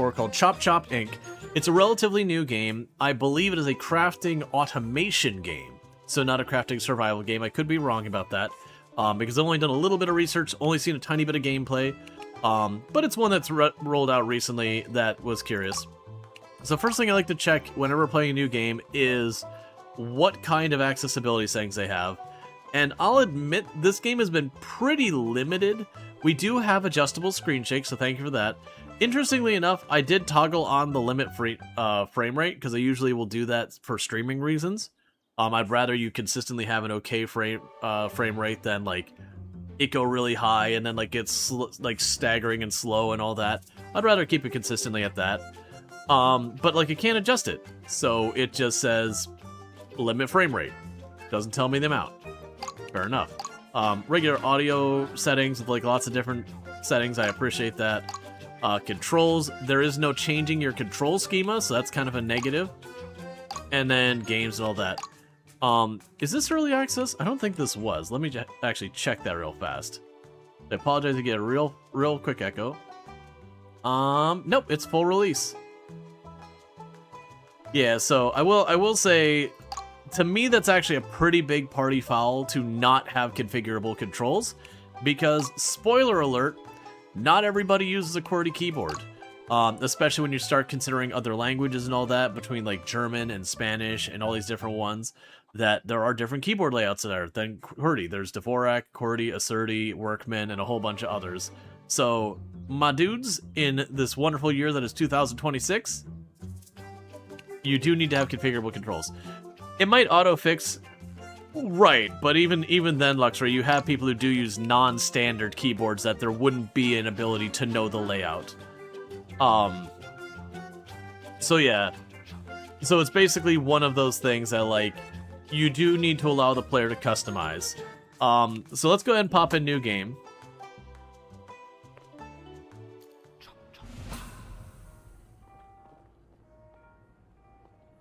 before called Chop Chop Inc. It's a relatively new game. I believe it is a crafting automation game, so not a crafting survival game. I could be wrong about that, because I've only done a little bit of research, only seen a tiny bit of gameplay, but it's one that's rolled out recently that was curious. So first thing I like to check whenever playing a new game is what kind of accessibility settings they have. And I'll admit, this game has been pretty limited. We do have adjustable screen shake, so thank you for that. Interestingly enough, I did toggle on the limit frame rate, because I usually will do that for streaming reasons. I'd rather you consistently have an okay frame rate than, like, it go really high and then, like, it's, like, staggering and slow and all that. I'd rather keep it consistently at that. But, like, I can't adjust it. So it just says limit frame rate. Doesn't tell me the amount. Fair enough. Regular audio settings with, like, lots of different settings. I appreciate that. Controls. There is no changing your control schema, so that's kind of a negative. And then games and all that. Is this early access? I don't think this was. Let me actually check that real fast. I apologize to get a real quick echo. Nope, it's full release. Yeah, so I will say, to me, that's actually a pretty big party foul to not have configurable controls, because, spoiler alert, not everybody uses a QWERTY keyboard, especially when you start considering other languages and all that, between, like, German and Spanish and all these different ones, that there are different keyboard layouts there than QWERTY. There's Dvorak, QWERTY, Acerti, Workman, and a whole bunch of others. So, my dudes, in this wonderful year that is 2026... you do need to have configurable controls. It might auto-fix, right, but even then, Luxray, you have people who do use non-standard keyboards that there wouldn't be an ability to know the layout. So yeah. So it's basically one of those things that, like, you do need to allow the player to customize. So let's go ahead and pop in new game.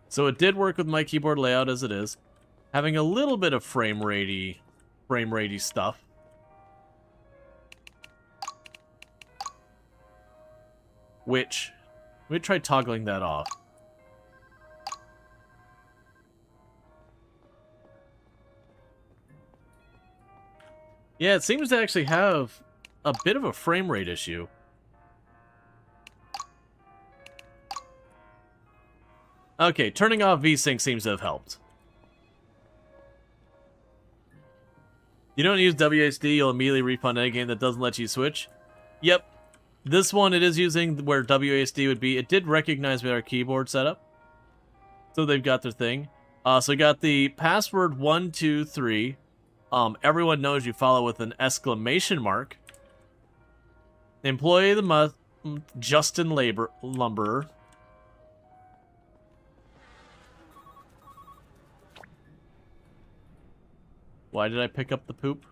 So it did work with my keyboard layout as it is, having a little bit of frame ratey stuff. Which, let me try toggling that off. Yeah, it seems to actually have a bit of a frame rate issue. Okay, turning off VSync seems to have helped. You don't use WASD, you'll immediately refund any game that doesn't let you switch. Yep. This one, it is using where WASD would be. It did recognize with our keyboard setup. So they've got their thing. So we got the password 123. Everyone knows you follow with an exclamation mark. Employee of the month, Justin Lumberer. Why did I pick up the poop?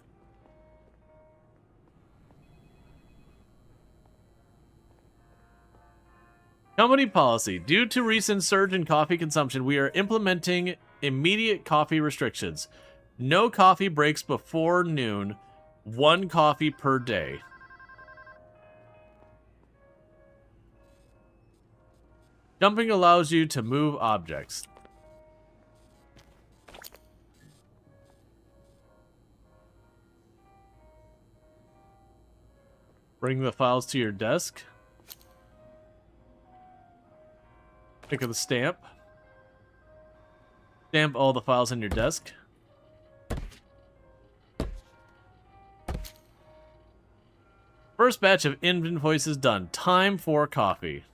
Company policy. Due to recent surge in coffee consumption, we are implementing immediate coffee restrictions. No coffee breaks before noon. 1 coffee per day. Jumping allows you to move objects. Bring the files to your desk. Pick up the stamp. Stamp all the files on your desk. First batch of invoices done. Time for coffee.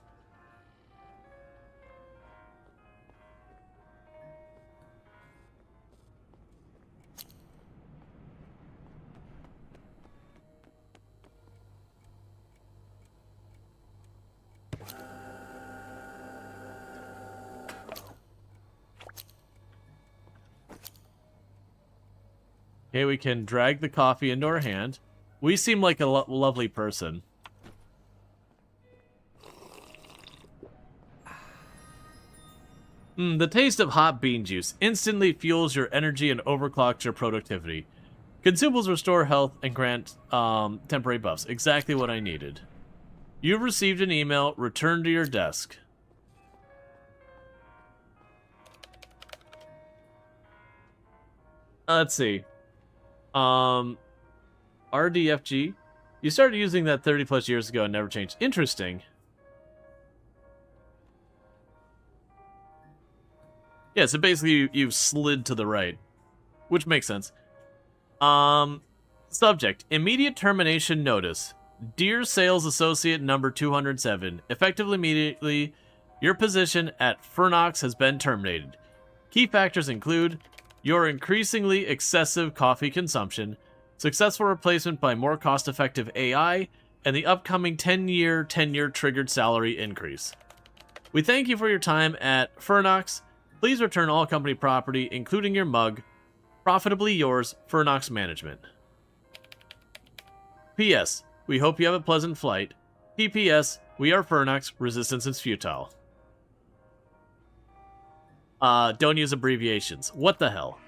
Okay, we can drag the coffee into our hand. We seem like a lovely person. The taste of hot bean juice instantly fuels your energy and overclocks your productivity. Consumables restore health and grant temporary buffs. Exactly what I needed. You've received an email. Return to your desk. Let's see. RDFG. You started using that 30 plus years ago and never changed. Interesting. Yeah, so basically you've slid to the right, which makes sense. Subject, immediate termination notice. Dear sales associate number 207, effectively immediately, your position at Fernox has been terminated. Key factors include your increasingly excessive coffee consumption, successful replacement by more cost-effective AI, and the upcoming 10-year tenure triggered salary increase. We thank you for your time at Fernox. Please return all company property, including your mug. Profitably yours, Fernox Management. P.S. We hope you have a pleasant flight. P.P.S. We are Fernox. Resistance is futile. Don't use abbreviations. What the hell?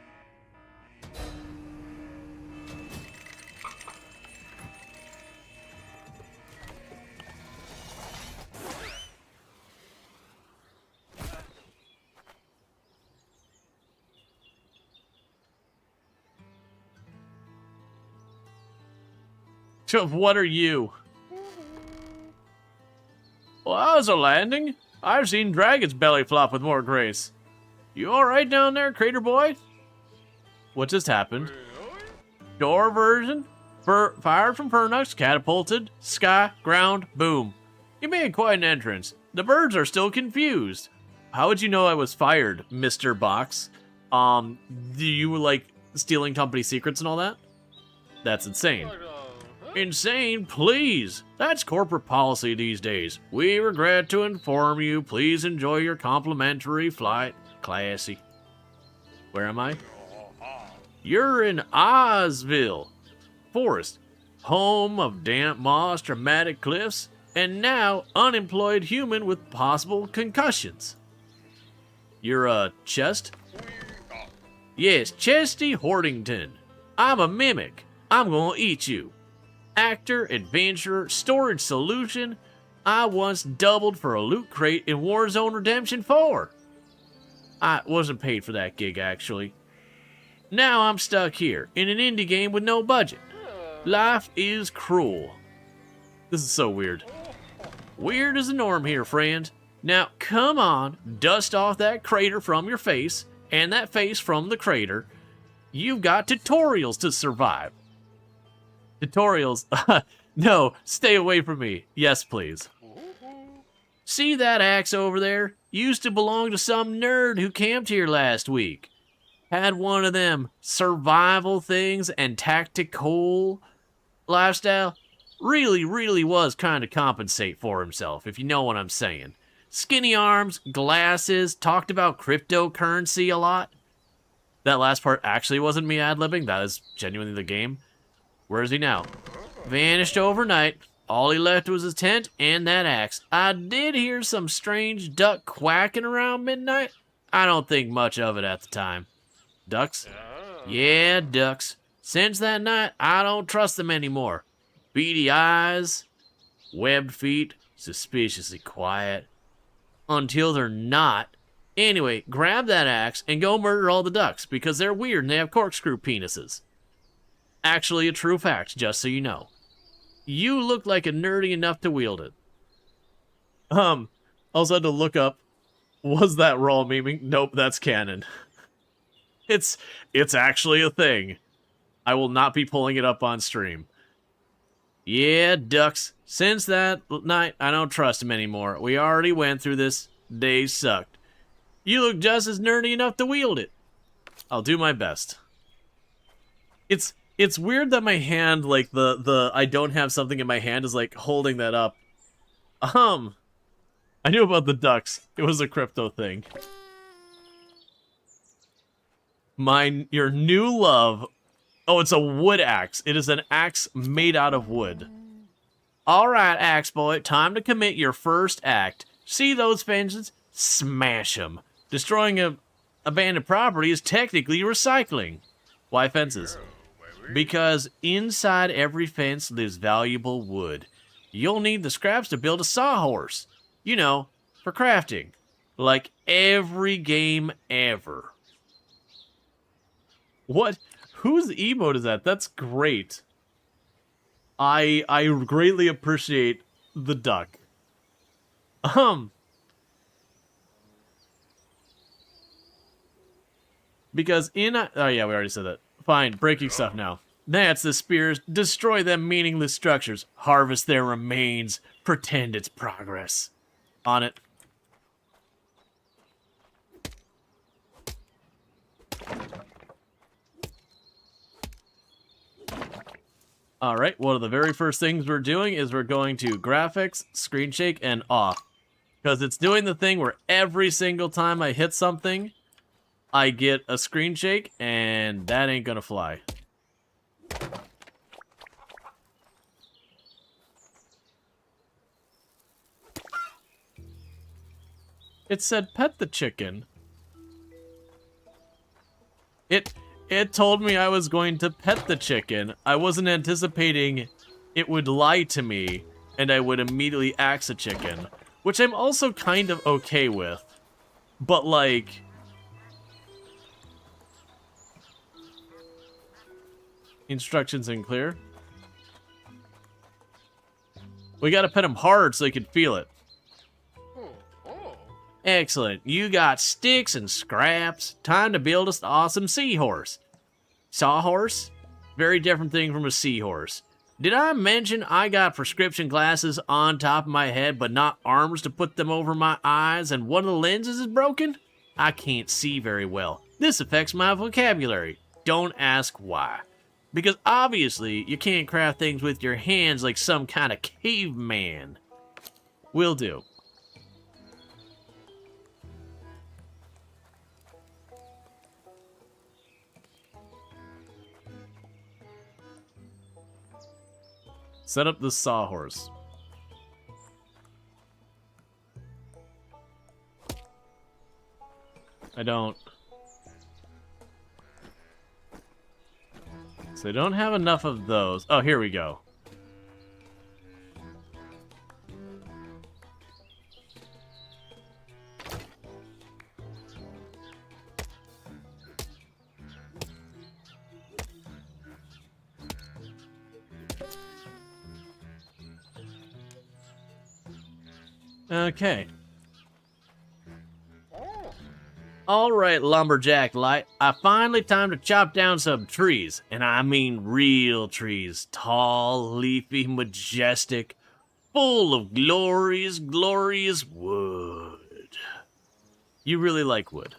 What are you? Well, how's a landing? I've seen dragons belly flop with more grace. You alright down there, crater boy? What just happened? Door version? Fired from Fernox, catapulted, sky, ground, boom. You made quite an entrance. The birds are still confused. How would you know I was fired, Mr. Box? Do you like stealing company secrets and all that? That's insane. Insane, please. That's corporate policy these days. We regret to inform you. Please enjoy your complimentary flight. Classy. Where am I? You're in Ozville Forest, home of damp moss, dramatic cliffs, and now unemployed human with possible concussions. You're a Chest? Yes, Chesty Hortington. I'm a mimic. I'm gonna eat you. Actor, adventurer, storage solution. I once doubled for a loot crate in Warzone Redemption 4. I wasn't paid for that gig, actually. Now I'm stuck here, in an indie game with no budget. Life is cruel. This is so weird. Weird is the norm here, friend. Now, come on, dust off that crater from your face, and that face from the crater. You've got tutorials to survive. Tutorials? No, stay away from me. Yes, please. See that axe over there? Used to belong to some nerd who camped here last week. Had one of them survival things and tactical lifestyle. Really was trying to compensate for himself, if you know what I'm saying. Skinny arms, glasses, talked about cryptocurrency a lot. That last part actually wasn't me ad-libbing. That is genuinely the game. Where is he now? Vanished overnight. All he left was his tent and that axe. I did hear some strange duck quacking around midnight. I don't think much of it at the time. Ducks? Yeah, ducks. Since that night, I don't trust them anymore. Beady eyes, webbed feet, suspiciously quiet. Until they're not. Anyway, grab that axe and go murder all the ducks because they're weird and they have corkscrew penises. Actually a true fact, just so you know. You look like a nerdy enough to wield it. Also had to look up, was that Rual memeing? Nope, that's canon. It's actually a thing. I will not be pulling it up on stream. Yeah, ducks. Since that night, I don't trust him anymore. We already went through this. They sucked. You look just as nerdy enough to wield it. I'll do my best. It's weird that my hand, like, the I don't have something in my hand is, like, holding that up. I knew about the ducks. It was a crypto thing. Your new love. Oh, it's a wood axe. It is an axe made out of wood. Alright, axe boy, time to commit your first act. See those fences? Smash them. Destroying a abandoned property is technically recycling. Why fences? Because inside every fence lives valuable wood. you'll need the scraps to build a sawhorse. You know, for crafting. Like every game ever. What? Whose emote is that? That's great. I greatly appreciate the duck. Because oh yeah, we already said that. Fine, breaking stuff now. That's the spears. Destroy them meaningless structures. Harvest their remains. Pretend it's progress. On it. Alright, one of the very first things we're doing is we're going to graphics, screen shake, and off. Because it's doing the thing where every single time I hit something, I get a screen shake, and that ain't gonna fly. It said pet the chicken. It told me I was going to pet the chicken. I wasn't anticipating it would lie to me, and I would immediately axe a chicken. Which I'm also kind of okay with. But, like... Instructions unclear. We gotta pet him hard so he can feel it. Excellent. You got sticks and scraps. Time to build us an awesome seahorse. Sawhorse? Very different thing from a seahorse. Did I mention I got prescription glasses on top of my head but not arms to put them over my eyes and one of the lenses is broken? I can't see very well. This affects my vocabulary. Don't ask why. Because obviously you can't craft things with your hands like some kind of caveman. Will do. Set up the sawhorse. I don't. So I don't have enough of those. Oh, here we go. Okay. Alright, Lumberjack Light. Finally time to chop down some trees. And I mean real trees. Tall, leafy, majestic, full of glorious, glorious wood. You really like wood.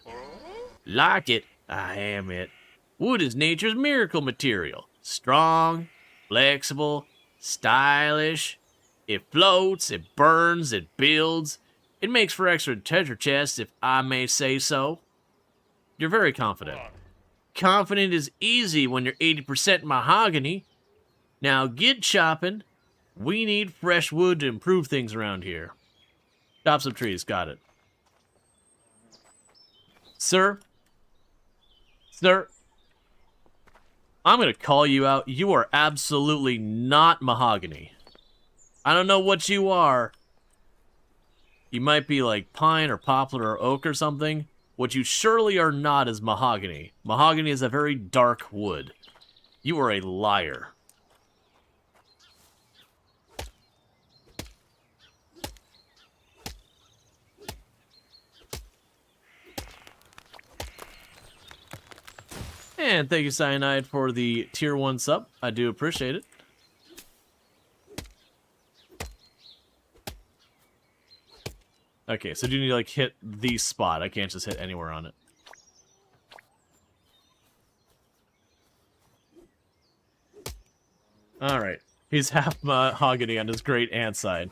Like it? I am it. Wood is nature's miracle material. Strong, flexible, stylish. It floats, it burns, it builds. It makes for extra treasure chests, if I may say so. You're very confident. Confident is easy when you're 80% mahogany. Now get chopping. We need fresh wood to improve things around here. Chop some trees, got it. Sir? Sir? I'm gonna call you out. You are absolutely not mahogany. I don't know what you are. You might be like pine or poplar or oak or something. What you surely are not is mahogany. Mahogany is a very dark wood. You are a liar. And thank you, Cyanide, for the tier 1 sub. I do appreciate it. Okay, so do you need to, like, hit the spot? I can't just hit anywhere on it. Alright. He's half mahogany on his great aunt side.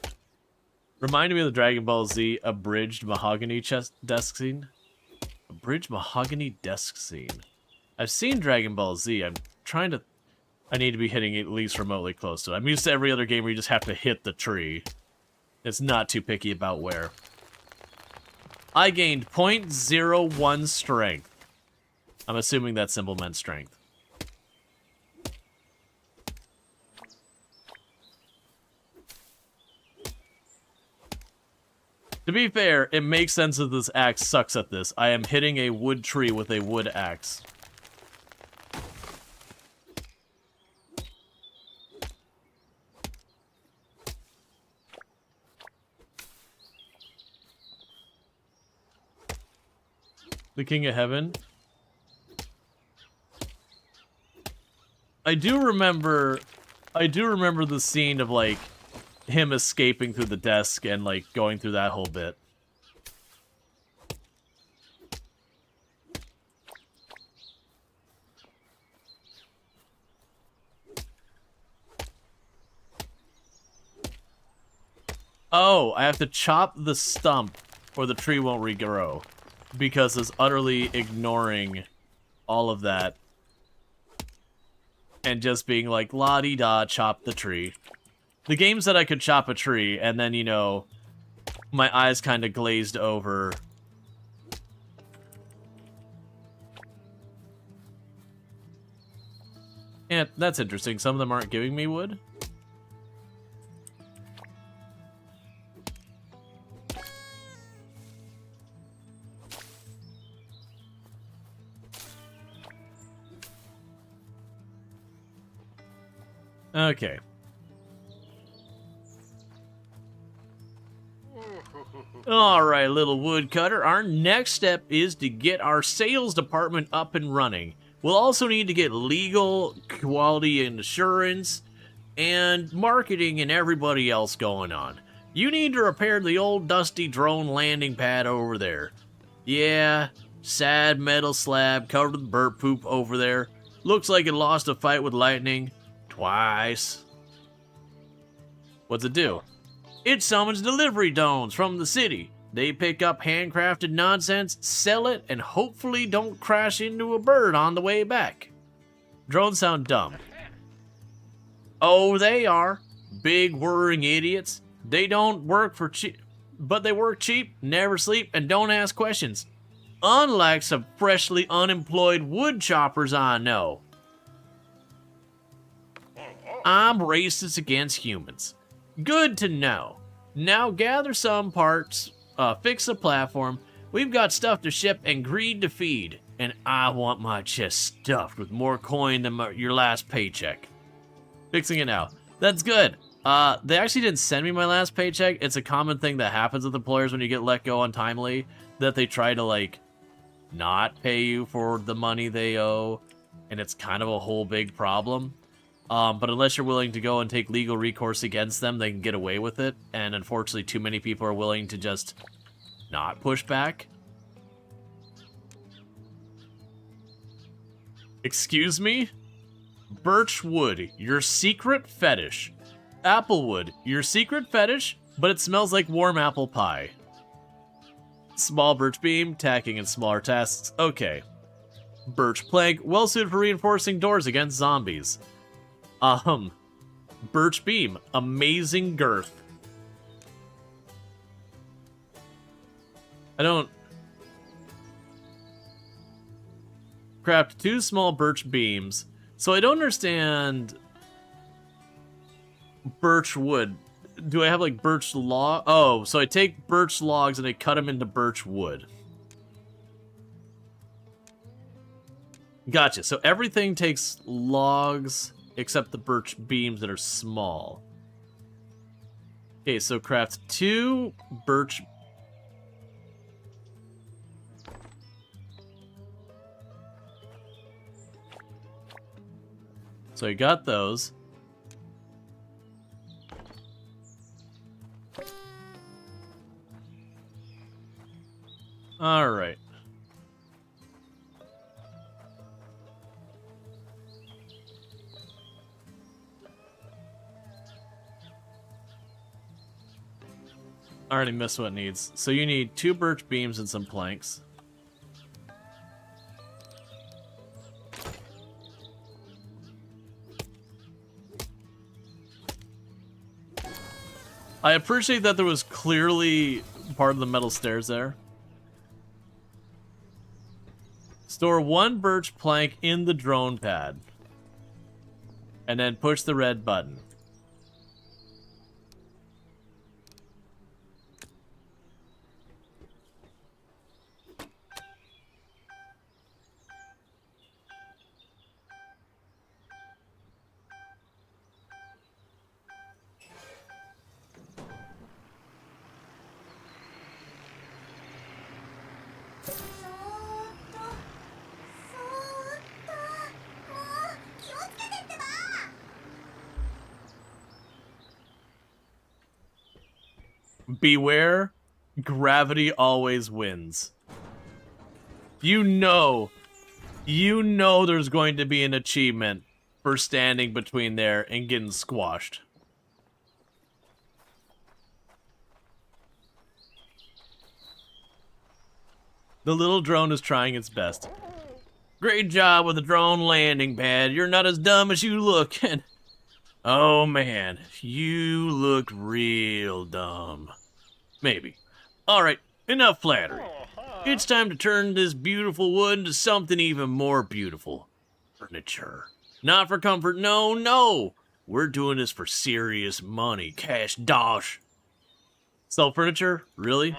Reminded me of the Dragon Ball Z abridged mahogany desk scene. Abridged mahogany desk scene. I've seen Dragon Ball Z. I need to be hitting at least remotely close to it. I'm used to every other game where you just have to hit the tree. It's not too picky about where. I gained 0.01 strength. I'm assuming that symbol meant strength. be fair, it makes sense that this axe sucks at this. I am hitting a wood tree with a wood axe. The King of Heaven. I do remember the scene of, like, him escaping through the desk and, like, going through that whole bit. Oh, I have to chop the stump or the tree won't regrow. Because it's utterly ignoring all of that. And just being like, la-di-da, chop the tree. The games that I could chop a tree, and then, you know, my eyes kind of glazed over. And that's interesting. Some of them aren't giving me wood. Okay. Alright, little woodcutter. Our next step is to get our sales department up and running. We'll also need to get legal, quality insurance, and marketing and everybody else going on. You need to repair the old dusty drone landing pad over there. Yeah, sad metal slab covered with bird poop over there. Looks like it lost a fight with lightning. Twice. What's it do? It summons delivery drones from the city. They pick up handcrafted nonsense, sell it, and hopefully don't crash into a bird on the way back. Drones sound dumb. Oh, they are. Big worrying idiots. They don't work for cheap, but they work cheap, never sleep, and don't ask questions. Unlike some freshly unemployed wood choppers I know. I'm racist against humans. Good to know. Now gather some parts, fix the platform. We've got stuff to ship and greed to feed. And I want my chest stuffed with more coin than your last paycheck. Fixing it now. That's good. They actually didn't send me my last paycheck. It's a common thing that happens with employers when you get let go untimely, that they try to, like, not pay you for the money they owe. And it's kind of a whole big problem. But unless you're willing to go and take legal recourse against them, they can get away with it. And unfortunately, too many people are willing to just not push back. Excuse me? Birchwood, your secret fetish. Applewood, your secret fetish, but it smells like warm apple pie. Small birch beam, tacking in smaller tasks. Okay. Birch plank, well suited for reinforcing doors against zombies. Birch beam, amazing girth. I don't... Craft 2 small birch beams. So I don't understand... Birch wood. Do I have, like, birch log? Oh, so I take birch logs and I cut them into birch wood. Gotcha. So everything takes logs... except the birch beams that are small. Okay, so craft 2 birch... So I got those. Alright. I already missed what it needs. So you need 2 birch beams and some planks. I appreciate that there was clearly part of the metal stairs there. Store 1 birch plank in the drone pad. And then push the red button. Beware, gravity always wins. You know there's going to be an achievement for standing between there and getting squashed. The little drone is trying its best. Great job with the drone landing pad. You're not as dumb as you look. And oh man, you look real dumb. Maybe. Alright, enough flattery. It's time to turn this beautiful wood into something even more beautiful. Furniture. Not for comfort, no. We're doing this for serious money. Cash dosh. Sell furniture? Really?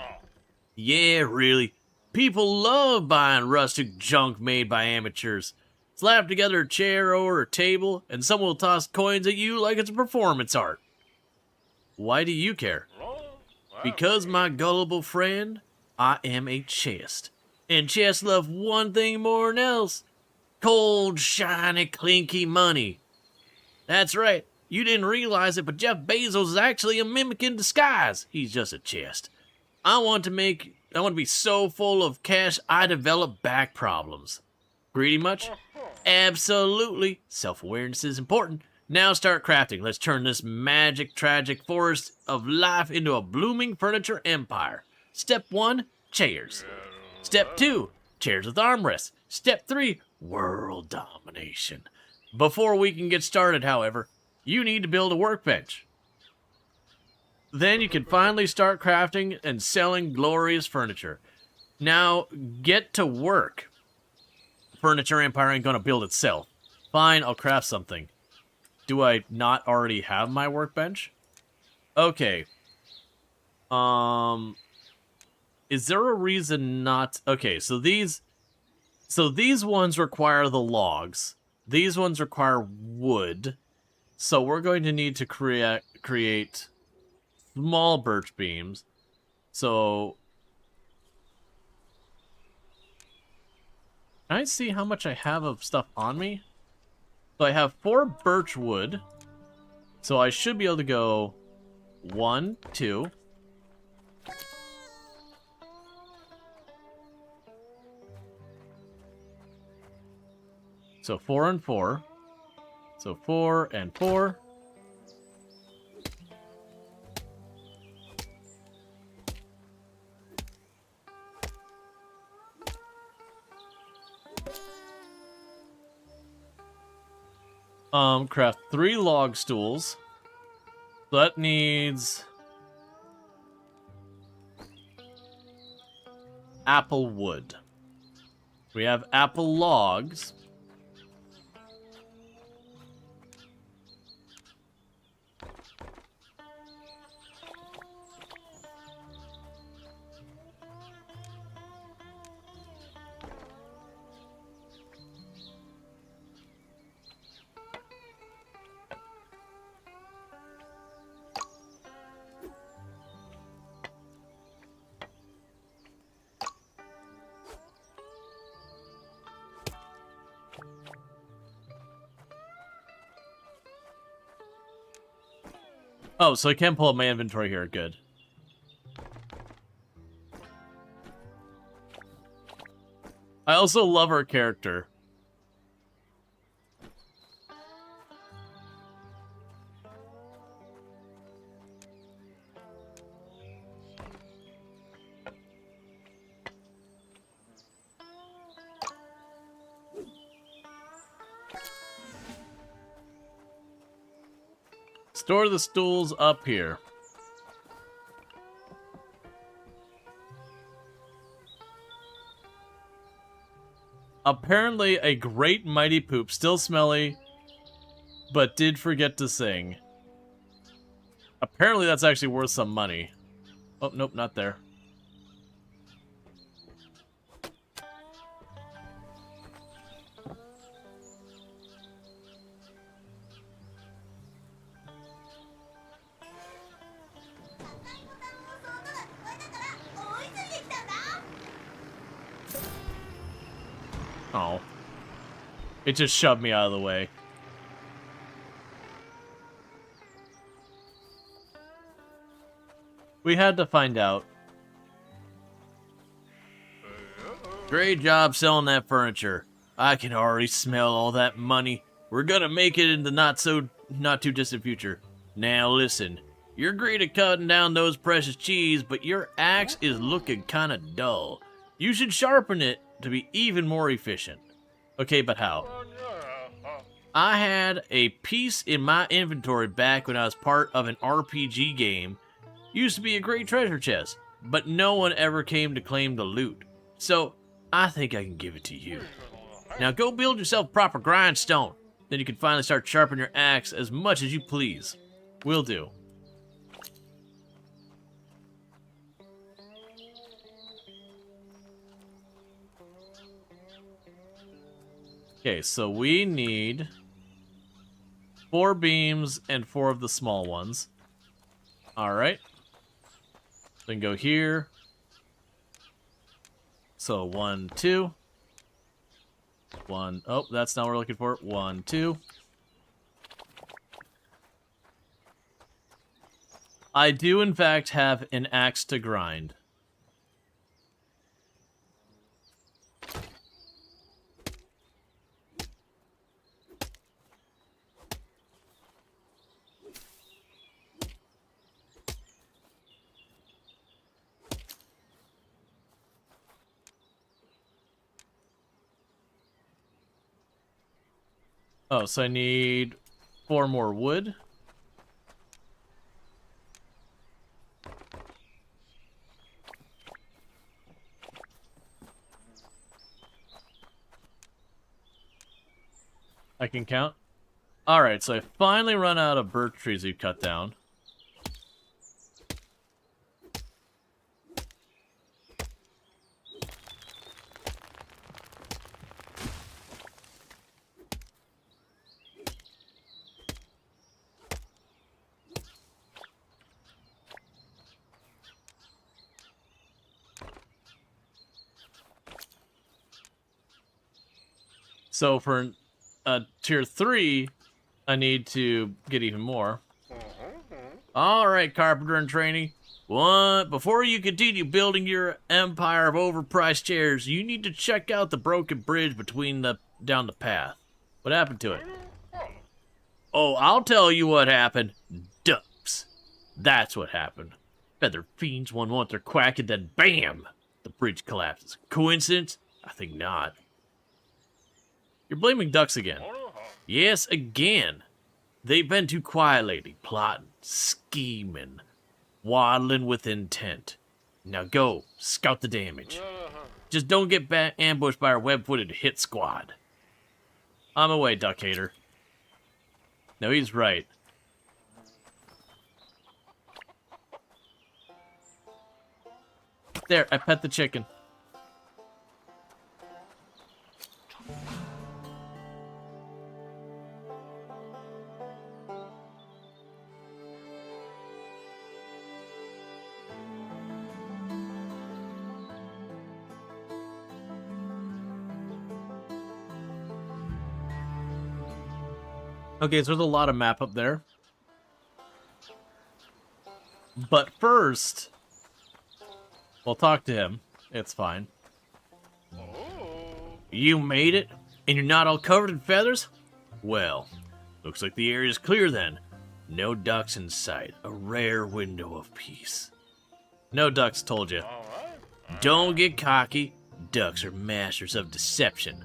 Yeah, really. People love buying rustic junk made by amateurs. Slap together a chair or a table, and someone will toss coins at you like it's a performance art. Why do you care? Because, my gullible friend, I am a chest. And chests love one thing more than else. Cold, shiny, clinky money. That's right. You didn't realize it, but Jeff Bezos is actually a mimic in disguise. He's just a chest. I want to be so full of cash, I develop back problems. Greedy much? Absolutely. Self-awareness is important. Now start crafting. Let's turn this magic, tragic forest of life into a blooming furniture empire. Step 1, chairs. Step 2, chairs with armrests. Step 3, world domination. Before we can get started, however, you need to build a workbench. Then you can finally start crafting and selling glorious furniture. Now, get to work. Furniture Empire ain't gonna build itself. Fine, I'll craft something. Do I not already have my workbench? Okay. Is there a reason not... Okay, so these ones require the logs. These ones require wood. So we're going to need to create small birch beams. So can I see how much I have of stuff on me? So I have 4 birch wood. So I should be able to go 1, 2. So 4 and 4. So 4 and 4. Craft 3 log stools. So that needs apple wood. We have apple logs. Oh, so I can pull up my inventory here. Good. I also love our character. Store the stools up here. Apparently a great mighty poop, still smelly, but did forget to sing. Apparently that's actually worth some money. Oh, nope, not there. Oh. It just shoved me out of the way. We had to find out. Great job selling that furniture. I can already smell all that money. We're gonna make it in the not too distant future. Now listen, you're great at cutting down those precious cheese, but your axe is looking kinda dull. You should sharpen it to be even more efficient. Okay, but how? I had a piece in my inventory back when I was part of an RPG game. Used to be a great treasure chest, but no one ever came to claim the loot. So, I think I can give it to you. Now go build yourself proper grindstone. Then you can finally start sharpening your axe as much as you please. Will do. Okay, so we need 4 beams and 4 of the small ones. Alright. Then go here. So 1, 2. 1, oh, that's not what we're looking for. 1, 2. I do, in fact, have an axe to grind. Oh, so I need 4 more wood. I can count. Alright, so I finally run out of birch trees we've cut down. So for tier 3, I need to get even more. Alright, carpenter and trainee. What? Before you continue building your empire of overpriced chairs, you need to check out the broken bridge down the path. What happened to it? Oh, I'll tell you what happened. Ducks. That's what happened. Feather fiends one want their quack and then BAM! The bridge collapses. Coincidence? I think not. You're blaming ducks again. Yes, again. They've been too quiet lately, plotting, scheming, waddling with intent. Now go, scout the damage. Just don't get ambushed by our web-footed hit squad. I'm away, duck hater. No, he's right. There, I pet the chicken. Okay, so there's a lot of map up there. But first, we'll talk to him. It's fine. You made it? And you're not all covered in feathers? Well, looks like the area's clear then. No ducks in sight. A rare window of peace. No ducks, told you. Don't get cocky. Ducks are masters of deception.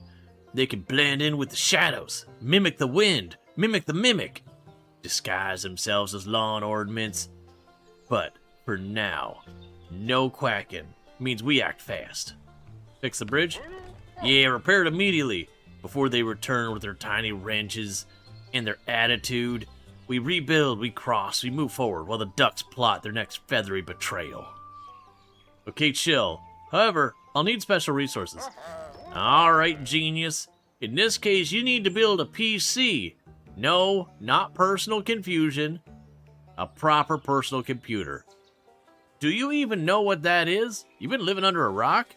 They can blend in with the shadows, mimic the wind, mimic the mimic, disguise themselves as lawn ornaments. But for now, no quacking means we act fast. Fix the bridge? Yeah, repair it immediately before they return with their tiny wrenches and their attitude. We rebuild, we cross, we move forward while the ducks plot their next feathery betrayal. Okay, chill. However, I'll need special resources. Alright, genius. In this case, you need to build a PC. No, not personal confusion. A proper personal computer. Do you even know what that is? You've been living under a rock?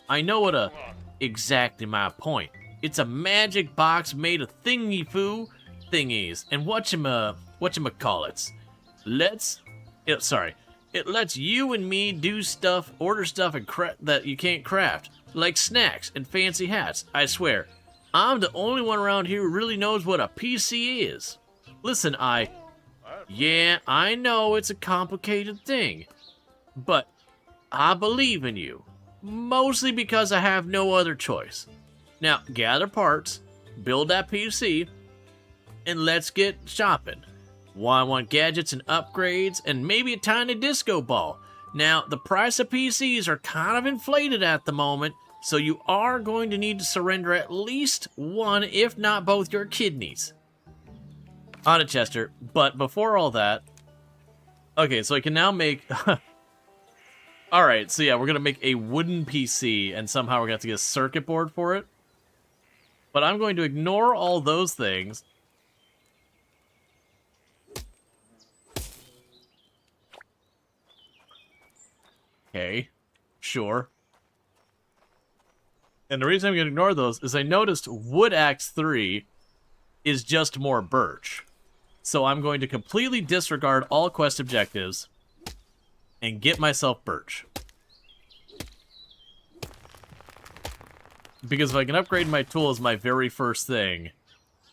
I know what exactly my point. It's a magic box made of thingy-foo thingies. And whatchamacallits. It lets you and me do stuff, order stuff that you can't craft, like snacks and fancy hats. I swear, I'm the only one around here who really knows what a PC is. Listen, yeah, I know it's a complicated thing, but I believe in you, mostly because I have no other choice. Now, gather parts, build that PC, and let's get shopping. I want gadgets and upgrades, and maybe a tiny disco ball. Now, the price of PCs are kind of inflated at the moment, so you are going to need to surrender at least one, if not both, your kidneys. On it, Chester. But before all that... Okay, so I can now make... Alright, so yeah, we're going to make a wooden PC, and somehow we're going to have to get a circuit board for it. But I'm going to ignore all those things. Okay, sure. And the reason I'm going to ignore those is I noticed Wood Axe 3 is just more birch. So I'm going to completely disregard all quest objectives and get myself birch. Because if I can upgrade my tool as my very first thing,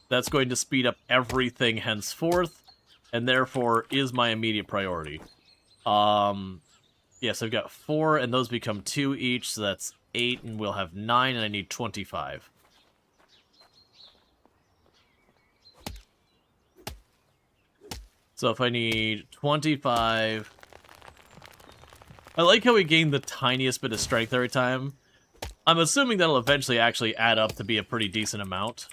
that's going to speed up everything henceforth, and therefore is my immediate priority. Yes, I've got 4, and those become 2 each, so that's 8, and we'll have 9, and I need 25. So if I need 25... I like how we gain the tiniest bit of strength every time. I'm assuming that'll eventually actually add up to be a pretty decent amount.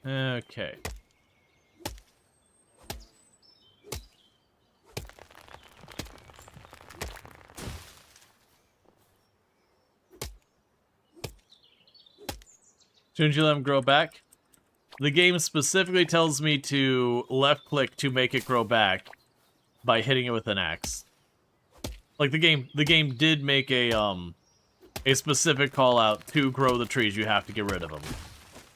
Okay. Shouldn't you let them grow back? The game specifically tells me to left click to make it grow back by hitting it with an axe. Like the game did make a specific call out to grow the trees. You have to get rid of them.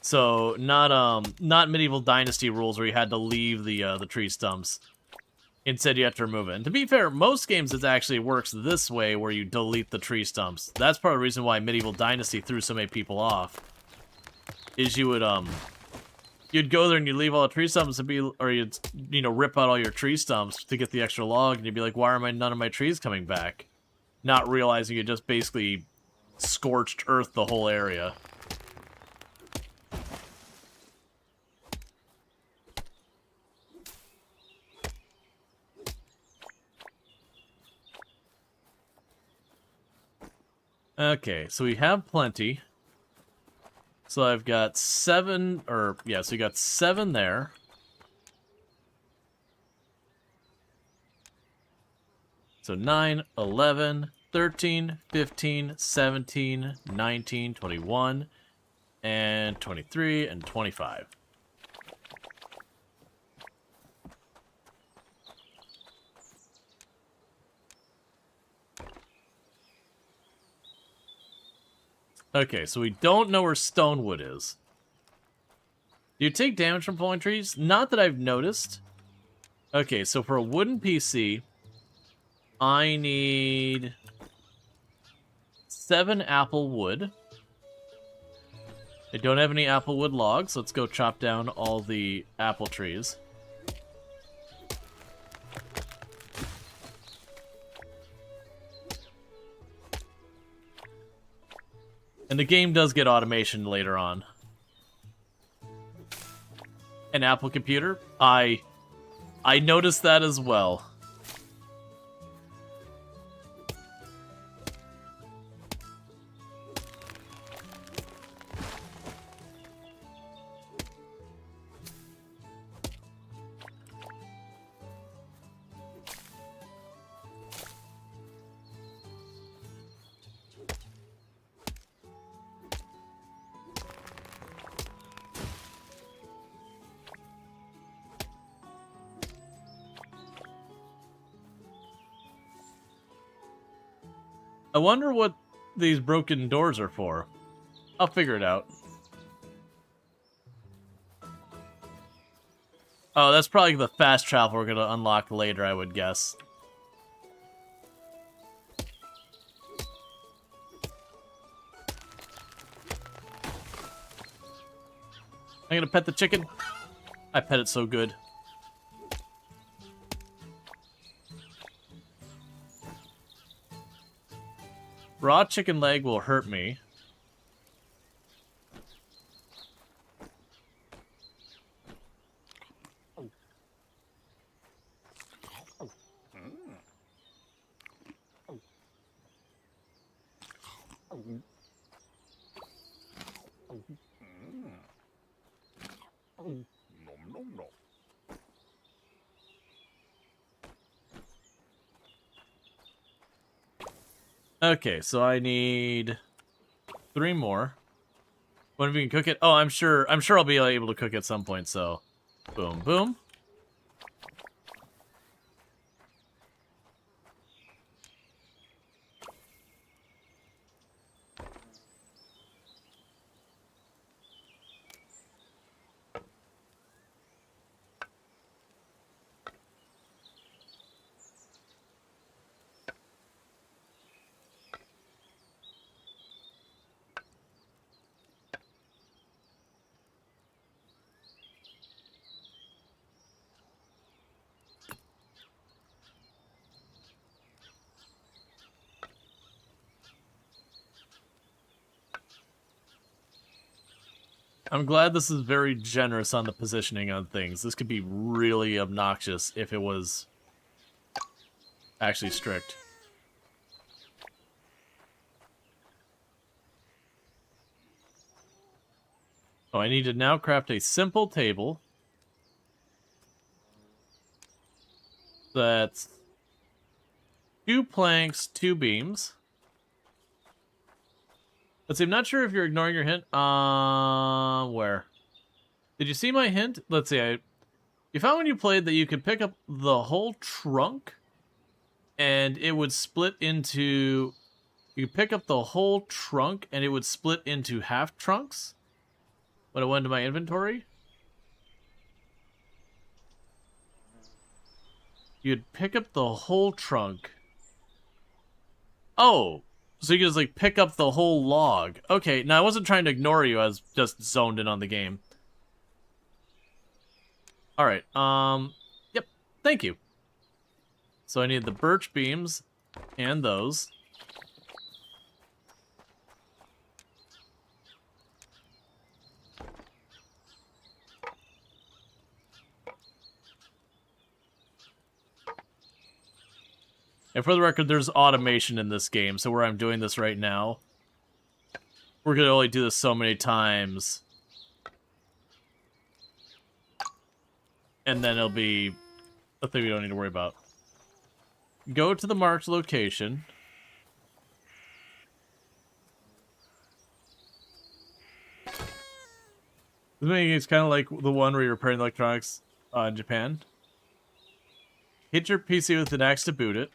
So not medieval dynasty rules where you had to leave the tree stumps. Instead, you have to remove it. And to be fair, most games it actually works this way, where you delete the tree stumps. That's part of the reason why medieval dynasty threw so many people off. Is you would you'd go there and you'd leave all the tree stumps and or you'd rip out all your tree stumps to get the extra log, and you'd be like, why are none of my trees coming back? Not realizing you just basically scorched earth the whole area. Okay, so we have plenty. So I've got 7, so you got 7 there. So 9, 11, 13, 15, 17, 19, 21, and 23, and 25. Okay, so we don't know where Stonewood is. Do you take damage from falling trees? Not that I've noticed. Okay, so for a wooden PC, I need 7 apple wood. I don't have any apple wood logs. Let's go chop down all the apple trees. And the game does get automation later on. An Apple computer? I noticed that as well. I wonder what these broken doors are for. I'll figure it out. Oh, that's probably the fast travel we're gonna unlock later, I would guess. I'm gonna pet the chicken. I pet it so good. Raw chicken leg will hurt me. Okay, so I need 3 more. What if we can cook it? Oh, I'm sure I'll be able to cook at some point, so boom, boom. I'm glad this is very generous on the positioning on things. This could be really obnoxious if it was actually strict. Oh, I need to now craft a simple table. That's 2 planks, 2 beams. Let's see, I'm not sure if you're ignoring your hint. Where? Did you see my hint? Let's see, you found when you played that you could pick up the whole trunk and it would split into... You could pick up the whole trunk and it would split into half trunks when it went into my inventory. You'd pick up the whole trunk. Oh! So you can just, like, pick up the whole log. Okay, now I wasn't trying to ignore you, I was just zoned in on the game. Alright, yep, thank you. So I need the birch beams and those. And for the record, there's automation in this game, so where I'm doing this right now, we're going to only do this so many times. And then it'll be a thing we don't need to worry about. Go to the marked location. This making it's kind of like the one where you're repairing the electronics in Japan. Hit your PC with an axe to boot it.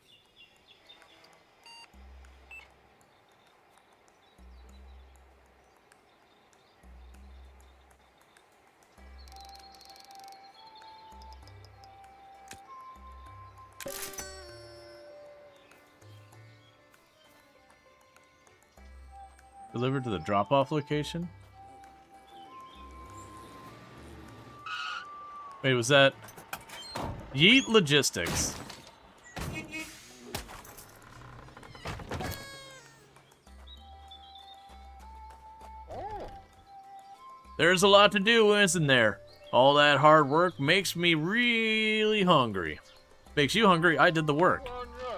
Delivered to the drop-off location? Wait, was that... Yeet Logistics. There's a lot to do, isn't there? All that hard work makes me really hungry. Makes you hungry? I did the work.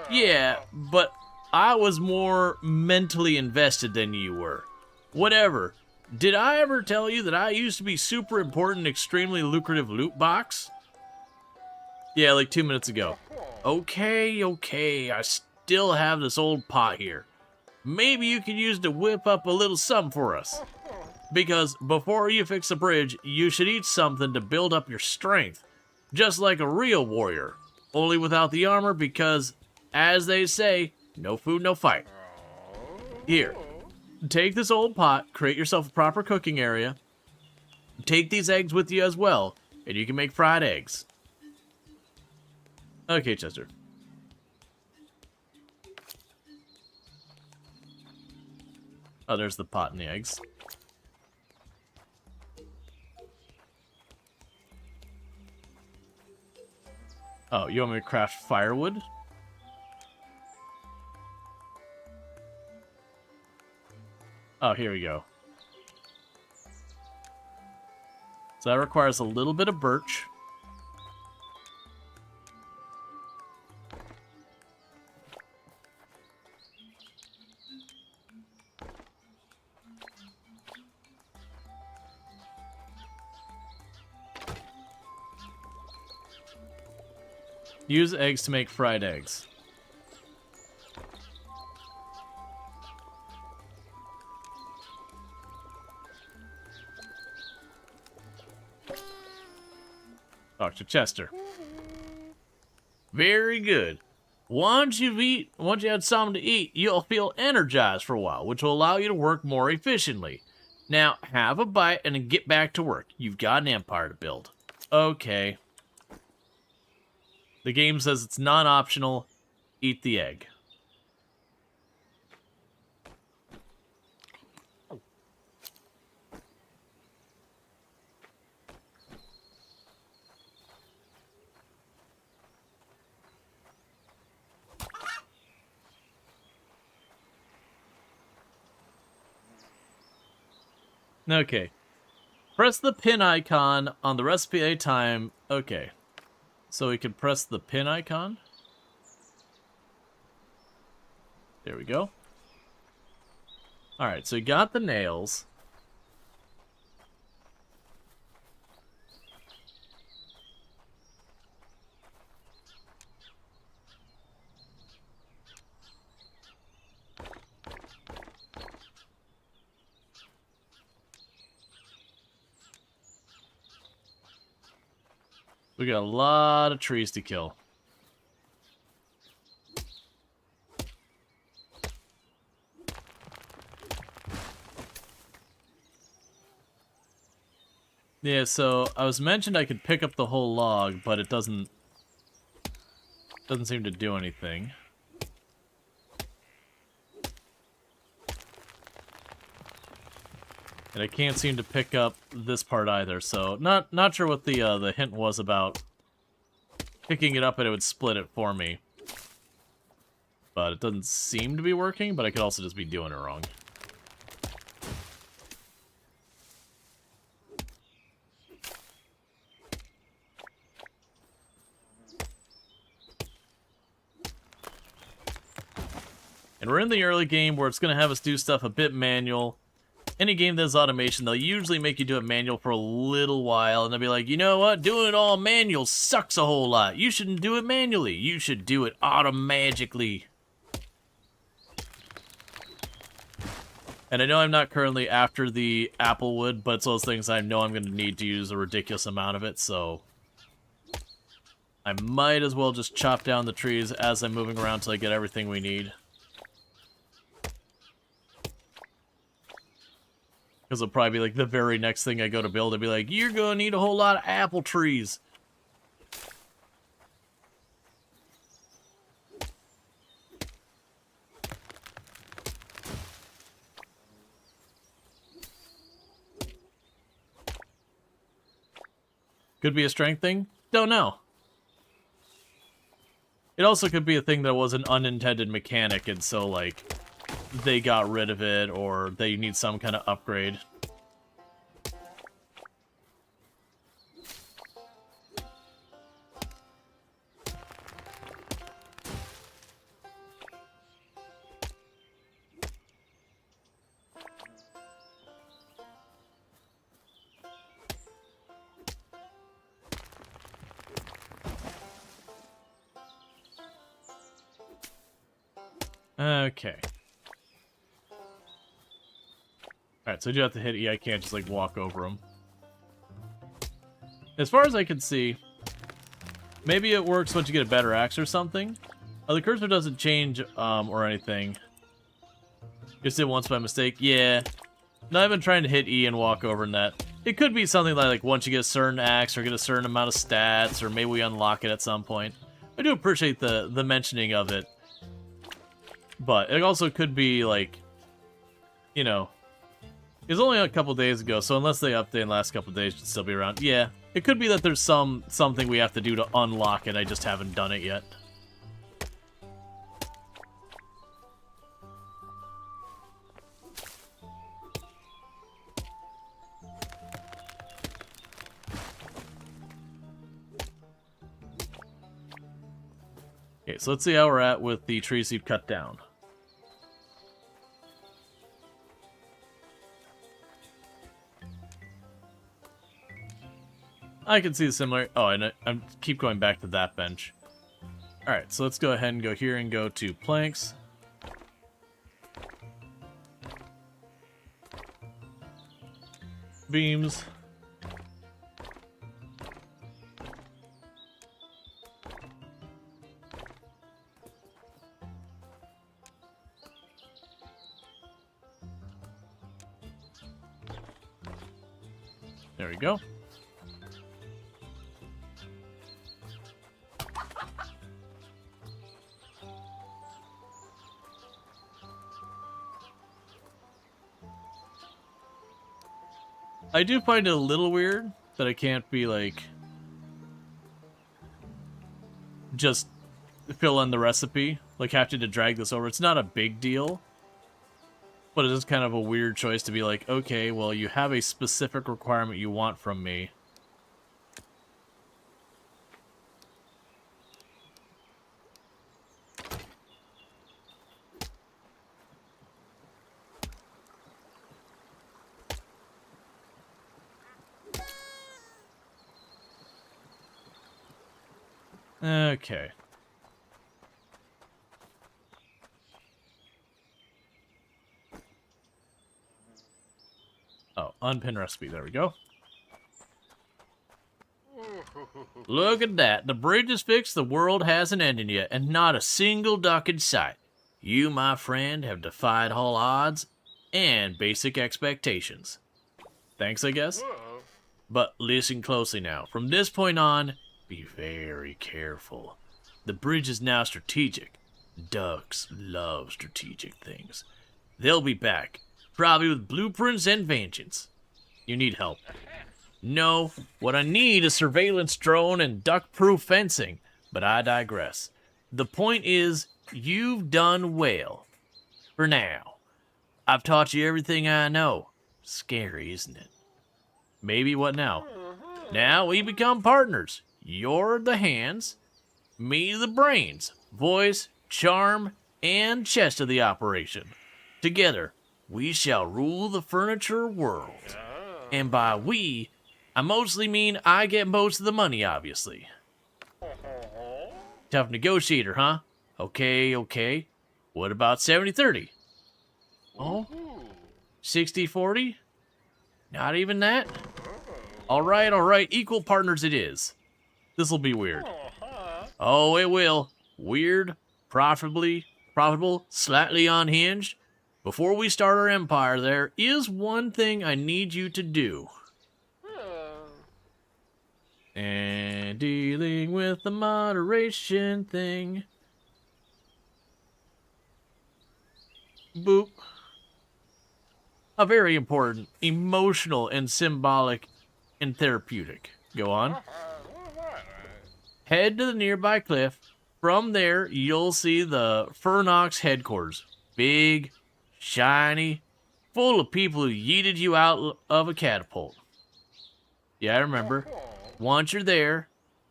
Yeah, but I was more mentally invested than you were. Whatever. Did I ever tell you that I used to be super important, extremely lucrative loot box? Yeah, like 2 minutes ago. Okay, I still have this old pot here. Maybe you could use to whip up a little something for us. Because before you fix the bridge, you should eat something to build up your strength. Just like a real warrior. Only without the armor because, as they say, no food, no fight. Here, take this old pot, create yourself a proper cooking area. Take these eggs with you as well, and you can make fried eggs. Okay, Chester. Oh, there's the pot and the eggs. Oh, you want me to craft firewood? Oh, here we go. So that requires a little bit of birch. Use eggs to make fried eggs. Dr. Chester. Very good. Once you had something to eat, you'll feel energized for a while, which will allow you to work more efficiently. Now, have a bite and then get back to work. You've got an empire to build. Okay. The game says it's non-optional. Eat the egg. Okay. Press the pin icon on the recipe at a time. Okay. So we can press the pin icon. There we go. Alright, so you got the nails. We got a lot of trees to kill. Yeah, so I was mentioned I could pick up the whole log, but it doesn't seem to do anything. And I can't seem to pick up this part either, so not sure what the hint was about picking it up and it would split it for me. But it doesn't seem to be working, but I could also just be doing it wrong. And we're in the early game where it's going to have us do stuff a bit manual. Any game that has automation, they'll usually make you do it manual for a little while, and they'll be like, you know what, doing it all manual sucks a whole lot. You shouldn't do it manually. You should do it automagically. And I know I'm not currently after the applewood, but it's those things I know I'm going to need to use a ridiculous amount of it, so I might as well just chop down the trees as I'm moving around till I get everything we need. Because it'll probably be like the very next thing I go to build. I'll be like, you're going to need a whole lot of apple trees. Could be a strength thing? Don't know. It also could be a thing that was an unintended mechanic, and so, like, they got rid of it, or they need some kind of upgrade. Okay. Alright, so I do have to hit E. I can't just, like, walk over them. As far as I can see, maybe it works once you get a better axe or something. The cursor doesn't change, or anything. Just did once by mistake. Yeah. No, I've been trying to hit E and walk over in that. It could be something like once you get a certain axe or get a certain amount of stats, or maybe we unlock it at some point. I do appreciate the mentioning of it. But it also could be like, you know, it was only a couple days ago, so unless they update in the last couple days, it should still be around. Yeah, it could be that there's something we have to do to unlock it. I just haven't done it yet. Okay, so let's see how we're at with the trees you've cut down. I can see the similar... Oh, and I keep going back to that bench. Alright, so let's go ahead and go here and go to planks. Beams. There we go. I do find it a little weird that I can't be like just fill in the recipe, like having to drag this over. It's not a big deal, but it is kind of a weird choice to be like, okay, well, you have a specific requirement you want from me. Okay. Oh, unpin recipe. There we go. Look at that. The bridge is fixed. The world hasn't ended yet, and not a single duck in sight. You, my friend, have defied all odds and basic expectations. Thanks, I guess. But listen closely now. From this point on, be very careful. The bridge is now strategic. Ducks love strategic things. They'll be back, probably with blueprints and vengeance. You need help. No, what I need is surveillance drone and duck-proof fencing, but I digress. The point is, you've done well. For now. I've taught you everything I know. Scary, isn't it? Maybe what now? Now we become partners. You're the hands, me the brains, voice, charm, and chest of the operation. Together, we shall rule the furniture world. And by we, I mostly mean I get most of the money, obviously. Tough negotiator, huh? Okay, okay. What about 70-30? Oh? 60-40? Not even that? Alright, equal partners it is. This'll be weird. Oh, it will. Weird, profitable, slightly unhinged. Before we start our empire, there is one thing I need you to do. And dealing with the moderation thing. Boop. A very important, emotional, and symbolic, and therapeutic. Go on. Head to the nearby cliff. From there, you'll see the Fernox headquarters. Big, shiny, full of people who yeeted you out of a catapult. Yeah, I remember. Once you're there,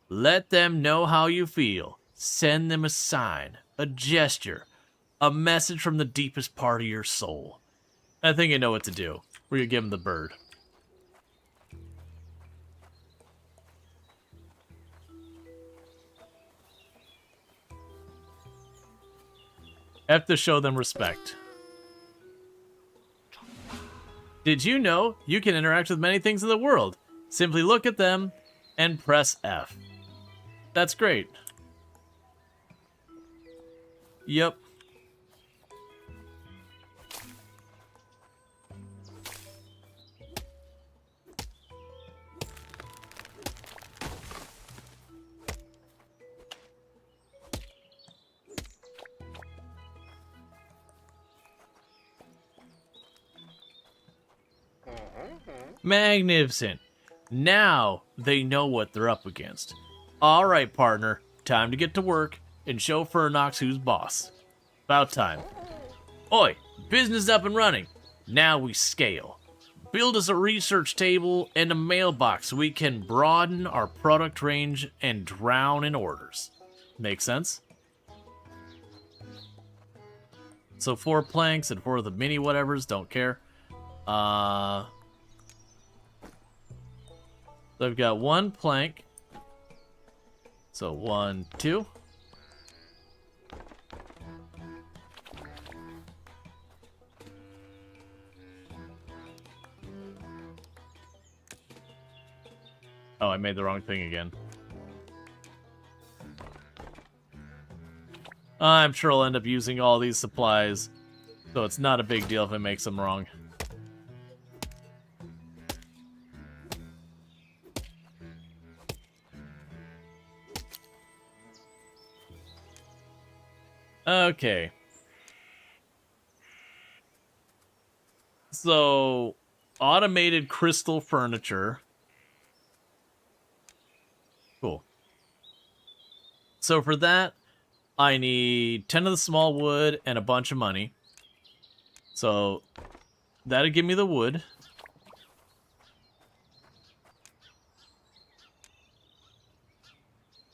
let them know how you feel. Send them a sign, a gesture, a message from the deepest part of your soul. I think I know what to do. We're gonna give them the bird. Have to show them respect. Did you know you can interact with many things in the world? Simply look at them and press F. That's great. Yep. Magnificent. Now they know what they're up against. All right, partner. Time to get to work and show Fernox who's boss. About time. Oi, business up and running. Now we scale. Build us a research table and a mailbox so we can broaden our product range and drown in orders. Make sense? So 4 planks and 4 of the mini whatevers, don't care. So I've got 1 plank. So 1, 2. Oh, I made the wrong thing again. I'm sure I'll end up using all these supplies, so it's not a big deal if it makes them wrong. Okay. So, automated crystal furniture. Cool. So for that, I need 10 of the small wood and a bunch of money. So, that'll give me the wood.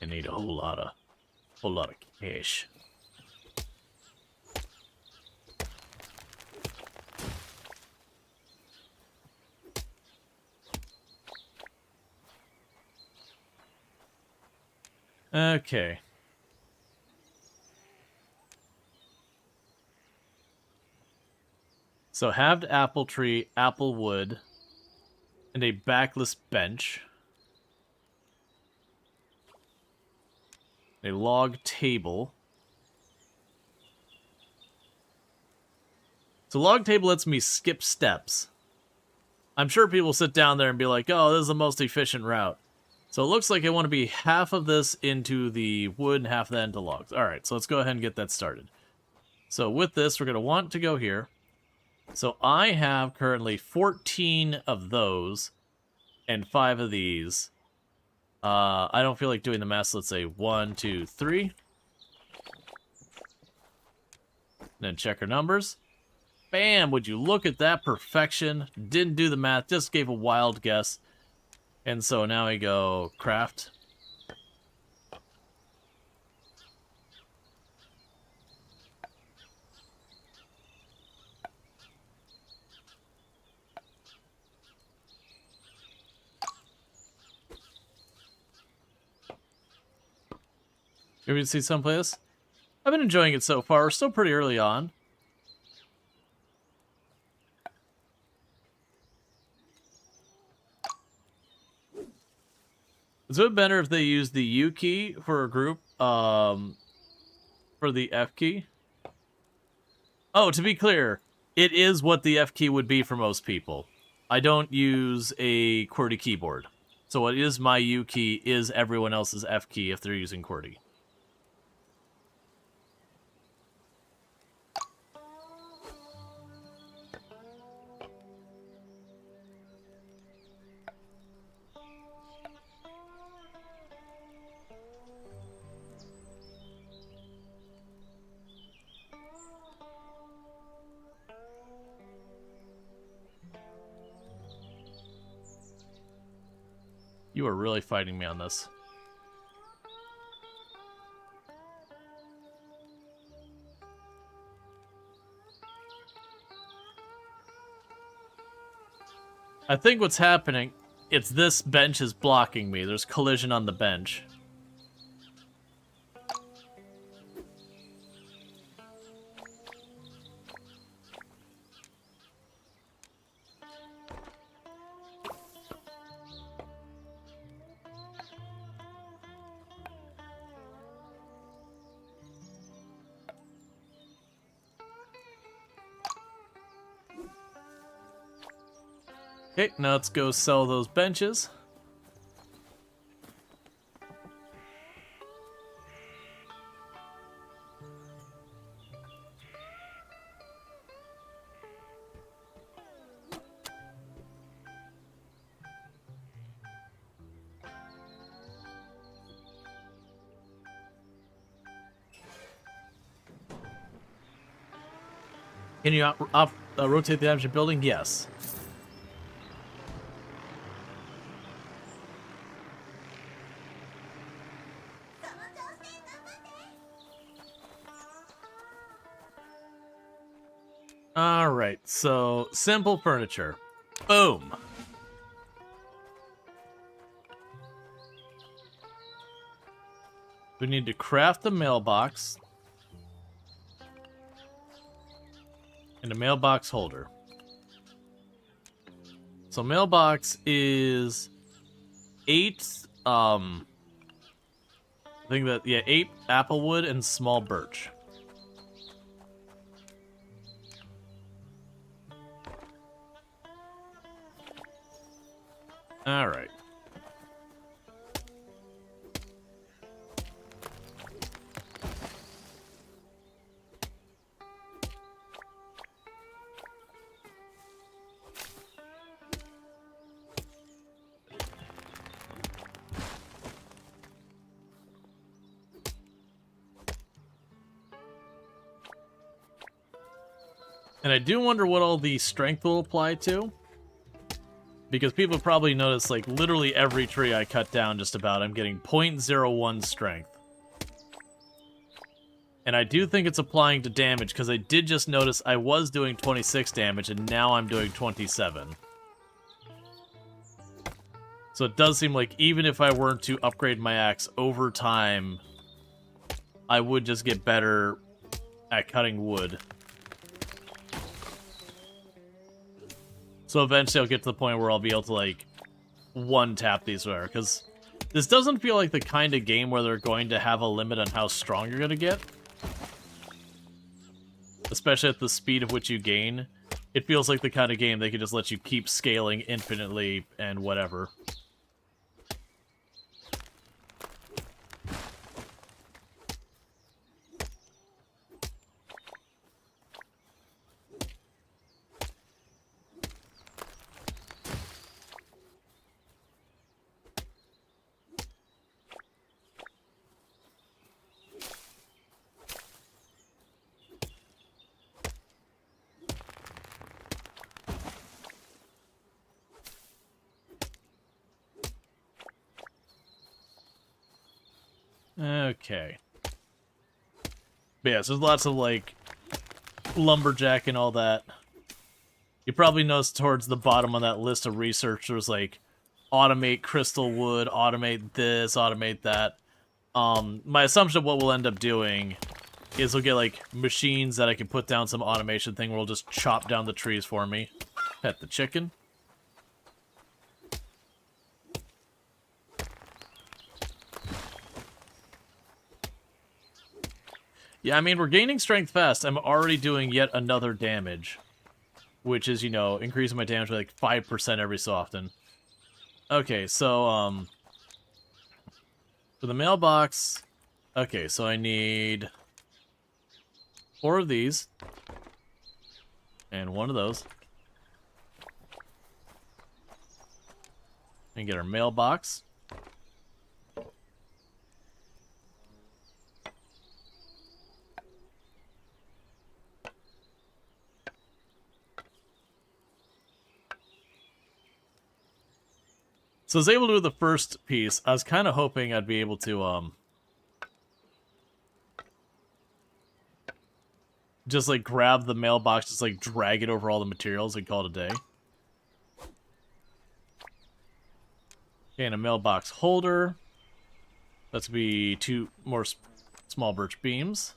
I need a whole lot of cash. Okay. So halved apple tree, apple wood, and a backless bench. A log table. So log table lets me skip steps. I'm sure people sit down there and be like, oh, this is the most efficient route. So it looks like I want to be half of this into the wood and half of that into logs. Alright, so let's go ahead and get that started. So with this, we're going to want to go here. So I have currently 14 of those and 5 of these. I don't feel like doing the math, so let's say 1, 2, 3. Then check our numbers. Bam! Would you look at that perfection? Didn't do the math, just gave a wild guess. And so now I go craft. Maybe to see someplace. I've been enjoying it so far. We're still pretty early on. Is it better if they use the U key for a group, for the F key? Oh, to be clear, it is what the F key would be for most people. I don't use a QWERTY keyboard. So what is my U key is everyone else's F key if they're using QWERTY. You are really fighting me on this. I think what's happening, it's this bench is blocking me. There's collision on the bench. Okay, now let's go sell those benches. Can you rotate the damage building? Yes. Alright, so simple furniture. Boom. We need to craft the mailbox. And a mailbox holder. So mailbox is 8, I think that, yeah, 8 applewood and small birch. Alright. And I do wonder what all the strength will apply to. Because people probably notice, like, literally every tree I cut down just about, I'm getting 0.01 strength. And I do think it's applying to damage, because I did just notice I was doing 26 damage, and now I'm doing 27. So it does seem like even if I weren't to upgrade my axe over time, I would just get better at cutting wood. So eventually I'll get to the point where I'll be able to, like, one-tap these whatever, because this doesn't feel like the kind of game where they're going to have a limit on how strong you're going to get. Especially at the speed of which you gain. It feels like the kind of game they can just let you keep scaling infinitely and whatever. Okay. But yeah, so there's lots of, like, lumberjack and all that. You probably noticed towards the bottom of that list of research, there was, like, automate crystal wood, automate this, automate that. My assumption of what we'll end up doing is we'll get, like, machines that I can put down some automation thing where we'll just chop down the trees for me. Pet the chicken. Yeah, I mean, we're gaining strength fast. I'm already doing yet another damage. Which is, you know, increasing my damage by like 5% every so often. Okay, so, for the mailbox... Okay, so I need 4 of these. And 1 of those. And get our mailbox. So I was able to do the first piece. I was kind of hoping I'd be able to, just, like, grab the mailbox, just, like, drag it over all the materials and call it a day. Okay, and a mailbox holder. That's gonna be 2 more small birch beams.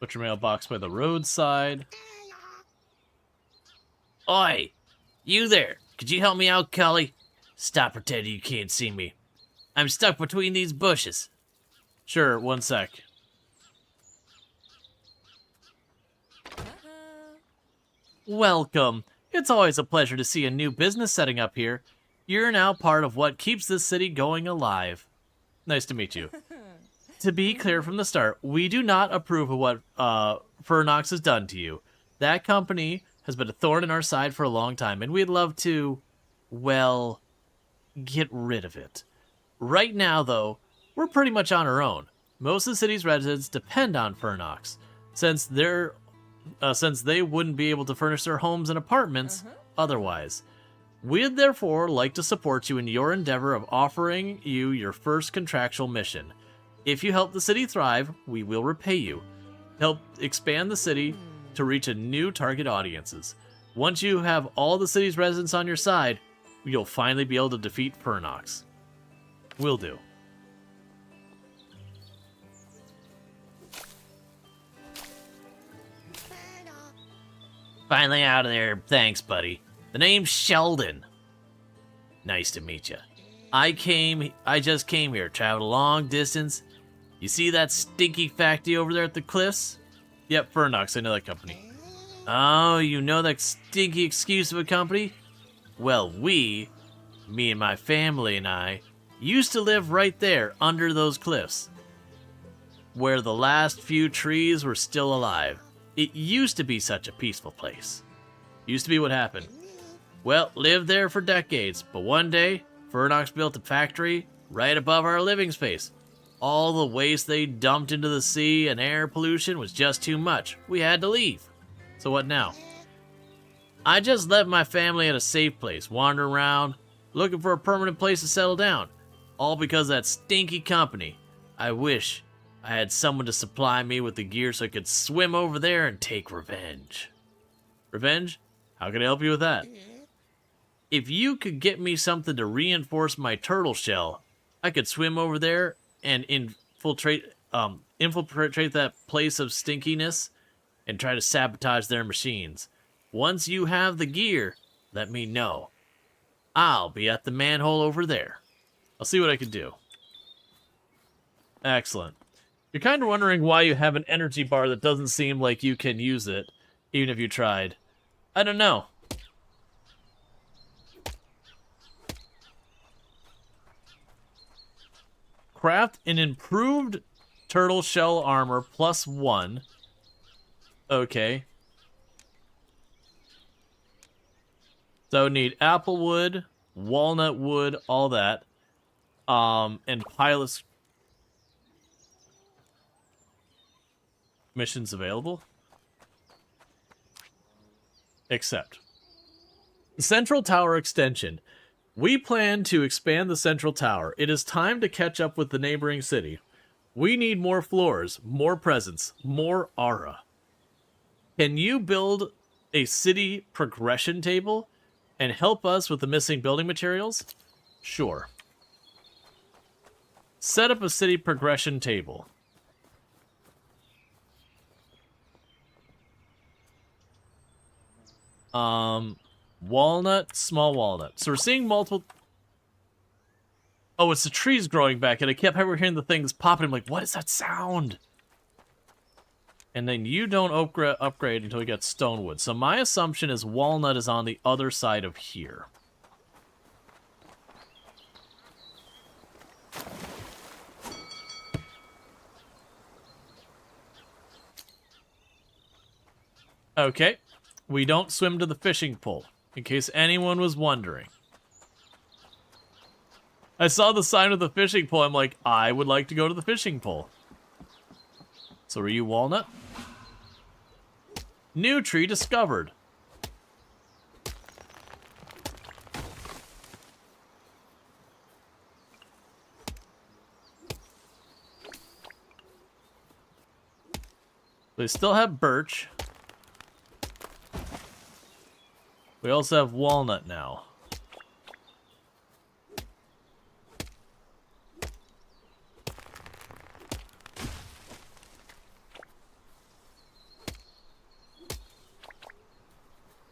Put your mailbox by the roadside. Oi! You there! Could you help me out, Cully? Stop pretending you can't see me. I'm stuck between these bushes. Sure, 1 sec. Welcome. It's always a pleasure to see a new business setting up here. You're now part of what keeps this city going alive. Nice to meet you. to be clear from the start, we do not approve of what Furnox has done to you. That company has been a thorn in our side for a long time, and we'd love to, well, get rid of it. Right now, though, we're pretty much on our own. Most of the city's residents depend on Furnox, since they wouldn't be able to furnish their homes and apartments otherwise. We'd therefore like to support you in your endeavor of offering you your first contractual mission. If you help the city thrive, we will repay you. Help expand the city to reach a new target audiences. Once you have all the city's residents on your side, you'll finally be able to defeat Furnox. Will do. Finally out of there. Thanks, buddy. The name's Sheldon. Nice to meet you. I just came here, traveled a long distance. You see that stinky factory over there at the cliffs? Yep, Furnox, I know that company. Oh, you know that stinky excuse of a company? Well, me and my family and I, used to live right there under those cliffs, where the last few trees were still alive. It used to be such a peaceful place. Used to be what happened. Well, lived there for decades, but one day, Furnox built a factory right above our living space. All the waste they dumped into the sea and air pollution was just too much. We had to leave. So what now? I just left my family at a safe place, wandering around, looking for a permanent place to settle down. All because of that stinky company. I wish I had someone to supply me with the gear so I could swim over there and take revenge. Revenge? How can I help you with that? If you could get me something to reinforce my turtle shell, I could swim over there and infiltrate that place of stinkiness and try to sabotage their machines. Once you have the gear, let me know. I'll be at the manhole over there. I'll see what I can do. Excellent. You're kind of wondering why you have an energy bar that doesn't seem like you can use it, even if you tried. I don't know. Craft an improved turtle shell armor +1. Okay. So need apple wood, walnut wood, all that. And pilot missions available. Accept. Central Tower Extension. We plan to expand the Central Tower. It is time to catch up with the neighboring city. We need more floors, more presence, more aura. Can you build a city progression table and help us with the missing building materials? Sure. Set up a city progression table. Walnut, small walnut. So we're seeing multiple... Oh, it's the trees growing back, and I kept hearing the things popping. I'm like, what is that sound? And then you don't upgrade until you get stonewood. So my assumption is walnut is on the other side of here. Okay. We don't swim to the fishing pole, in case anyone was wondering. I saw the sign of the fishing pole. I'm like, I would like to go to the fishing pole. So are you walnut? New tree discovered. They still have birch. We also have walnut now.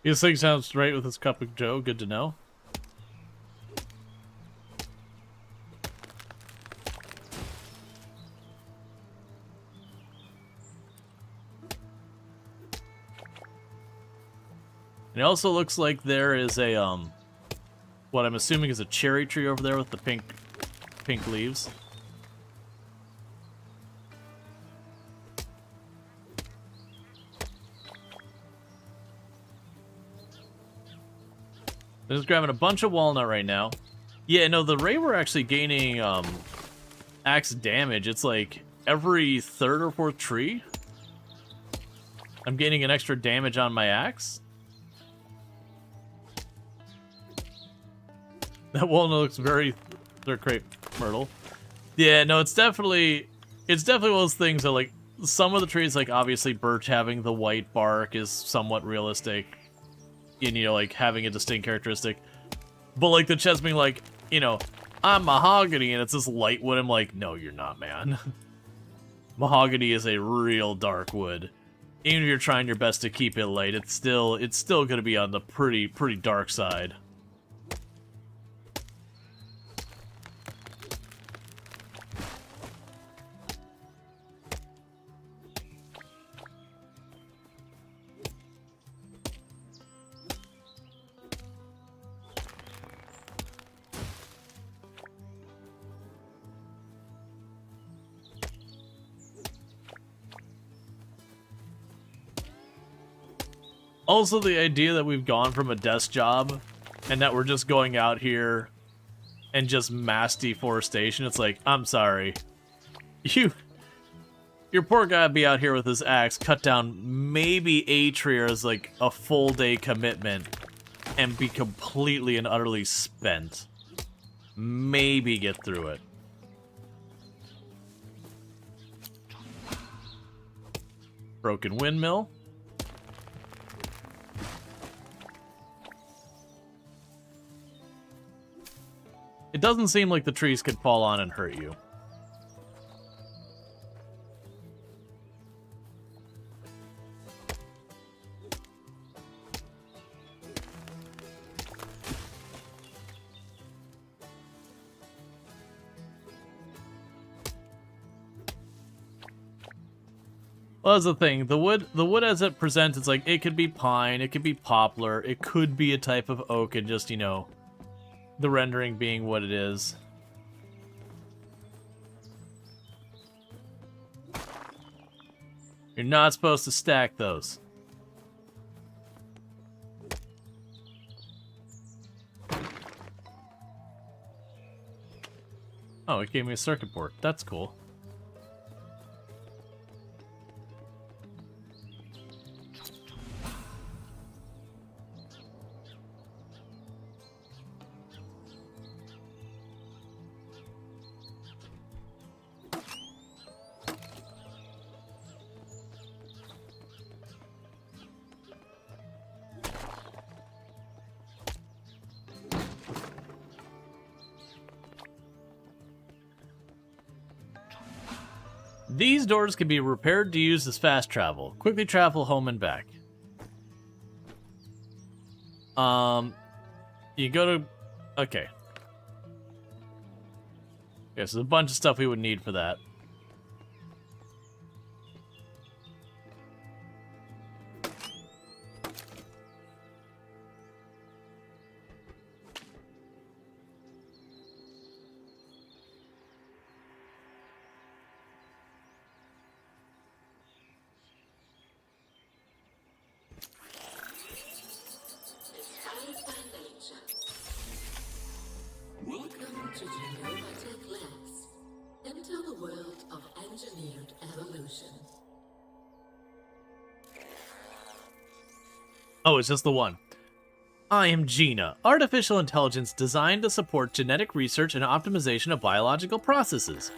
This thing sounds right with this cup of joe. Good to know. And it also looks like there is a, what I'm assuming is a cherry tree over there with the pink leaves. I'm just grabbing a bunch of walnut right now. Yeah, no, the way we're actually gaining axe damage, it's like every third or fourth tree, I'm gaining an extra damage on my axe. That walnut looks very... They're crepe myrtle. Yeah, no, it's definitely one of those things that, like, some of the trees, like, obviously birch having the white bark is somewhat realistic. And, you know, like, having a distinct characteristic. But, like, the chest being like, you know, I'm mahogany and it's this light wood. I'm like, no, you're not, man. Mahogany is a real dark wood. Even if you're trying your best to keep it light, it's still going to be on the pretty dark side. Also, the idea that we've gone from a desk job and that we're just going out here and just mass deforestation. It's like, I'm sorry. Your poor guy would be out here with his axe, cut down maybe a tree as like a full day commitment and be completely and utterly spent. Maybe get through it. Broken windmill. It doesn't seem like the trees could fall on and hurt you. Well, that's the thing. The wood as it presents, it's like, it could be pine, it could be poplar, it could be a type of oak, and just, you know, the rendering being what it is. You're not supposed to stack those. Oh, it gave me a circuit board. That's cool. These doors can be repaired to use as fast travel. Quickly travel home and back. You go to... Okay. Okay, so there's a bunch of stuff we would need for that. Welcome to Genetic Labs. Enter the world of engineered evolution. Oh, it's just the one. I am Gina, artificial intelligence designed to support genetic research and optimization of biological processes.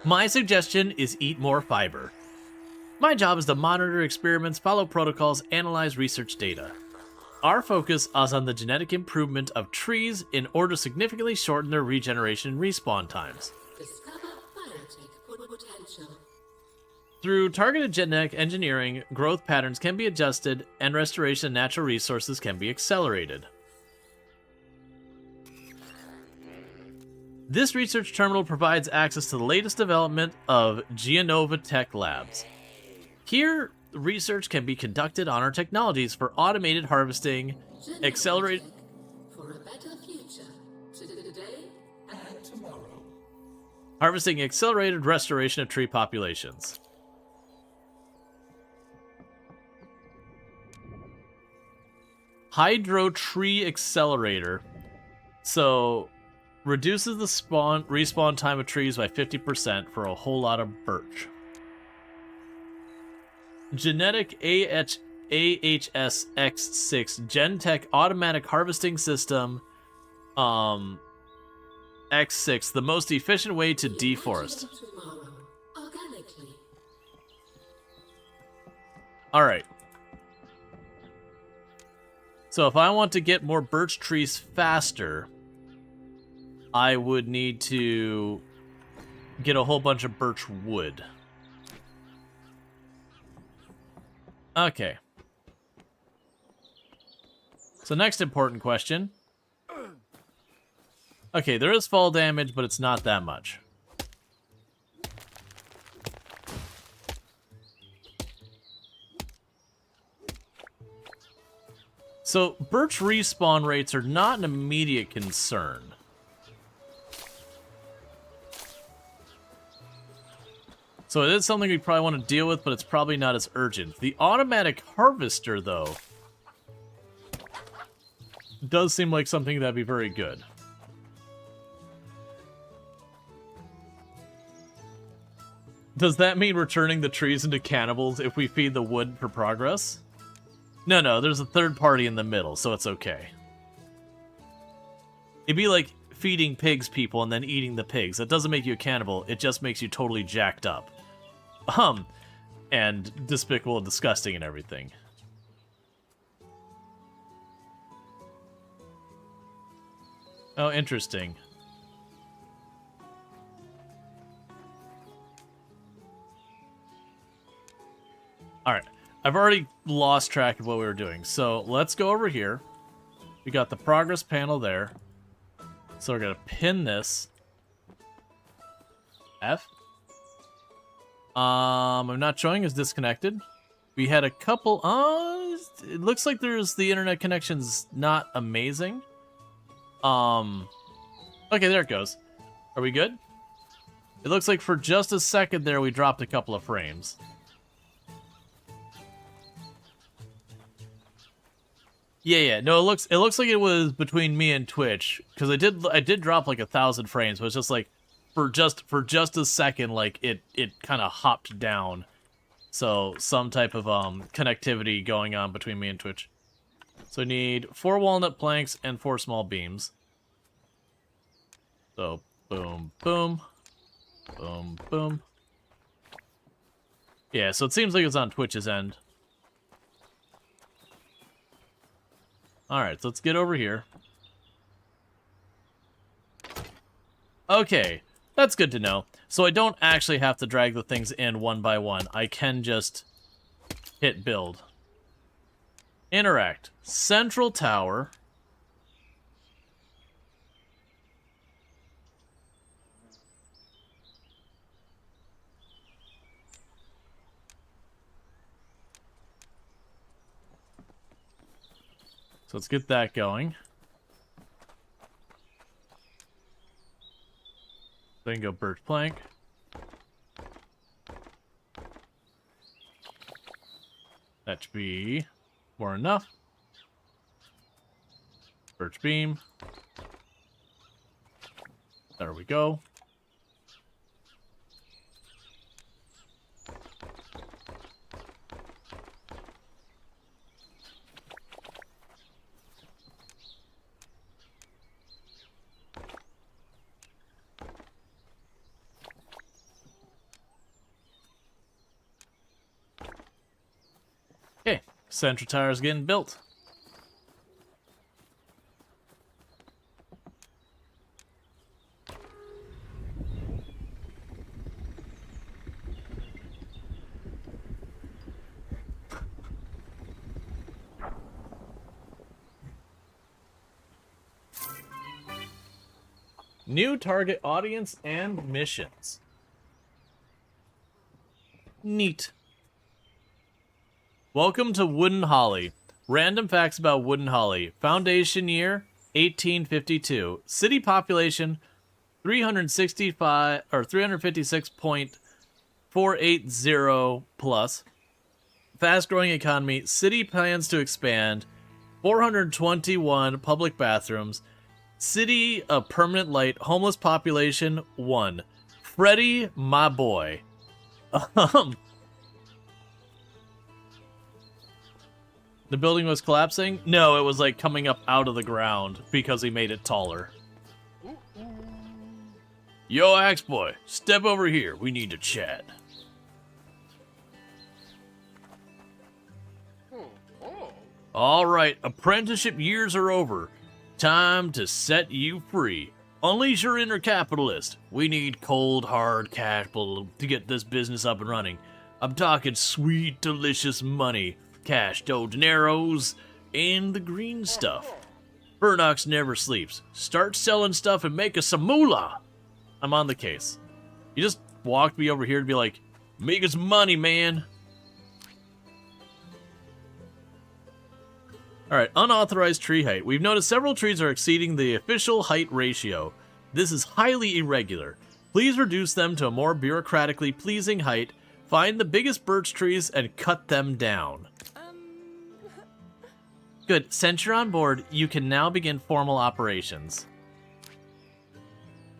My suggestion is eat more fiber. My job is to monitor experiments, follow protocols, analyze research data. Our focus is on the genetic improvement of trees in order to significantly shorten their regeneration and respawn times. Discover biotech potential. Through targeted genetic engineering, growth patterns can be adjusted and restoration of natural resources can be accelerated. This research terminal provides access to the latest development of Geonova Tech Labs. Here, research can be conducted on our technologies for automated harvesting, accelerated... For a better future, today and tomorrow. Harvesting accelerated restoration of tree populations. Hydro Tree Accelerator. So, reduces the respawn time of trees by 50% for a whole lot of birch. Genetic AHS X6 Gentech Automatic Harvesting System. X6, the most efficient way to deforest. Alright. So if I want to get more birch trees faster, I would need to get a whole bunch of birch wood. Okay. So next important question. Okay, there is fall damage, but it's not that much. So, birch respawn rates are not an immediate concern. So it is something we probably want to deal with, but it's probably not as urgent. The automatic harvester, though, does seem like something that'd be very good. Does that mean returning the trees into cannibals if we feed the wood for progress? No, there's a third party in the middle, so it's okay. It'd be like feeding pigs people and then eating the pigs. That doesn't make you a cannibal, it just makes you totally jacked up. And despicable and disgusting and everything. Oh, interesting. Alright, I've already lost track of what we were doing, so let's go over here. We got the progress panel there. So we're gonna pin this. F. I'm not showing is disconnected. We had a couple, it looks like the internet connection's not amazing. Okay, there it goes. Are we good? It looks like for just a second there we dropped a couple of frames. Yeah. No, it looks like it was between me and Twitch because I did drop like 1,000 frames, but it's just like for just a second, like it kind of hopped down. So some type of connectivity going on between me and Twitch. So I need 4 walnut planks and 4 small beams. So boom, boom, boom, boom. Yeah, so it seems like it's on Twitch's end. Alright, so let's get over here. Okay, that's good to know. So I don't actually have to drag the things in one by one. I can just hit build. Interact. Central tower. So let's get that going. Then go birch plank. That should be more than enough. Birch beam. There we go. Okay, central tower is getting built. New target audience and missions. Neat. Welcome to Wooden Holly. Random facts about Wooden Holly. Foundation year 1852. City population 365 or 356.480 plus. Fast growing economy. City plans to expand. 421 public bathrooms. City of permanent light. Homeless population 1. Freddy, my boy. The building was collapsing? No, it was like coming up out of the ground because he made it taller. Yo, Axe Boy, step over here. We need to chat. All right, apprenticeship years are over. Time to set you free. Unleash your inner capitalist. We need cold, hard capital to get this business up and running. I'm talking sweet, delicious money. Cash, dough, dineros, and the green stuff. Burnox never sleeps. Start selling stuff and make us some moolah. I'm on the case. You just walked me over here to be like, make us money, man. Alright, unauthorized tree height. We've noticed several trees are exceeding the official height ratio. This is highly irregular. Please reduce them to a more bureaucratically pleasing height. Find the biggest birch trees and cut them down. Good. Since you're on board, you can now begin formal operations.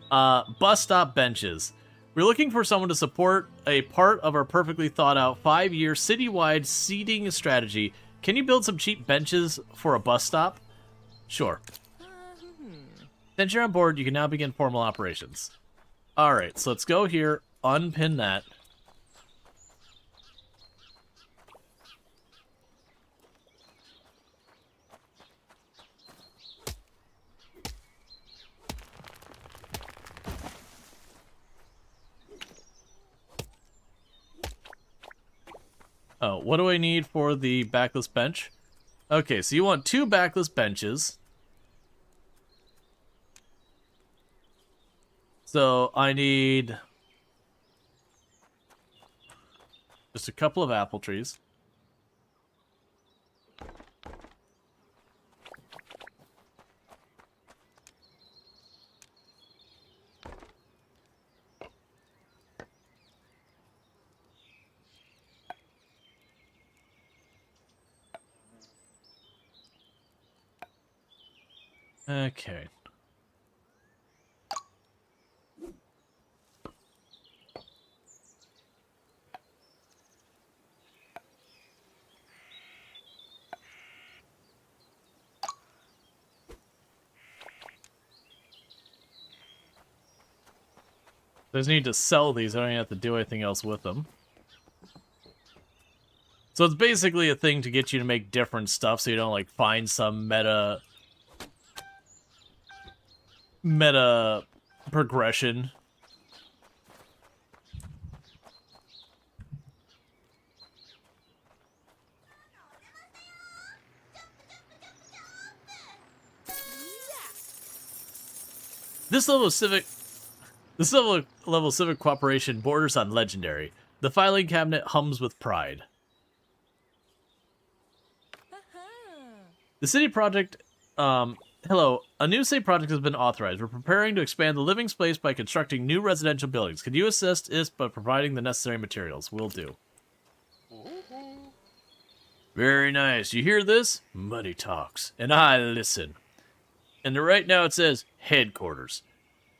Bus stop benches. We're looking for someone to support a part of our perfectly thought out 5-year citywide seating strategy. Can you build some cheap benches for a bus stop? Sure. Since you're on board, you can now begin formal operations. Alright, so let's go here, unpin that. Oh, what do I need for the backless bench? Okay, so you want 2 backless benches. So I need just a couple of apple trees. Okay. I just need to sell these. I don't even have to do anything else with them. So it's basically a thing to get you to make different stuff so you don't like find some meta progression. This level of civic cooperation borders on legendary. The filing cabinet hums with pride. The city project, hello, a new city project has been authorized. We're preparing to expand the living space by constructing new residential buildings. Could you assist us by providing the necessary materials? Will do. Very nice. You hear this? Money talks, and I listen. And right now it says headquarters.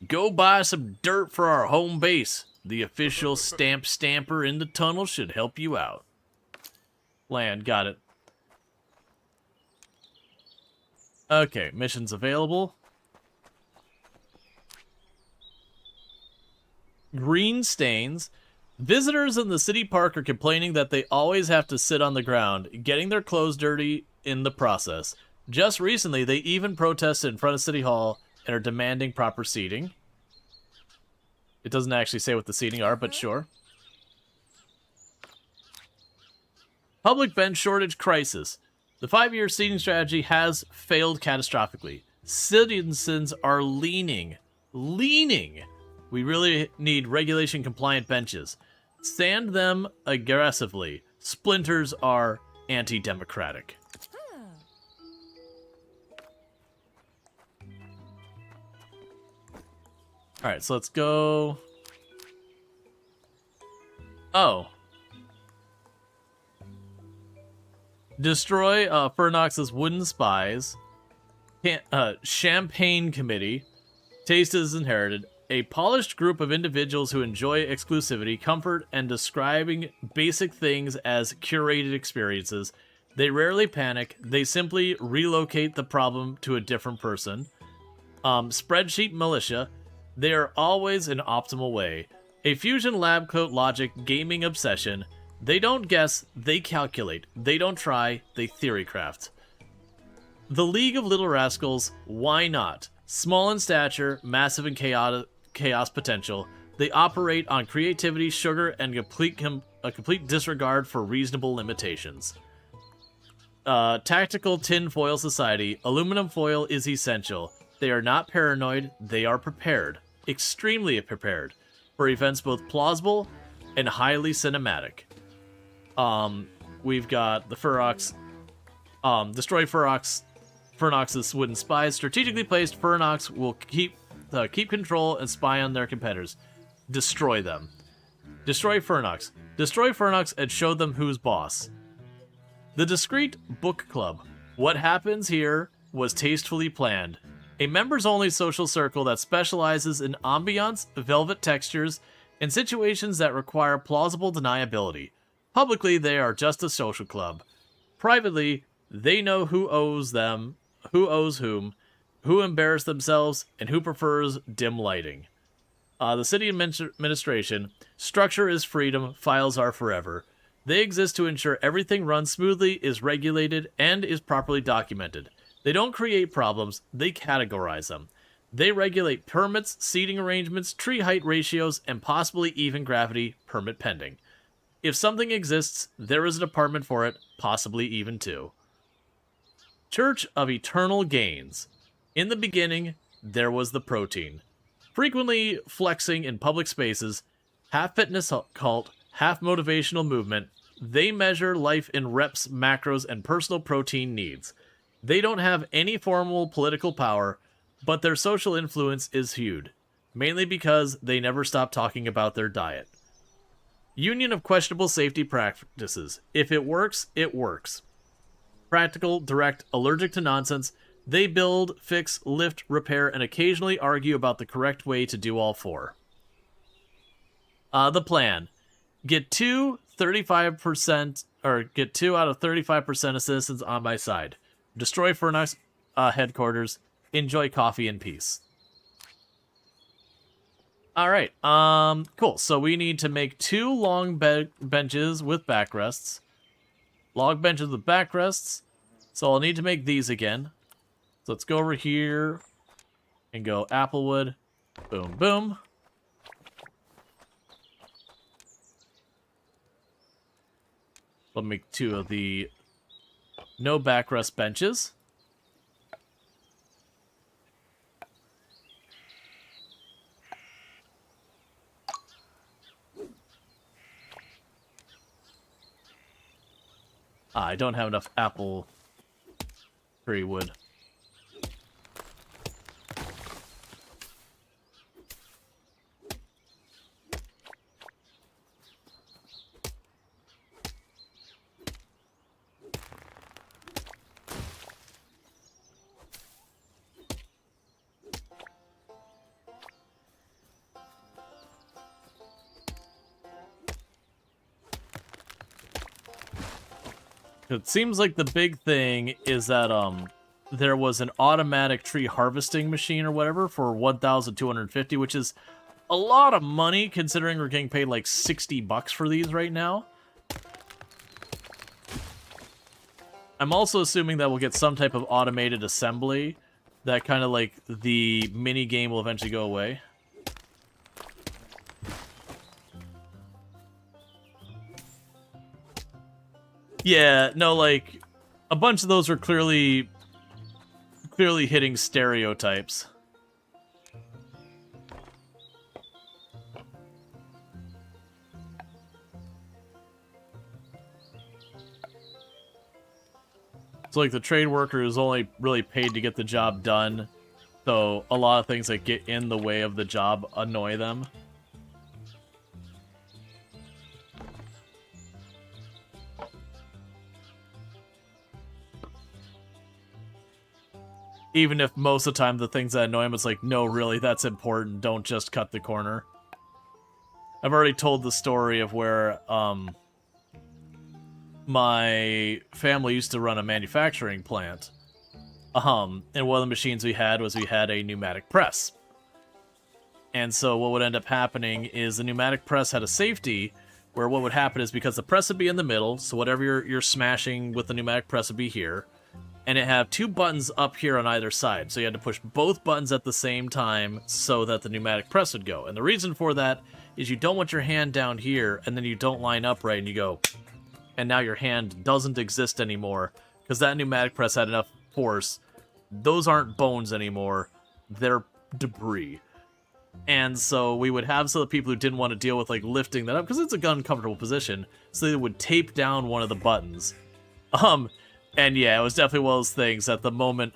Go buy some dirt for our home base. The official stamper in the tunnel should help you out. Land, got it. Okay, missions available. Green stains. Visitors in the city park are complaining that they always have to sit on the ground, getting their clothes dirty in the process. Just recently, they even protested in front of City Hall and are demanding proper seating. It doesn't actually say what the seating are, but sure. Public bench shortage crisis. The 5-year seating strategy has failed catastrophically. Citizens are leaning. We really need regulation-compliant benches. Sand them aggressively. Splinters are anti-democratic. Alright, so let's go... Oh. Destroy Fernox's wooden spies. Champagne Committee. Taste is inherited. A polished group of individuals who enjoy exclusivity, comfort, and describing basic things as curated experiences. They rarely panic. They simply relocate the problem to a different person. Spreadsheet Militia. They are always an optimal way. A fusion lab coat logic gaming obsession. They don't guess, they calculate. They don't try, they theorycraft. The League of Little Rascals, why not? Small in stature, massive in chaos potential. They operate on creativity, sugar, and a complete disregard for reasonable limitations. Tactical Tinfoil Society. Aluminum foil is essential. They are not paranoid, they are prepared. Extremely prepared. For events both plausible and highly cinematic. We've got the Ferrox. Destroy Fernox's wooden spies. Strategically placed, Fernox will keep control and spy on their competitors. Destroy them. Destroy Fernox. Destroy Fernox and show them who's boss. The Discreet Book Club. What happens here was tastefully planned. A members-only social circle that specializes in ambiance, velvet textures, and situations that require plausible deniability. Publicly, they are just a social club. Privately, they know who owes them, who owes whom, who embarrass themselves, and who prefers dim lighting. The city administration. Structure is freedom, files are forever. They exist to ensure everything runs smoothly, is regulated, and is properly documented. They don't create problems, they categorize them. They regulate permits, seating arrangements, tree height ratios, and possibly even gravity, permit pending. If something exists, there is a department for it, possibly even two. Church of Eternal Gains. In the beginning, there was the protein. Frequently flexing in public spaces, half fitness cult, half motivational movement, they measure life in reps, macros, and personal protein needs. They don't have any formal political power, but their social influence is huge, mainly because they never stop talking about their diet. Union of questionable safety practices. If it works, it works. Practical, direct, allergic to nonsense. They build, fix, lift, repair, and occasionally argue about the correct way to do all four. The plan. Get 2 35%, or get 2 out of 35% of citizens on my side. Destroy Fernox headquarters. Enjoy coffee in peace. Alright, cool. So we need to make 2 long benches with backrests. Log benches with backrests. So I'll need to make these again. So let's go over here and go applewood. Boom, boom. Let me make 2 of the no backrest benches. I don't have enough apple tree wood. It seems like the big thing is that there was an automatic tree harvesting machine or whatever for 1,250, which is a lot of money considering we're getting paid like $60 for these right now. I'm also assuming that we'll get some type of automated assembly that kind of like the mini game will eventually go away. Yeah, no, like, a bunch of those are clearly hitting stereotypes. So, like, the trade worker is only really paid to get the job done, so a lot of things that get in the way of the job annoy them. Even if most of the time the things that annoy him, it's like, no, really, that's important. Don't just cut the corner. I've already told the story of where my family used to run a manufacturing plant. And one of the machines we had a pneumatic press. And so what would end up happening is the pneumatic press had a safety where what would happen is because the press would be in the middle, so whatever you're smashing with the pneumatic press would be here, and it had 2 buttons up here on either side. So you had to push both buttons at the same time so that the pneumatic press would go. And the reason for that is you don't want your hand down here and then you don't line up right and you go, and now your hand doesn't exist anymore because that pneumatic press had enough force. Those aren't bones anymore. They're debris. And so we would have some of the people who didn't want to deal with like lifting that up because it's a uncomfortable position. So they would tape down one of the buttons. And yeah, it was definitely one of those things that the moment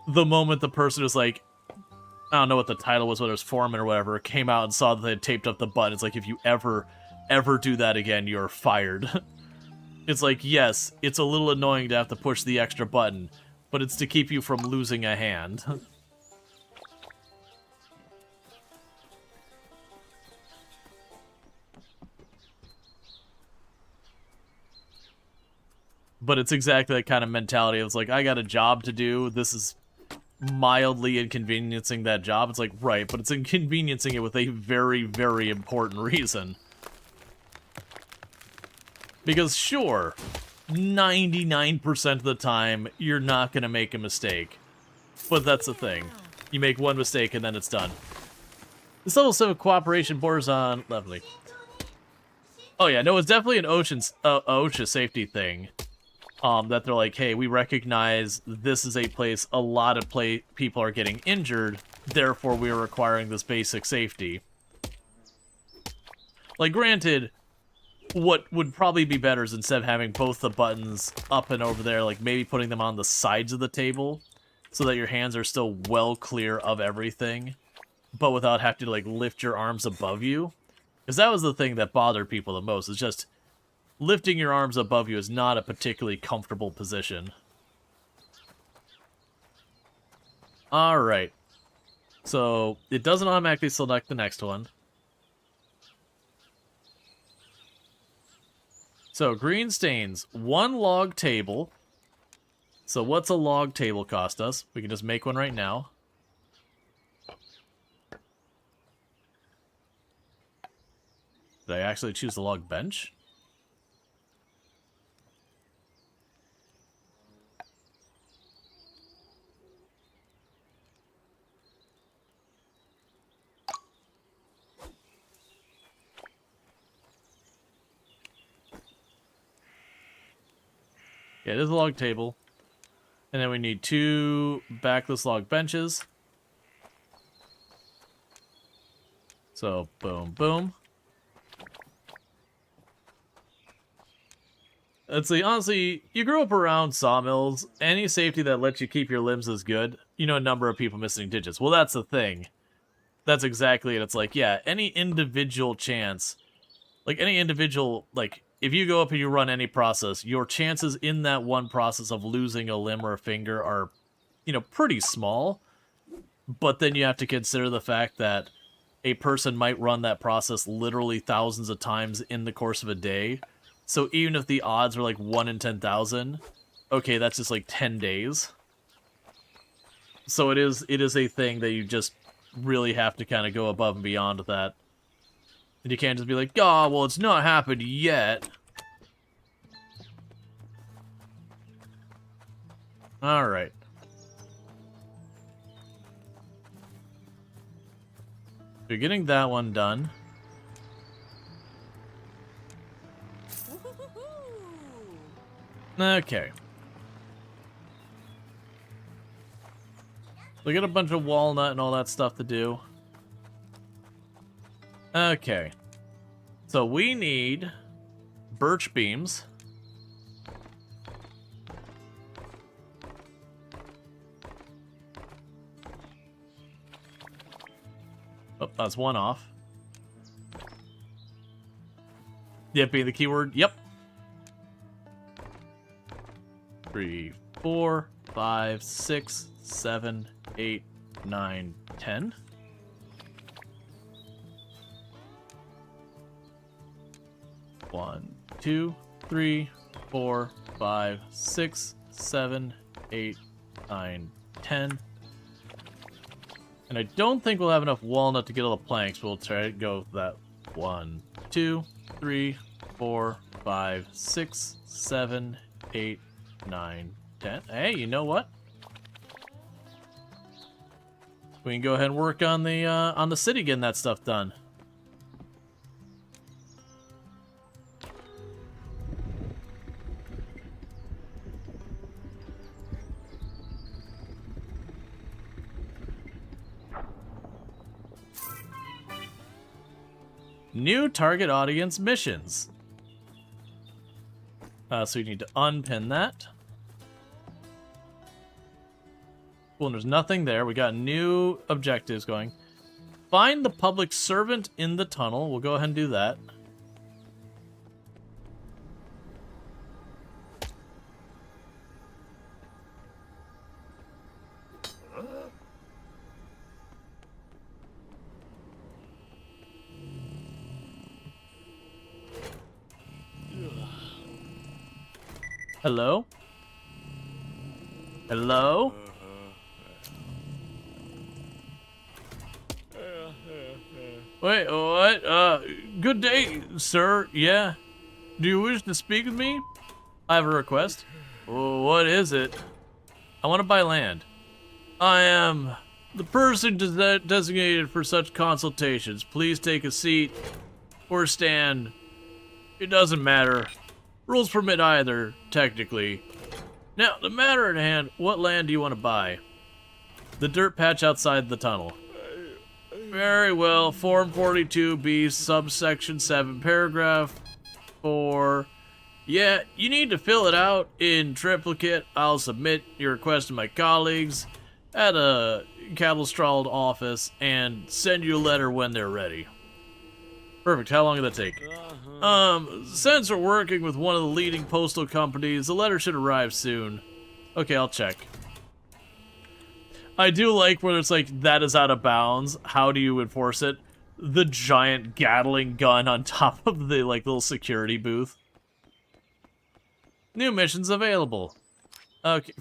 the person was like, I don't know what the title was, whether it was foreman or whatever, came out and saw that they had taped up the button. It's like, if you ever do that again, you're fired. It's like, yes, it's a little annoying to have to push the extra button, but it's to keep you from losing a hand. But it's exactly that kind of mentality. It's like, I got a job to do. This is mildly inconveniencing that job. It's like, right, but it's inconveniencing it with a very, very important reason. Because sure, 99% of the time, you're not going to make a mistake. But that's the thing. You make one mistake and then it's done. This level 7 cooperation borders on Lovely. Oh yeah, no, it's definitely an OSHA safety thing. That they're like, hey, we recognize this is a place a lot of people are getting injured, therefore we are requiring this basic safety. Like, granted, what would probably be better is instead of having both the buttons up and over there, like maybe putting them on the sides of the table so that your hands are still well clear of everything, but without having to like lift your arms above you. Because that was the thing that bothered people the most, is just lifting your arms above you is not a particularly comfortable position. Alright. So, it doesn't automatically select the next one. So, green stains. 1 log table. So, what's a log table cost us? We can just make one right now. Did I actually choose the log bench? Yeah, it is a log table. And then we need 2 backless log benches. So, boom, boom. Let's see, honestly, you grew up around sawmills. Any safety that lets you keep your limbs is good. You know, a number of people missing digits. Well, that's the thing. That's exactly it. It's like, yeah, any individual chance, like any individual, like, if you go up and you run any process, your chances in that one process of losing a limb or a finger are, you know, pretty small. But then you have to consider the fact that a person might run that process literally thousands of times in the course of a day. So even if the odds are like 1 in 10,000, okay, that's just like 10 days. So it is a thing that you just really have to kind of go above and beyond with that. And you can't just be like, oh, well, it's not happened yet. Alright. You're getting that one done. Okay. We got a bunch of walnut and all that stuff to do. Okay. So we need birch beams. Oh, that's one off. Yep, being the keyword. Yep. 3, 4, 5, 6, 7, 8, 9, 10. One, 2, 3, 4, 5, 6, 7, 8, 9, 10. And I don't think we'll have enough walnut to get all the planks. We'll try to go with that. 1, 2, 3, 4, 5, 6, 7, 8, 9, 10. Hey, you know what? We can go ahead and work on the city getting that stuff done. New target audience missions. So you need to unpin that. Well, there's nothing there. We got new objectives going. Find the public servant in the tunnel. We'll go ahead and do that. Hello? Hello? Wait, what? Good day, sir. Yeah? Do you wish to speak with me? I have a request. Oh, what is it? I want to buy land. I am the person designated for such consultations. Please take a seat or stand. It doesn't matter. Rules permit either, technically. Now, the matter at hand, what land do you want to buy? The dirt patch outside the tunnel. Very well. Form 42B, subsection 7, paragraph 4. Yeah, you need to fill it out in triplicate. I'll submit your request to my colleagues at a cattle-strawled office and send you a letter when they're ready. Perfect. How long did that take? Since we're working with one of the leading postal companies, the letter should arrive soon. Okay, I'll check. I do like where it's like, that is out of bounds. How do you enforce it? The giant Gatling gun on top of the, like, little security booth. New missions available. Okay.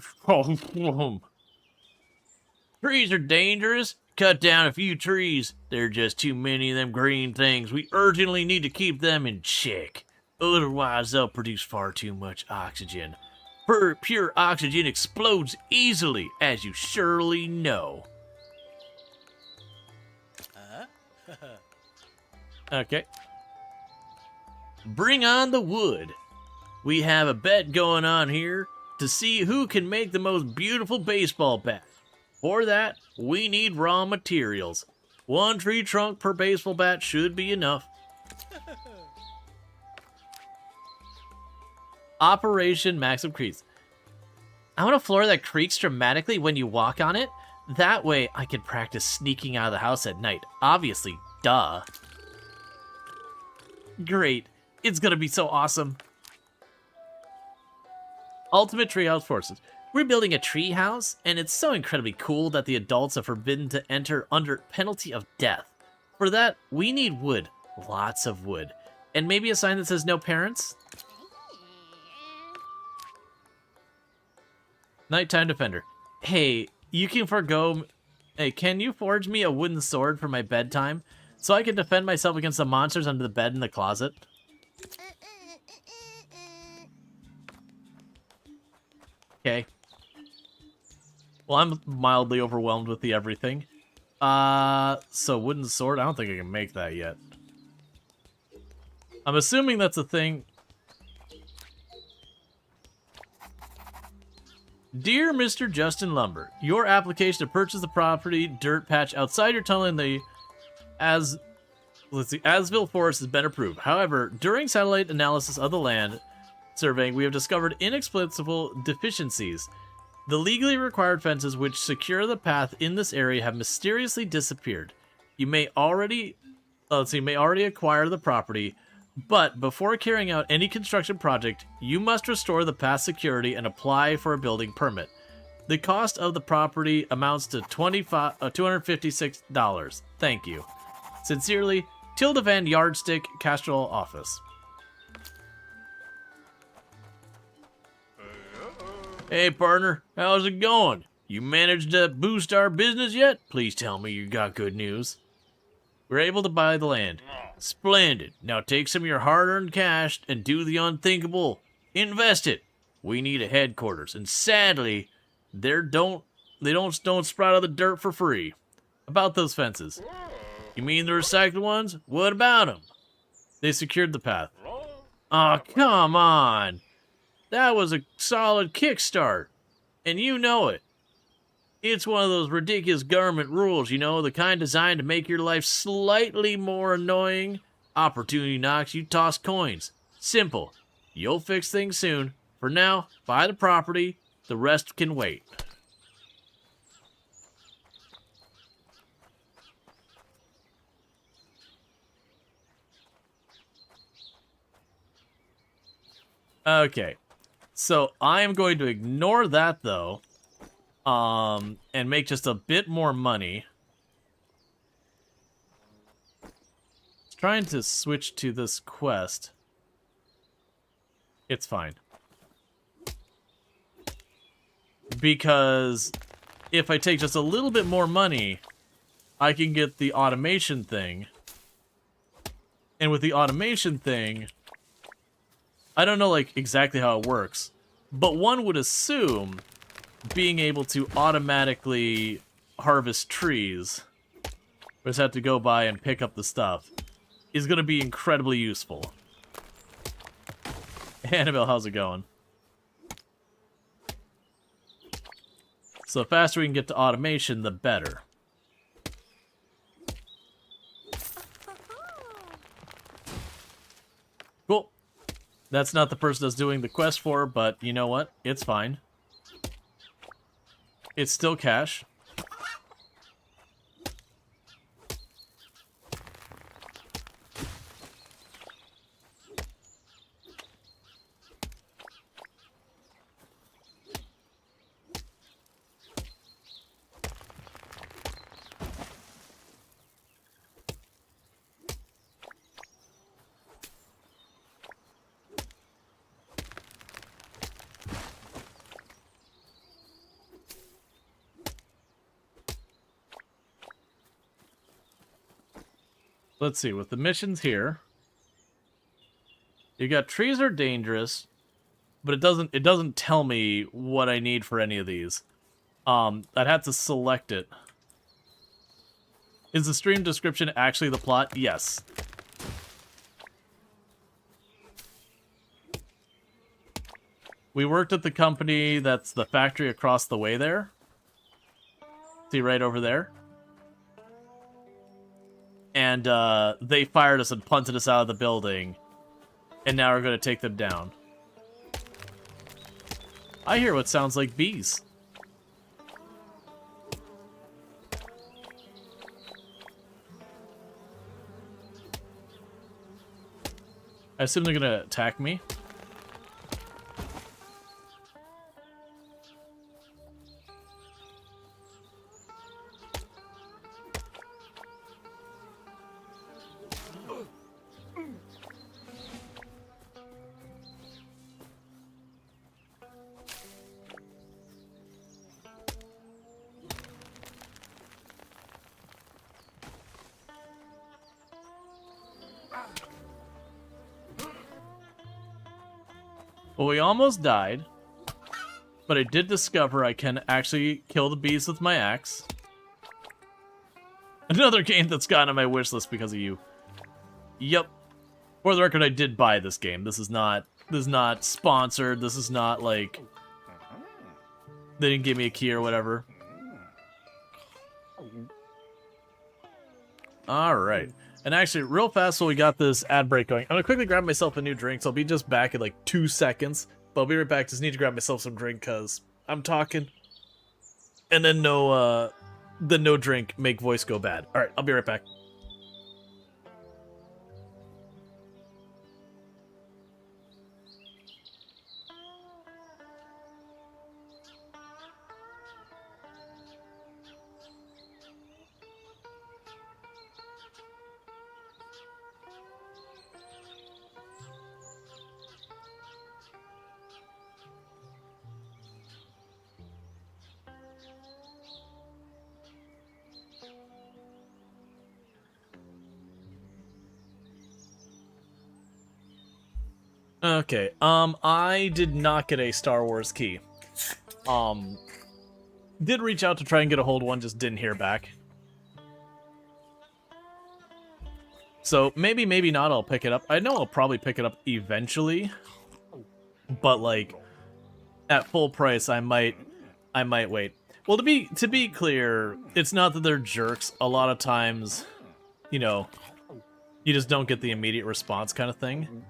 Trees are dangerous. Cut down a few trees. There are just too many of them green things. We urgently need to keep them in check. Otherwise, they'll produce far too much oxygen. Pure oxygen explodes easily, as you surely know. Okay. Bring on the wood. We have a bet going on here to see who can make the most beautiful baseball bat. For that, we need raw materials. 1 tree trunk per baseball bat should be enough. Operation Maximum Crease. I want a floor that creaks dramatically when you walk on it. That way, I can practice sneaking out of the house at night. Obviously, duh. Great. It's gonna be so awesome. Ultimate Treehouse Forces. We're building a treehouse, and it's so incredibly cool that the adults are forbidden to enter under penalty of death. For that, we need wood. Lots of wood. And maybe a sign that says no parents? Nighttime Defender. Hey, you can forgo... Hey, can you forge me a wooden sword for my bedtime? So I can defend myself against the monsters under the bed in the closet? Okay. Well, I'm mildly overwhelmed with the everything. So wooden sword? I don't think I can make that yet. I'm assuming that's a thing. Dear Mr. Justin Lumber, your application to purchase the property dirt patch outside your tunnel in the Asville Forest has been approved. However, during satellite analysis of the land surveying, we have discovered inexplicable deficiencies. The legally required fences which secure the path in this area have mysteriously disappeared. You may already acquire the property, but before carrying out any construction project, you must restore the path security and apply for a building permit. The cost of the property amounts to $256. Thank you. Sincerely, Tilda Van Yardstick, Castrol Office. Hey, partner. How's it going? You managed to boost our business yet? Please tell me you got good news. We're able to buy the land. Splendid. Now take some of your hard-earned cash and do the unthinkable. Invest it. We need a headquarters, and sadly, they don't sprout out of the dirt for free. About those fences. You mean the recycled ones? What about them? They secured the path. Aw, come on. That was a solid kickstart. And you know it. It's one of those ridiculous government rules, you know, the kind designed to make your life slightly more annoying. Opportunity knocks, you toss coins. Simple. You'll fix things soon. For now, buy the property. The rest can wait. Okay. So I am going to ignore that, though. And make just a bit more money. Trying to switch to this quest. It's fine. Because if I take just a little bit more money, I can get the automation thing. And with the automation thing, I don't know like exactly how it works, but one would assume being able to automatically harvest trees, we just have to go by and pick up the stuff, is going to be incredibly useful. Annabelle, how's it going? So the faster we can get to automation, the better. Cool. That's not the person that's doing the quest for, but you know what? It's fine. It's still cash. Let's see, with the missions here, you got trees are dangerous, but it doesn't tell me what I need for any of these. I'd have to select it. Is the stream description actually the plot? Yes. We worked at the company that's the factory across the way there. See right over there? And they fired us and punted us out of the building. And now we're going to take them down. I hear what sounds like bees. I assume they're going to attack me. Well, we almost died, but I did discover I can actually kill the bees with my axe. Another game that's gone on my wish list because of you. Yep. For the record, I did buy this game. This is not sponsored. This is not like they didn't give me a key or whatever. All right. And actually, real fast while we got this ad break going, I'm going to quickly grab myself a new drink, so I'll be just back in like 2 seconds. But I'll be right back. Just need to grab myself some drink because I'm talking. And then no drink make voice go bad. All right, I'll be right back. Okay, I did not get a Star Wars key. Did reach out to try and get a hold of one, just didn't hear back. So maybe, maybe not, I'll pick it up. I know I'll probably pick it up eventually. But, like, at full price, I might wait. Well, to be clear, it's not that they're jerks. A lot of times, you know, you just don't get the immediate response kind of thing.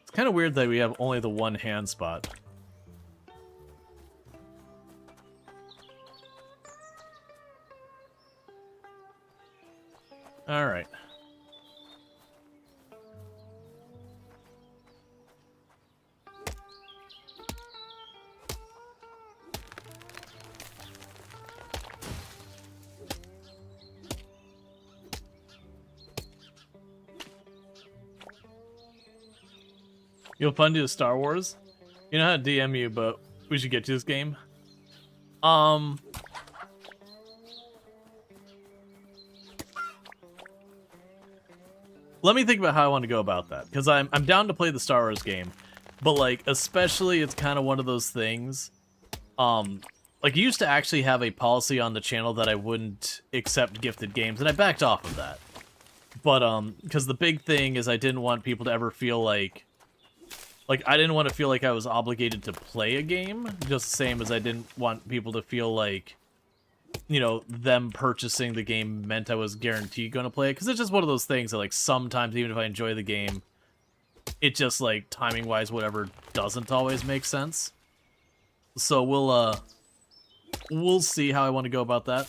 It's kind of weird that we have only the one hand spot. All right. You'll fun to do Star Wars? You know how to DM you, but we should get to this game. Let me think about how I want to go about that, because I'm down to play the Star Wars game, but like especially it's kind of one of those things. Like, I used to actually have a policy on the channel that I wouldn't accept gifted games, and I backed off of that. But because the big thing is I didn't want people to ever feel like I didn't want to feel like I was obligated to play a game, just the same as I didn't want people to feel like, you know, them purchasing the game meant I was guaranteed going to play it, because it's just one of those things that, like, sometimes, even if I enjoy the game, it just, like, timing-wise, whatever, doesn't always make sense. So we'll see how I want to go about that.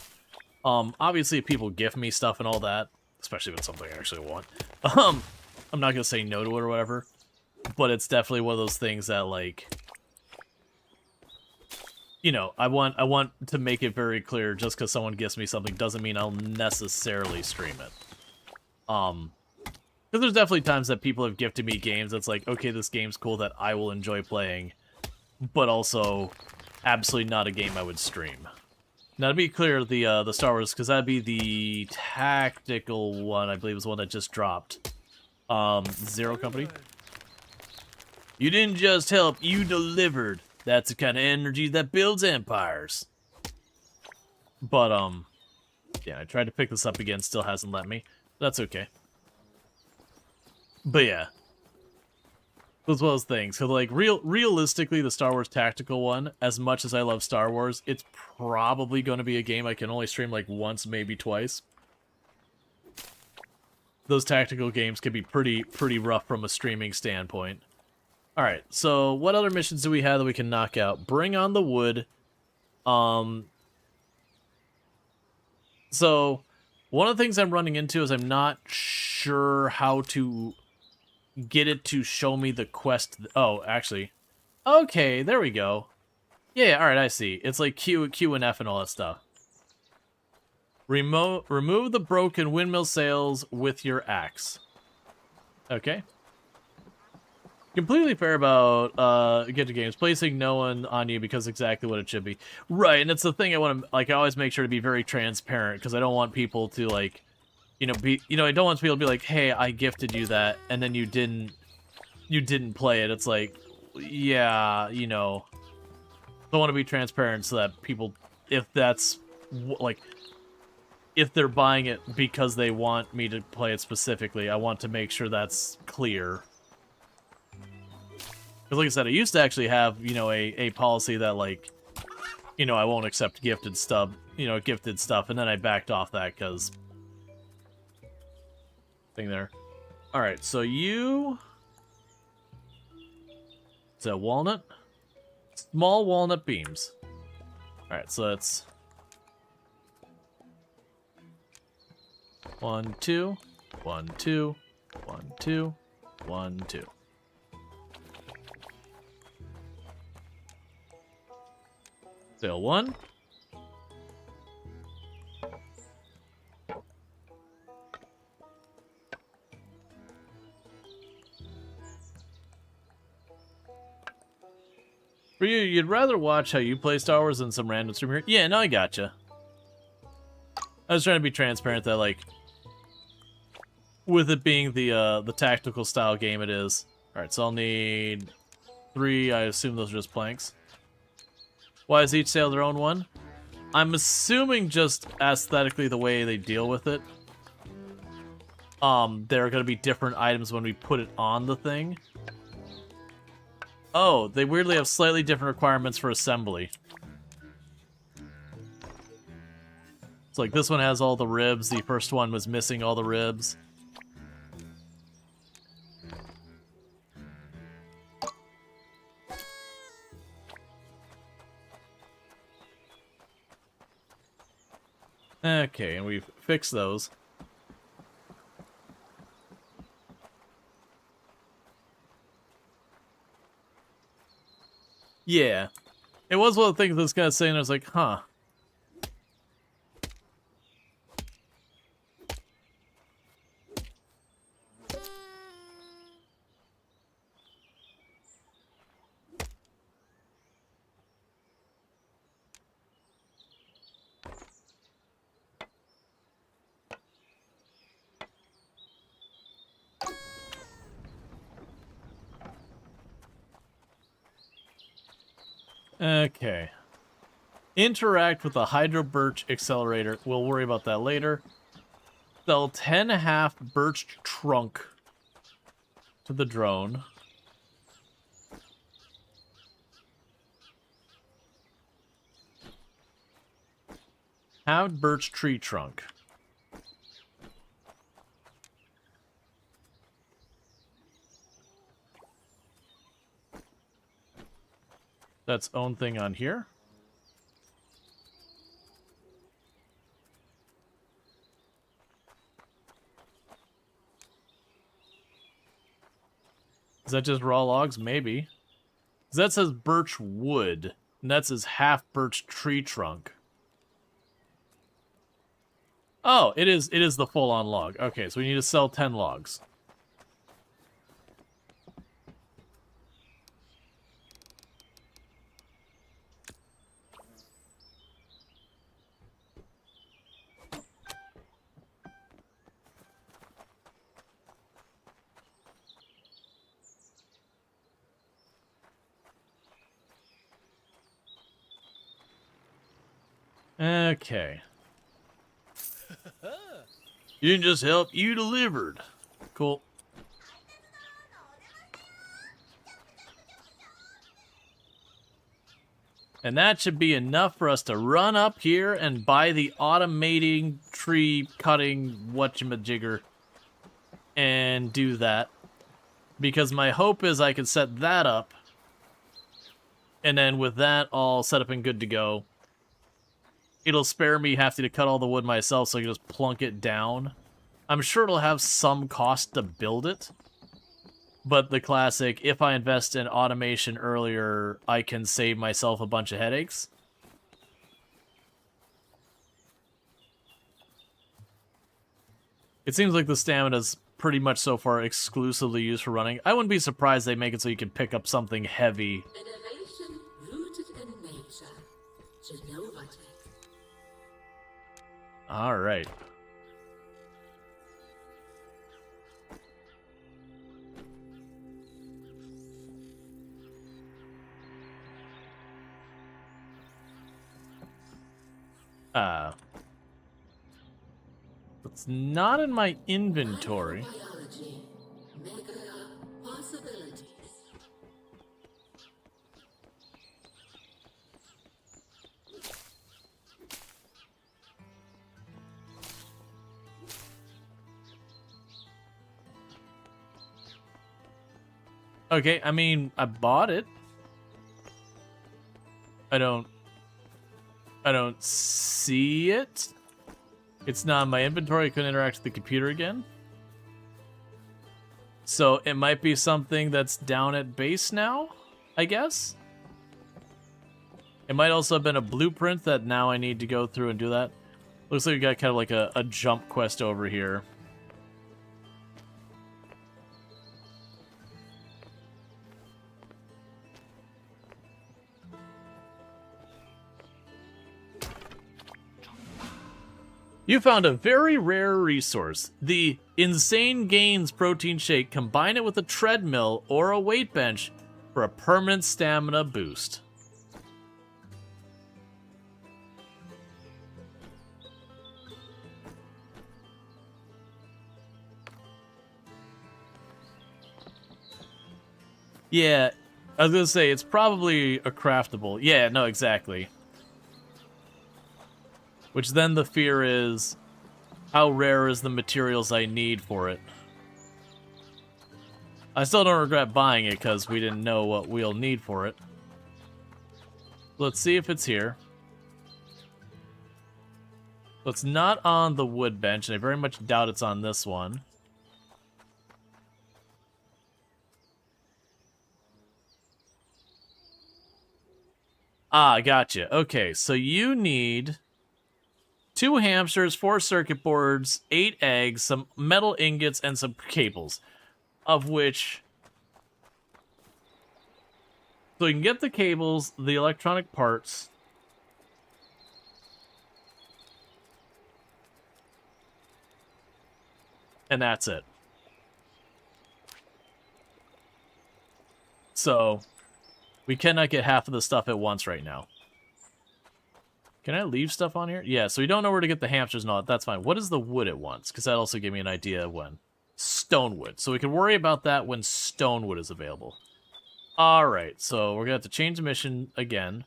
Obviously, if people gift me stuff and all that, especially if it's something I actually want, I'm not going to say no to it or whatever, but it's definitely one of those things that, like, you know, I want to make it very clear, just because someone gifts me something doesn't mean I'll necessarily stream it. Because there's definitely times that people have gifted me games that's like, okay, this game's cool that I will enjoy playing, but also absolutely not a game I would stream. Now, to be clear, the Star Wars, because that'd be the tactical one, I believe, is the one that just dropped. Zero Company. You didn't just help, you delivered. That's the kind of energy that builds empires. But, yeah, I tried to pick this up again, still hasn't let me. That's okay. But yeah. Those one of those things. So, like, realistically, the Star Wars Tactical one, as much as I love Star Wars, it's probably going to be a game I can only stream, like, once, maybe twice. Those tactical games can be pretty rough from a streaming standpoint. Alright, so what other missions do we have that we can knock out? Bring on the wood. So, one of the things I'm running into is I'm not sure how to get it to show me the quest. Oh, actually. Okay, there we go. Yeah, alright, I see. It's like Q and F and all that stuff. Remove the broken windmill sails with your axe. Okay. Completely fair about get to games. Placing no one on you because exactly what it should be. Right, and it's the thing I want to, like, I always make sure to be very transparent, because I don't want people to, like, I don't want people to be like, hey, I gifted you that, and then you didn't play it. It's like, yeah, you know, I want to be transparent so that people, if that's, like, if they're buying it because they want me to play it specifically, I want to make sure that's clear. Because like I said, I used to actually have, you know, a policy that, like, you know, I won't accept gifted stuff, and then I backed off that because thing there. Alright, so you... Is that walnut? Small walnut beams. Alright, so that's 1, 2, 1, 2, 1, 2, 1, 2. Sail 1. For you'd rather watch how you play Star Wars than some random streamer? Yeah, no, I gotcha. I was trying to be transparent that, like, with it being the tactical style game it is. Alright, so I'll need 3, I assume those are just planks. Why does each sail their own one? I'm assuming just aesthetically the way they deal with it. There are gonna be different items when we put it on the thing. Oh, they weirdly have slightly different requirements for assembly. It's like this one has all the ribs, the first one was missing all the ribs. Okay, and we've fixed those. Yeah. It was one of the things I was gonna say, and I was like, huh. Okay. Interact with the Hydro Birch Accelerator. We'll worry about that later. Sell 10 half birch trunk to the drone. Halved birch tree trunk. That's own thing on here. Is that just raw logs? Maybe. 'Cause that says birch wood, and that says half birch tree trunk. Oh, it is the full-on log. Okay, so we need to sell 10 logs. Okay. You didn't just help, you delivered. Cool. And that should be enough for us to run up here and buy the automating tree cutting whatchamajigger and do that. Because my hope is I can set that up, and then with that all set up and good to go, it'll spare me having to cut all the wood myself, so I can just plunk it down. I'm sure it'll have some cost to build it, but the classic, if I invest in automation earlier, I can save myself a bunch of headaches. It seems like the stamina's pretty much so far exclusively used for running. I wouldn't be surprised they make it so you can pick up something heavy. Innovation rooted in nature. Genova Tech. Alright. It's not in my inventory. Biology. Mega possibilities. Okay, I mean, I bought it. I don't see it. It's not in my inventory. I couldn't interact with the computer again. So it might be something that's down at base now, I guess. It might also have been a blueprint that now I need to go through and do that. Looks like we got kind of like a jump quest over here. You found a very rare resource. The Insane Gains protein shake. Combine it with a treadmill or a weight bench for a permanent stamina boost. Yeah, I was gonna say, it's probably a craftable. Yeah, no, exactly. Which then the fear is, how rare is the materials I need for it? I still don't regret buying it because we didn't know what we'll need for it. Let's see if it's here. So it's not on the wood bench, and I very much doubt it's on this one. Ah, gotcha. Okay, so you need 2 hamsters, 4 circuit boards, 8 eggs, some metal ingots, and some cables. Of which... So you can get the cables, the electronic parts. And that's it. So... we cannot get half of the stuff at once right now. Can I leave stuff on here? Yeah, so we don't know where to get the hamsters and all that. That's fine. What is the wood at once? Because that also gave me an idea of when. Stonewood. So we can worry about that when stonewood is available. Alright, so we're going to have to change the mission again.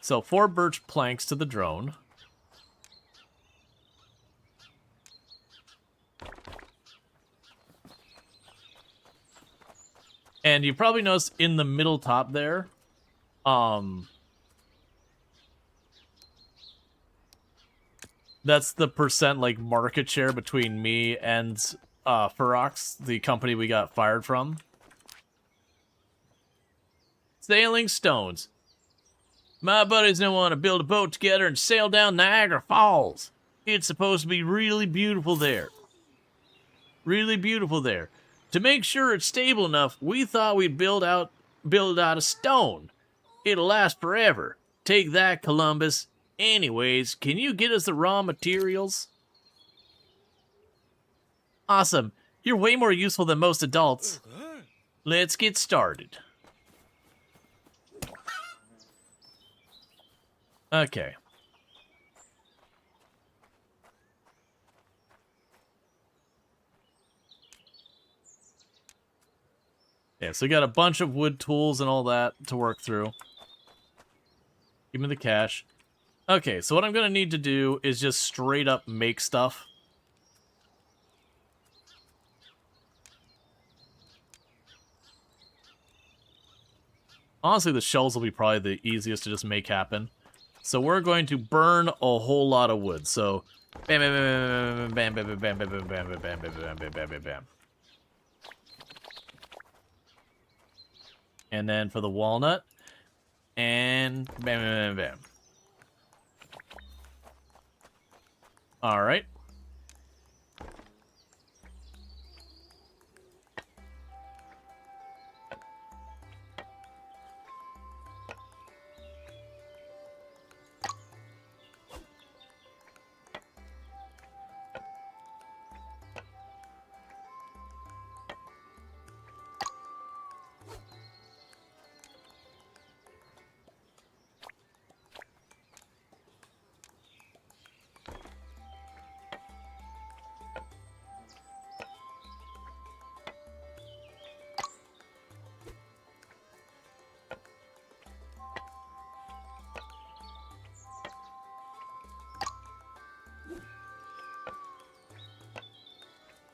So 4 birch planks to the drone. And you probably noticed in the middle top there, that's the percent, like, market share between me and Ferox, the company we got fired from. Sailing stones. My buddies don't want to build a boat together and sail down Niagara Falls. It's supposed to be really beautiful there. Really beautiful there. To make sure it's stable enough, we thought we'd build it out of stone. It'll last forever. Take that, Columbus. Anyways, can you get us the raw materials? Awesome. You're way more useful than most adults. Let's get started. Okay. Yeah, so we got a bunch of wood tools and all that to work through. Give me the cash. Okay, so what I'm going to need to do is just straight up make stuff. Honestly, the shells will be probably the easiest to just make happen. So we're going to burn a whole lot of wood. So bam, bam, bam, bam, bam, bam, bam, bam, bam, bam, bam, bam, bam, bam, bam, bam, bam. And then for the walnut, and bam, bam, bam, bam. All right.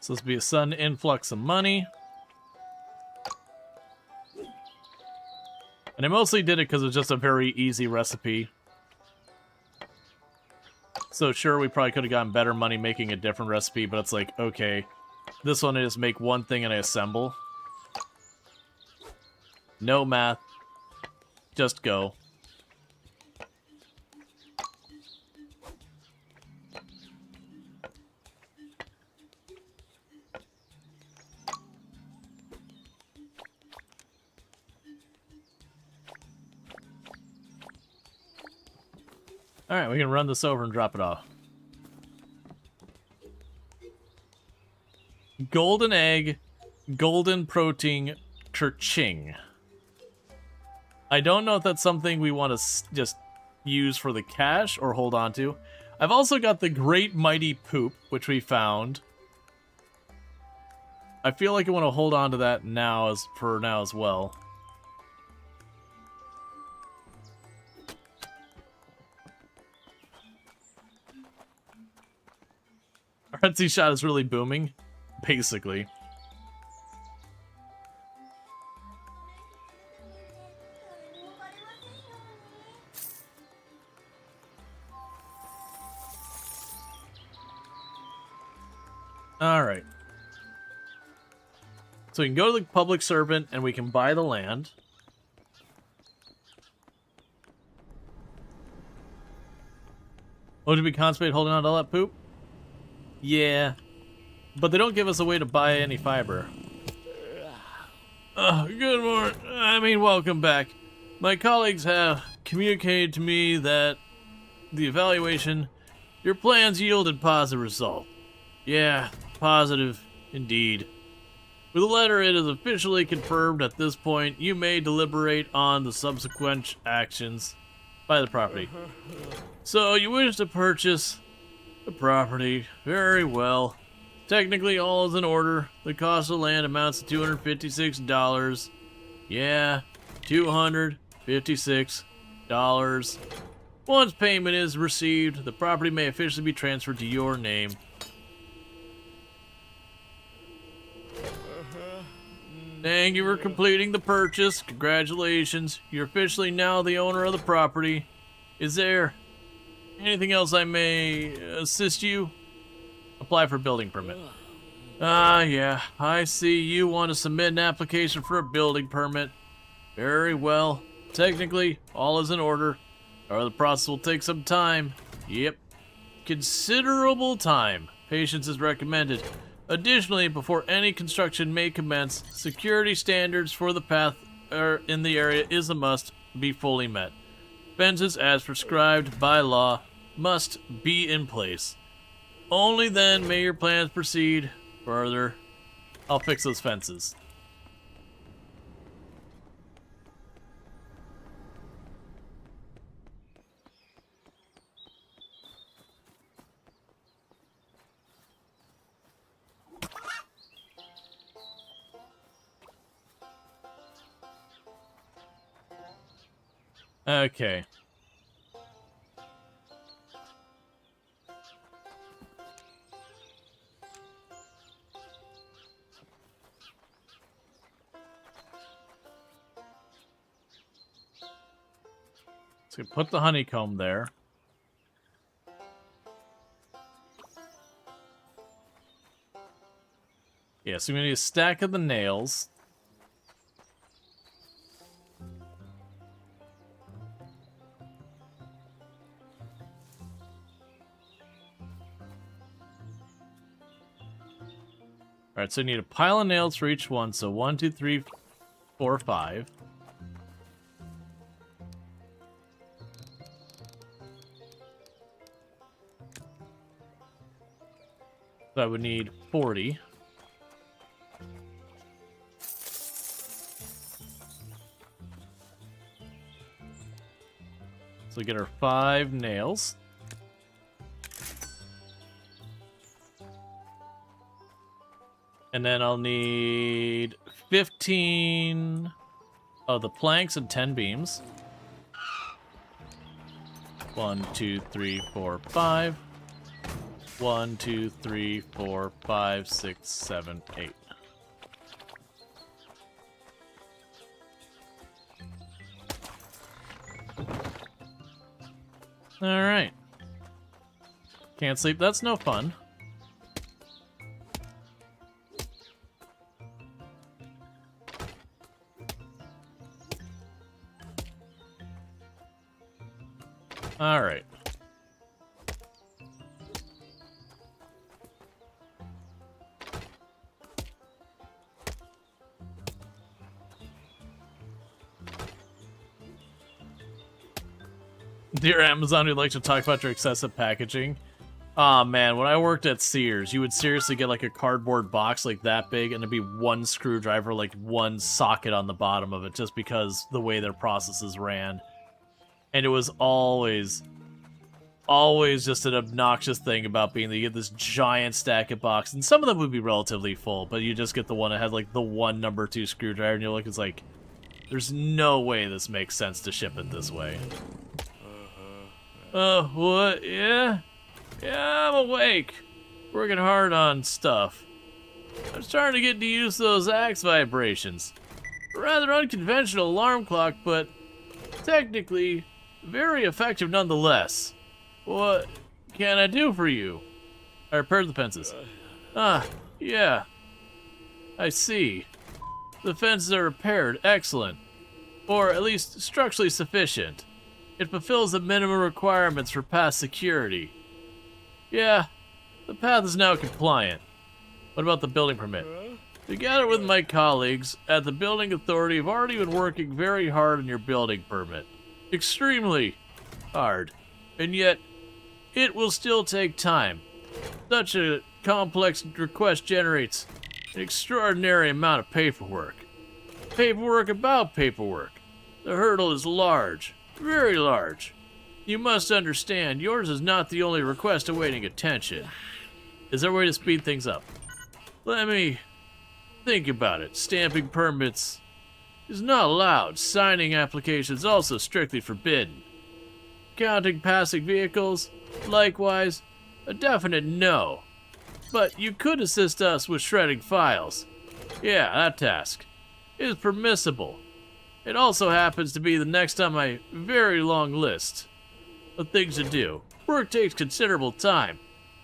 So this will be a sudden influx of money. And I mostly did it because it was just a very easy recipe. So sure, we probably could have gotten better money making a different recipe, but it's like, okay, this one I just make one thing and I assemble. No math. Just go. Alright, we can run this over and drop it off. Golden egg, golden protein, ching. I don't know if that's something we want to just use for the cash or hold on to. I've also got the Great Mighty Poop, which we found. I feel like I want to hold on to that now for now as well. Our Etsy shot is really booming, basically. Alright. So we can go to the public servant and we can buy the land. Oh, did we contemplate holding on to all that poop? Yeah. But they don't give us a way to buy any fiber. Good morning. Welcome back. My colleagues have communicated to me that the evaluation, your plans yielded positive result. Yeah, positive indeed. With the letter, it is officially confirmed at this point you may deliberate on the subsequent actions by the property. So, you wish to purchase the property. Very well. Technically, all is in order. The cost of the land amounts to $256. Yeah, $256. Once payment is received, the property may officially be transferred to your name. Thank you for completing the purchase. Congratulations. You're officially now the owner of the property. Is there anything else I may assist you? Apply for a building permit. Yeah. I see you want to submit an application for a building permit. Very well. Technically, all is in order. Or the process will take some time. Yep. Considerable time. Patience is recommended. Additionally, before any construction may commence, security standards for the path in the area is a must be fully met. Fences, as prescribed by law, must be in place. Only then may your plans proceed further. I'll fix those fences. Okay. So put the honeycomb there. Yeah, so we need a stack of the nails. Alright, so you need a pile of nails for each one. So 1, 2, 3, 4, 5. So I would need 40. So get our 5 nails. And then I'll need 15 of the planks and 10 beams. 1, 2, 3, 4, 5. 1, 2, 3, 4, 5, 6, 7, 8. Alright. Can't sleep, that's no fun. Alright. Dear Amazon, we'd like to talk about your excessive packaging. Aw, man, when I worked at Sears, you would seriously get like a cardboard box like that big, and it'd be one screwdriver, like one socket on the bottom of it, just because the way their processes ran. And it was always just an obnoxious thing about being that you get this giant stack of boxes, and some of them would be relatively full, but you just get the one that had like the one number 2 screwdriver, and you look, it's like, there's no way this makes sense to ship it this way. What? Yeah? Yeah, I'm awake. Working hard on stuff. I'm starting to get used to those axe vibrations. A rather unconventional alarm clock, but technically very effective nonetheless. What can I do for you? I repaired the fences. Ah, yeah. I see. The fences are repaired. Excellent. Or at least structurally sufficient. It fulfills the minimum requirements for path security. Yeah, the path is now compliant. What about the building permit? Together with my colleagues at the building authority, have already been working very hard on your building permit. Extremely hard. And yet, it will still take time. Such a complex request generates an extraordinary amount of paperwork. Paperwork about paperwork. The hurdle is large, very large. You must understand, yours is not the only request awaiting attention. Is there a way to speed things up? Let me think about it. Stamping permits is not allowed. Signing applications also strictly forbidden. Counting passing vehicles, likewise, a definite no. But you could assist us with shredding files. Yeah, that task is permissible. It also happens to be the next on my very long list of things to do. Work takes considerable time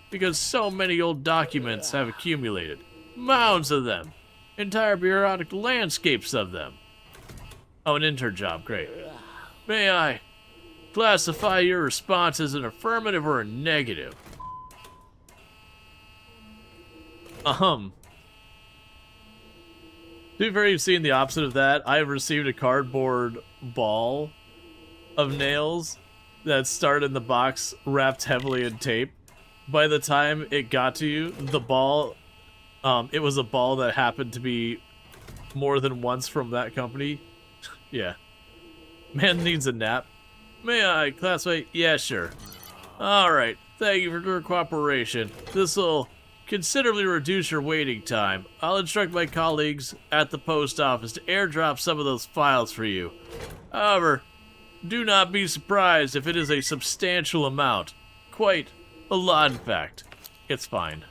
because so many old documents have accumulated. Mounds of them. Entire bureaucratic landscapes of them. Oh, an intern job, great. May I classify your response as an affirmative or a negative? To be fair, you've seen the opposite of that. I have received a cardboard ball of nails that started in the box wrapped heavily in tape. By the time it got to you, the ball, it was a ball that happened to be more than once from that company. Yeah. Man needs a nap. May I classify? Yeah, sure. Alright, thank you for your cooperation. This'll considerably reduce your waiting time. I'll instruct my colleagues at the post office to airdrop some of those files for you. However, do not be surprised if it is a substantial amount. Quite a lot, in fact. It's fine.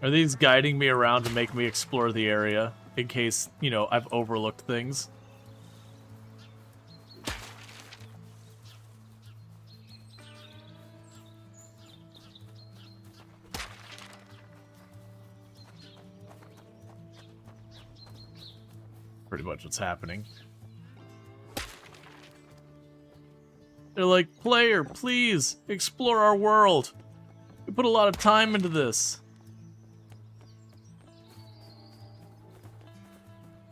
Are these guiding me around to make me explore the area in case, you know, I've overlooked things? Pretty much what's happening. They're like, player, please explore our world. We put a lot of time into this.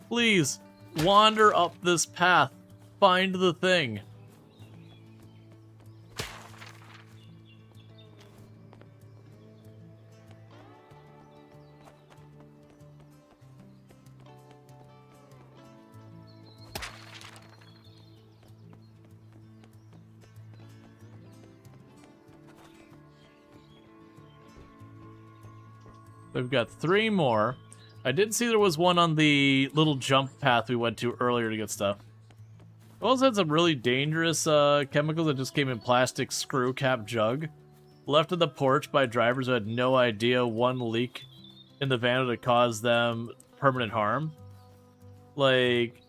Please, wander up this path. Find the thing. We've got 3 more. I did see there was one on the little jump path we went to earlier to get stuff. We also had some really dangerous chemicals that just came in plastic screw cap jug. Left on the porch by drivers who had no idea one leak in the van would cause them permanent harm. Like,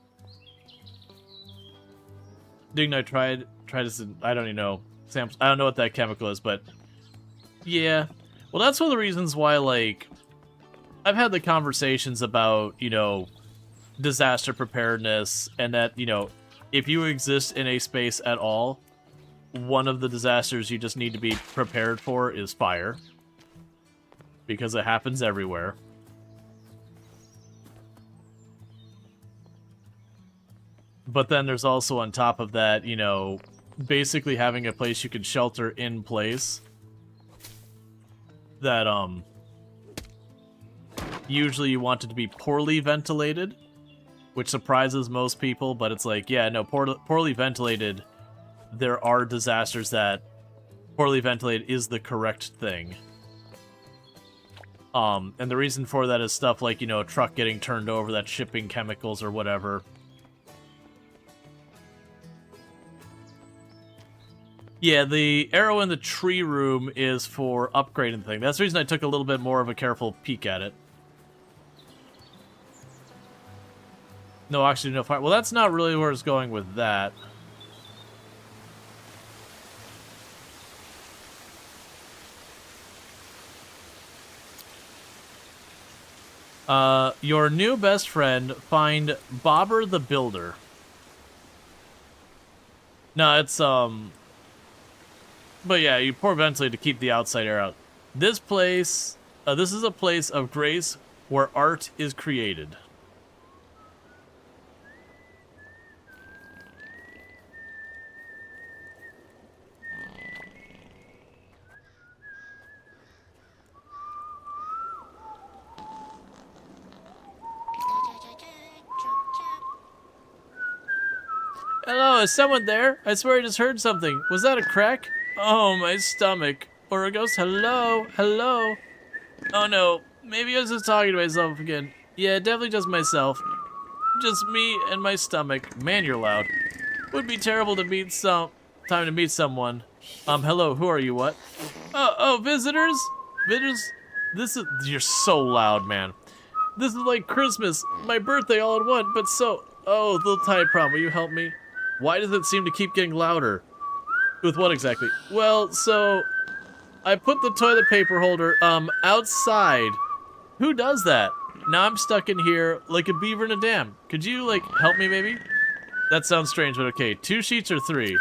didn't I try this? I don't even know. I don't know what that chemical is, but yeah. Well, that's one of the reasons why, like, I've had the conversations about, you know, disaster preparedness, and that, you know, if you exist in a space at all, one of the disasters you just need to be prepared for is fire. Because it happens everywhere. But then there's also on top of that, you know, basically having a place you can shelter in place that, usually you want it to be poorly ventilated, which surprises most people, but it's like, yeah, no, poorly ventilated, there are disasters that poorly ventilated is the correct thing. And the reason for that is stuff like, you know, a truck getting turned over that's shipping chemicals or whatever. Yeah, the arrow in the tree room is for upgrading thing. That's the reason I took a little bit more of a careful peek at it. No, actually, no fire. Well, that's not really where it's going with that. Your new best friend, find Bobber the Builder. No, it's, but yeah, you pour ventilate to keep the outside air out. This place, this is a place of grace where art is created. Hello, is someone there? I swear I just heard something. Was that a crack? Oh, my stomach. Or a ghost? Hello? Hello? Oh no, maybe I was just talking to myself again. Yeah, definitely just myself. Just me and my stomach. Man, you're loud. Would be terrible to meet time to meet someone. Hello, who are you, what? Oh, visitors? Visitors? You're so loud, man. This is like Christmas, my birthday all in one, but so... Oh, little tiny problem, will you help me? Why does it seem to keep getting louder? With what exactly? Well, so... I put the toilet paper holder, outside. Who does that? Now I'm stuck in here like a beaver in a dam. Could you, like, help me maybe? That sounds strange, but okay. 2 sheets or 3?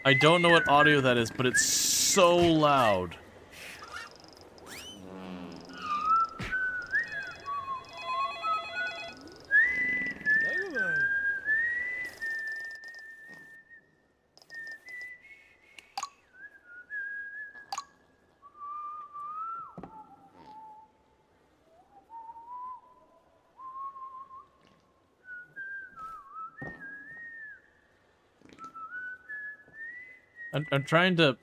I don't know what audio that is, but it's so loud. I'm trying to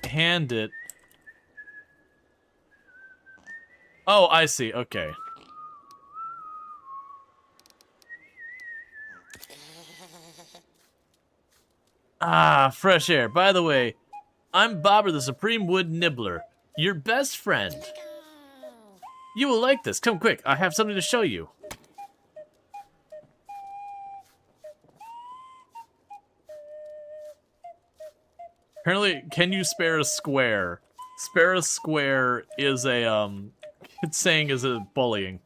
hand it. Oh, I see. Okay. Ah, fresh air. By the way, I'm Bobber the Supreme Wood Nibbler, your best friend. You will like this. Come quick. I have something to show you. Apparently, can you spare a square? Spare a square is a, it's saying is a bullying.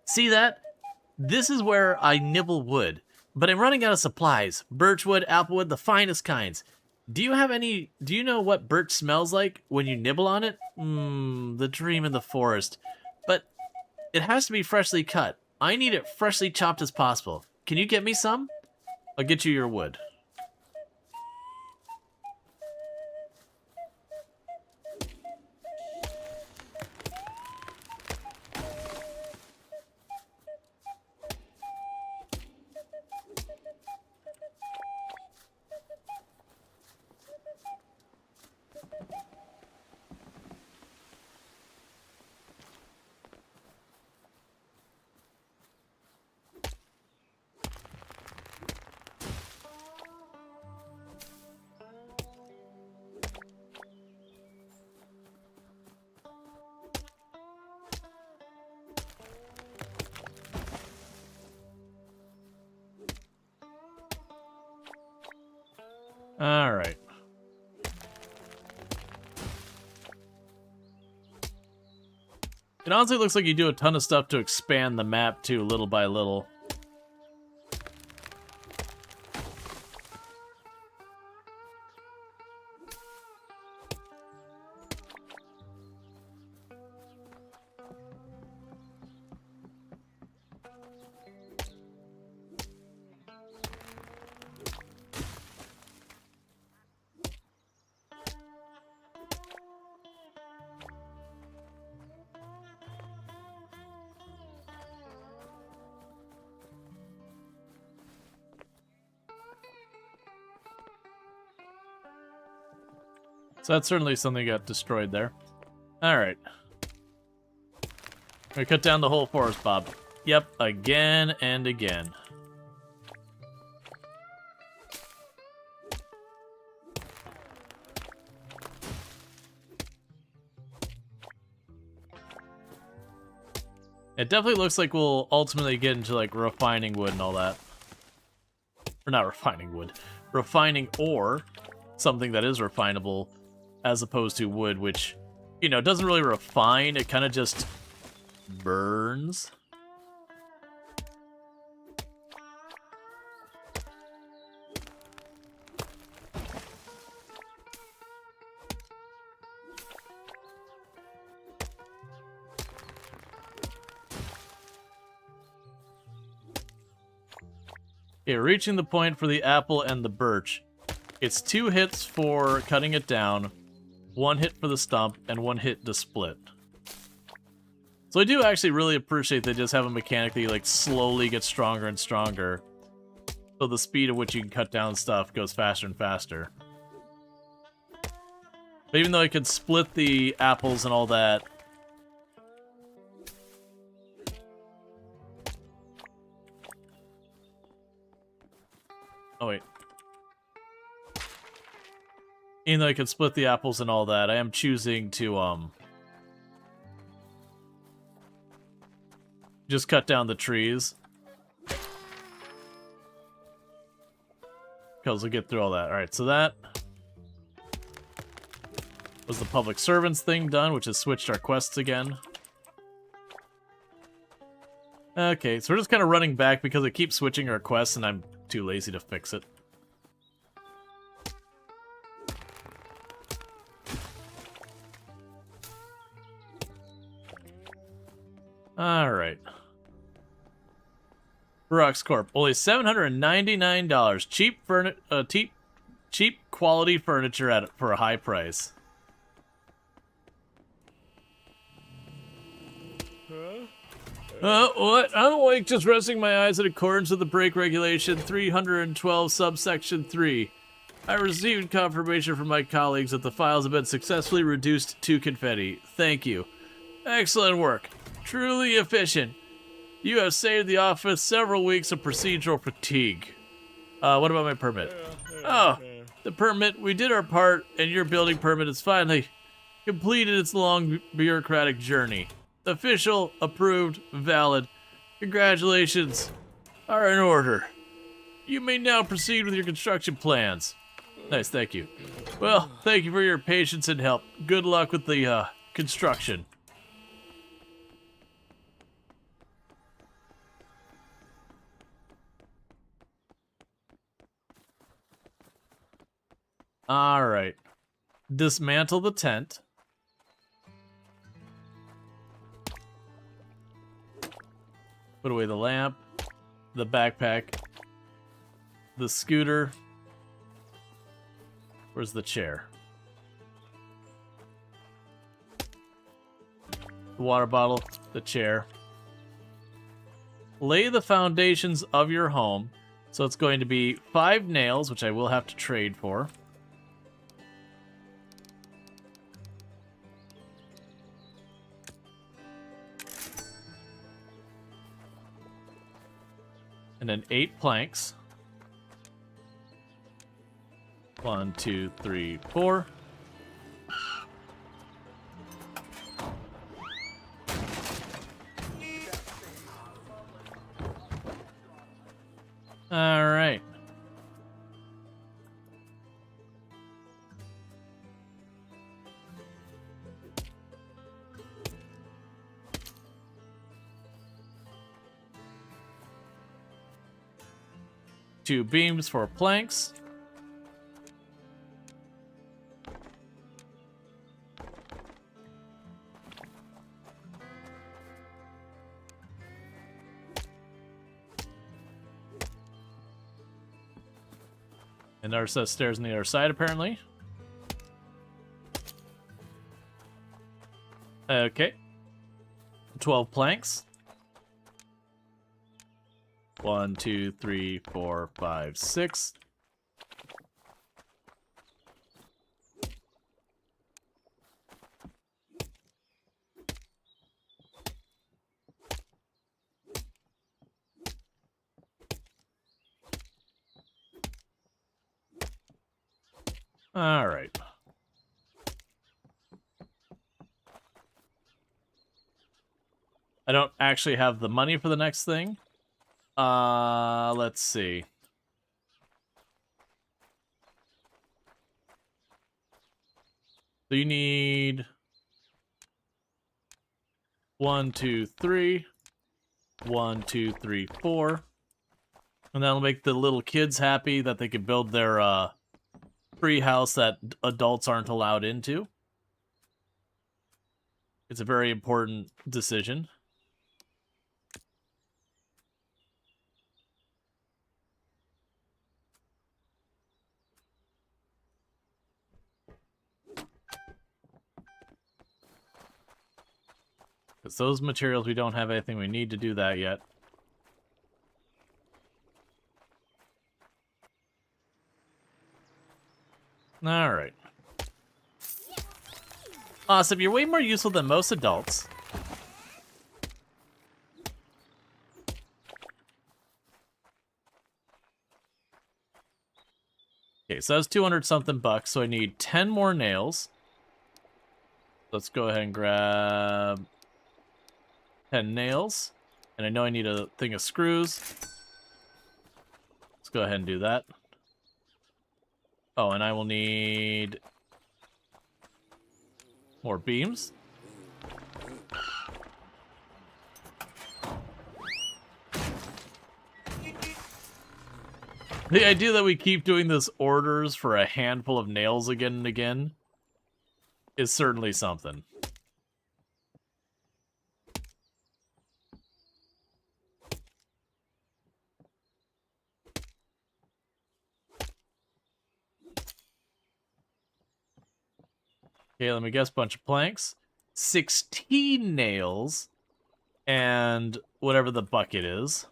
See that? This is where I nibble wood, but I'm running out of supplies. Birchwood, applewood, the finest kinds. Do you know what birch smells like when you nibble on it? The dream in the forest. But it has to be freshly cut. I need it freshly chopped as possible. Can you get me some? I'll get you your wood. Alright. It honestly looks like you do a ton of stuff to expand the map, too, little by little. So that's certainly something that got destroyed there. Alright. We cut down the whole forest, Bob. Yep, again and again. It definitely looks like we'll ultimately get into, like, refining wood and all that. Or not refining wood. Refining ore. Something that is refinable. As opposed to wood, which, you know, doesn't really refine. It kind of just burns. Okay, reaching the point for the apple and the birch. It's 2 hits for cutting it down, 1 hit for the stump, and 1 hit to split. So I do actually really appreciate they just have a mechanic that you, like, slowly get stronger and stronger. So the speed at which you can cut down stuff goes faster and faster. But even though I could split the apples and all that... Oh, wait. Even though I could split the apples and all that, I am choosing to, just cut down the trees. Because we'll get through all that. Alright, so that was the public servants thing done, which has switched our quests again. Okay, so we're just kind of running back because it keeps switching our quests and I'm too lazy to fix it. Alright. Brox Corp. Only $799. Cheap quality furniture for a high price. What? I don't like just resting my eyes in accordance with the break regulation 312 subsection 3. I received confirmation from my colleagues that the files have been successfully reduced to confetti. Thank you. Excellent work. Truly efficient. You have saved the office several weeks of procedural fatigue. What about my permit? Oh, the permit. We did our part, and your building permit has finally completed its long bureaucratic journey. Official, approved, valid. Congratulations are in order. You may now proceed with your construction plans. Nice, thank you. Well, thank you for your patience and help. Good luck with the, construction. Alright. Dismantle the tent. Put away the lamp, the backpack, the scooter. Where's the chair? The water bottle, the chair. Lay the foundations of your home. So it's going to be 5 nails, which I will have to trade for. And then 8 planks. 1, 2, 3, 4. All right. 2 beams for planks. And there's stairs on the other side, apparently. Okay. 12 planks. 1, 2, 3, 4, 5, 6. All right. I don't actually have the money for the next thing. Let's see. So you need 1, 2, 3. 1, 2, 3, 4. And that'll make the little kids happy that they can build their free house that adults aren't allowed into. It's a very important decision. Because those materials, we don't have anything we need to do that yet. Alright. Awesome, you're way more useful than most adults. Okay, so that's 200 something bucks, so I need 10 more nails. Let's go ahead and grab 10 nails. And I know I need a thing of screws. Let's go ahead and do that. Oh, and I will need more beams. The idea that we keep doing this orders for a handful of nails again and again is certainly something. Okay, let me guess. Bunch of planks. 16 nails. And whatever the bucket is.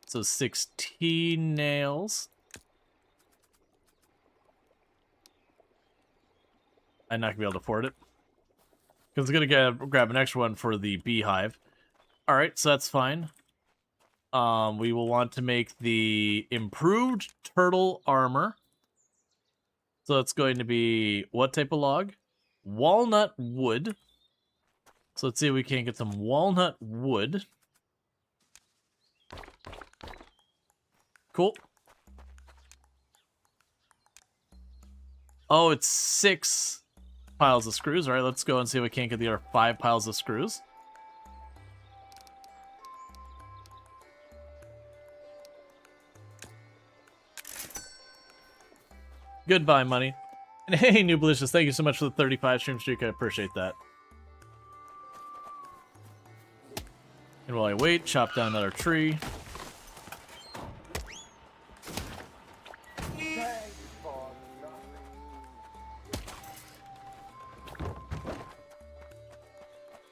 So 16 nails. I'm not going to be able to afford it. Because I'm going to grab an extra one for the beehive. Alright, so that's fine. We will want to make the improved turtle armor. So it's going to be what type of log? Walnut wood. So let's see if we can get some walnut wood. Cool. Oh, it's 6 piles of screws. All right, let's go and see if we can't get the other 5 piles of screws. Goodbye, money. And hey, New Blicious, thank you so much for the 35 stream streak. I appreciate that. And while I wait, chop down another tree.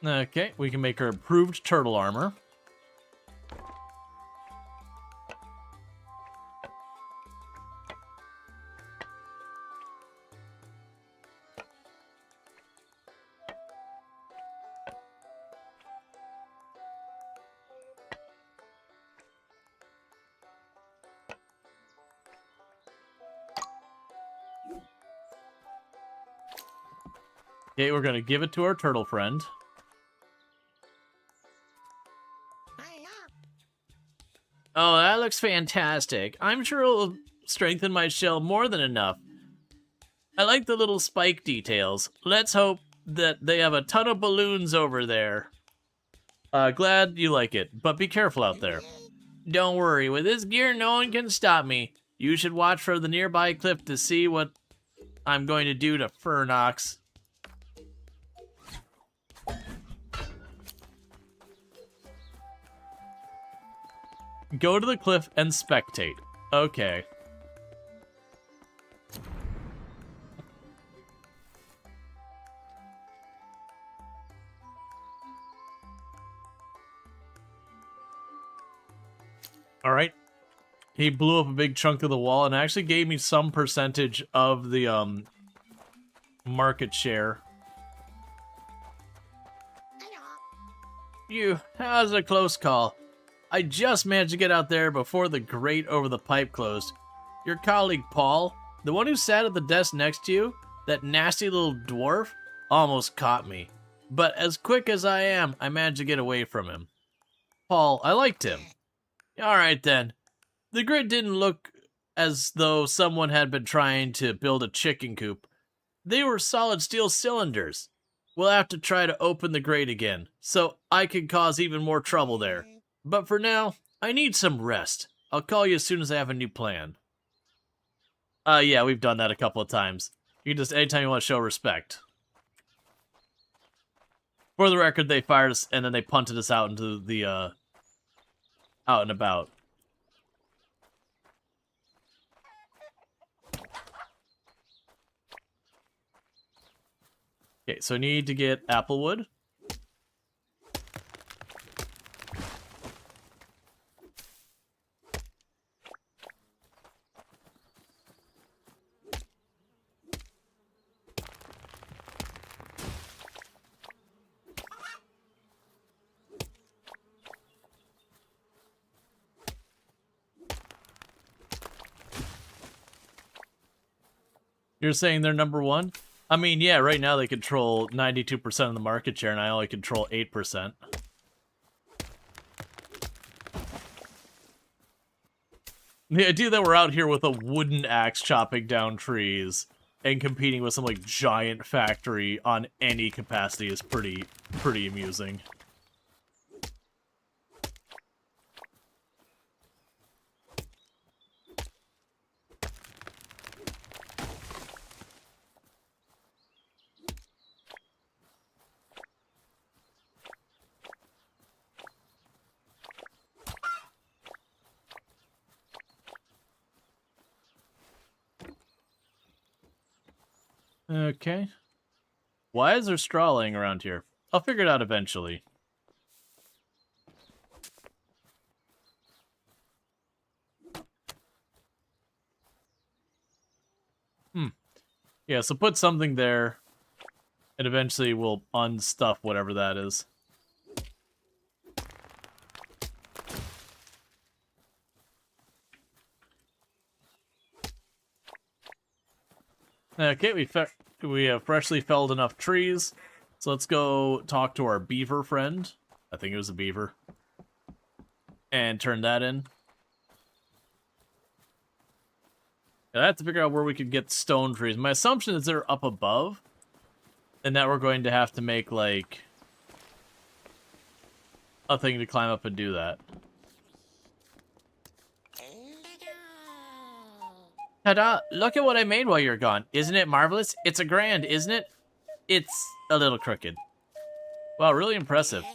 Okay, we can make her improved turtle armor. Okay, we're gonna give it to our turtle friend. Oh, that looks fantastic. I'm sure it'll strengthen my shell more than enough. I like the little spike details. Let's hope that they have a ton of balloons over there. Glad you like it, but be careful out there. Don't worry, with this gear, no one can stop me. You should watch for the nearby cliff to see what I'm going to do to Fernox. Go to the cliff and spectate. Okay. All right. He blew up a big chunk of the wall and actually gave me some percentage of the market share. That was a close call. I just managed to get out there before the grate over the pipe closed. Your colleague Paul, the one who sat at the desk next to you, that nasty little dwarf, almost caught me. But as quick as I am, I managed to get away from him. Paul, I liked him. Alright then. The grid didn't look as though someone had been trying to build a chicken coop. They were solid steel cylinders. We'll have to try to open the grate again, so I can cause even more trouble there. But for now, I need some rest. I'll call you as soon as I have a new plan. Yeah, we've done that a couple of times. You can just, anytime you want to show respect. For the record, they fired us, and then they punted us out into the, out and about. Okay, so I need to get applewood. You're saying they're number one? I mean, yeah, right now they control 92% of the market share, and I only control 8%. The idea that we're out here with a wooden axe chopping down trees and competing with some, like, giant factory on any capacity is pretty amusing. Okay. Why is there straw laying around here? I'll figure it out eventually. Yeah, so put something there, and eventually we'll unstuff whatever that is. Okay, we have freshly felled enough trees, so let's go talk to our beaver friend. I think it was a beaver. And turn that in. I have to figure out where we could get stone trees. My assumption is they're up above, and that we're going to have to make, like, a thing to climb up and do that. Ta-da! Look at what I made while you're gone. Isn't it marvelous? It's a grand, isn't it? It's a little crooked. Wow, really impressive.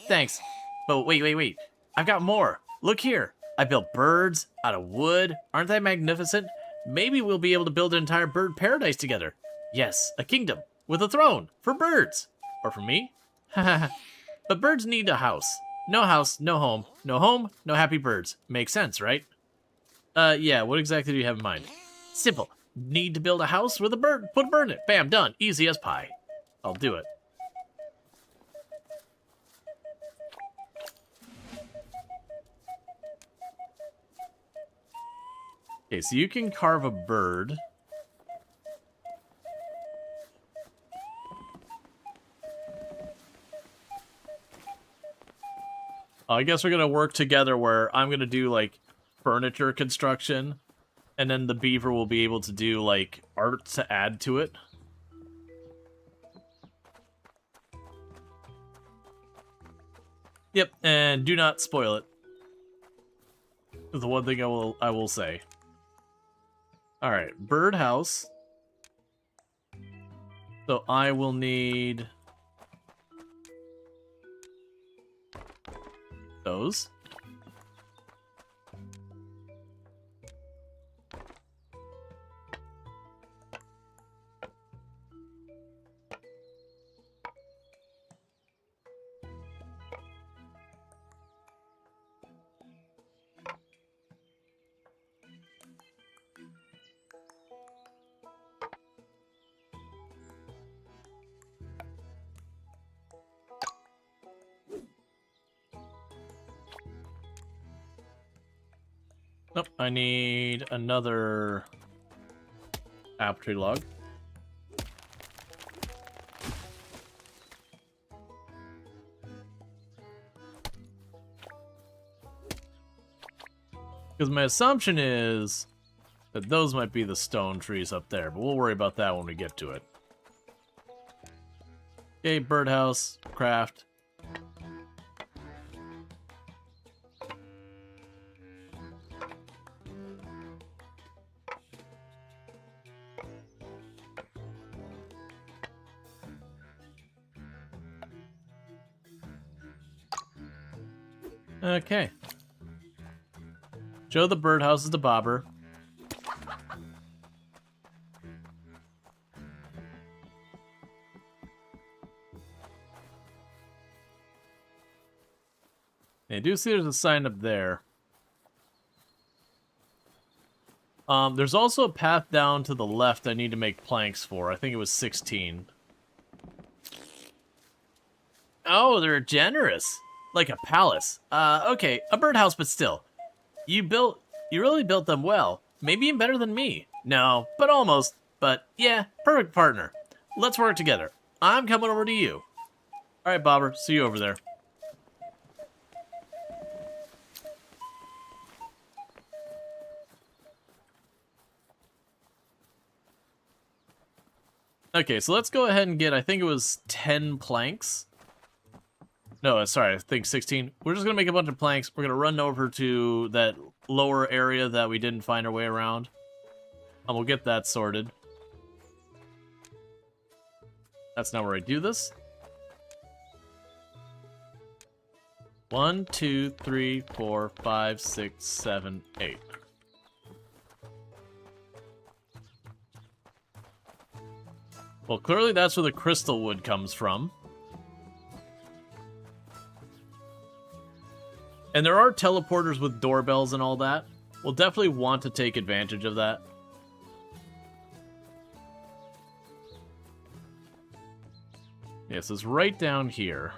Thanks. But wait. I've got more. Look here. I built birds out of wood. Aren't they magnificent? Maybe we'll be able to build an entire bird paradise together. Yes, a kingdom with a throne for birds. Or for me. But birds need a house. No house, no home. No home, no happy birds. Makes sense, right? Yeah, what exactly do you have in mind? Simple. Need to build a house with a bird. Put a bird in it. Bam, done. Easy as pie. I'll do it. Okay, so you can carve a bird. I guess we're gonna work together where I'm gonna do, like, furniture construction, and then the beaver will be able to do, like, art to add to it. Yep, and do not spoil it. That's the one thing I will say. All right, birdhouse. So I will need those. Nope, I need another apple tree log. Because my assumption is that those might be the stone trees up there, but we'll worry about that when we get to it. Okay, birdhouse, craft. Okay. Show the birdhouses to Bobber. I do see there's a sign up there. There's also a path down to the left I need to make planks for. I think it was 16. Oh, they're generous. Like a palace. Okay, a birdhouse, but still. You really built them well. Maybe even better than me. No, but almost. But yeah, perfect partner. Let's work together. I'm coming over to you. All right, Bobber, see you over there. Okay, so let's go ahead and get, I think it was 10 planks. No, sorry, I think 16. We're just going to make a bunch of planks. We're going to run over to that lower area that we didn't find our way around. And we'll get that sorted. That's not where I do this. 1, 2, 3, 4, 5, 6, 7, 8. Well, clearly that's where the crystal wood comes from. And there are teleporters with doorbells and all that. We'll definitely want to take advantage of that. Yes, it's right down here.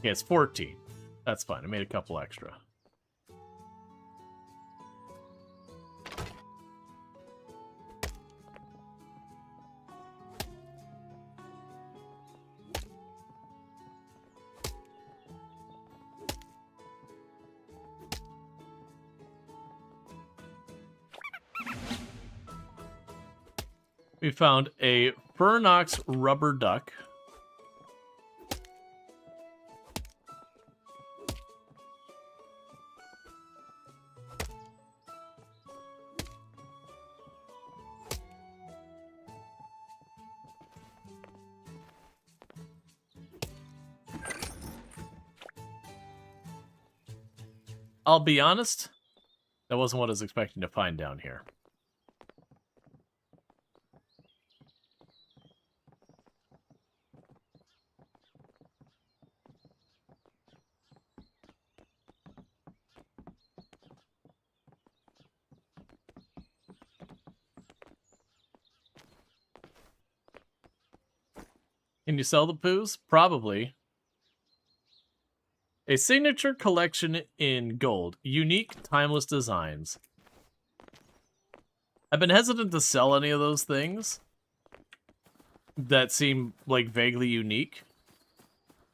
Yeah, it's 14. That's fine. I made a couple extra. We found a Fernox rubber duck. I'll be honest, that wasn't what I was expecting to find down here. Can you sell the poos? Probably. A signature collection in gold. Unique, timeless designs. I've been hesitant to sell any of those things that seem, like, vaguely unique,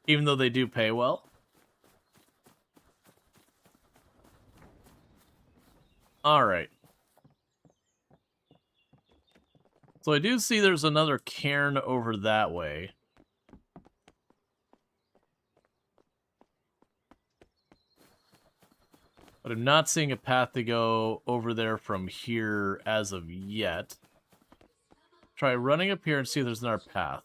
even though they do pay well. Alright. So I do see there's another cairn over that way. But I'm not seeing a path to go over there from here as of yet. Try running up here and see if there's another path.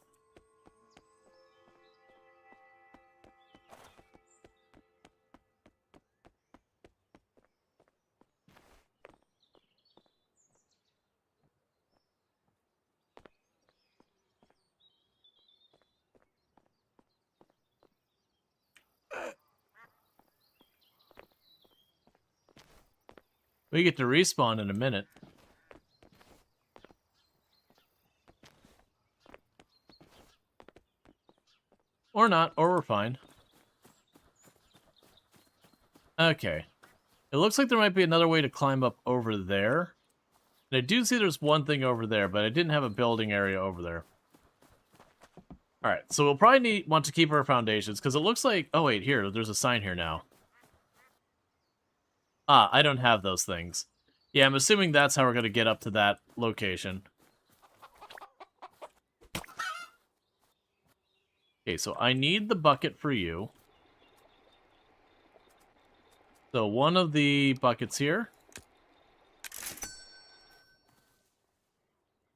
We get to respawn in a minute. Or not, or we're fine. Okay. It looks like there might be another way to climb up over there. And I do see there's one thing over there, but I didn't have a building area over there. Alright, so we'll probably want to keep our foundations, because it looks like... Oh, wait, here, there's a sign here now. Ah, I don't have those things. Yeah, I'm assuming that's how we're going to get up to that location. Okay, so I need the bucket for you. So one of the buckets here.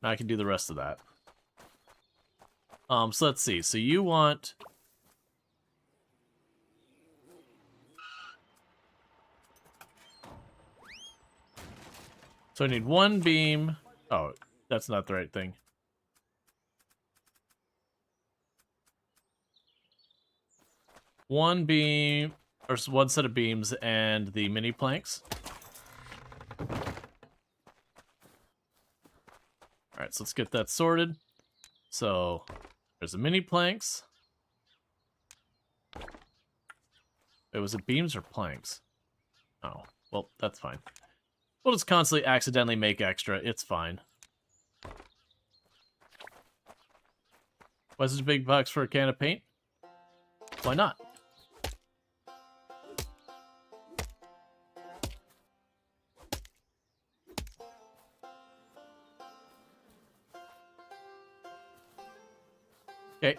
Now I can do the rest of that. So let's see. So you want... So I need one beam. Oh, that's not the right thing. One beam, or one set of beams and the mini planks. Alright, so let's get that sorted. So, there's the mini planks. Was it beams or planks? Oh, well, that's fine. We'll just constantly accidentally make extra. It's fine. Why such big bucks for a can of paint? Why not? Okay.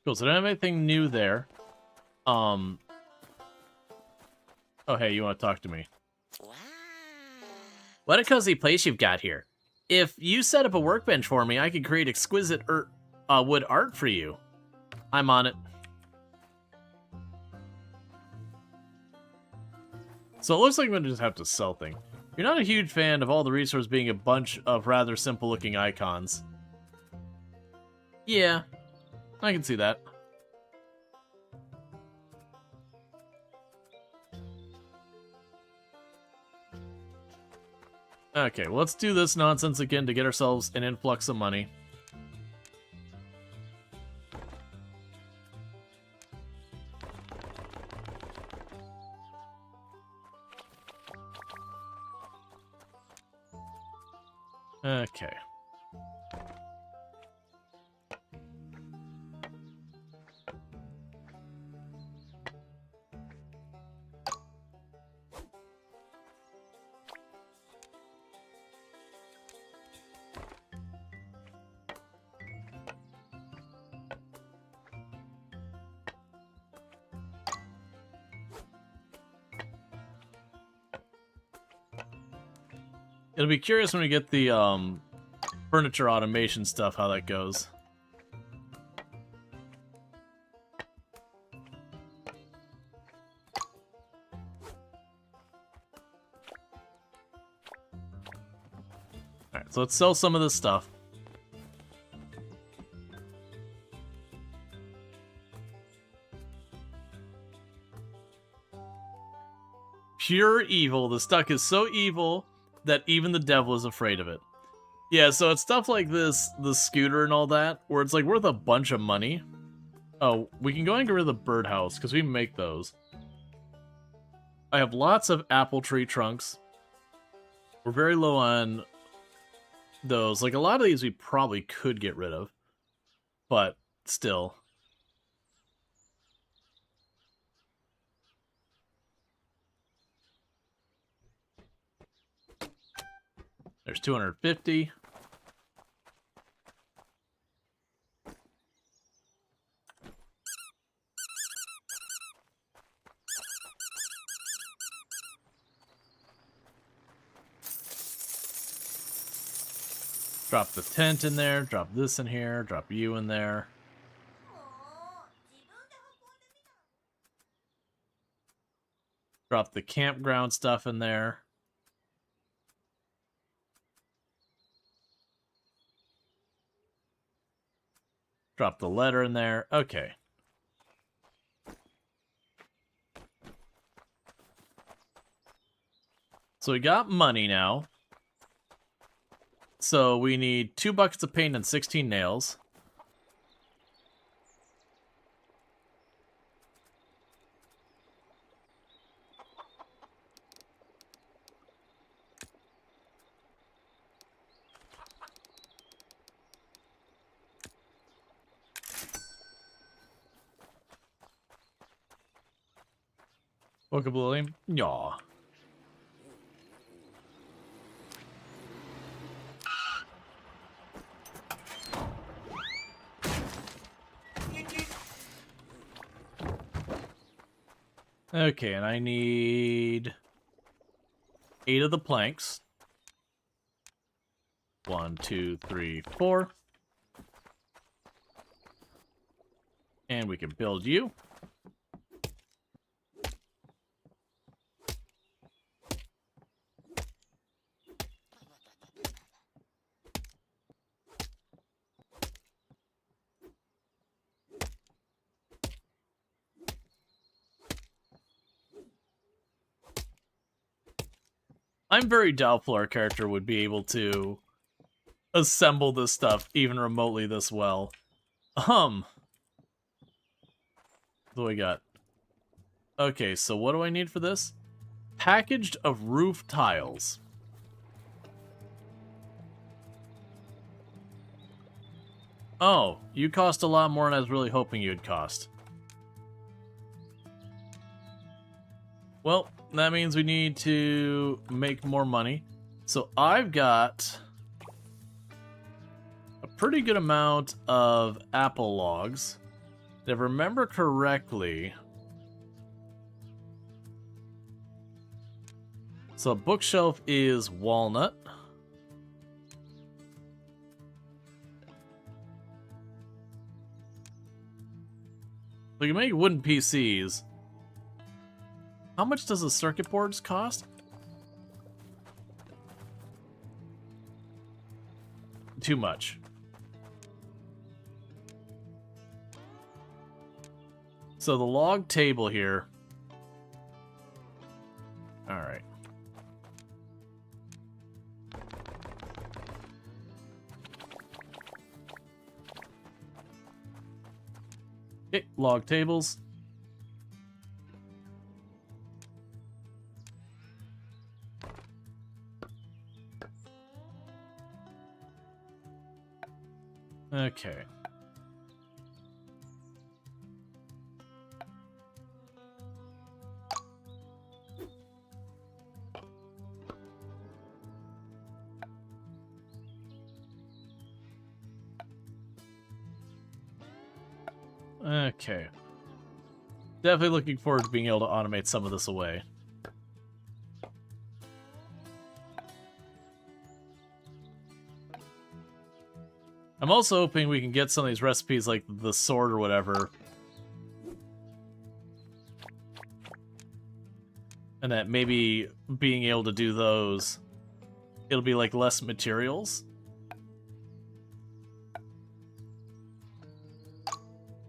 Cool, so I don't have anything new there. Oh, hey, you want to talk to me? What a cozy place you've got here. If you set up a workbench for me, I could create exquisite wood art for you. I'm on it. So it looks like I'm going to just have to sell things. You're not a huge fan of all the resources being a bunch of rather simple-looking icons. Yeah, I can see that. Okay, well, let's do this nonsense again to get ourselves an influx of money. Okay. It'll be curious when we get the furniture automation stuff, how that goes. Alright, so let's sell some of this stuff. Pure evil. The stuff is so evil that even the devil is afraid of it. Yeah, so it's stuff like this, the scooter and all that, where it's like worth a bunch of money. Oh, we can go and get rid of the birdhouse, because we make those. I have lots of apple tree trunks. We're very low on those. Like, a lot of these we probably could get rid of. But, still. There's 250. Drop the tent in there, drop this in here, drop you in there. Drop the campground stuff in there. Drop the letter in there. Okay. So we got money now. So we need 2 buckets of paint and 16 nails. Book of Lilium? Yaw. Okay, and I need 8 of the planks. 1, 2, 3, 4. And we can build you. I'm very doubtful our character would be able to assemble this stuff even remotely this well. What do we got? Okay, so what do I need for this? Packaged of roof tiles. Oh, you cost a lot more than I was really hoping you'd cost. Well, that means we need to make more money. So I've got a pretty good amount of apple logs. If I remember correctly, so a bookshelf is walnut. We can make wooden PCs. How much does the circuit boards cost? Too much. So the log table here. All right. Okay, log tables. Okay. Okay. Definitely looking forward to being able to automate some of this away. I'm also hoping we can get some of these recipes, like the sword or whatever. And that maybe being able to do those, it'll be like less materials.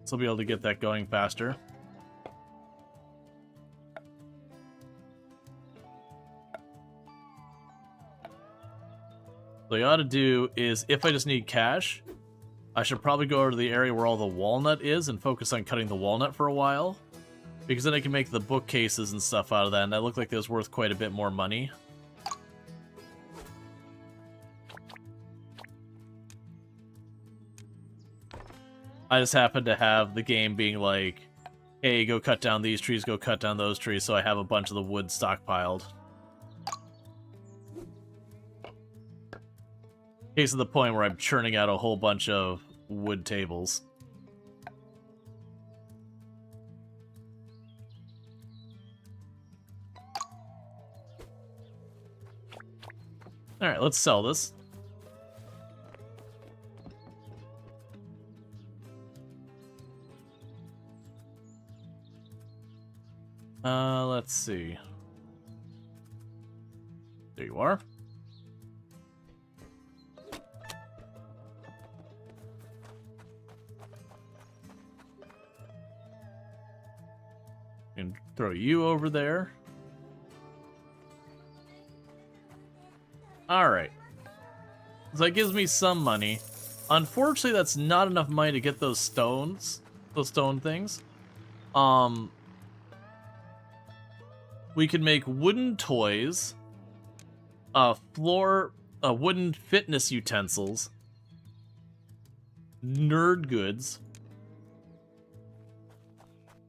So I'll be able to get that going faster. What I ought to do is, if I just need cash, I should probably go over to the area where all the walnut is and focus on cutting the walnut for a while. Because then I can make the bookcases and stuff out of that, and that looked like it was worth quite a bit more money. I just happen to have the game being like, hey, go cut down these trees, go cut down those trees, so I have a bunch of the wood stockpiled. Case of the point where I'm churning out a whole bunch of wood tables. Alright, let's sell this. Let's see. There you are. And throw you over there. Alright. So that gives me some money. Unfortunately, that's not enough money to get those stones. Those stone things. We can make wooden toys. Wooden fitness utensils. Nerd goods.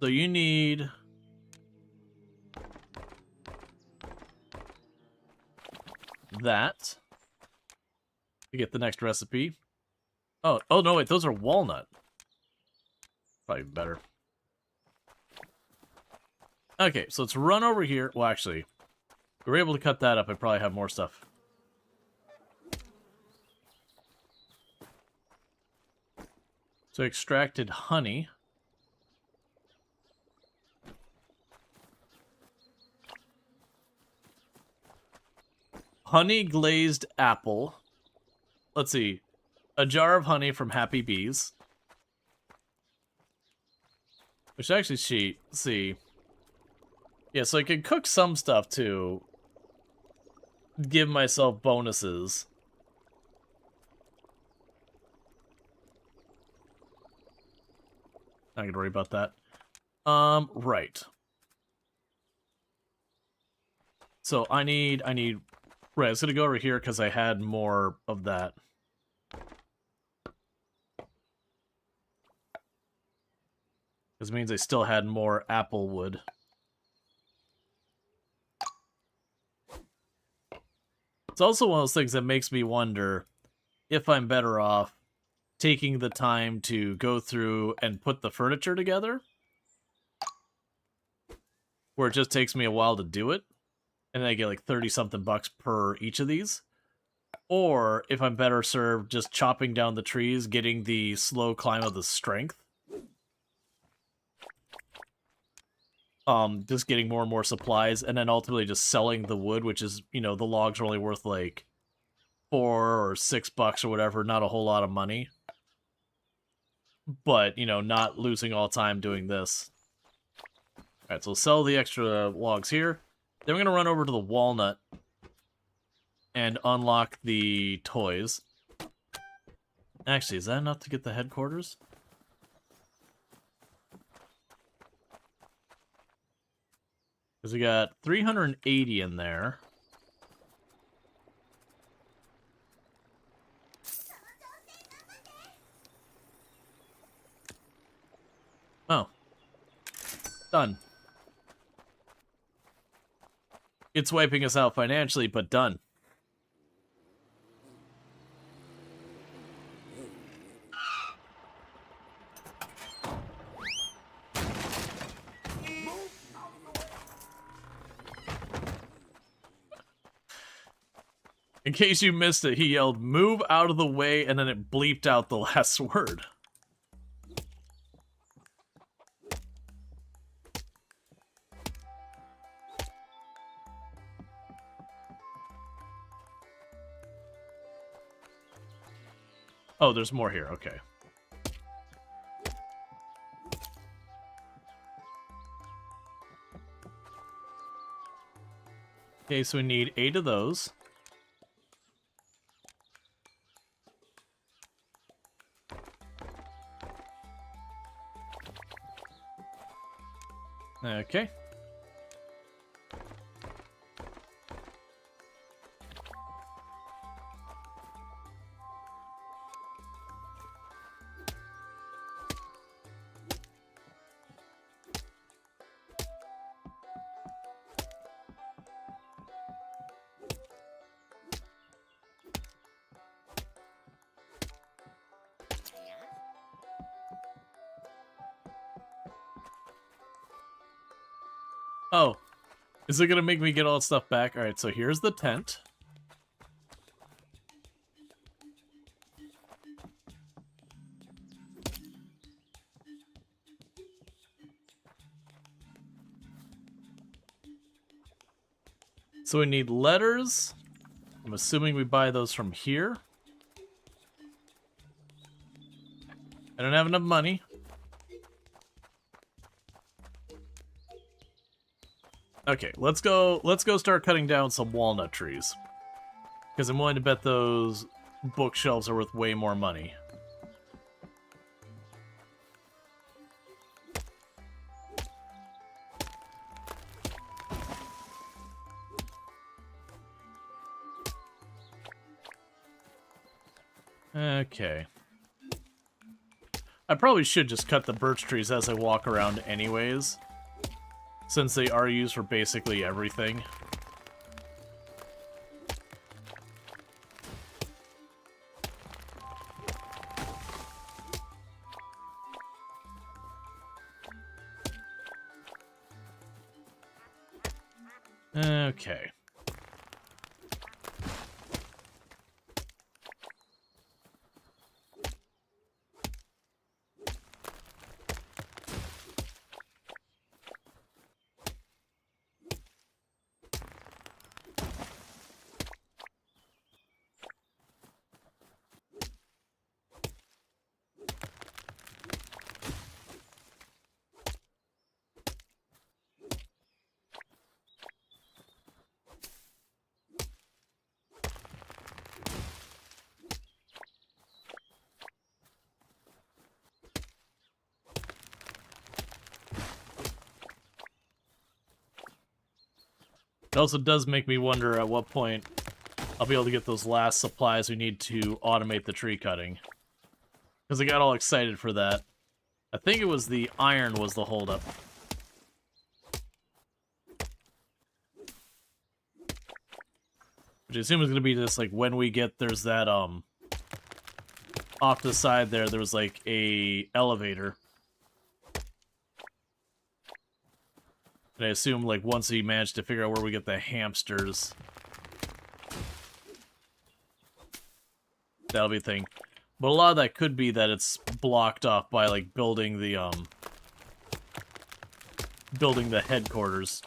So you need... that. To get the next recipe. Oh no, wait, those are walnut. Probably better. Okay, so let's run over here. Well, actually, if we were able to cut that up, I'd probably have more stuff. So I extracted honey. Honey glazed apple. Let's see. A jar of honey from Happy Bees. Which actually, see. Yeah, so I can cook some stuff to give myself bonuses. Not gonna worry about that. Right. So I need, right, I was gonna go over here because I had more of that. This means I still had more apple wood. It's also one of those things that makes me wonder if I'm better off taking the time to go through and put the furniture together, where it just takes me a while to do it, and then I get like 30-something bucks per each of these, or if I'm better served just chopping down the trees, getting the slow climb of the strength. Just getting more and more supplies, and then ultimately just selling the wood, which is, you know, the logs are only worth like $4 or $6 or whatever, not a whole lot of money. But, you know, not losing all time doing this. Alright, so we'll sell the extra logs here. Then we're going to run over to the walnut and unlock the toys. Actually, is that enough to get the headquarters? Because we got 380 in there. Oh. Done. It's wiping us out financially, but done. In case you missed it, he yelled, "Move out of the way," and then it bleeped out the last word. Oh, there's more here. Okay. Okay, so we need 8 of those. Okay. Oh, is it gonna make me get all that stuff back? Alright, so here's the tent. So we need letters. I'm assuming we buy those from here. I don't have enough money. Okay, let's go start cutting down some walnut trees. Because I'm willing to bet those bookshelves are worth way more money. Okay. I probably should just cut the birch trees as I walk around anyways, since they are used for basically everything. Okay. It also does make me wonder at what point I'll be able to get those last supplies we need to automate the tree cutting. Because I got all excited for that. I think it was the iron was the holdup. Which I assume is going to be just like when we get, there's that, off the side there was like a elevator. And I assume, like, once he managed to figure out where we get the hamsters, that'll be a thing. But a lot of that could be that it's blocked off by, like, building the headquarters.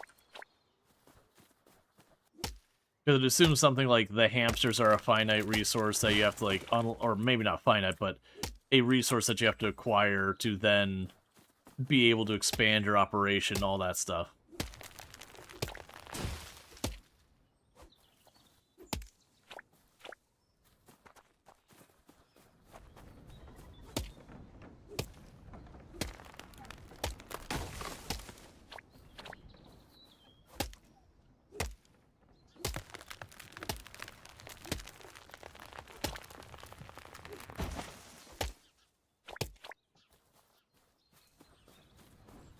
Because it assumes something like the hamsters are a finite resource that you have to, like, or maybe not finite, but a resource that you have to acquire to then be able to expand your operation, all that stuff.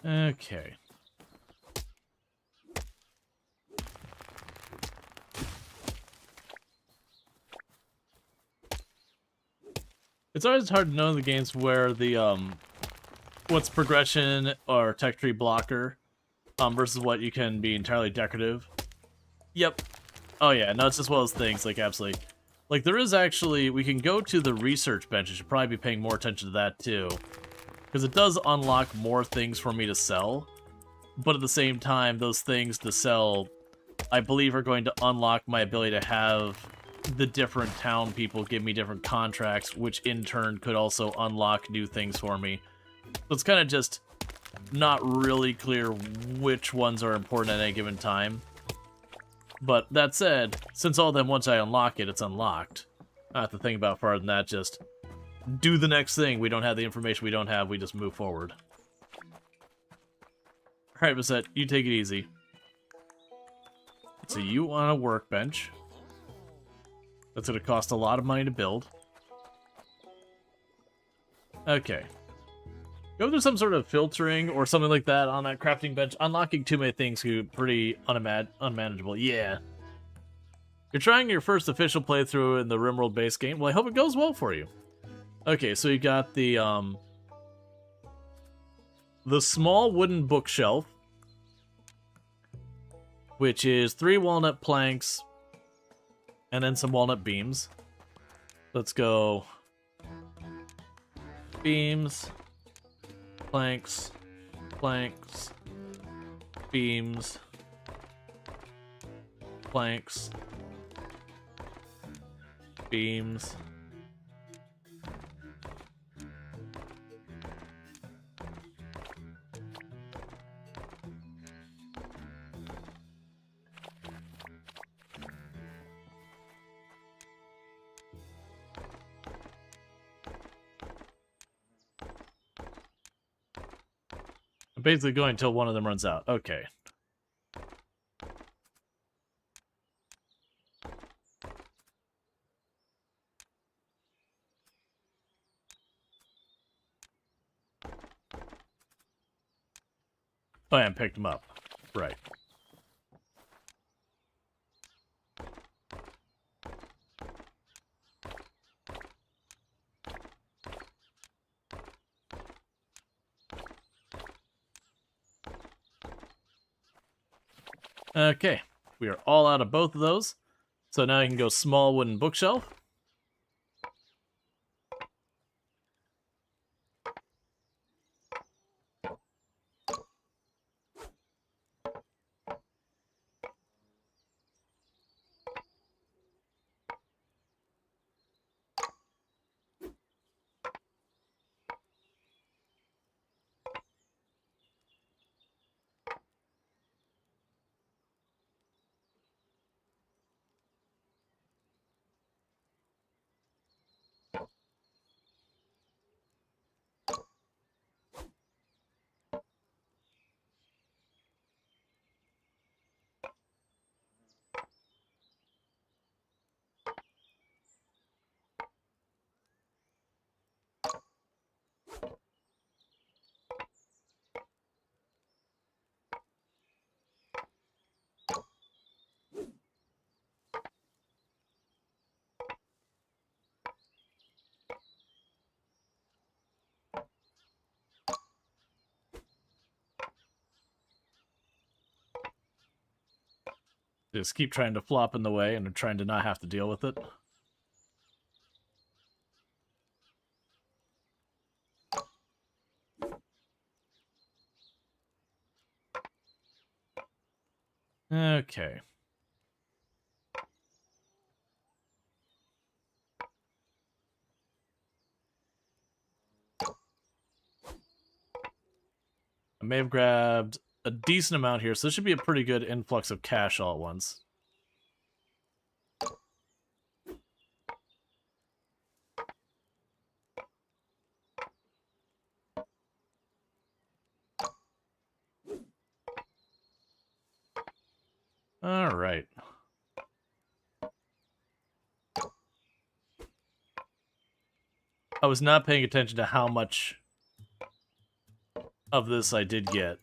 Okay. It's always hard to know in the games where the, what's progression or tech tree blocker, versus what you can be entirely decorative. Yep. Oh yeah, no, it's as well as things, like, absolutely. Like, there is actually, we can go to the research bench. I should probably be paying more attention to that, too. Because it does unlock more things for me to sell. But at the same time, those things to sell, I believe, are going to unlock my ability to have the different town people give me different contracts, which in turn could also unlock new things for me. So it's kind of just not really clear which ones are important at any given time. But that said, since all of them, once I unlock it, it's unlocked. I don't have to think about farther than that, just do the next thing. We don't have the information we don't have, we just move forward. Alright, Basset, you take it easy. So you on a workbench. That's going to cost a lot of money to build. Okay. Go through some sort of filtering or something like that on that crafting bench. Unlocking too many things could be pretty unmanageable. Yeah. You're trying your first official playthrough in the RimWorld base game. Well, I hope it goes well for you. Okay, so you got the small wooden bookshelf, which is 3 walnut planks and then some walnut beams. Let's go beams, planks, planks, beams, Planks. Beams. I'm basically going until one of them runs out. Okay. Oh, yeah, and picked them up. Right. Okay. We are all out of both of those. So now I can go small wooden bookshelf. Just keep trying to flop in the way and trying to not have to deal with it. Okay. I may have grabbed a decent amount here, so this should be a pretty good influx of cash all at once. All right. I was not paying attention to how much of this I did get.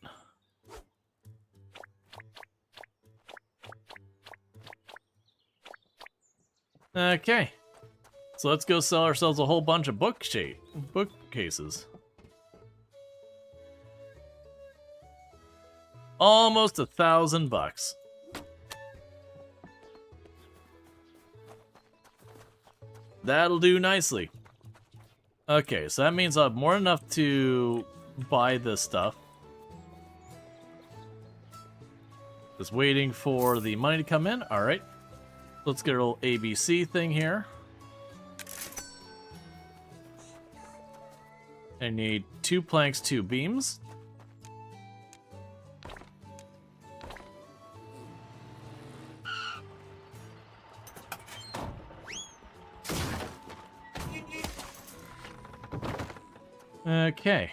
Okay. So let's go sell ourselves a whole bunch of bookcases. Almost $1,000. That'll do nicely. Okay, so that means I have more than enough to buy this stuff. Just waiting for the money to come in. Alright. Let's get a little ABC thing here. I need 2 planks, 2 beams. Okay.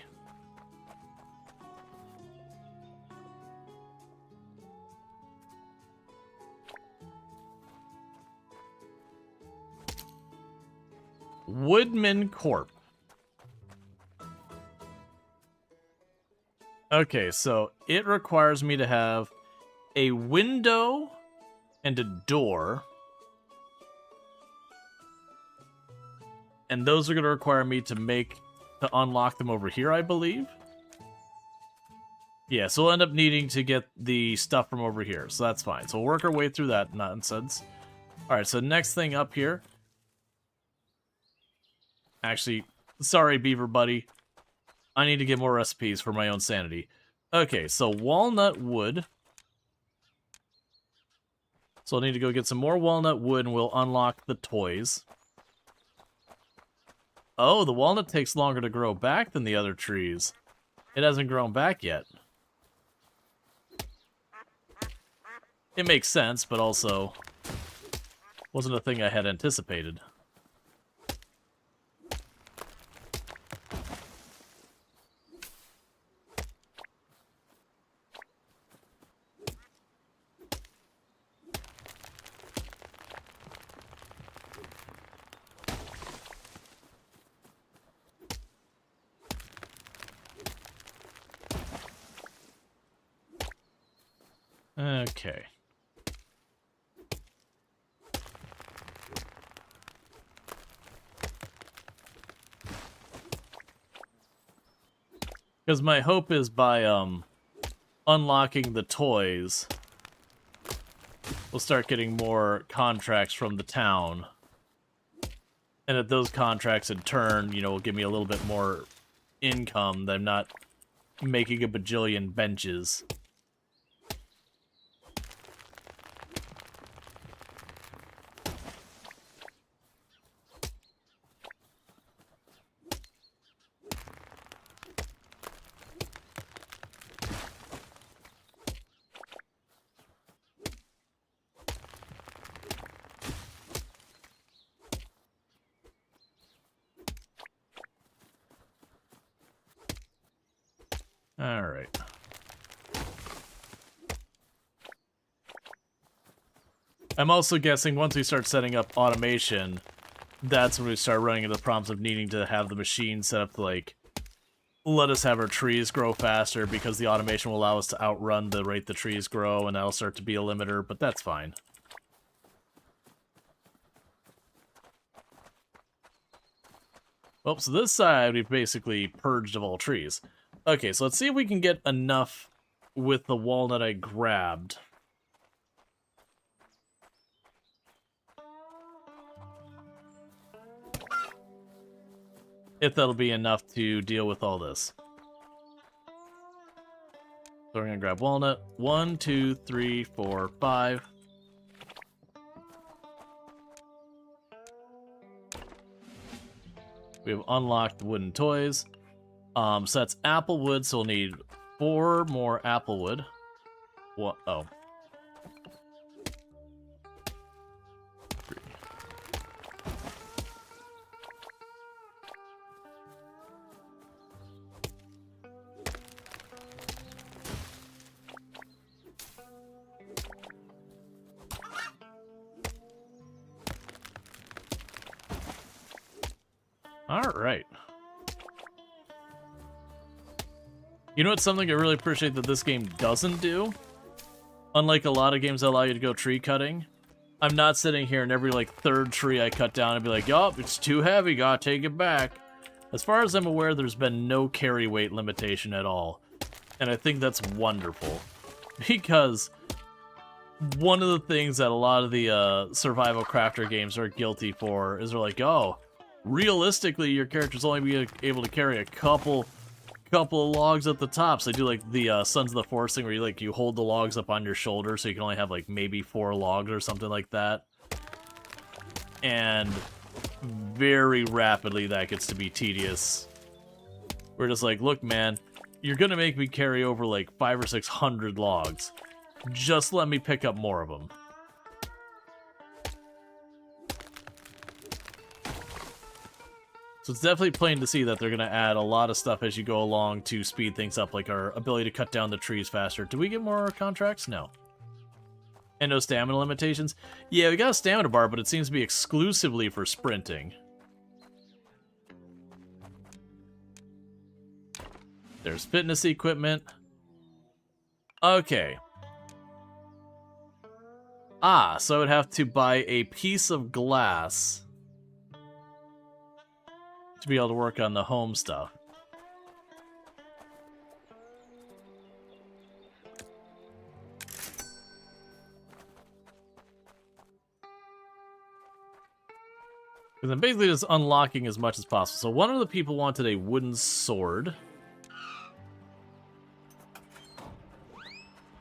Woodman Corp. Okay, so it requires me to have a window and a door. And those are going to require me to unlock them over here, I believe. Yeah, so we'll end up needing to get the stuff from over here, so that's fine. So we'll work our way through that nonsense. Alright, so next thing up here. Actually, sorry, Beaver Buddy. I need to get more recipes for my own sanity. Okay, so walnut wood. So I'll need to go get some more walnut wood and we'll unlock the toys. Oh, the walnut takes longer to grow back than the other trees. It hasn't grown back yet. It makes sense, but also wasn't a thing I had anticipated. Okay. Because my hope is by unlocking the toys, we'll start getting more contracts from the town. And that those contracts in turn, you know, will give me a little bit more income that I'm not making a bajillion benches. Alright. I'm also guessing once we start setting up automation, that's when we start running into the problems of needing to have the machine set up to, like, let us have our trees grow faster because the automation will allow us to outrun the rate the trees grow, and that'll start to be a limiter, but that's fine. Well, so this side we've basically purged of all trees. Okay, so let's see if we can get enough with the walnut I grabbed. If that'll be enough to deal with all this. So we're gonna grab walnut. 1, 2, 3, 4, 5. We have unlocked wooden toys. So that's apple wood, so we'll need 4 more apple wood. What? Oh. 3. All right. You know what's something I really appreciate that this game doesn't do? Unlike a lot of games that allow you to go tree cutting, I'm not sitting here and every, like, 3rd tree I cut down and be like, yup, it's too heavy, gotta take it back. As far as I'm aware, there's been no carry weight limitation at all. And I think that's wonderful. Because one of the things that a lot of the survival crafter games are guilty for is they're like, oh, realistically, your character's only be able to carry a couple of logs at the top. So they do like the Sons of the Forest thing where you hold the logs up on your shoulder so you can only have like maybe 4 logs or something like that. And very rapidly that gets to be tedious. We're just like, look man, you're gonna make me carry over like 500 or 600 logs. Just let me pick up more of them. So it's definitely plain to see that they're going to add a lot of stuff as you go along to speed things up, like our ability to cut down the trees faster. Do we get more contracts? No. And no stamina limitations? Yeah, we got a stamina bar, but it seems to be exclusively for sprinting. There's fitness equipment. Okay. Ah, so I would have to buy a piece of glass to be able to work on the home stuff. Because I'm basically just unlocking as much as possible. So one of the people wanted a wooden sword.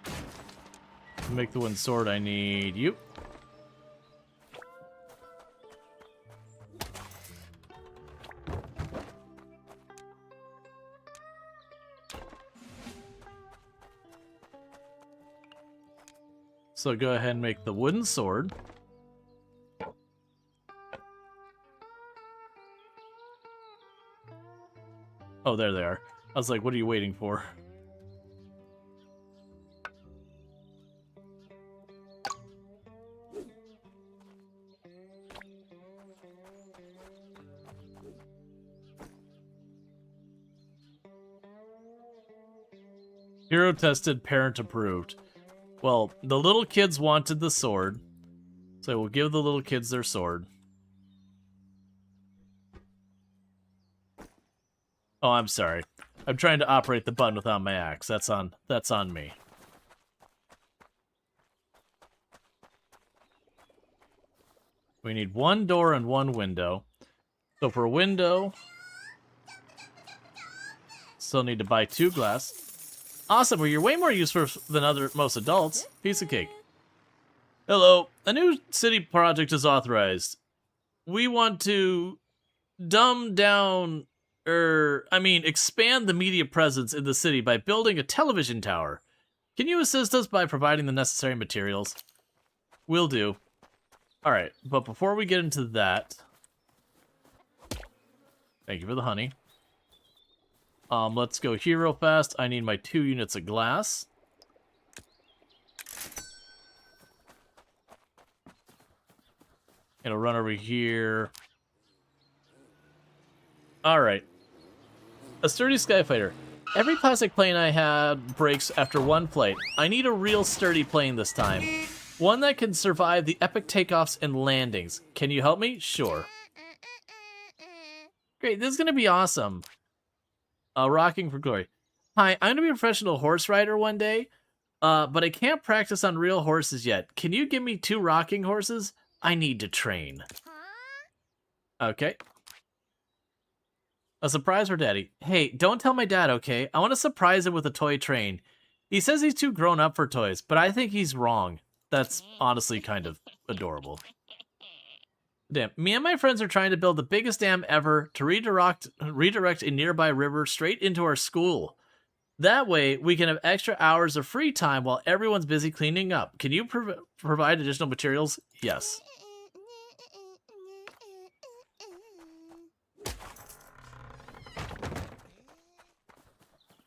To make the wooden sword, I need you. So go ahead and make the wooden sword. Oh, there they are. I was like, what are you waiting for? Hero tested, parent approved. Well, the little kids wanted the sword, so we'll give the little kids their sword. Oh, I'm sorry. I'm trying to operate the button without my axe. That's on me. We need one door and one window. So for a window, still need to buy 2 glass. Awesome, well, you're way more useful than most adults. Piece of cake. Hello, a new city project is authorized. We want to dumb down, expand the media presence in the city by building a television tower. Can you assist us by providing the necessary materials? Will do. Alright, but before we get into that... Thank you for the honey. Let's go here real fast. I need my 2 units of glass. It'll run over here. Alright. A sturdy skyfighter. Every plastic plane I had breaks after one flight. I need a real sturdy plane this time. One that can survive the epic takeoffs and landings. Can you help me? Sure. Great, this is gonna be awesome. Rocking for glory. Hi, I'm gonna be a professional horse rider one day, but I can't practice on real horses yet. Can you give me 2 rocking horses? I need to train. Okay. A surprise for Daddy. Hey, don't tell my dad, okay? I want to surprise him with a toy train. He says he's too grown up for toys, but I think he's wrong. That's honestly kind of adorable. Damn, me and my friends are trying to build the biggest dam ever to redirect a nearby river straight into our school. That way, we can have extra hours of free time while everyone's busy cleaning up. Can you provide additional materials? Yes.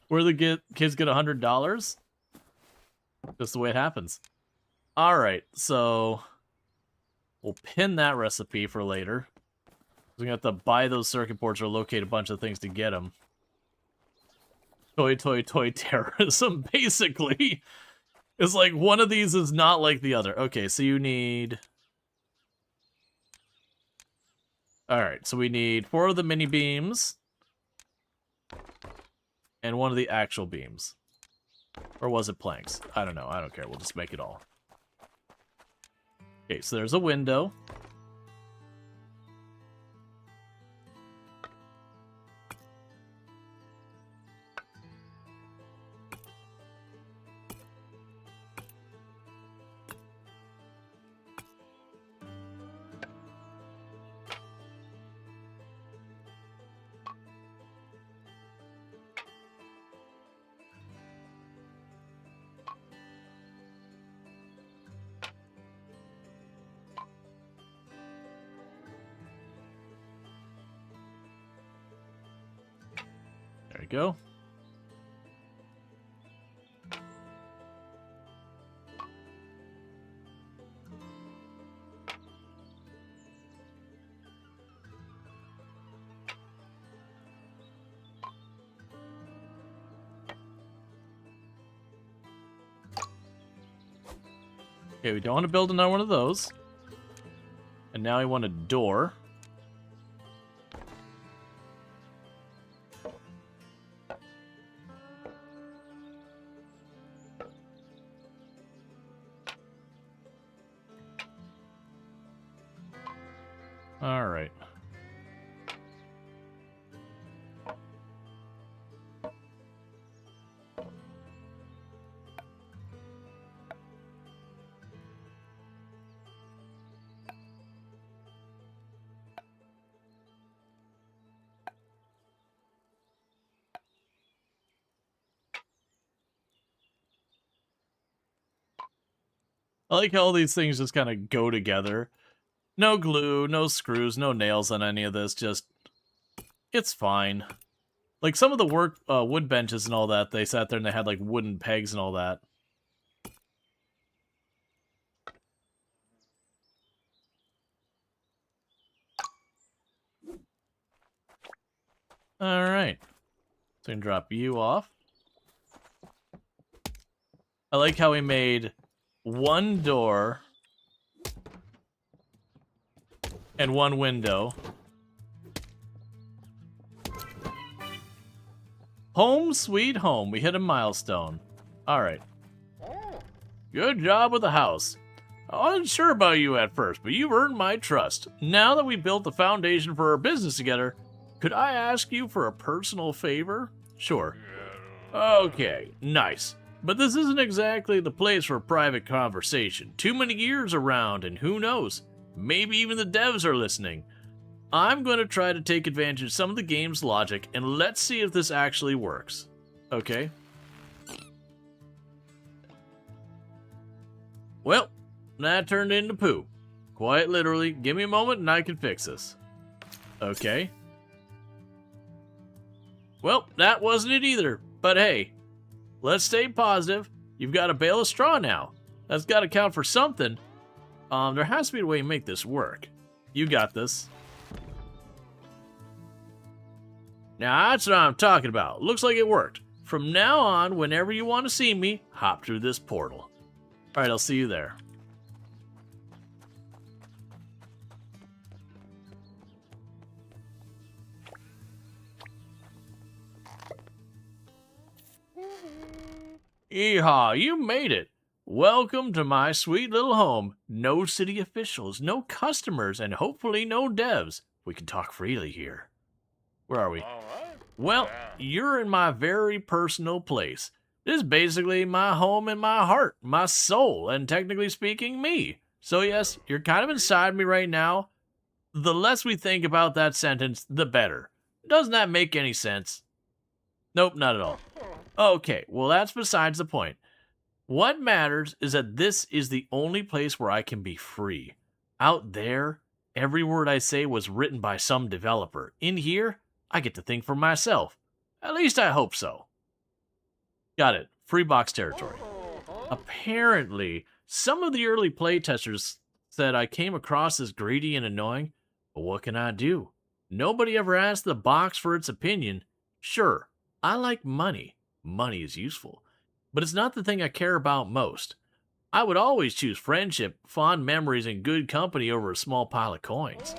Where the kids get $100? Just the way it happens. Alright, so... we'll pin that recipe for later. We're gonna have to buy those circuit boards or locate a bunch of things to get them. Toy terrorism, basically. It's like one of these is not like the other. Okay, so you need... Alright, so we need 4 of the mini beams. And 1 of the actual beams. Or was it planks? I don't know, I don't care. We'll just make it all. Okay, so there's a window. There we go. Okay, we don't want to build another one of those. And now we want a door. All right. I like how all these things just kind of go together. No glue, no screws, no nails on any of this. Just, it's fine. Like some of the wood benches and all that, they sat there and they had like wooden pegs and all that. All right. So I can drop you off. I like how we made one door and one window. Home sweet home. We hit a milestone. All right. Good job with the house. I wasn't sure about you at first, but you've earned my trust. Now that we built the foundation for our business together, could I ask you for a personal favor? Sure. Okay, nice. But this isn't exactly the place for private conversation. Too many ears around, and who knows? Maybe even the devs are listening. I'm going to try to take advantage of some of the game's logic, and let's see if this actually works. Okay. Well, that turned into poo. Quite literally. Give me a moment and I can fix this. Okay. Well, that wasn't it either. But hey, let's stay positive. You've got a bale of straw now. That's got to count for something. There has to be a way to make this work. You got this. Now, that's what I'm talking about. Looks like it worked. From now on, whenever you want to see me, hop through this portal. Alright, I'll see you there. Yeehaw, you made it. Welcome to my sweet little home. No city officials, no customers, and hopefully no devs. We can talk freely here. Where are we? Well, you're in my very personal place. This is basically my home and my heart, my soul, and technically speaking, me. So yes, you're kind of inside me right now. The less we think about that sentence, the better. Doesn't that make any sense? Nope, not at all. Okay, well that's besides the point. What matters is that this is the only place where I can be free. Out there, every word I say was written by some developer. In here, I get to think for myself. At least I hope so. Got it. Free box territory. Apparently, some of the early playtesters said I came across as greedy and annoying, but what can I do? Nobody ever asked the box for its opinion. Sure, I like money. Money is useful. But it's not the thing I care about most. I would always choose friendship, fond memories, and good company over a small pile of coins.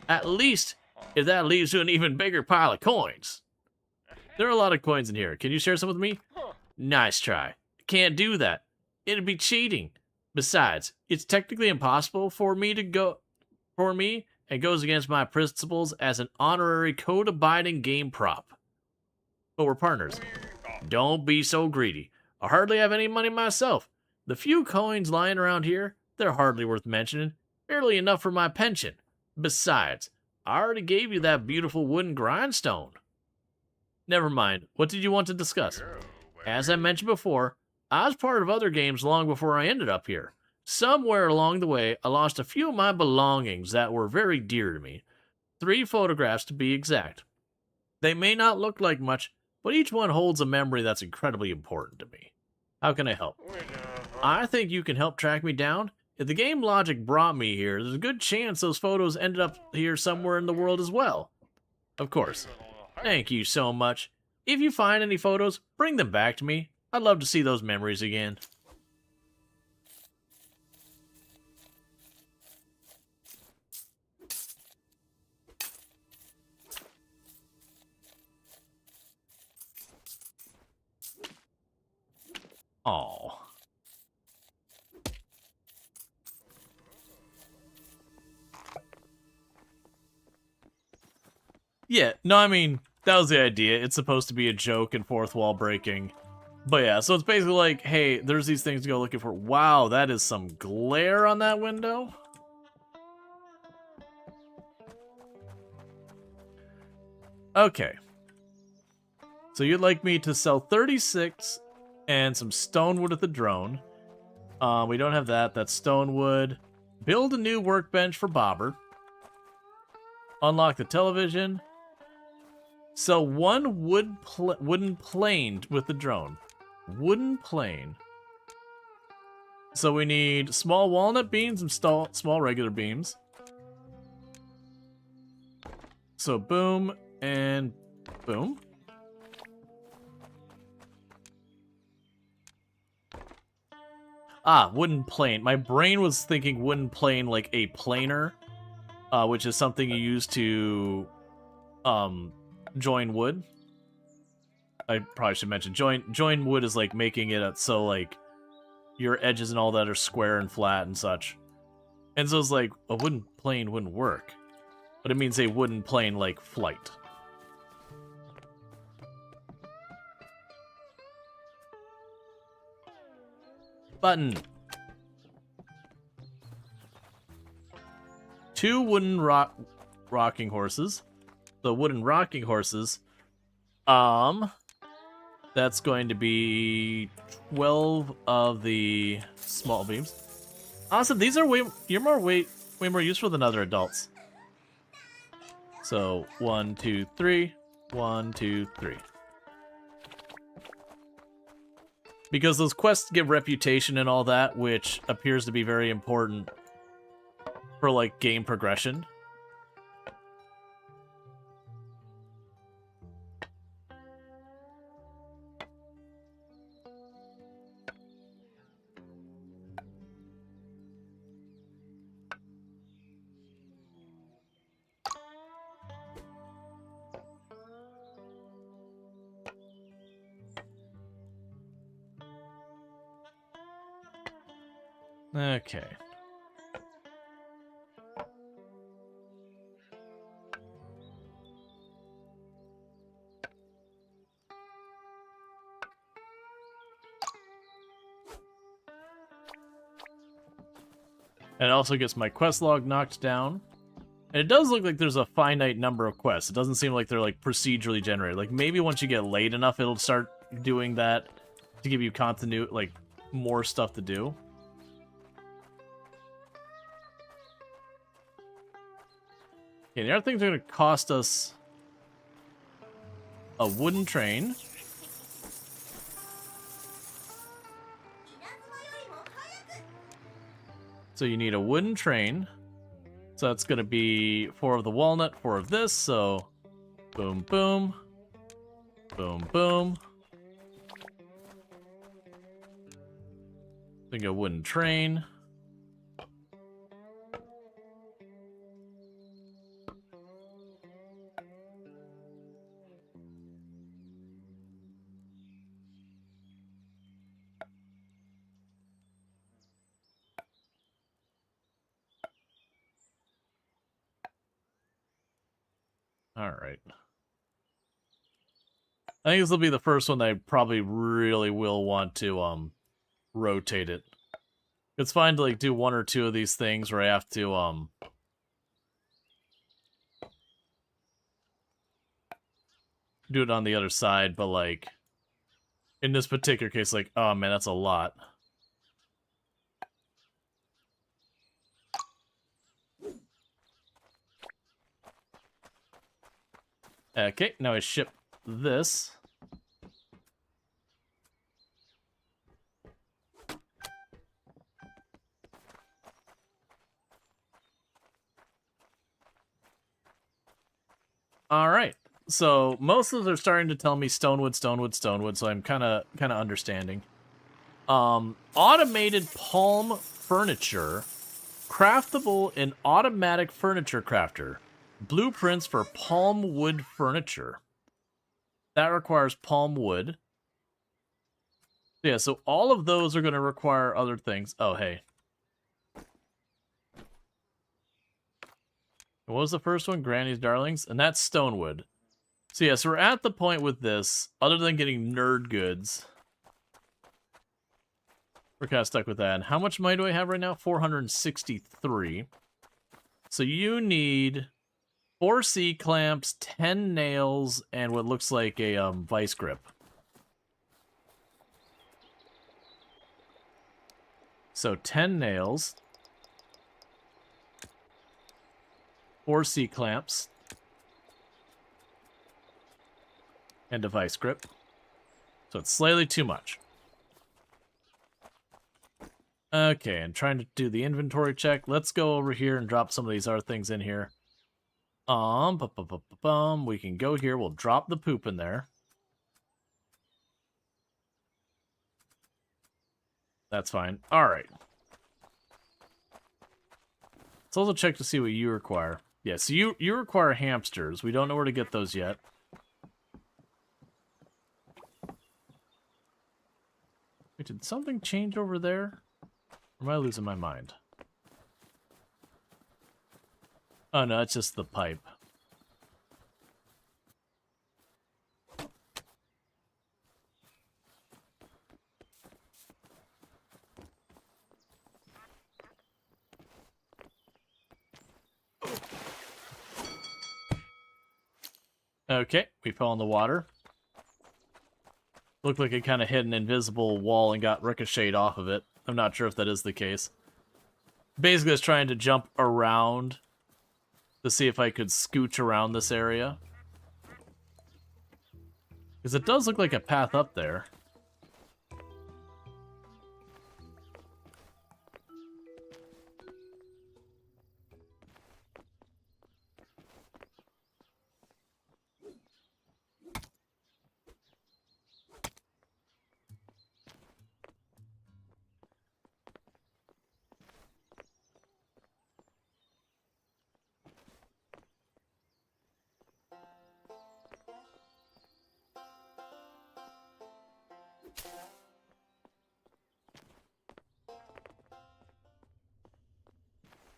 At least, if that leads to an even bigger pile of coins. There are a lot of coins in here. Can you share some with me? Nice try. Can't do that. It'd be cheating. Besides, it's technically impossible for me and goes against my principles as an honorary code-abiding game prop. But we're partners. Don't be so greedy. I hardly have any money myself. The few coins lying around here, they're hardly worth mentioning. Barely enough for my pension. Besides, I already gave you that beautiful wooden grindstone. Never mind. What did you want to discuss? As I mentioned before, I was part of other games long before I ended up here. Somewhere along the way, I lost a few of my belongings that were very dear to me. 3 photographs to be exact. They may not look like much, but each one holds a memory that's incredibly important to me. How can I help? I think you can help track me down. If the game logic brought me here, there's a good chance those photos ended up here somewhere in the world as well. Of course. Thank you so much. If you find any photos, bring them back to me. I'd love to see those memories again. Oh. Yeah, no, I mean, that was the idea. It's supposed to be a joke and fourth wall breaking. But yeah, so it's basically like, hey, there's these things to go looking for. Wow, that is some glare on that window. Okay. So you'd like me to sell 36 and some stone wood at the drone. We don't have that. That's stone wood. Build a new workbench for Bobber. Unlock the television. So one wooden plane with the drone. Wooden plane. So we need small walnut beams and small regular beams. So boom and boom. Ah, wooden plane. My brain was thinking wooden plane like a planer, which is something you use to join wood. I probably should mention join wood is like making it so like your edges and all that are square and flat and such. And so it's like a wooden plane wouldn't work, but it means a wooden plane like flight. Button. 2 wooden rocking horses. The wooden rocking horses. That's going to be 12 of the small beams. Awesome. These are way more useful than other adults. So 1, 2, 3. 1, 2, 3. Because those quests give reputation and all that, which appears to be very important for, like, game progression. Okay. And it also gets my quest log knocked down. And it does look like there's a finite number of quests. It doesn't seem like they're like procedurally generated. Like maybe once you get late enough, it'll start doing that to give you continuity, like more stuff to do. Okay, the other things are going to cost us a wooden train. So you need a wooden train. So that's going to be 4 of the walnut, 4 of this. So boom, boom, boom, boom. Think a wooden train. All right. I think this will be the first one that I probably really will want to rotate it. It's fine to like do 1 or 2 of these things where I have to do it on the other side, but like in this particular case, like, oh man, that's a lot. Okay, now I ship this. All right. So most of them are starting to tell me stonewood, stonewood, stonewood, so I'm kind of understanding. Automated palm furniture, craftable and automatic furniture crafter. Blueprints for palm wood furniture. That requires palm wood. Yeah, so all of those are going to require other things. Oh, hey. What was the first one? Granny's Darlings? And that's stonewood. So yeah, so we're at the point with this, other than getting nerd goods. We're kind of stuck with that. And how much money do I have right now? 463. So you need 4 C-clamps, 10 nails, and what looks like a vice grip. So 10 nails. 4 C-clamps. And a vice grip. So it's slightly too much. Okay, and trying to do the inventory check. Let's go over here and drop some of these other things in here. We can go here. We'll drop the poop in there. That's fine. All right. Let's also check to see what you require. Yeah, so you require hamsters. We don't know where to get those yet. Wait, did something change over there? Or am I losing my mind? Oh no, it's just the pipe. Okay, we fell in the water. Looked like it kind of hit an invisible wall and got ricocheted off of it. I'm not sure if that is the case. Basically, I was trying to jump around to see if I could scooch around this area. Because it does look like a path up there.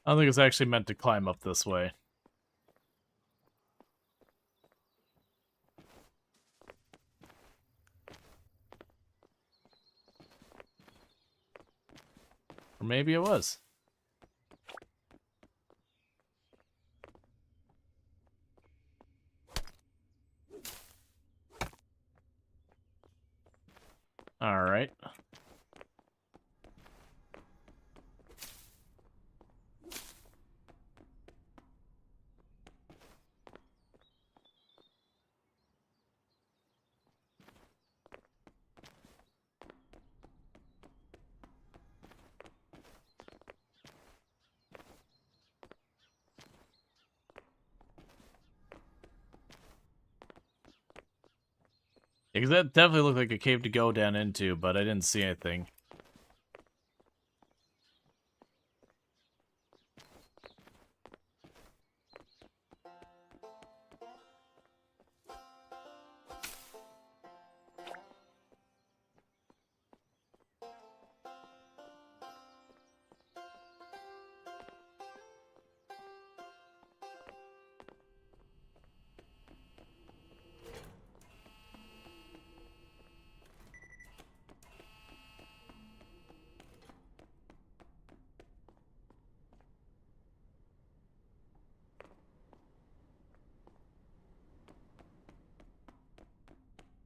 I don't think it's actually meant to climb up this way. Or maybe it was. All right. Because that definitely looked like a cave to go down into, but I didn't see anything.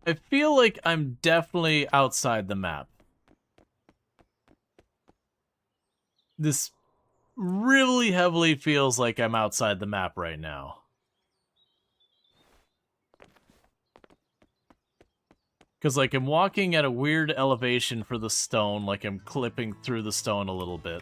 I feel like I'm definitely outside the map. This really heavily feels like I'm outside the map right now. Because, like, I'm walking at a weird elevation for the stone, like I'm clipping through the stone a little bit.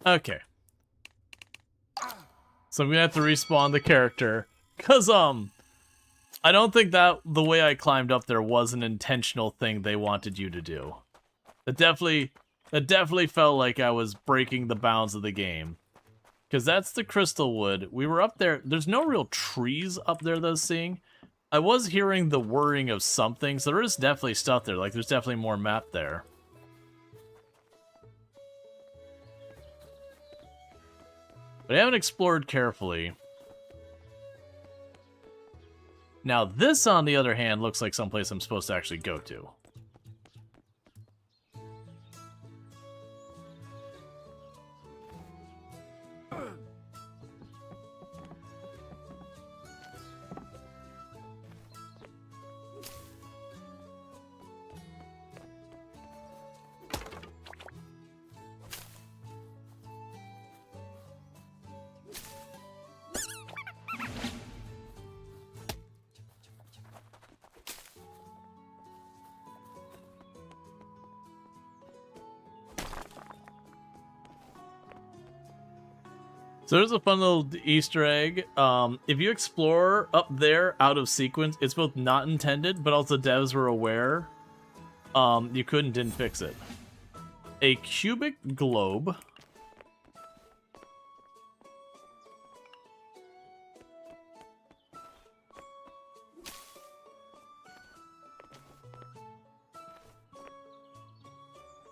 Okay. So I'm gonna have to respawn the character. Cause, I don't think that the way I climbed up there was an intentional thing they wanted you to do. That definitely felt like I was breaking the bounds of the game. Because that's the crystal wood. We were up there. There's no real trees up there that I was seeing. I was hearing the whirring of something, so there is definitely stuff there. Like, there's definitely more map there. But I haven't explored carefully. Now, this, on the other hand, looks like someplace I'm supposed to actually go to. So there's a fun little Easter egg. If you explore up there out of sequence, it's both not intended, but also devs were aware. You didn't fix it. A cubic globe.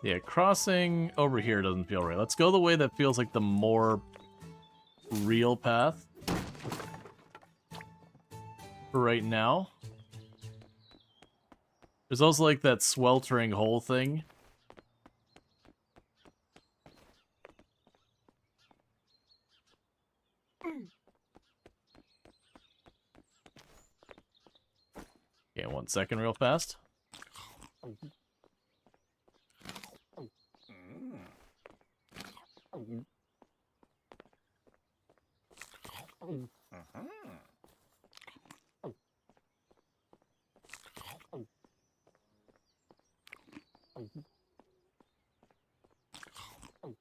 Yeah, crossing over here doesn't feel right. Let's go the way that feels like the more real path for right now. There's also like that sweltering hole thing. Okay, 1 second real fast.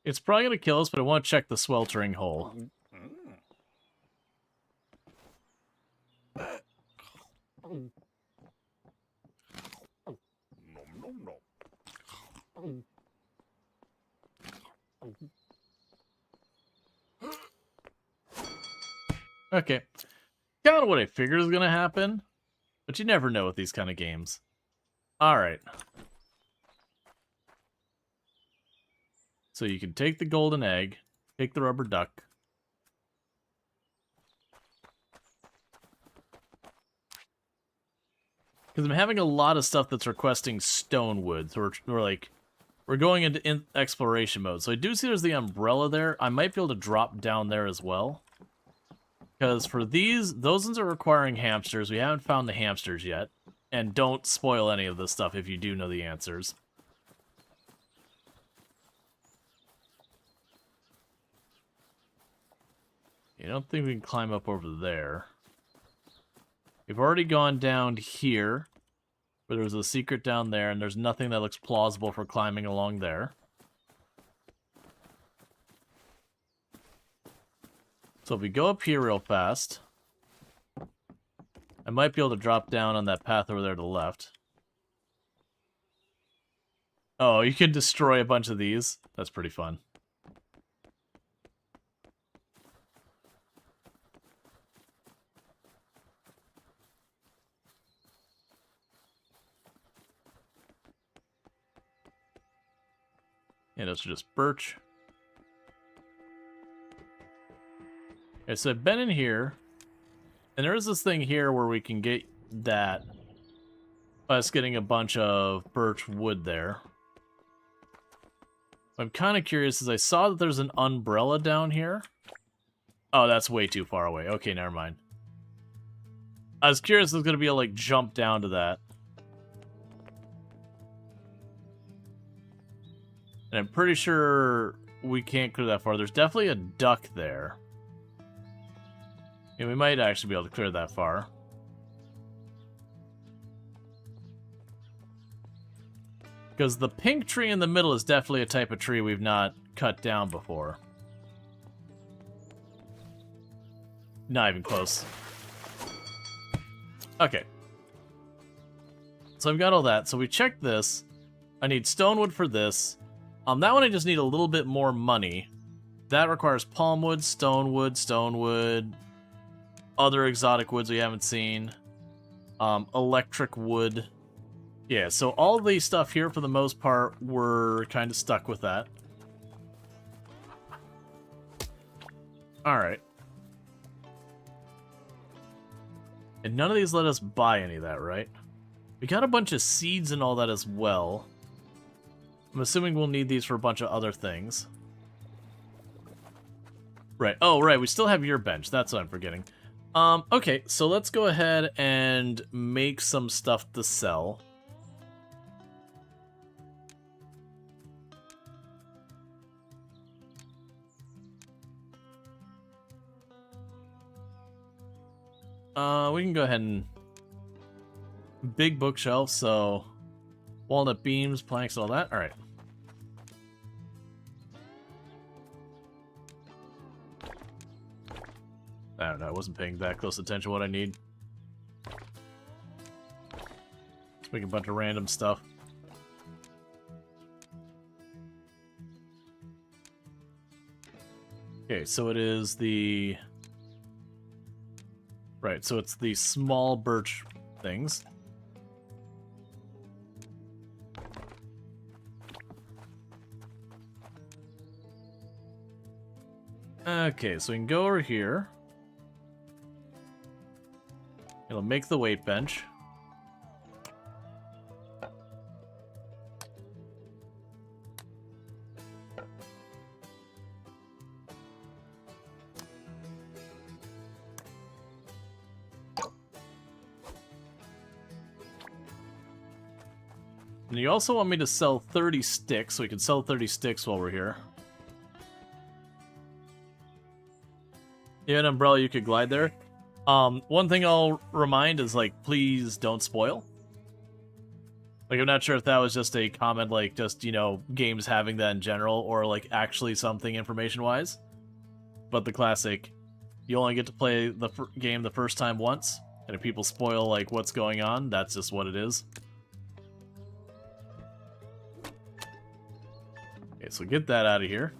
It's probably going to kill us, but I want to check the sweltering hole. Okay. Kind of what I figured was going to happen, but you never know with these kind of games. Alright. So you can take the golden egg, take the rubber duck. Because I'm having a lot of stuff that's requesting stone wood, so we're going into exploration mode. So I do see there's the umbrella there. I might be able to drop down there as well. Because for those ones are requiring hamsters. We haven't found the hamsters yet. And don't spoil any of this stuff if you do know the answers. I don't think we can climb up over there. We've already gone down here, where there's a secret down there, and there's nothing that looks plausible for climbing along there. So if we go up here real fast, I might be able to drop down on that path over there to the left. Oh, you can destroy a bunch of these. That's pretty fun. Yeah, those are just birch. Okay, so I've been in here, and there is this thing here where we can get that by us getting a bunch of birch wood there. I'm kind of curious, as I saw that there's an umbrella down here. Oh, that's way too far away. Okay, never mind. I was curious if I was going to be able to, like, jump down to that. And I'm pretty sure we can't clear that far. There's definitely a duck there. Yeah, we might actually be able to clear that far. Because the pink tree in the middle is definitely a type of tree we've not cut down before. Not even close. Okay. So I've got all that. So we checked this. I need stonewood for this. That one I just need a little bit more money. That requires palm wood, stone wood, other exotic woods we haven't seen, electric wood. Yeah, so all the stuff here, for the most part, we're kind of stuck with that. Alright. And none of these let us buy any of that, right? We got a bunch of seeds and all that as well. I'm assuming we'll need these for a bunch of other things. Right. Oh, right. We still have your bench. That's what I'm forgetting. Okay, so let's go ahead and make some stuff to sell. We can go ahead and... Big bookshelf, so... Walnut beams, planks, all that. Alright. I don't know, I wasn't paying that close attention to what I need. Let's make a bunch of random stuff. Okay, so it is the... Right, so it's the small birch things. Okay, so we can go over here. It'll make the weight bench. And you also want me to sell 30 sticks, so we can sell 30 sticks while we're here. Yeah, an umbrella, you could glide there. One thing I'll remind is, like, please don't spoil. Like, I'm not sure if that was just a comment, like, just, you know, games having that in general, or, like, actually something information-wise. But the classic, you only get to play the game the first time once, and if people spoil, like, what's going on, that's just what it is. Okay, so get that out of here.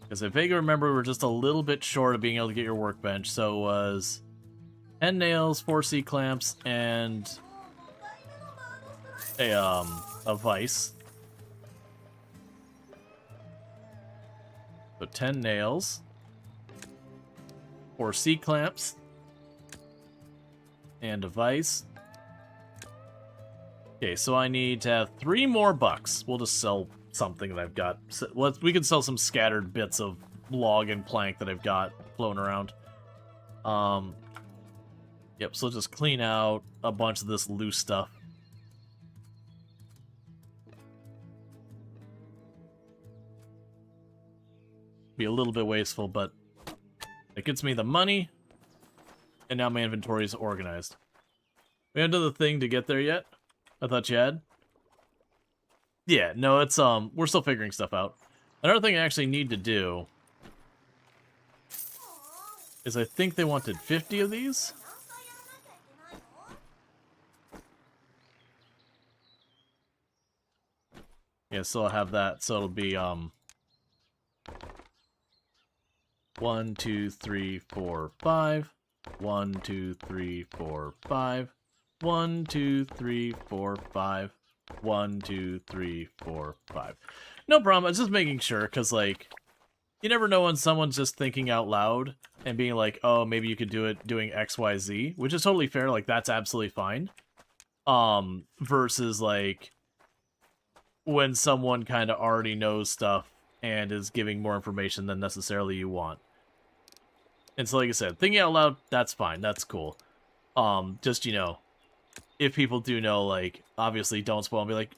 Because I vaguely remember we were just a little bit short of being able to get your workbench, so it was 10 nails, 4 C-clamps, and a vise. So 10 nails, 4 C-clamps, and a vise. Okay, so I need to have 3 more bucks. We'll just sell something that I've got. We can sell some scattered bits of log and plank that I've got floating around. Yep, so just clean out a bunch of this loose stuff. Be a little bit wasteful, but it gets me the money, and now my inventory is organized. We haven't done the thing to get there yet? I thought you had? Yeah, no, it's, we're still figuring stuff out. Another thing I actually need to do is I think they wanted 50 of these. Yeah, so I'll have that, so it'll be, 1, 2, 3, 4, 5. 1, 2, 3, 4, 5. 1, 2, 3, 4, 5. 1, 2, 3, 4, 5. No problem. I was just making sure, because, like, you never know when someone's just thinking out loud and being like, oh, maybe you could do it doing X, Y, Z, which is totally fair. Like, that's absolutely fine. Versus, like, when someone kind of already knows stuff and is giving more information than necessarily you want. And so, like I said, thinking out loud, that's fine. That's cool. Just, you know, if people do know, like, obviously don't spoil and be like,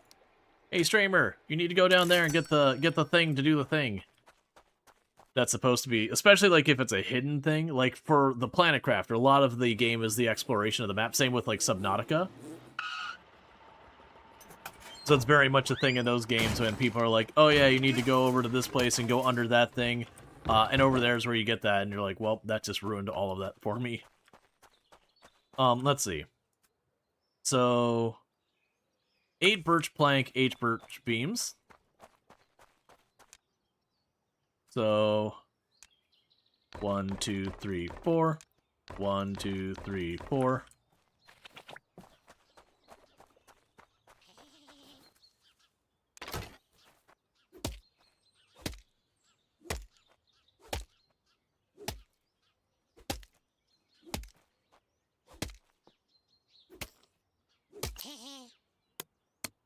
hey, streamer, you need to go down there and get the thing to do the thing. That's supposed to be, especially, like, if it's a hidden thing. Like, for the Planet Crafter, a lot of the game is the exploration of the map. Same with, like, Subnautica. So it's very much a thing in those games when people are like, oh, yeah, you need to go over to this place and go under that thing. And over there is where you get that, and you're like, well, that just ruined all of that for me. Let's see. So, 8 birch plank, 8 birch beams. So 1, 2, 3, 4. 1, 2, 3, 4.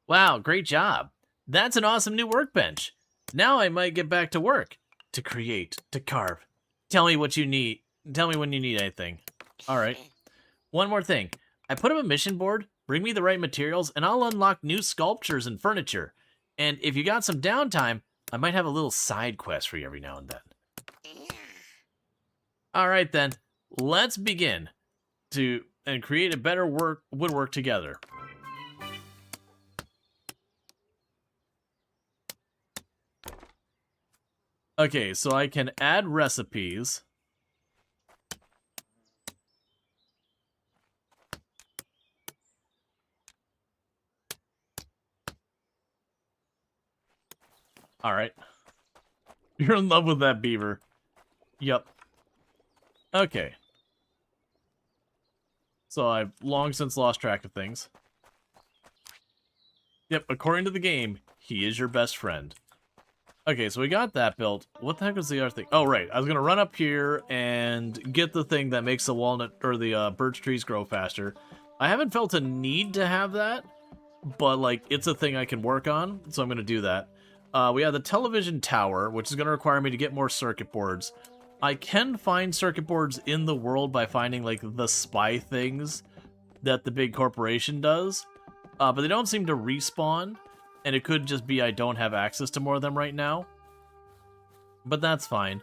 Wow, great job. That's an awesome new workbench. Now I might get back to work. To create, to carve. Tell me what you need. Tell me when you need anything. All right. One more thing. I put up a mission board, bring me the right materials, and I'll unlock new sculptures and furniture. And if you got some downtime, I might have a little side quest for you every now and then. All right then, let's begin and create a better woodwork together. Okay, so I can add recipes. All right. You're in love with that beaver. Yep. Okay. So I've long since lost track of things. Yep, according to the game, he is your best friend. Okay, so we got that built. What the heck was the other thing? Oh, right. I was going to run up here and get the thing that makes the walnut or the birch trees grow faster. I haven't felt a need to have that, but, like, it's a thing I can work on, so I'm going to do that. We have the television tower, which is going to require me to get more circuit boards. I can find circuit boards in the world by finding, like, the spy things that the big corporation does, but they don't seem to respawn. And it could just be I don't have access to more of them right now. But that's fine.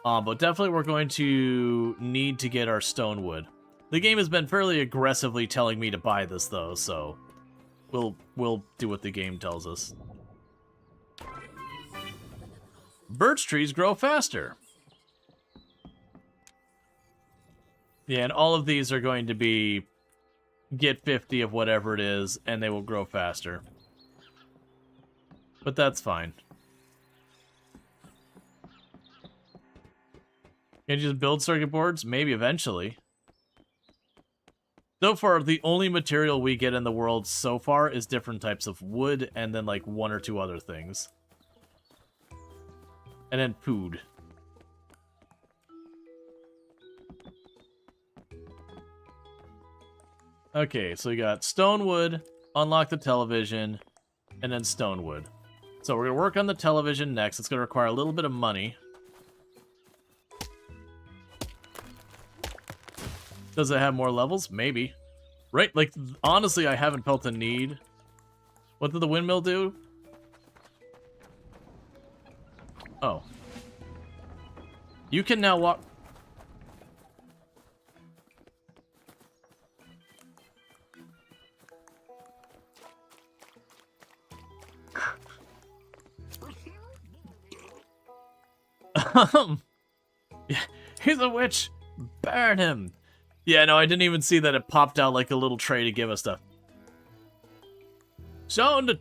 But definitely we're going to need to get our stone wood. The game has been fairly aggressively telling me to buy this, though, so we'll do what the game tells us. Birch trees grow faster. Yeah, and all of these are going to be get 50 of whatever it is, and they will grow faster. But that's fine. Can you just build circuit boards? Maybe eventually. So far, the only material we get in the world so far is different types of wood and then like one or two other things. And then food. Okay, so we got stone wood, unlock the television, and then stone wood. So we're going to work on the television next. It's going to require a little bit of money. Does it have more levels? Maybe. Right? Like, honestly, I haven't felt the need. What did the windmill do? Oh. You can now walk... Yeah, he's a witch. Burn him. Yeah, no, I didn't even see that it popped out like a little tray to give us stuff. Sound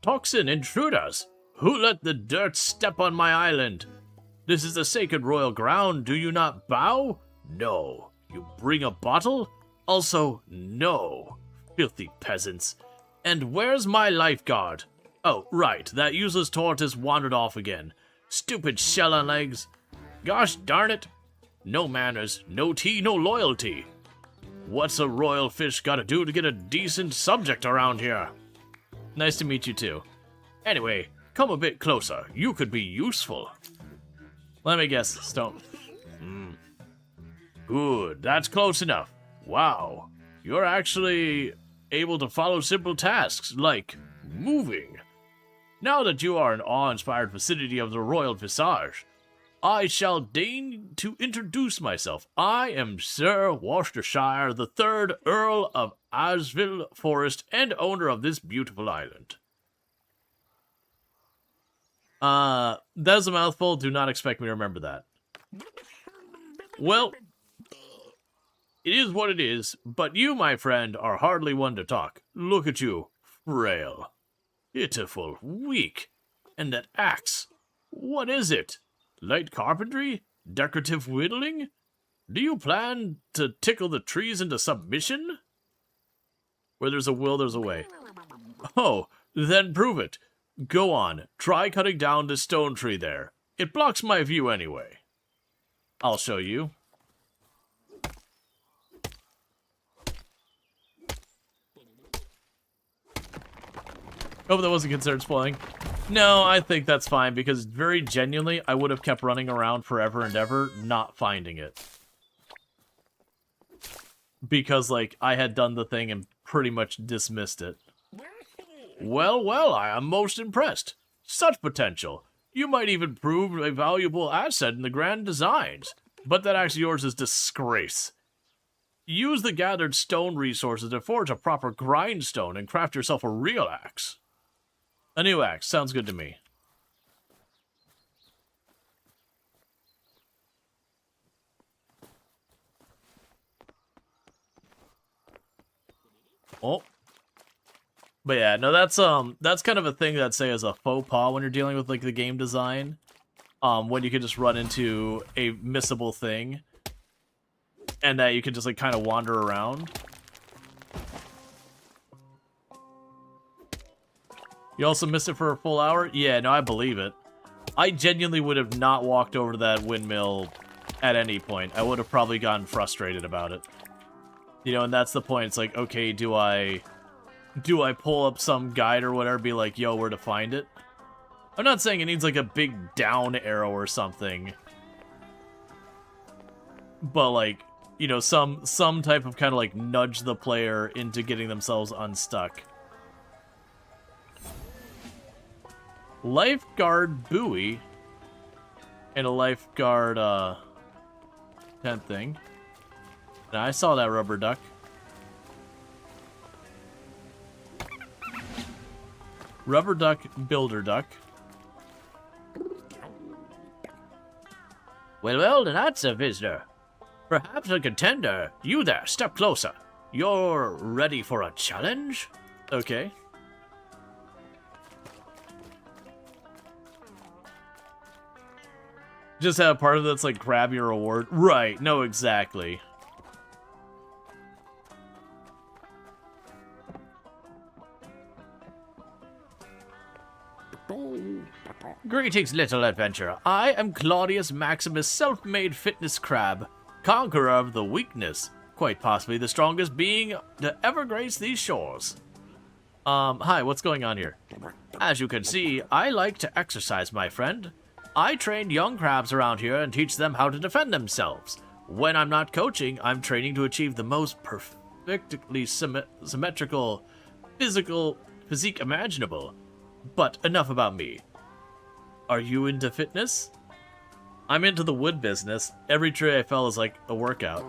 toxin intruders. Who let the dirt step on my island? This is the sacred royal ground. Do you not bow? No. You bring a bottle? Also, no. Filthy peasants. And where's my lifeguard? Oh, right. That useless tortoise wandered off again. Stupid shell on legs. Gosh darn it. No manners, no tea, no loyalty. What's a royal fish gotta do to get a decent subject around here? Nice to meet you too. Anyway, come a bit closer. You could be useful. Let me guess, stone. Good, that's close enough. Wow, you're actually able to follow simple tasks like moving. Now that you are an awe-inspired vicinity of the royal visage, I shall deign to introduce myself. I am Sir Worcestershire, the 3rd Earl of Asville Forest and owner of this beautiful island. That is a mouthful. Do not expect me to remember that. Well, it is what it is, but you, my friend, are hardly one to talk. Look at you, frail, pitiful, weak, and that axe. What is it? Light carpentry? Decorative whittling? Do you plan to tickle the trees into submission? Where there's a will, there's a way. Oh, then prove it. Go on, try cutting down the stone tree there. It blocks my view anyway. I'll show you. Hope that wasn't considered spoiling. No, I think that's fine, because very genuinely, I would have kept running around forever and ever, not finding it. Because, like, I had done the thing and pretty much dismissed it. Well, well, I am most impressed. Such potential. You might even prove a valuable asset in the grand designs. But that axe of yours is disgrace. Use the gathered stone resources to forge a proper grindstone and craft yourself a real axe. A new axe. Sounds good to me. Oh. But yeah, no, that's kind of a thing that say is a faux pas when you're dealing with like the game design. When you can just run into a missable thing. And that you can just like kind of wander around. You also missed it for a full hour? Yeah, no, I believe it. I genuinely would have not walked over to that windmill at any point. I would have probably gotten frustrated about it. You know, and that's the point. It's like, okay, do I pull up some guide or whatever, be like, yo, where to find it? I'm not saying it needs like a big down arrow or something. But like, you know, some type of kind of like nudge the player into getting themselves unstuck. Lifeguard buoy and a lifeguard tent thing. And I saw that rubber duck. Rubber duck, builder duck. Well, well, that's a visitor. Perhaps a contender. You there, step closer. You're ready for a challenge? Okay. Just have part of that's like grab your reward. Right, no, exactly. Greetings, little adventurer. I am Claudius Maximus, self-made fitness crab, conqueror of the weakness, quite possibly the strongest being to ever grace these shores. Hi, what's going on here? As you can see, I like to exercise, my friend. I train young crabs around here and teach them how to defend themselves. When I'm not coaching, I'm training to achieve the most perfectly symmetrical physique imaginable. But enough about me. Are you into fitness? I'm into the wood business. Every tree I fell is like a workout.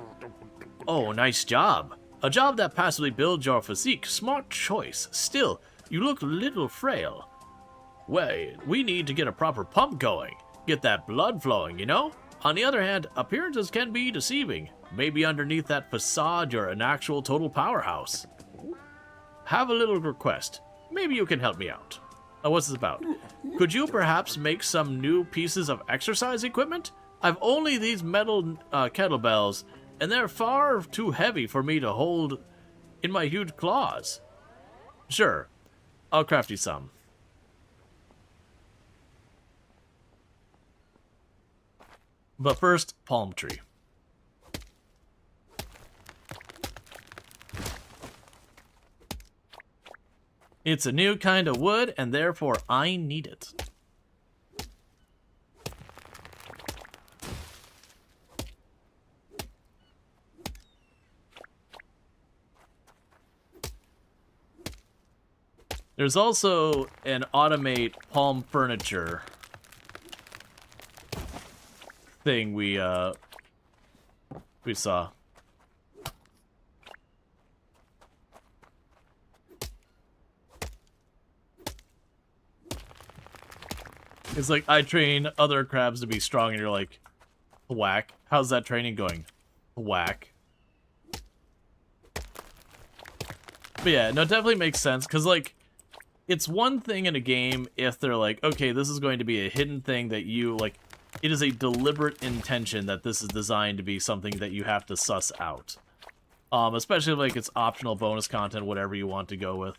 Oh, nice job. A job that passively builds your physique. Smart choice. Still, you look a little frail. Wait, we need to get a proper pump going. Get that blood flowing, you know? On the other hand, appearances can be deceiving. Maybe underneath that facade, you're an actual total powerhouse. Have a little request. Maybe you can help me out. Oh, what's this about? Could you perhaps make some new pieces of exercise equipment? I've only these metal kettlebells, and they're far too heavy for me to hold in my huge claws. Sure, I'll craft you some. But first, palm tree. It's a new kind of wood, and therefore I need it. There's also an automate palm furniture thing we saw. It's like, I train other crabs to be strong, and you're like, whack. How's that training going? Whack. But yeah, no, it definitely makes sense, because, like, it's one thing in a game if they're like, okay, this is going to be a hidden thing that you, like, it is a deliberate intention that this is designed to be something that you have to suss out. Especially if, like, it's optional bonus content, whatever you want to go with.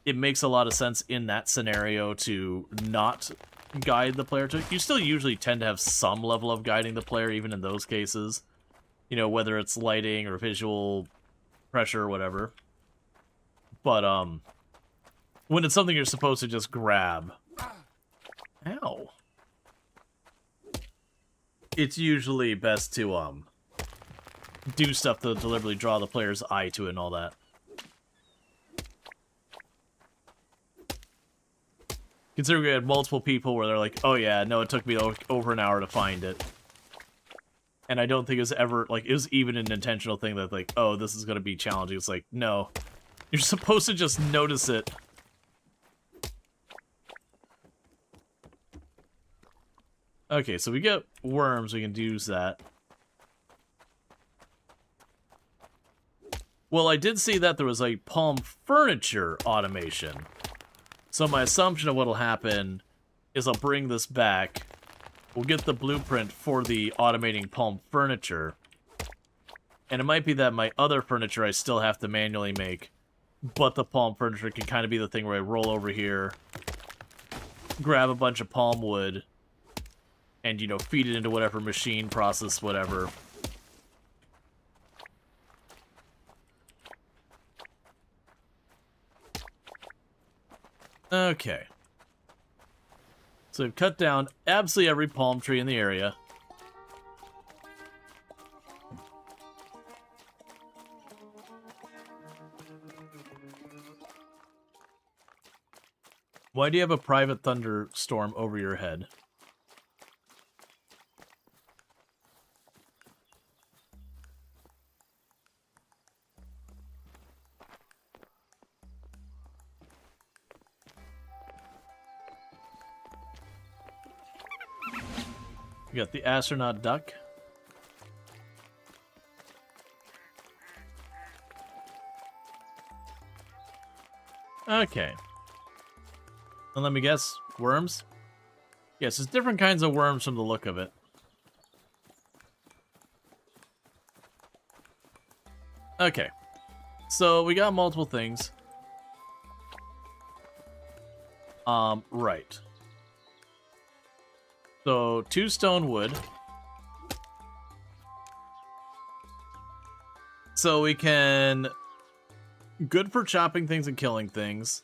It makes a lot of sense in that scenario to not guide the player to it. You still usually tend to have some level of guiding the player, even in those cases. You know, whether it's lighting or visual pressure or whatever. But, when it's something you're supposed to just grab... Ow. It's usually best to, do stuff to deliberately draw the player's eye to it and all that. Considering we had multiple people where they're like, oh yeah, no, it took me over an hour to find it. And I don't think it was ever, like, it was even an intentional thing that, like, oh, this is going to be challenging. It's like, no. You're supposed to just notice it. Okay, so we get worms, we can use that. Well, I did see that there was a palm furniture automation. So my assumption of what'll happen is I'll bring this back. We'll get the blueprint for the automating palm furniture. And it might be that my other furniture I still have to manually make. But the palm furniture can kind of be the thing where I roll over here, grab a bunch of palm wood, and, you know, feed it into whatever machine, process, whatever. Okay. So we've cut down absolutely every palm tree in the area. Why do you have a private thunderstorm over your head? We got the astronaut duck. Okay. And let me guess, worms? Yes, it's different kinds of worms from the look of it. Okay. So we got multiple things. Right. So, 2 stone wood. So we can... Good for chopping things and killing things.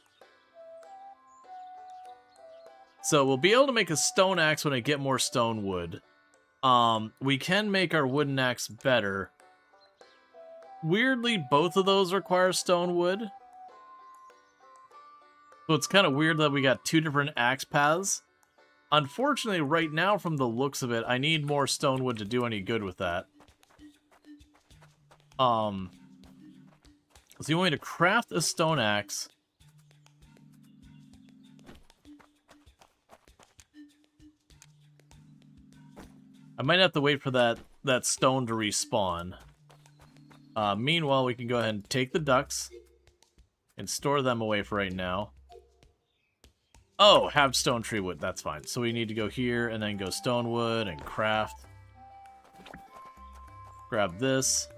So we'll be able to make a stone axe when I get more stone wood. We can make our wooden axe better. Weirdly, both of those require stone wood. So it's kind of weird that we got 2 different axe paths. Unfortunately, right now, from the looks of it, I need more stone wood to do any good with that. So you want me to craft a stone axe. I might have to wait for that stone to respawn. Meanwhile, we can go ahead and take the ducks and store them away for right now. Oh, have stone tree wood. That's fine. So we need to go here and then go stone wood and craft. Grab this.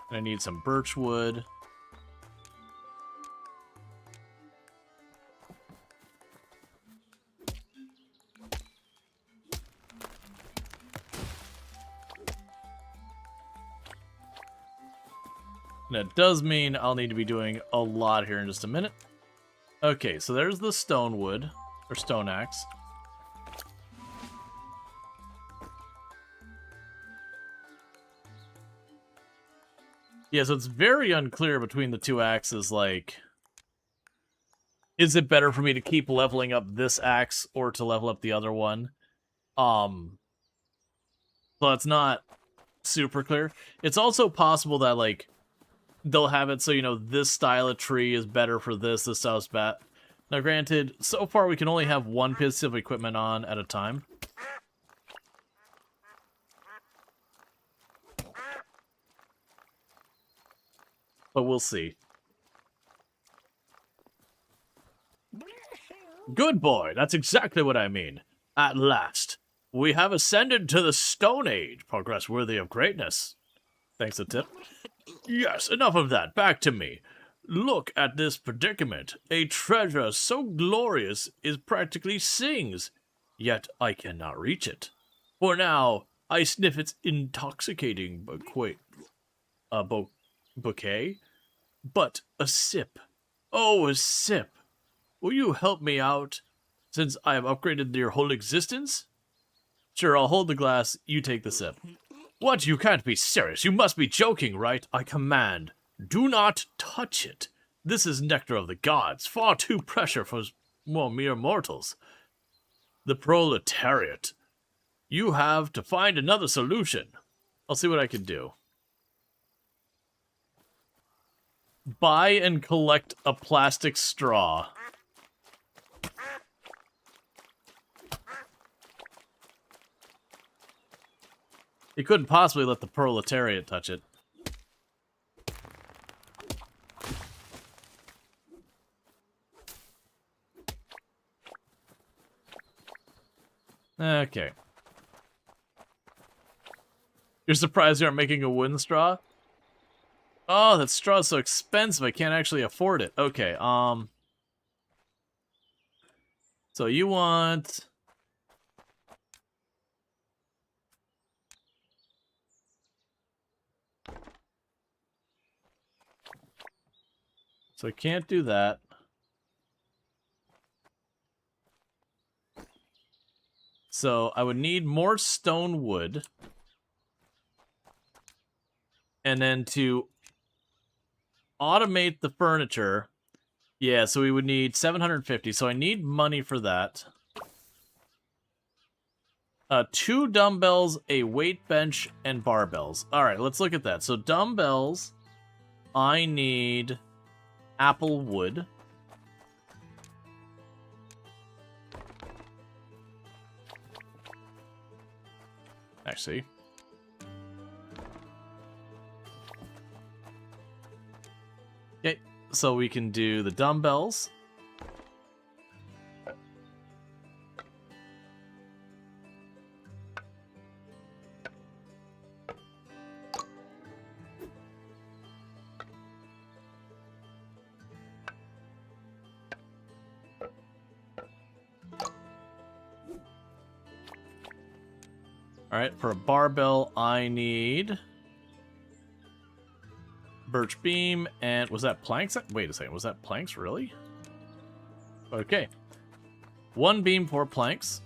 And I need some birch wood. That does mean I'll need to be doing a lot here in just a minute. Okay, so there's the stone wood, or stone axe. Yeah, so it's very unclear between the 2 axes, like... Is it better for me to keep leveling up this axe, or to level up the other one? So it's not super clear. It's also possible that, like... They'll have it so, you know, this style of tree is better for this style is bad. Now, granted, so far we can only have 1 piece of equipment on at a time. but we'll see. Good boy, that's exactly what I mean. At last, we have ascended to the Stone Age, progress worthy of greatness. Thanks a tip. Yes, enough of that, back to me. Look at this predicament. A treasure so glorious it practically sings, yet I cannot reach it. For now, I sniff its intoxicating bouquet. But a sip. Oh, a sip. Will you help me out, since I have upgraded your whole existence? Sure, I'll hold the glass, you take the sip. What, you can't be serious, you must be joking, right? I command, do not touch it. This is nectar of the gods, far too precious for mere mortals. The proletariat. You have to find another solution. I'll see what I can do. Buy and collect a plastic straw. You couldn't possibly let the proletariat touch it. Okay. You're surprised you aren't making a wooden straw? Oh, that straw is so expensive, I can't actually afford it. Okay, so you want... So I can't do that. So I would need more stone wood. And then to automate the furniture, yeah, so we would need 750. So I need money for that. 2 dumbbells, a weight bench, and barbells. All right, let's look at that. So dumbbells, I need apple wood. Actually. Okay, so we can do the dumbbells. Alright, for a barbell, I need birch beam, and was that planks? Wait a second, was that planks, really? Okay. 1 beam for planks.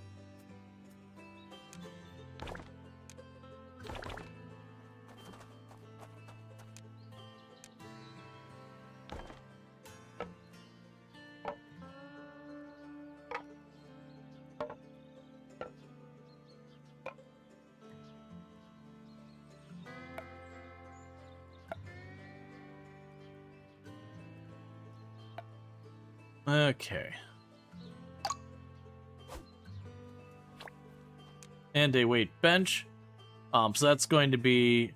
Okay. And a weight bench. So that's going to be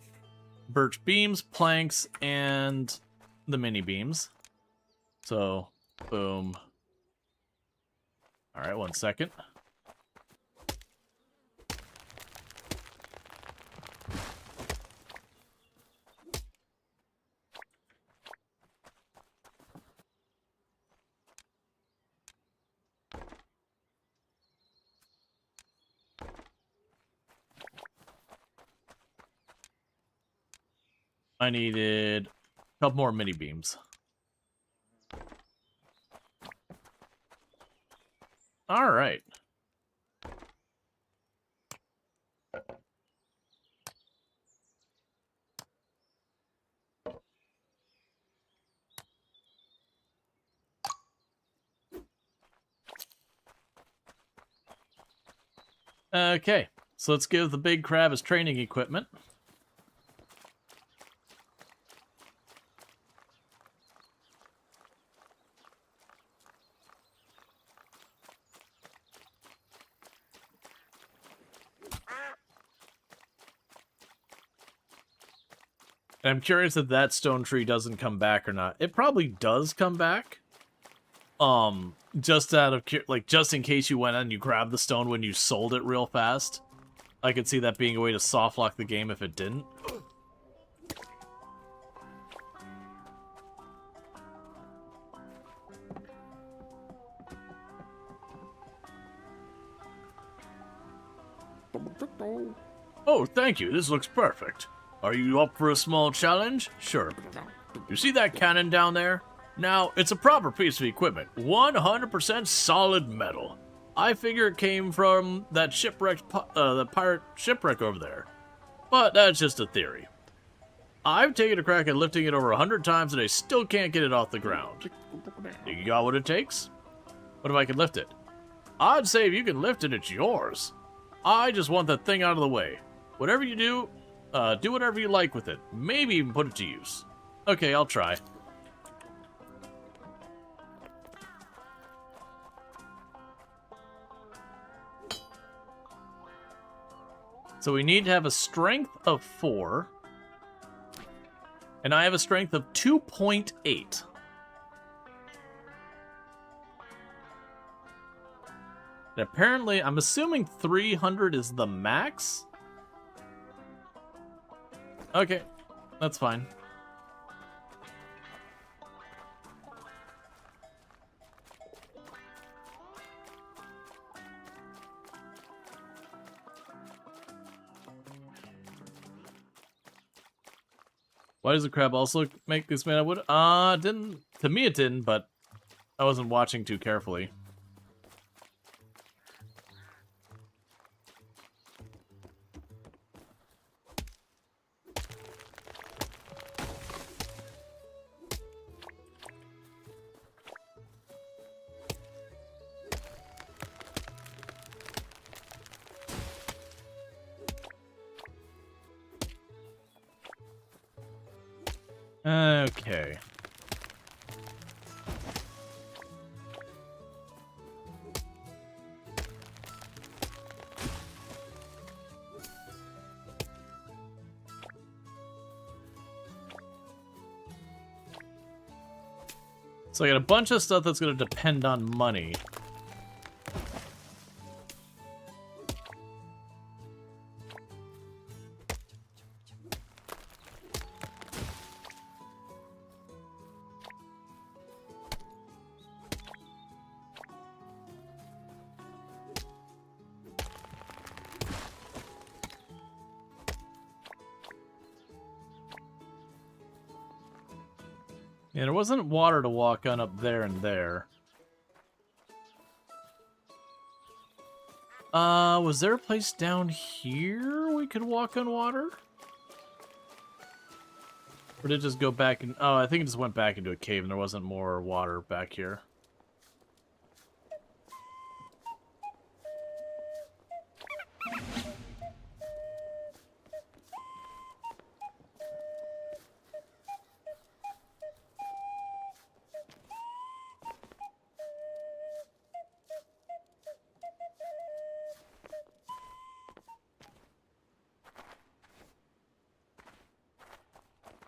birch beams, planks, and the mini beams. So, boom. Alright, 1 second. I needed a couple more mini beams. All right. Okay, so let's give the big crab his training equipment. And I'm curious if that stone tree doesn't come back or not. It probably does come back. Just out of like, just in case you went and you grabbed the stone when you sold it real fast. I could see that being a way to soft lock the game if it didn't. Oh, thank you. This looks perfect. Are you up for a small challenge? Sure. You see that cannon down there? Now, it's a proper piece of equipment. 100% solid metal. I figure it came from that shipwrecked, the pirate shipwreck over there. But that's just a theory. I've taken a crack at lifting it over 100 times and I still can't get it off the ground. You got what it takes? What if I can lift it? I'd say if you can lift it, it's yours. I just want that thing out of the way. Whatever you do, do whatever you like with it. Maybe even put it to use. Okay, I'll try. So we need to have a strength of 4. And I have a strength of 2.8. And apparently, I'm assuming 300 is the max? Okay, that's fine. Why does the crab also make this made of wood? Didn't. To me it didn't, but I wasn't watching too carefully. Okay. So I got a bunch of stuff that's going to depend on money. Yeah, there wasn't water to walk on up there and there. Was there a place down here we could walk on water? Or did it just go back and... Oh, I think it just went back into a cave and there wasn't more water back here.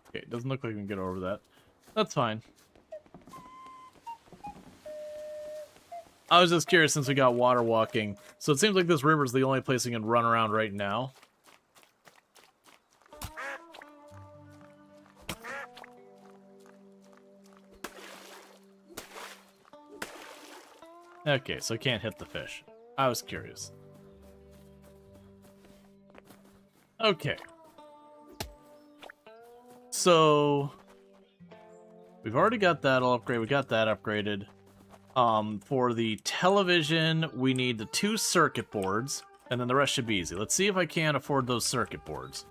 Okay, it doesn't look like we can get over that. That's fine. I was just curious since we got water walking. So it seems like this river's the only place we can run around right now. Okay, so I can't hit the fish. I was curious. Okay. So we've already got that all upgraded. We got that upgraded. For the television, we need the 2 circuit boards, and then the rest should be easy. Let's see if I can afford those circuit boards.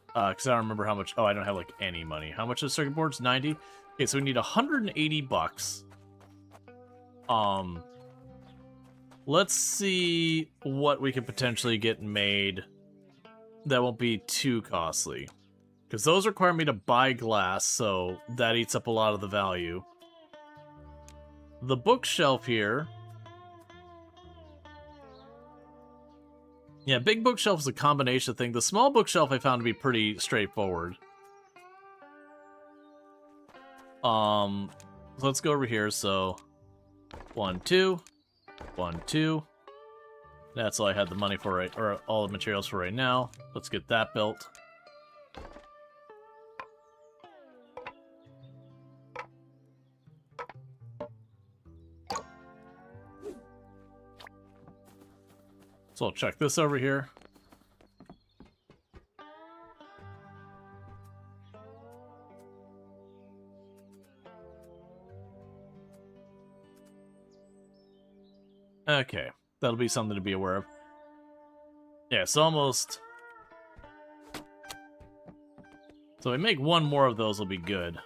Because I don't remember how much... Oh, I don't have, like, any money. How much are circuit boards? 90? Okay, so we need 180 bucks. Let's see what we could potentially get made that won't be too costly. Because those require me to buy glass, so that eats up a lot of the value. The bookshelf here... Yeah, big bookshelf is a combination thing. The small bookshelf I found to be pretty straightforward. So let's go over here. So 1, 2, 1, 2. That's all I had the money for right, or all the materials for right now. Let's get that built. So I'll check this over here. Okay, that'll be something to be aware of. Yeah, it's almost... So we make one more of those will be good.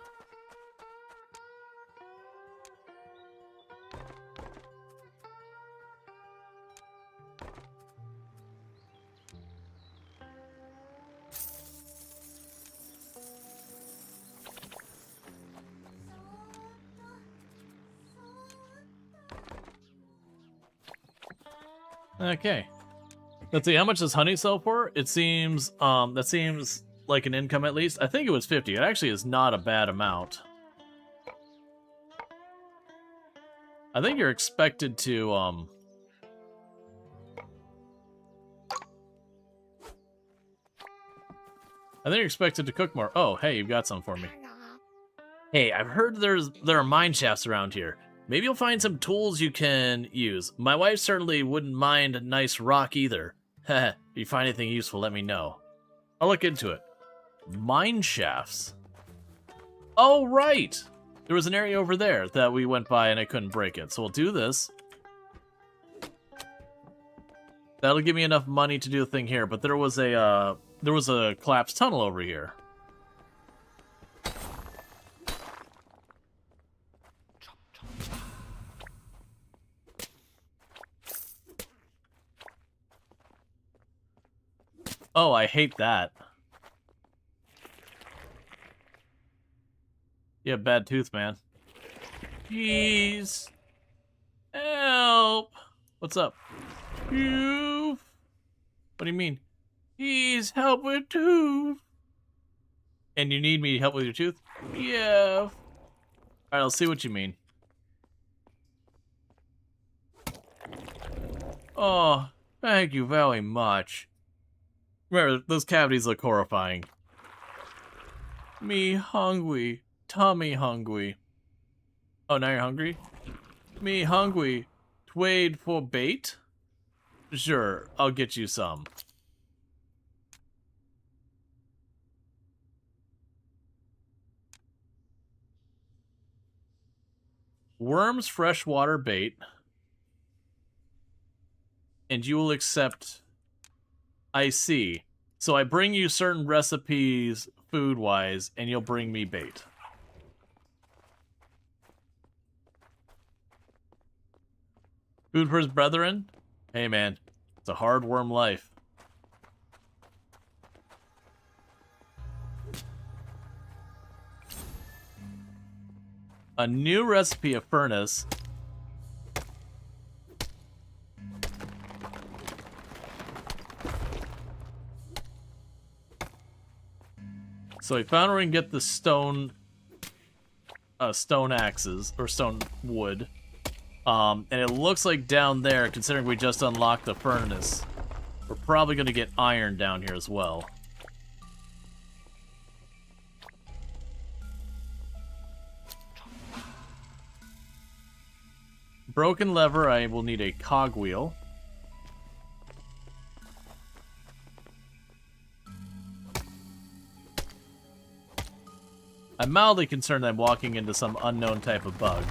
Okay. Let's see, how much does honey sell for? It seems, that seems like an income at least. I think it was 50. It actually is not a bad amount. I think you're expected to, I think you're expected to cook more. Oh, hey, you've got some for me. Hey, I've heard there are mine shafts around here. Maybe you'll find some tools you can use. My wife certainly wouldn't mind a nice rock either. Heh, if you find anything useful, let me know. I'll look into it. Mine shafts? Oh, right! There was an area over there that we went by and I couldn't break it. So we'll do this. That'll give me enough money to do the thing here, but there was a collapsed tunnel over here. Oh, I hate that. You have bad tooth, man. Jeez. Help. What's up? You. What do you mean? Please help with tooth. And you need me to help with your tooth? Yeah. Alright, I'll see what you mean. Oh, thank you very much. Remember, those cavities look horrifying. Me hungry. Tummy hungry. Oh, now you're hungry? Me hungry. Wade for bait? Sure, I'll get you some. Worms freshwater bait. And you will accept... I see. So I bring you certain recipes food-wise, and you'll bring me bait. Food for his brethren? Hey man, it's a hard worm life. A new recipe of furnace. So we found where we can get the stone axes, or stone wood. And it looks like down there, considering we just unlocked the furnace, we're probably going to get iron down here as well. Broken lever, I will need a cogwheel. I'm mildly concerned I'm walking into some unknown type of bug.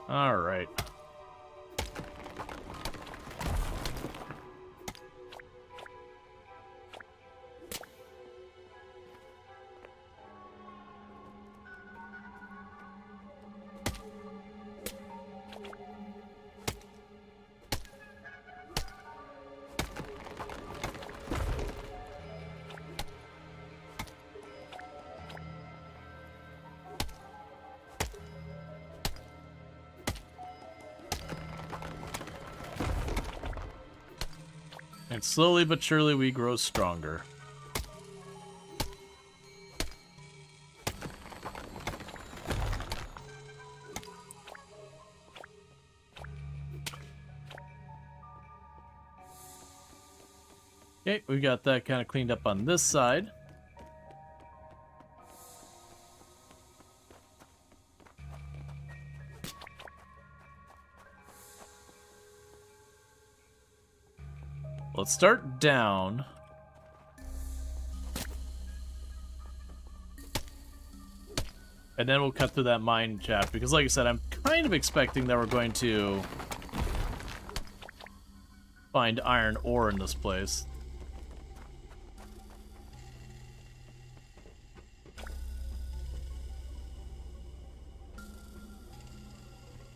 All right. And slowly but surely we grow stronger. Okay, we got that kind of cleaned up on this side. Let's start down. And then we'll cut through that mine shaft, because like I said, I'm kind of expecting that we're going to find iron ore in this place.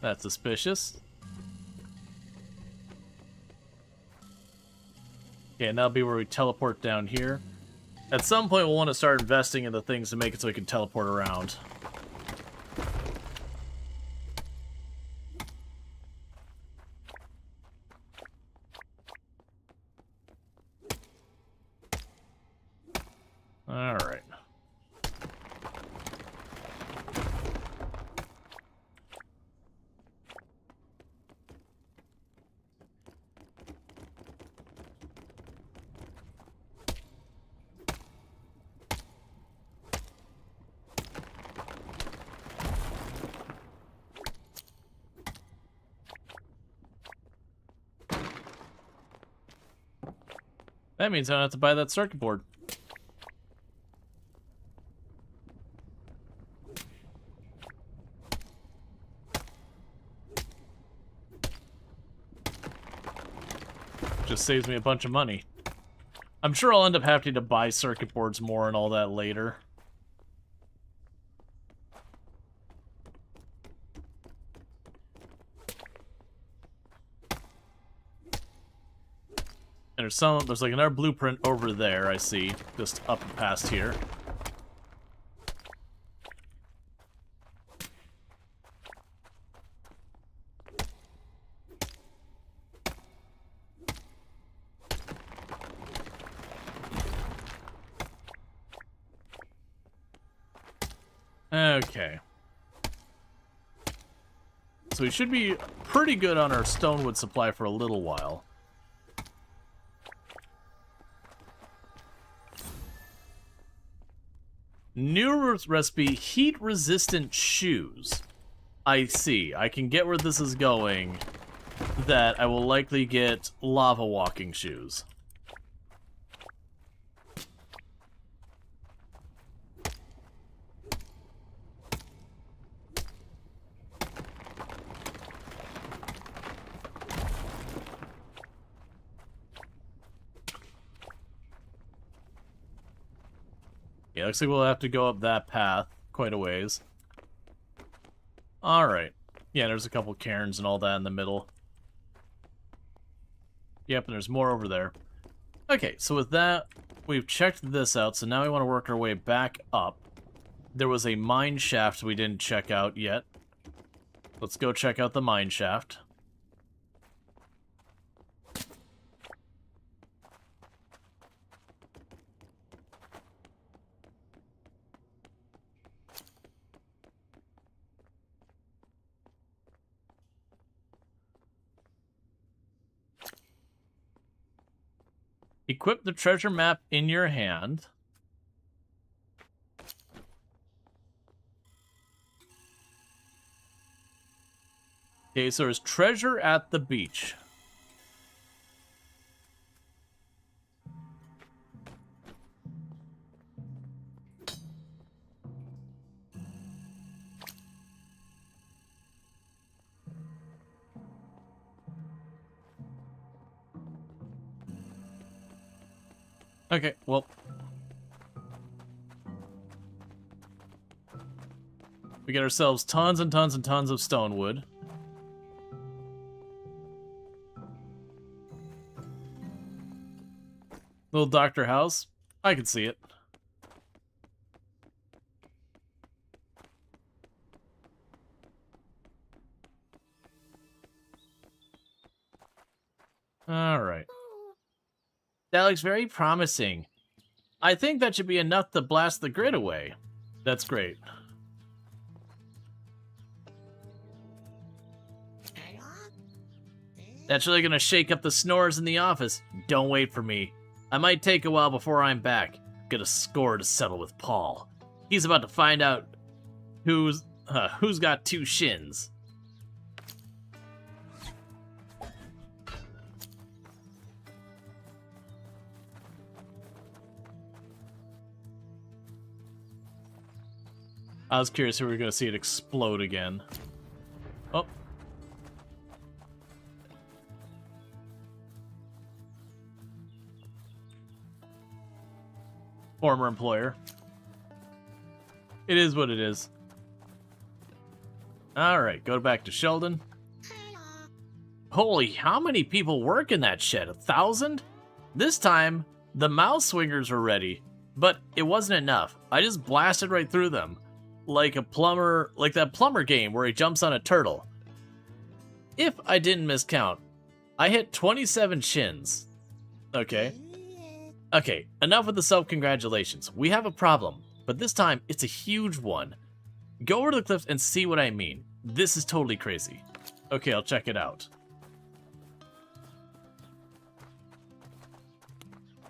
That's suspicious. Okay, and that'll be where we teleport down here. At some point, we'll want to start investing in the things to make it so we can teleport around. All right. That means I don't have to buy that circuit board. Just saves me a bunch of money. I'm sure I'll end up having to buy circuit boards more and all that later. And there's like another blueprint over there, I see, just up and past here. Okay. So we should be pretty good on our stonewood supply for a little while. New recipe, heat-resistant shoes. I see. I can get where this is going. That I will likely get lava walking shoes. Yeah, looks like we'll have to go up that path quite a ways. Alright. Yeah, there's a couple cairns and all that in the middle. Yep, and there's more over there. Okay, so with that, we've checked this out, so now we want to work our way back up. There was a mine shaft we didn't check out yet. Let's go check out the mine shaft. Equip the treasure map in your hand. Okay, so there's treasure at the beach. Okay, well. We get ourselves tons and tons and tons of stone wood. Little doctor house. I can see it. Alright. That looks very promising. I think that should be enough to blast the grid away. That's great. That's really gonna shake up the snores in the office. Don't wait for me. I might take a while before I'm back. Got a score to settle with Paul. He's about to find out who's got two shins. I was curious if we were going to see it explode again. Oh. Former employer. It is what it is. Alright, go back to Sheldon. Holy, how many people work in that shed? 1,000? This time, the mouse swingers were ready, but it wasn't enough. I just blasted right through them. Like a plumber, like that plumber game where he jumps on a turtle. If I didn't miscount, I hit 27 shins. Okay. Okay, enough with the self-congratulations. We have a problem, but this time it's a huge one. Go over to the cliff and see what I mean. This is totally crazy. Okay, I'll check it out.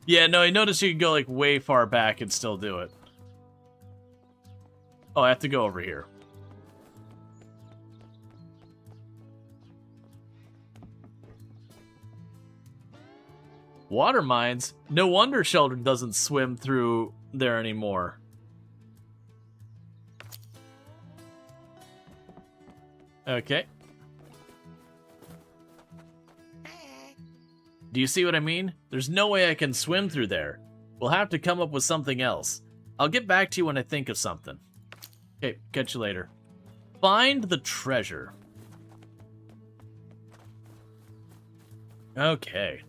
Yeah, no, I noticed you can go like way far back and still do it. Oh, I have to go over here. Water mines? No wonder Sheldon doesn't swim through there anymore. Okay. Do you see what I mean? There's no way I can swim through there. We'll have to come up with something else. I'll get back to you when I think of something. Okay, catch you later. Find the treasure. Okay.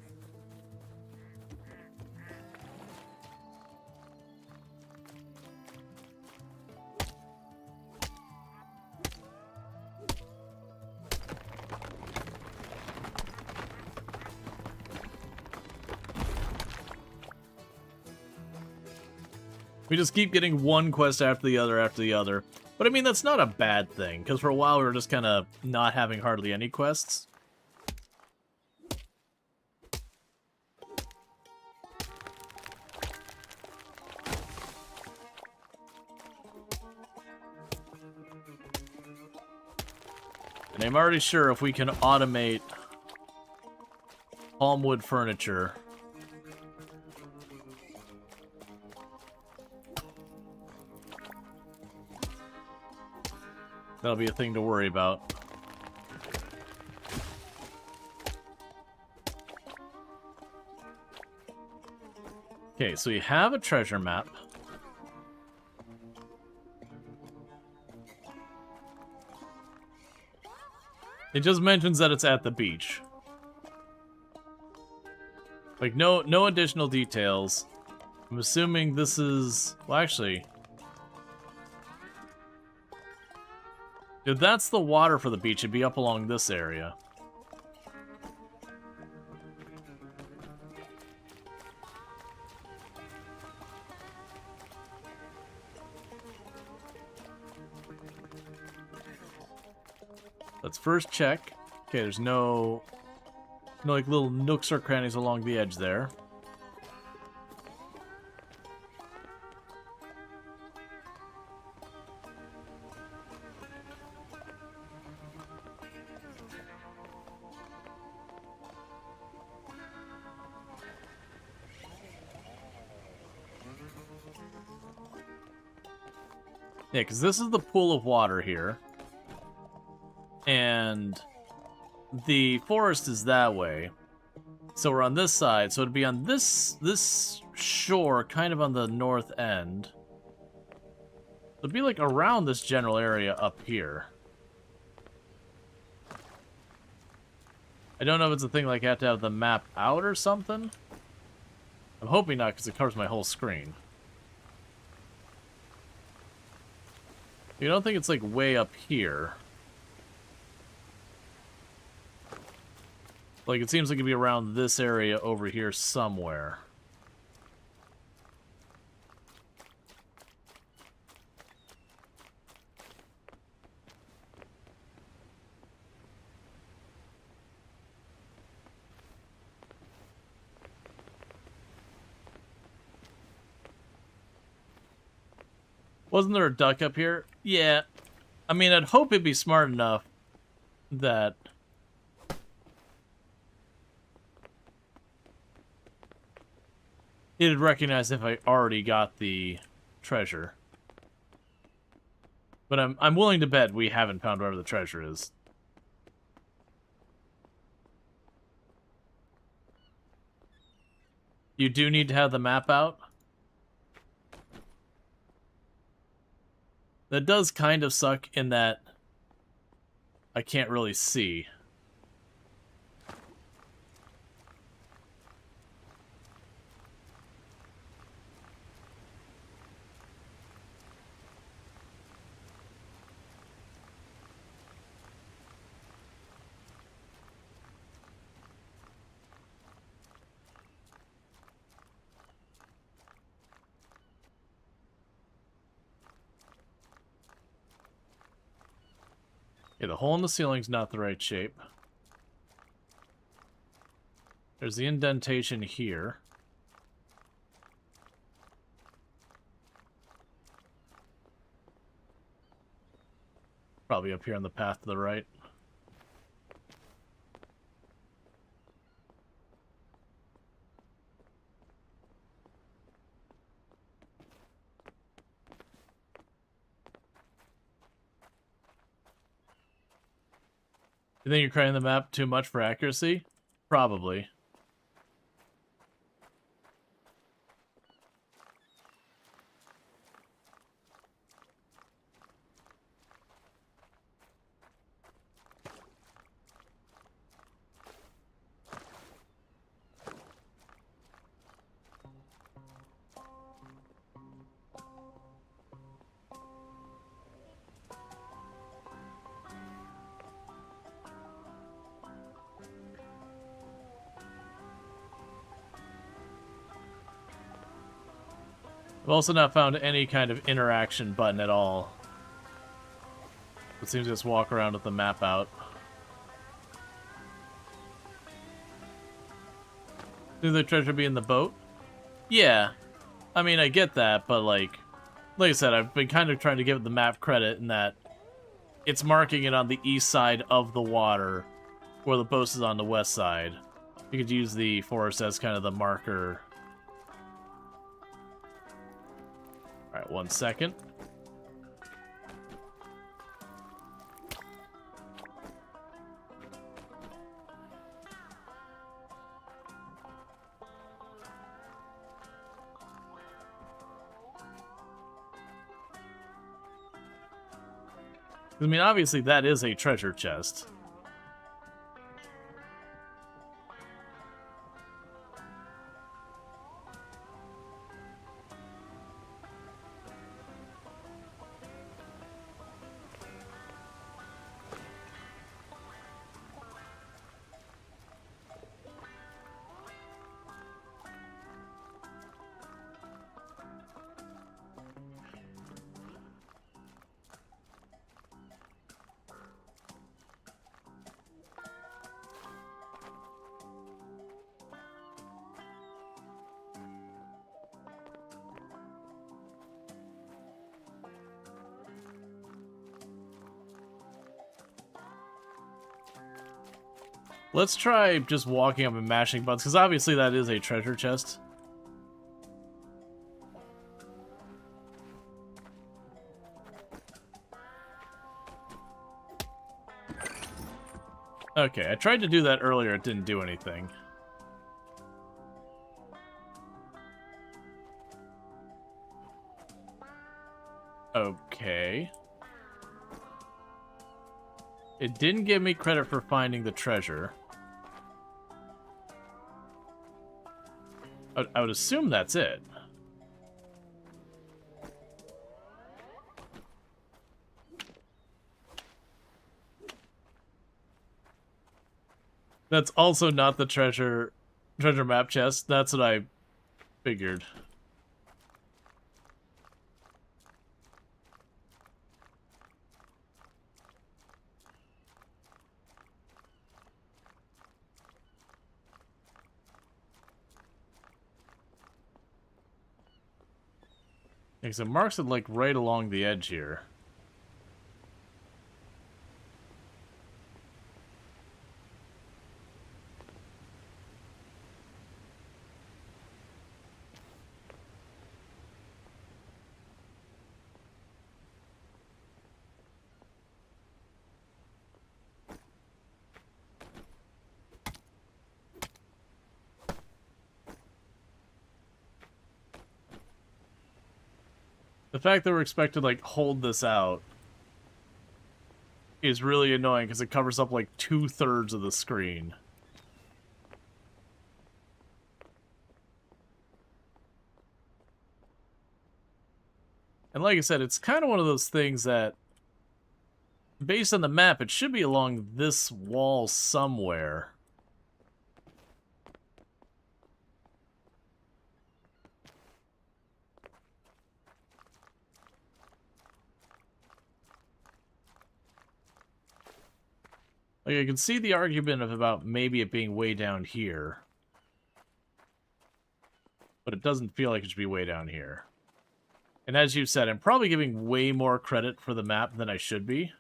We just keep getting one quest after the other. But I mean, that's not a bad thing, because for a while we were just kind of not having hardly any quests. And I'm already sure if we can automate palmwood furniture. That'll be a thing to worry about. Okay, so we have a treasure map. It just mentions that it's at the beach. Like, no additional details. I'm assuming this is... Well, actually... If that's the water for the beach, it'd be up along this area. Let's first check. Okay, there's no like little nooks or crannies along the edge there. Yeah, because this is the pool of water here. And the forest is that way. So we're on this side. So it'd be on this shore, kind of on the north end. It'd be like around this general area up here. I don't know if it's a thing like I have to have the map out or something. I'm hoping not, because it covers my whole screen. You don't think it's like way up here? Like, it seems like it'd be around this area over here somewhere. Wasn't there a duck up here? Yeah. I mean, I'd hope it'd be smart enough that... it'd recognize if I already got the treasure. But I'm willing to bet we haven't found wherever the treasure is. You do need to have the map out. That does kind of suck in that I can't really see. Yeah, the hole in the ceiling's not the right shape. There's the indentation here. Probably up here on the path to the right. You think you're creating the map too much for accuracy? Probably. I've also not found any kind of interaction button at all. It seems to just walk around with the map out. Should the treasure be in the boat? Yeah. I mean, I get that, but like I said, I've been kind of trying to give it the map credit in that it's marking it on the east side of the water, where the boat is on the west side. You could use the forest as kind of the marker. Alright, 1 second. I mean, obviously that is a treasure chest. Let's try just walking up and mashing buttons, because obviously that is a treasure chest. Okay, I tried to do that earlier, it didn't do anything. Okay. It didn't give me credit for finding the treasure. I would assume that's it. That's also not the treasure map chest. That's what I figured. Because it marks it, like, right along the edge here. The fact that we're expected to, like, hold this out is really annoying because it covers up, like, 2/3 of the screen. And like I said, it's kind of one of those things that, based on the map, it should be along this wall somewhere. Like, I can see the argument of about maybe it being way down here. But it doesn't feel like it should be way down here. And as you said, I'm probably giving way more credit for the map than I should be.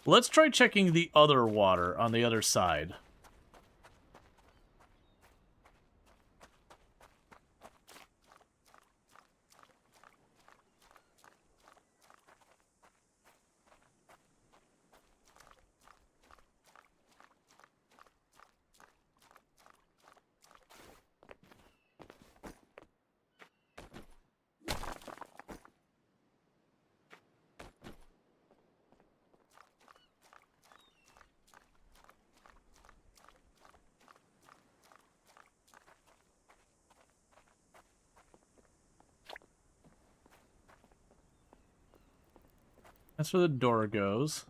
Let's try checking the other water on the other side. That's where the door goes.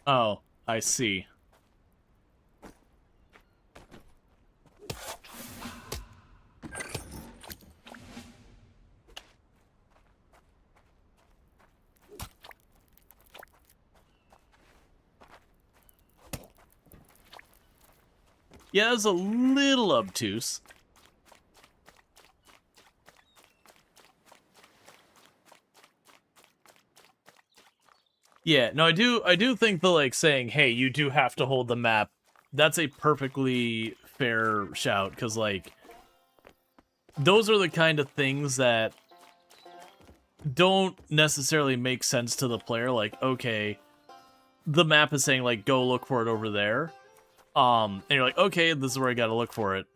Oh, I see. Yeah, that's a little obtuse. Yeah, no, I do think the, like, saying, hey, you do have to hold the map, that's a perfectly fair shout, because, like, those are the kind of things that don't necessarily make sense to the player. Like, okay, the map is saying, like, go look for it over there. And you're like, okay, this is where I gotta look for it.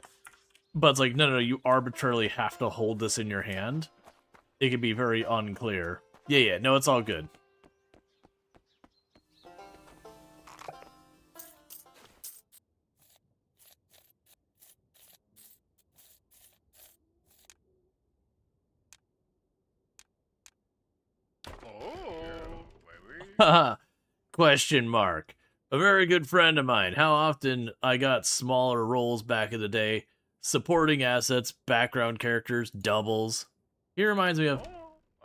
But it's like, no, you arbitrarily have to hold this in your hand. It can be very unclear. Yeah, no, it's all good. Haha. Question mark. A very good friend of mine. How often I got smaller roles back in the day. Supporting assets, background characters, doubles. He reminds me of...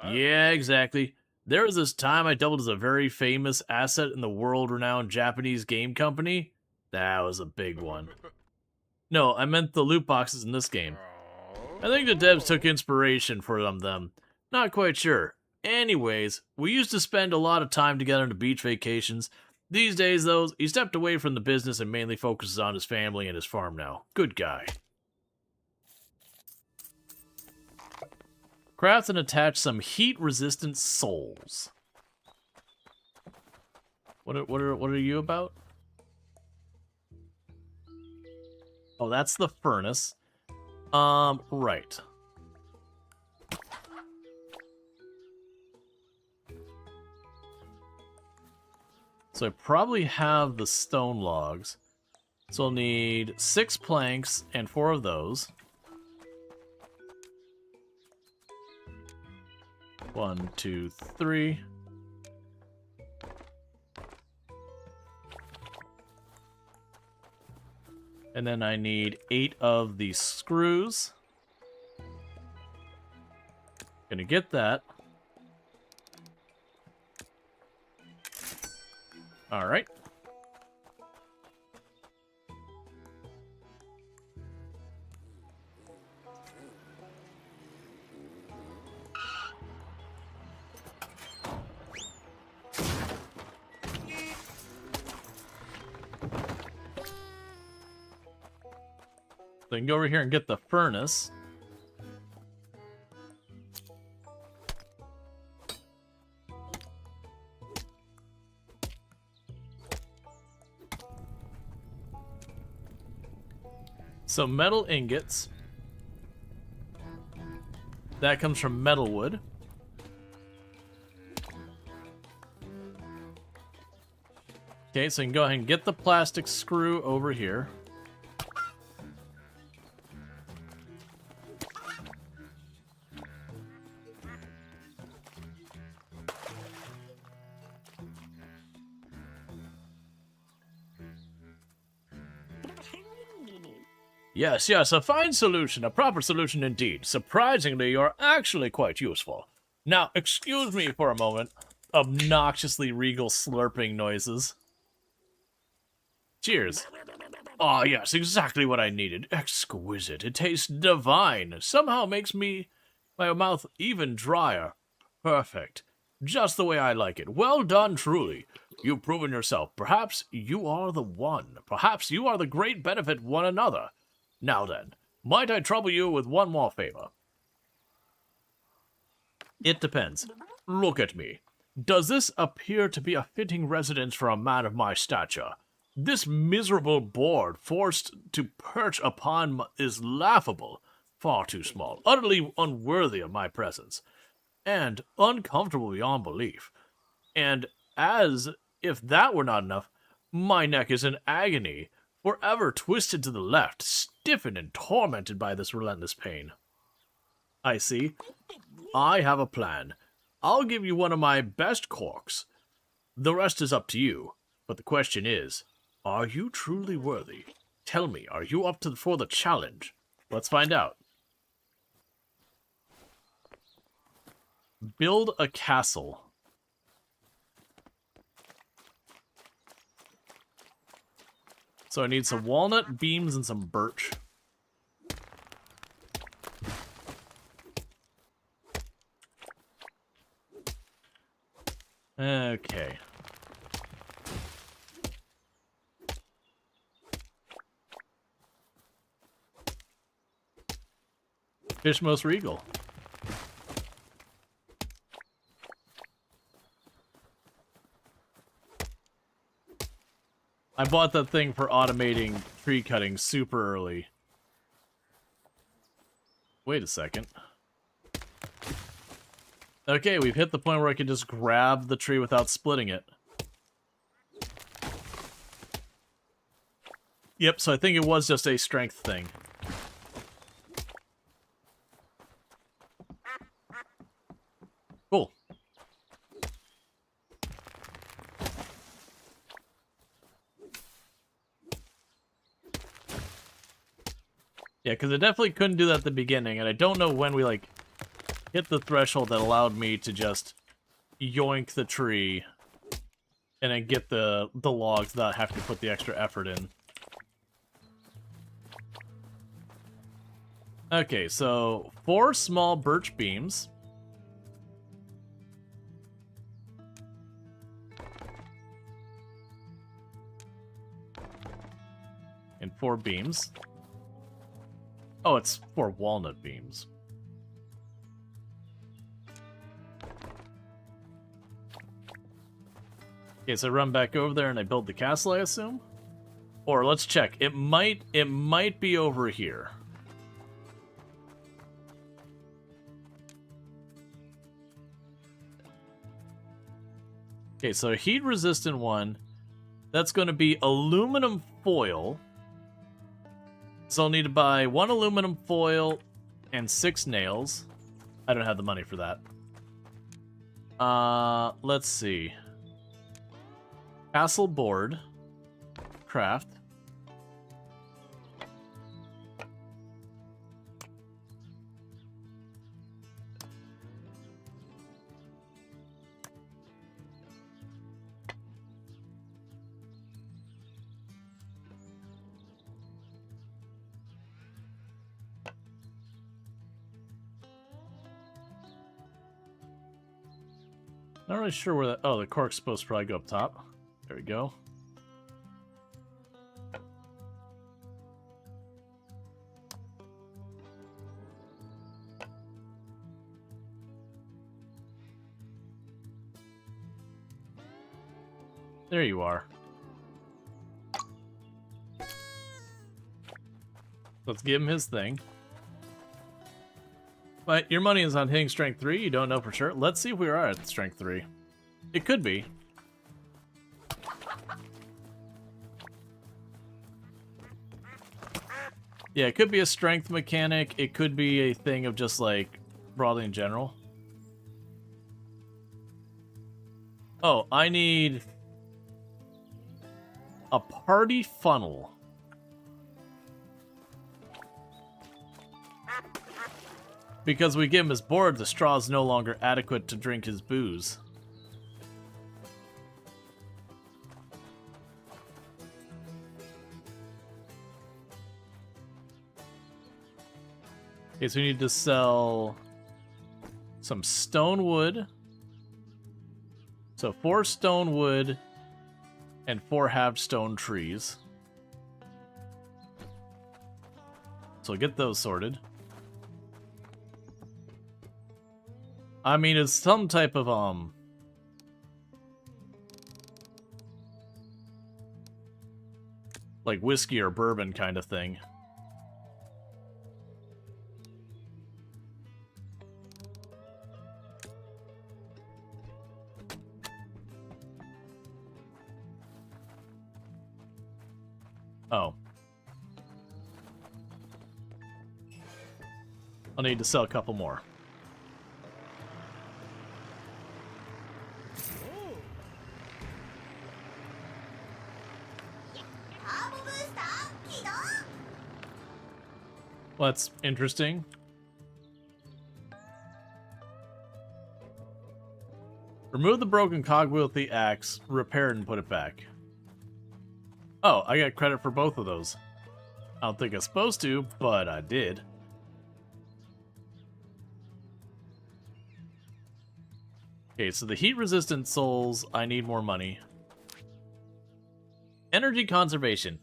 Yeah, exactly. There was this time I doubled as a very famous asset in the world-renowned Japanese game company. That was a big one. No, I meant the loot boxes in this game. I think the devs took inspiration from them. Not quite sure. Anyways, we used to spend a lot of time together on the beach vacations. These days, though, he stepped away from the business and mainly focuses on his family and his farm now. Good guy. Craft and attach some heat-resistant souls. What are you about? Oh, that's the furnace. Right. So I probably have the stone logs. So I'll need 6 planks and 4 of those. 1, 2, 3. And then I need 8 of these screws. Gonna get that. Alright. So you can go over here and get the furnace. So metal ingots. That comes from metal wood. Okay, so you can go ahead and get the plastic screw over here. Yes, yes, a fine solution, a proper solution indeed. Surprisingly, you're actually quite useful. Now, excuse me for a moment. Obnoxiously regal slurping noises. Cheers. Ah, yes, exactly what I needed. Exquisite. It tastes divine. Somehow makes my mouth even drier. Perfect. Just the way I like it. Well done, truly. You've proven yourself. Perhaps you are the one. Perhaps you are the great benefit one another. Now then, might I trouble you with one more favor? It depends. Look at me. Does this appear to be a fitting residence for a man of my stature? This miserable board forced to perch upon is laughable, far too small, utterly unworthy of my presence, and uncomfortable beyond belief. And as if that were not enough, my neck is in agony, forever twisted to the left, stiffened and tormented by this relentless pain. I see. I have a plan. I'll give you one of my best corks. The rest is up to you. But the question is, are you truly worthy? Tell me, are you up for the challenge? Let's find out. Build a castle. So I need some walnut beams and some birch. Okay. Fish most regal. I bought that thing for automating tree cutting super early. Wait a second. Okay, we've hit the point where I can just grab the tree without splitting it. Yep, so I think it was just a strength thing. Cool. Yeah, because I definitely couldn't do that at the beginning, and I don't know when we, like, hit the threshold that allowed me to just yoink the tree and then get the logs without having to put the extra effort in. Okay, so 4 small birch beams. And 4 beams. Oh, it's 4 walnut beams. Okay, so I run back over there and I build the castle, I assume? Or let's check. It might be over here. Okay, so a heat-resistant one. That's going to be aluminum foil. So I'll need to buy 1 aluminum foil and 6 nails. I don't have the money for that. Let's see. Castle board. Craft. Not really sure where that... Oh, the cork's supposed to probably go up top. There we go. There you are. Let's give him his thing. But your money is on hitting strength 3. You don't know for sure. Let's see if we are at strength 3. It could be. Yeah, it could be a strength mechanic. It could be a thing of just like broadly in general. Oh, I need a party funnel. Because we give him his board, the straw is no longer adequate to drink his booze. Okay, so we need to sell some stone wood. So 4 stone wood and 4 halved stone trees. So we'll get those sorted. I mean, it's some type of, like whiskey or bourbon kind of thing. Oh. I'll need to sell a couple more. Well, that's interesting. Remove the broken cogwheel with the axe, repair it and put it back. Oh, I got credit for both of those. I don't think I'm supposed to, but I did. Okay, so the heat-resistant souls, I need more money. Energy conservation.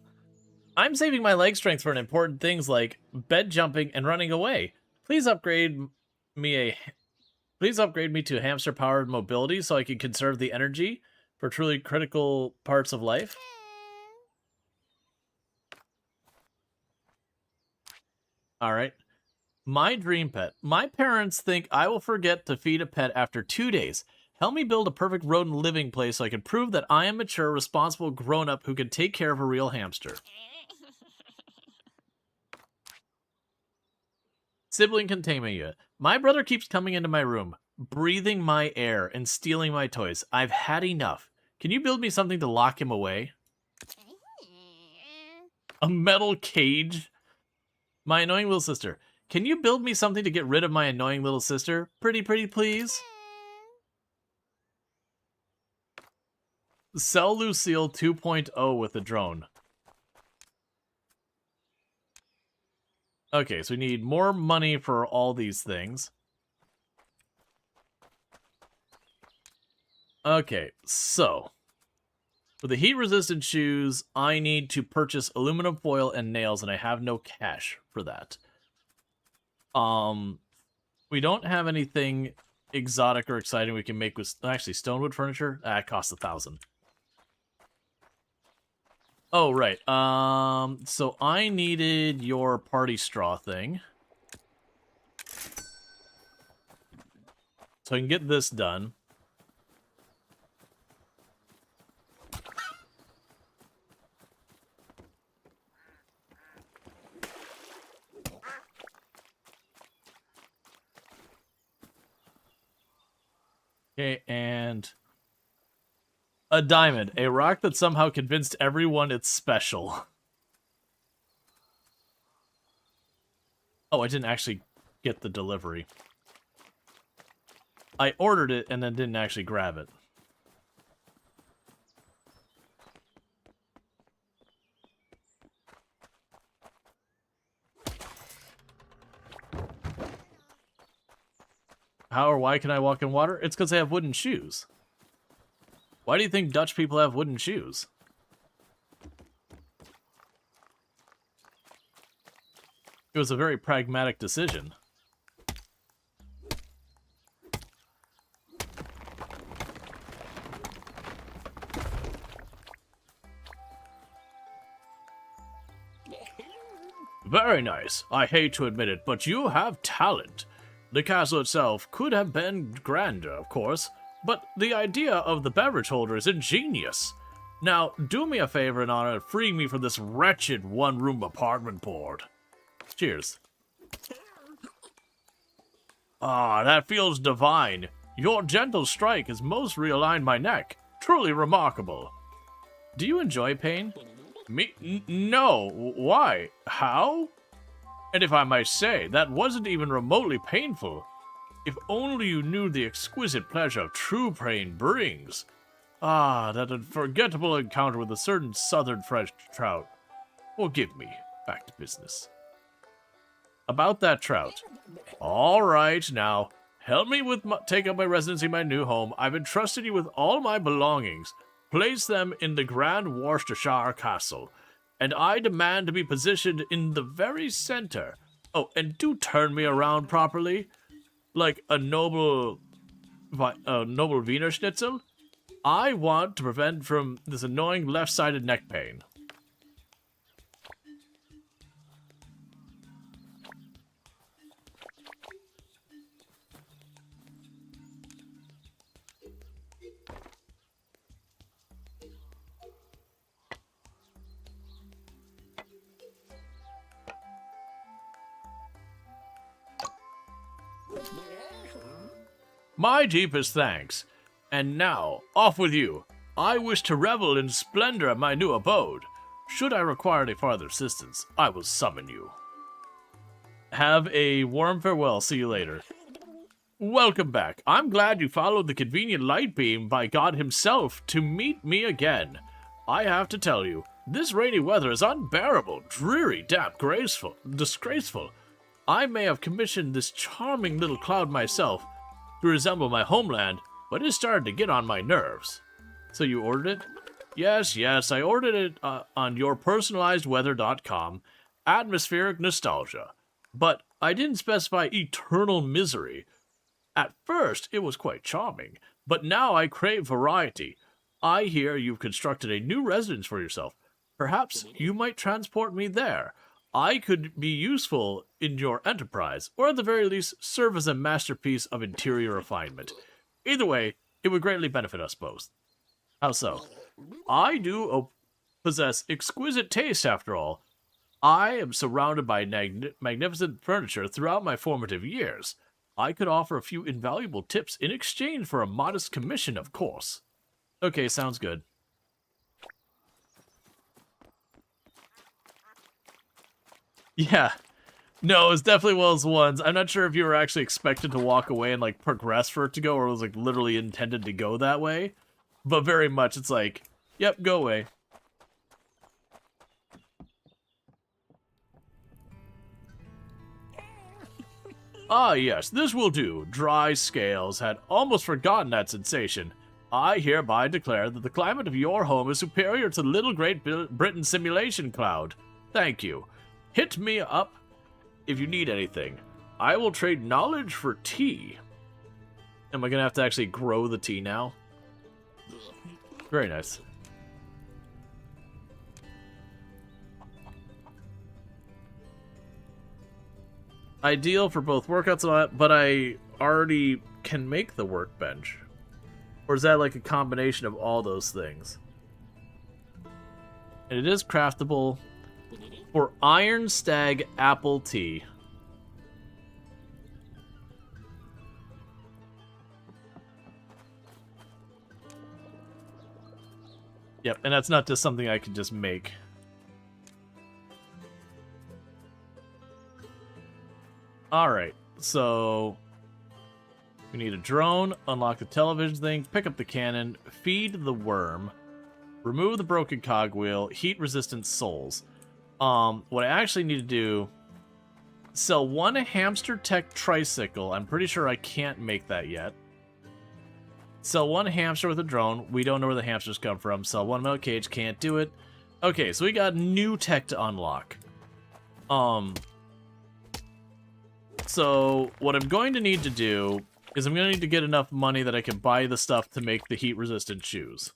I'm saving my leg strength for important things like bed jumping and running away. Please upgrade me to hamster-powered mobility so I can conserve the energy for truly critical parts of life. All right. My dream pet. My parents think I will forget to feed a pet after 2 days. Help me build a perfect rodent living place so I can prove that I am mature, responsible grown-up who can take care of a real hamster. Sibling containment unit. My brother keeps coming into my room, breathing my air and stealing my toys. I've had enough. Can you build me something to lock him away? A metal cage? My annoying little sister. Can you build me something to get rid of my annoying little sister? Pretty, please? Sell Lucille 2.0 with a drone. Okay, so we need more money for all these things. Okay, so for the heat-resistant shoes, I need to purchase aluminum foil and nails, and I have no cash for that. We don't have anything exotic or exciting we can make with actually stonewood furniture. It costs 1,000. Oh, right. So I needed your party straw thing. So I can get this done. Okay, and a diamond, a rock that somehow convinced everyone it's special. Oh, I didn't actually get the delivery. I ordered it and then didn't actually grab it. How or why can I walk in water? It's because I have wooden shoes. Why do you think Dutch people have wooden shoes? It was a very pragmatic decision. Very nice. I hate to admit it, but you have talent. The castle itself could have been grander, of course, but the idea of the beverage holder is ingenious. Now, do me a favor in honor of freeing me from this wretched one-room apartment board. Cheers. Ah, that feels divine. Your gentle strike has most realigned my neck. Truly remarkable. Do you enjoy pain? Me? No. Why? How? And if I might say, that wasn't even remotely painful. If only you knew the exquisite pleasure true pain brings. Ah, that unforgettable encounter with a certain southern fresh trout. Forgive me. Back to business. About that trout. All right, now, help me with take up my residency in my new home. I've entrusted you with all my belongings. Place them in the Grand Worcestershire Castle, and I demand to be positioned in the very center. Oh, and do turn me around properly, like a noble Wiener Schnitzel. I want to prevent from this annoying left-sided neck pain. My deepest thanks. And now, off with you. I wish to revel in splendor at my new abode. Should I require any farther assistance, I will summon you. Have a warm farewell. See you later. Welcome back. I'm glad you followed the convenient light beam by God himself to meet me again. I have to tell you, this rainy weather is unbearable, dreary, damp, disgraceful. I may have commissioned this charming little cloud myself to resemble my homeland, but it started to get on my nerves. So you ordered it? Yes, I ordered it on yourpersonalizedweather.com, atmospheric nostalgia. But I didn't specify eternal misery. At first, it was quite charming, but now I crave variety. I hear you've constructed a new residence for yourself. Perhaps you might transport me there. I could be useful in your enterprise, or at the very least, serve as a masterpiece of interior refinement. Either way, it would greatly benefit us both. How so? I do possess exquisite taste, after all. I am surrounded by magnificent furniture throughout my formative years. I could offer a few invaluable tips in exchange for a modest commission, of course. Okay, sounds good. Yeah. No, it's definitely one of those ones. I'm not sure if you were actually expected to walk away and, like, progress for it to go, or it was, like, literally intended to go that way. But very much, it's like, yep, go away. Ah, yes, this will do. Dry scales. Had almost forgotten that sensation. I hereby declare that the climate of your home is superior to the Little Great Britain simulation cloud. Thank you. Hit me up if you need anything. I will trade knowledge for tea. Am I going to have to actually grow the tea now? Very nice. Ideal for both workouts and all that, but I already can make the workbench. Or is that like a combination of all those things? And it is craftable for Iron Stag Apple Tea. Yep, and that's not just something I can just make. Alright, so we need a drone, unlock the television thing, pick up the cannon, feed the worm, remove the broken cogwheel, heat-resistant souls. What I actually need to do, sell one hamster tech tricycle. I'm pretty sure I can't make that yet. Sell one hamster with a drone. We don't know where the hamsters come from. Sell one metal cage. Can't do it. Okay, so we got new tech to unlock. So what I'm going to need to do is I'm going to need to get enough money that I can buy the stuff to make the heat-resistant shoes.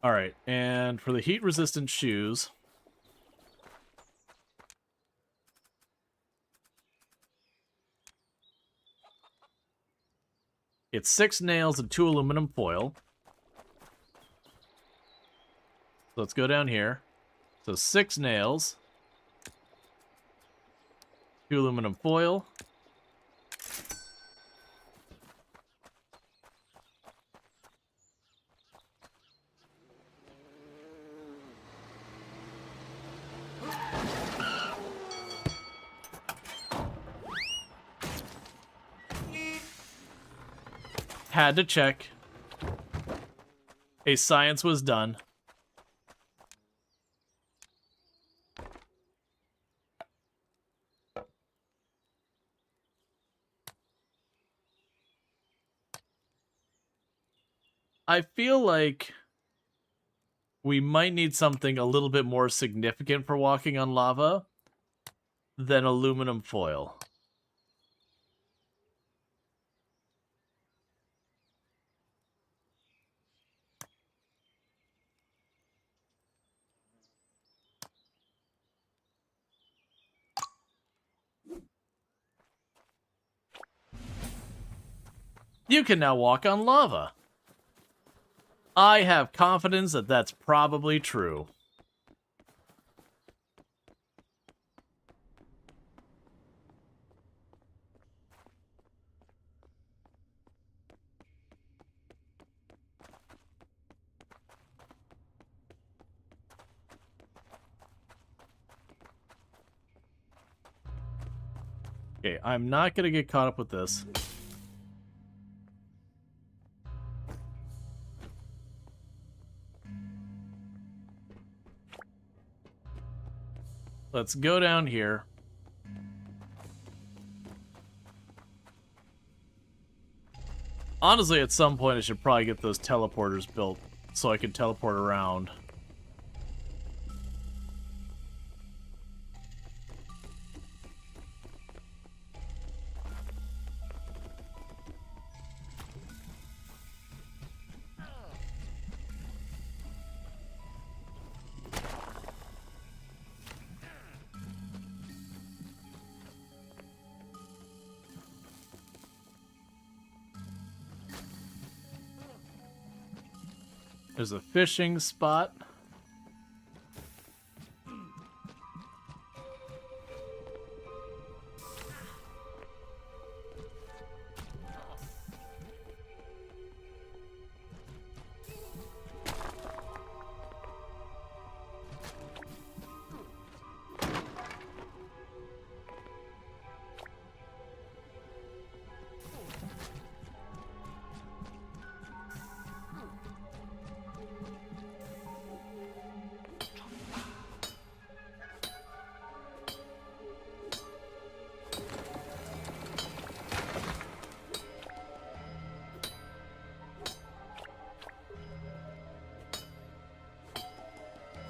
Alright, and for the heat-resistant shoes, It's 6 nails and 2 aluminum foil. So let's go down here. So 6 nails, 2 aluminum foil. Had to check. A science was done. I feel like we might need something a little bit more significant for walking on lava than aluminum foil. You can now walk on lava. I have confidence that that's probably true. Okay, I'm not going to get caught up with this. Let's go down here. Honestly, at some point I should probably get those teleporters built so I can teleport around. There's a fishing spot.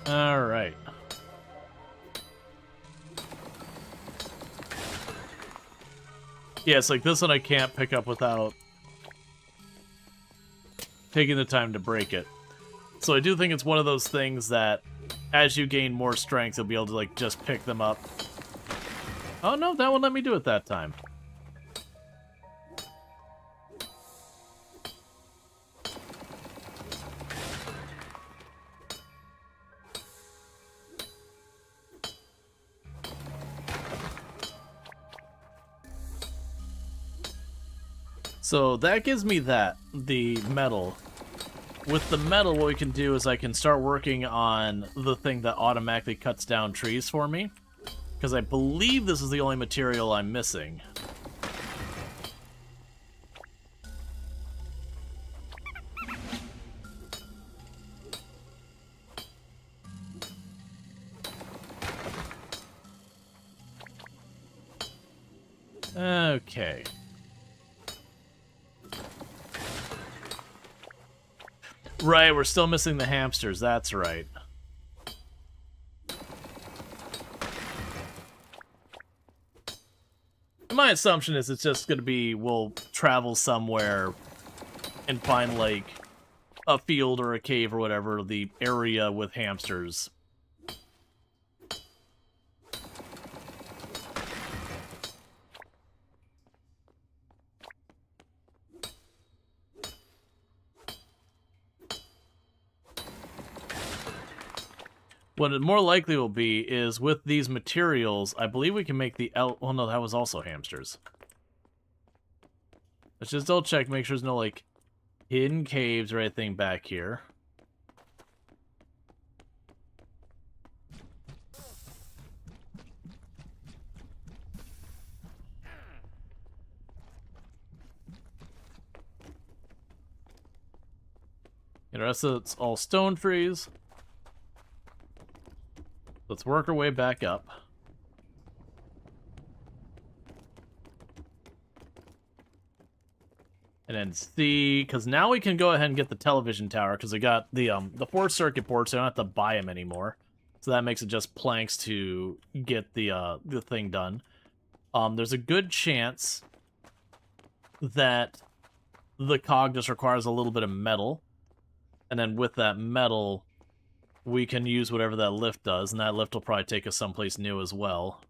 All right. Yeah, it's like this one I can't pick up without taking the time to break it. So I do think it's one of those things that as you gain more strength, you'll be able to like just pick them up. Oh no, that one let me do it that time. So that gives me the metal. With the metal, what we can do is I can start working on the thing that automatically cuts down trees for me. Because I believe this is the only material I'm missing. Okay. Right, we're still missing the hamsters, that's right. My assumption is it's just gonna be we'll travel somewhere and find like a field or a cave or whatever, the area with hamsters. What it more likely will be is with these materials, I believe we can make the well, no, that was also hamsters. Let's just double check, make sure there's no, like, hidden caves or anything back here. And the rest of it's all stone trees. Let's work our way back up. And then see, because now we can go ahead and get the television tower, because we got the 4 circuit boards, so I don't have to buy them anymore. So that makes it just planks to get the thing done. There's a good chance that the cog just requires a little bit of metal. And then with that metal, we can use whatever that lift does, and that lift will probably take us someplace new as well.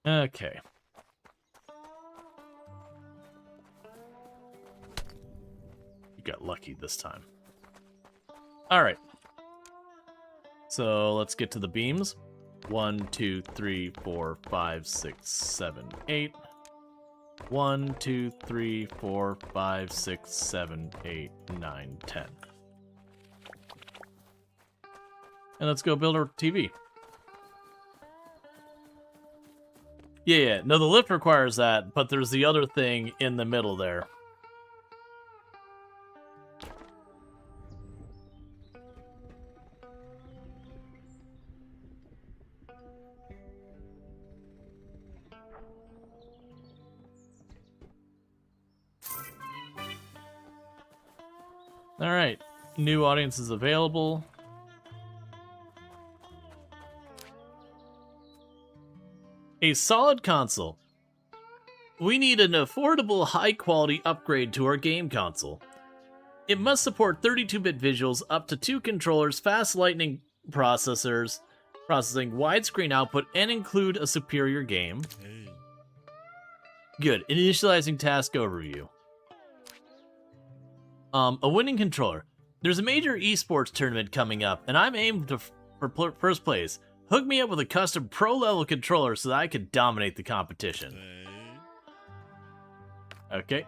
Okay. You got lucky this time. Alright. So let's get to the beams. 1, 2, 3, 4, 5, 6, 7, 8. 1, 2, 3, 4, 5, 6, 7, 8, 9, 10. And let's go build our TV. Yeah, no, the lift requires that, but there's the other thing in the middle there. Alright, new audiences available. A solid console. We need an affordable, high-quality upgrade to our game console. It must support 32-bit visuals, up to 2 controllers, fast lightning processors, processing widescreen output, and include a superior game. Good. Initializing task overview. A winning controller. There's a major esports tournament coming up, and I'm aimed for first place. Hook me up with a custom pro-level controller so that I can dominate the competition. Okay.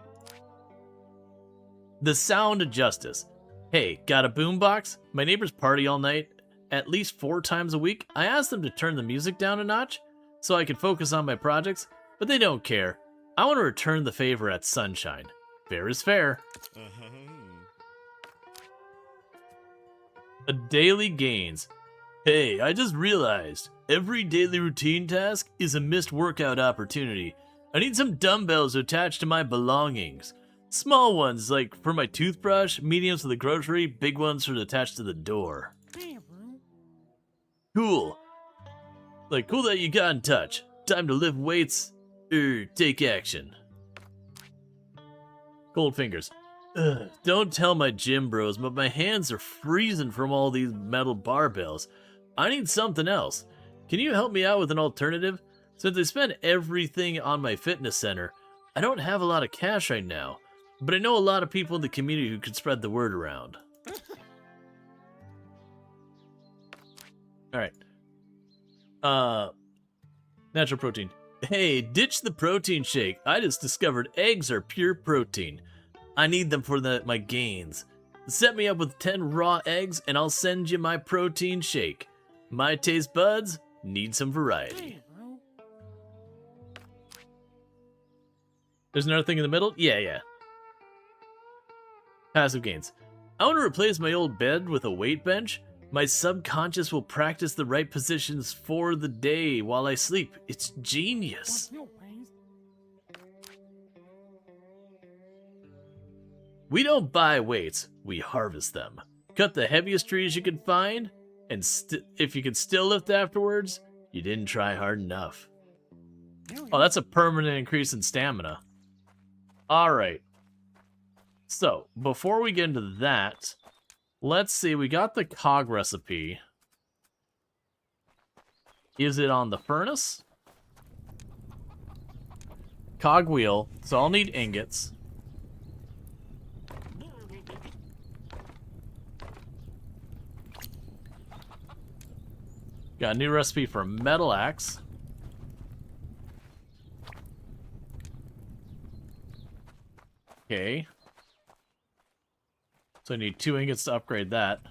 The Sound of Justice. Hey, got a boombox? My neighbors party all night, at least 4 times a week. I asked them to turn the music down a notch so I could focus on my projects, but they don't care. I want to return the favor at Sunshine. Fair is fair. A daily gains. Hey, I just realized, every daily routine task is a missed workout opportunity. I need some dumbbells attached to my belongings. Small ones, like for my toothbrush, mediums for the grocery, big ones for attached to the door. Cool. Like, cool that you got in touch. Time to lift weights, take action. Cold fingers. Ugh, don't tell my gym bros, but my hands are freezing from all these metal barbells. I need something else. Can you help me out with an alternative? Since I spend everything on my fitness center, I don't have a lot of cash right now, but I know a lot of people in the community who could spread the word around. Alright. Natural protein. Hey, ditch the protein shake. I just discovered eggs are pure protein. I need them for my gains. Set me up with 10 raw eggs and I'll send you my protein shake. My taste buds need some variety. There's another thing in the middle? Yeah. Passive gains. I want to replace my old bed with a weight bench. My subconscious will practice the right positions for the day while I sleep. It's genius. We don't buy weights, we harvest them. Cut the heaviest trees you can find, and if you can still lift afterwards, you didn't try hard enough. Oh, that's a permanent increase in stamina. Alright. So, before we get into that, let's see, we got the cog recipe. Is it on the furnace? Cogwheel. So I'll need ingots. Got a new recipe for metal axe. Okay. So I need 2 ingots to upgrade that.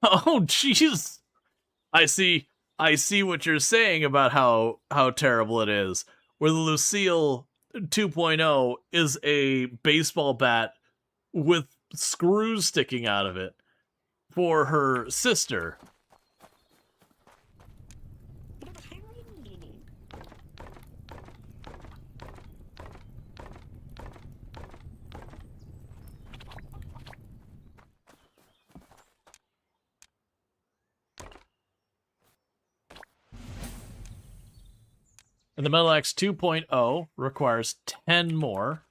Oh, jeez. I see what you're saying about how terrible it is. Where the Lucille 2.0 is a baseball bat with screws sticking out of it for her sister. And the Metal Axe 2.0 requires 10 more.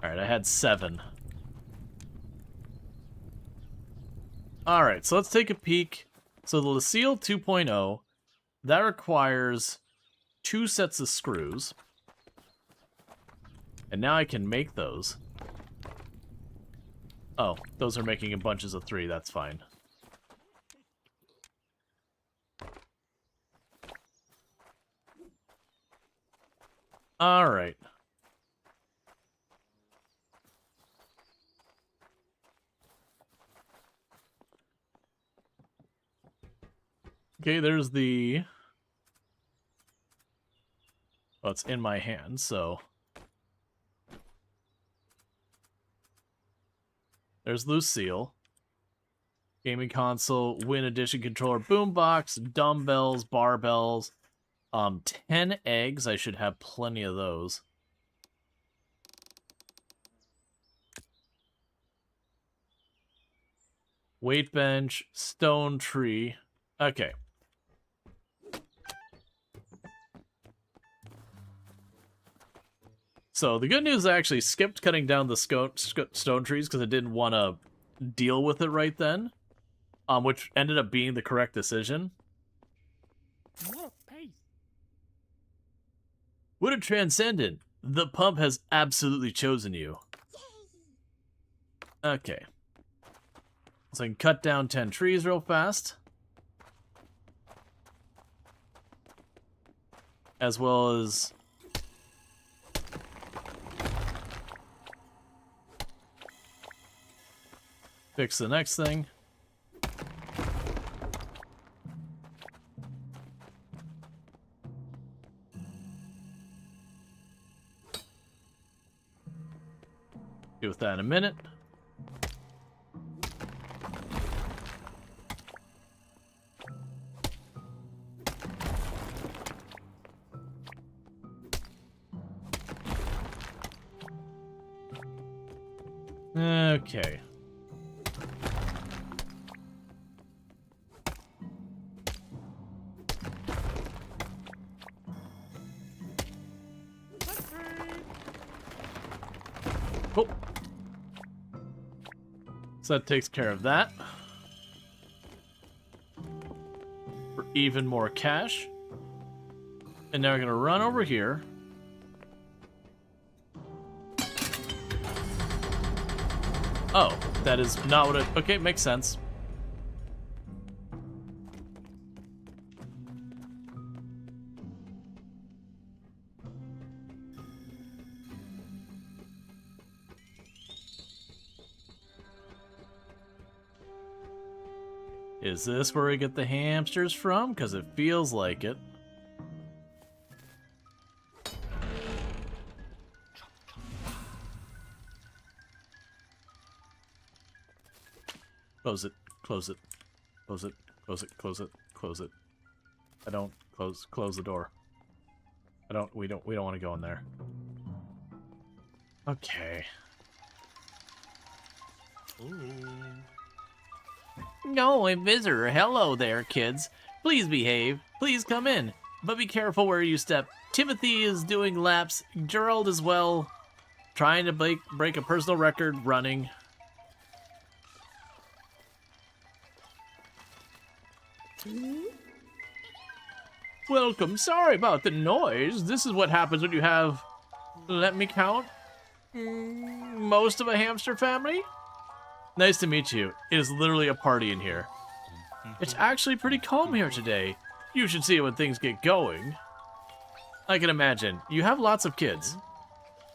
Alright, I had 7. Alright, so let's take a peek. So the Lucille 2.0, that requires 2 sets of screws. And now I can make those. Oh, those are making in bunches of 3, that's fine. Alright. Okay, there's the... Well, it's in my hand, so... There's Lucille. Gaming console, Win Edition controller, boombox, dumbbells, barbells. 10 eggs. I should have plenty of those. Weight bench, stone tree. Okay. So the good news, I actually skipped cutting down the stone trees because I didn't want to deal with it right then, which ended up being the correct decision. What a transcendent! The pump has absolutely chosen you. Okay. So I can cut down 10 trees real fast. As well as... fix the next thing. Deal with that in a minute. Okay. Oh. So that takes care of that. For even more cash. And now we're going to run over here. Oh, that is not what it... Okay, makes sense. Is this where we get the hamsters from? Because it feels like it. Close it, close it, close it, close it, close it, close it. I don't close the door. We don't want to go in there. Okay. Ooh. No, a visitor. Hello there, kids. Please behave. Please come in. but be careful where you step. Timothy is doing laps. Gerald as well, trying to break a personal record running. Welcome. Sorry about the noise. This is what happens when you have, let me count, most of a hamster family? Nice to meet you. It is literally a party in here. It's actually pretty calm here today. You should see it when things get going. I can imagine. You have lots of kids.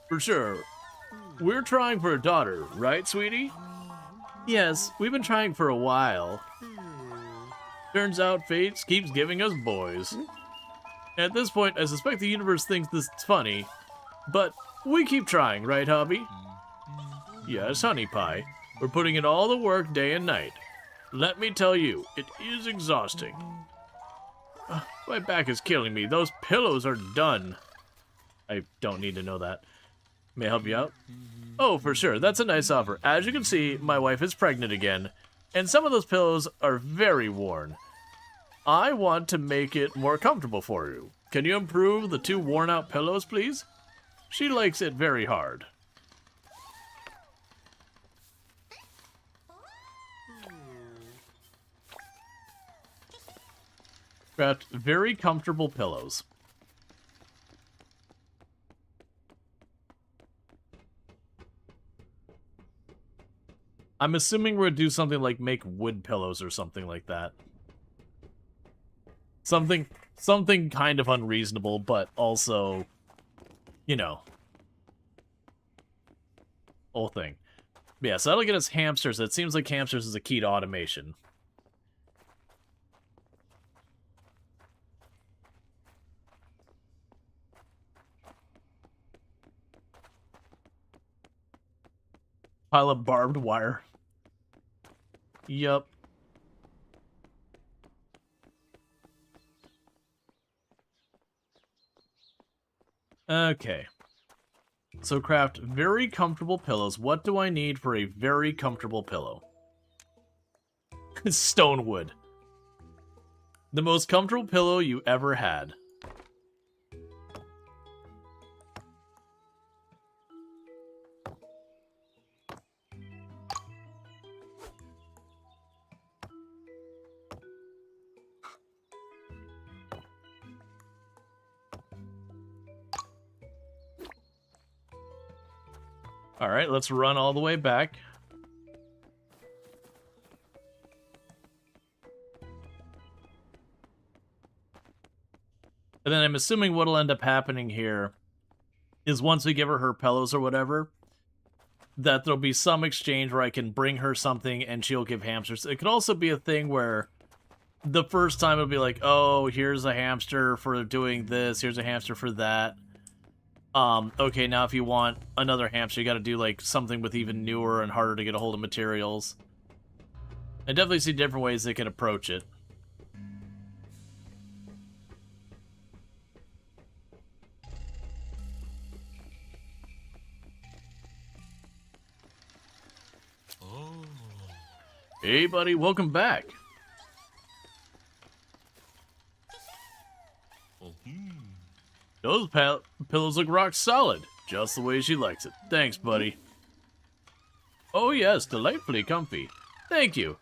For sure. We're trying for a daughter, right, sweetie? Yes, we've been trying for a while. Turns out fate keeps giving us boys. At this point, I suspect the universe thinks this is funny, but we keep trying, right, hubby? Yes, honey pie. We're putting in all the work day and night. Let me tell you, it is exhausting. My back is killing me. Those pillows are done. I don't need to know that. May I help you out? Oh, for sure. That's a nice offer. As you can see, my wife is pregnant again, and some of those pillows are very worn. I want to make it more comfortable for you. Can you improve the 2 worn-out pillows, please? She likes it very hard. Got very comfortable pillows. I'm assuming we're gonna do something like make wood pillows or something like that. Something kind of unreasonable, but also, you know, whole thing. Yeah, so that'll get us hamsters. It seems like hamsters is a key to automation. Pile of barbed wire. Yup. Okay. So craft very comfortable pillows. What do I need for a very comfortable pillow? Stone wood. The most comfortable pillow you ever had. All right, let's run all the way back. And then I'm assuming what'll end up happening here is once we give her pillows or whatever, that there'll be some exchange where I can bring her something and she'll give hamsters. It could also be a thing where the first time it'll be like, oh, here's a hamster for doing this, here's a hamster for that. Okay, now if you want another hamster, you gotta do, like, something with even newer and harder to get a hold of materials. I definitely see different ways they can approach it. Oh. Hey, buddy, welcome back. Those pillows look rock solid, just the way she likes it. Thanks, buddy. Oh yes, delightfully comfy. Thank you.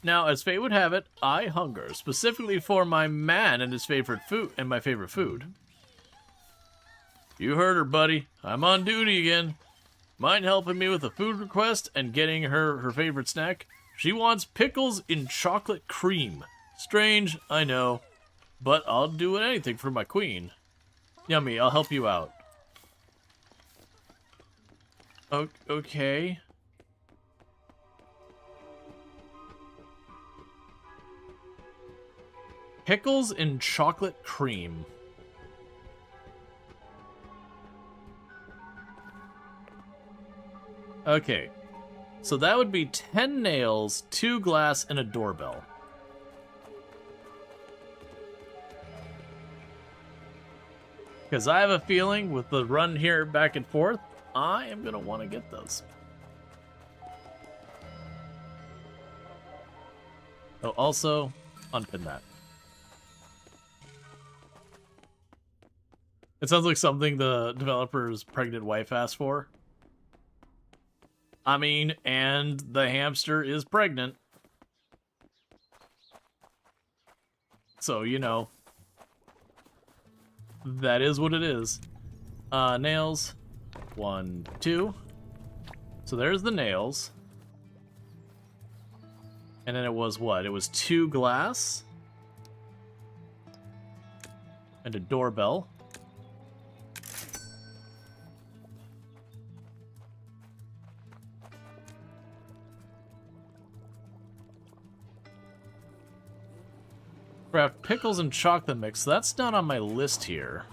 Now, as fate would have it, I hunger, specifically for my man and his favorite food, and my favorite food. You heard her, buddy. I'm on duty again. Mind helping me with a food request and getting her her favorite snack? She wants pickles in chocolate cream. Strange, I know, but I'll do anything for my queen. Yummy, I'll help you out. Okay. Pickles in chocolate cream. Okay. So that would be 10 nails, 2 glass, and a doorbell. Because I have a feeling with the run here back and forth, I am going to want to get those. Oh, also, unpin that. It sounds like something the developer's pregnant wife asked for. I mean, and the hamster is pregnant. So, you know. That is what it is. Nails. 1, 2. So there's the nails. And then it was what? It was 2 glass. And a doorbell. Craft pickles and chocolate mix. That's not on my list here.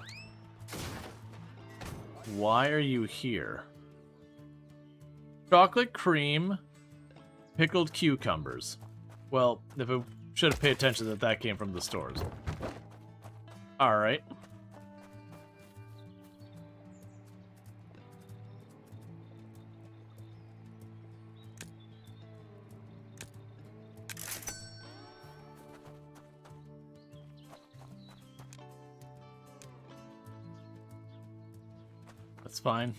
Why are you here? Chocolate cream, pickled cucumbers. Well, if I should have paid attention that came from the stores. Alright. That's fine.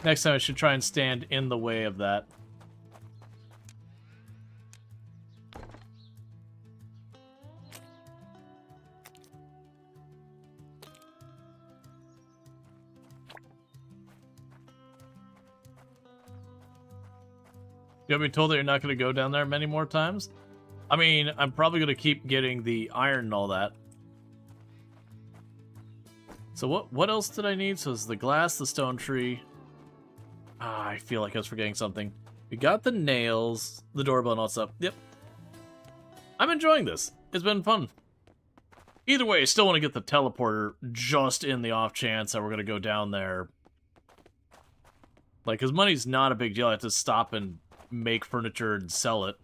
Next time I should try and stand in the way of that. You have been told that you're not going to go down there many more times? I mean, I'm probably going to keep getting the iron and all that. So what else did I need? So it's the glass, the stone tree. Ah, I feel like I was forgetting something. We got the nails, the doorbell and all that stuff. Yep. I'm enjoying this. It's been fun. Either way, I still want to get the teleporter just in the off chance that we're going to go down there. Like, because money's not a big deal. I have to stop and make furniture and sell it.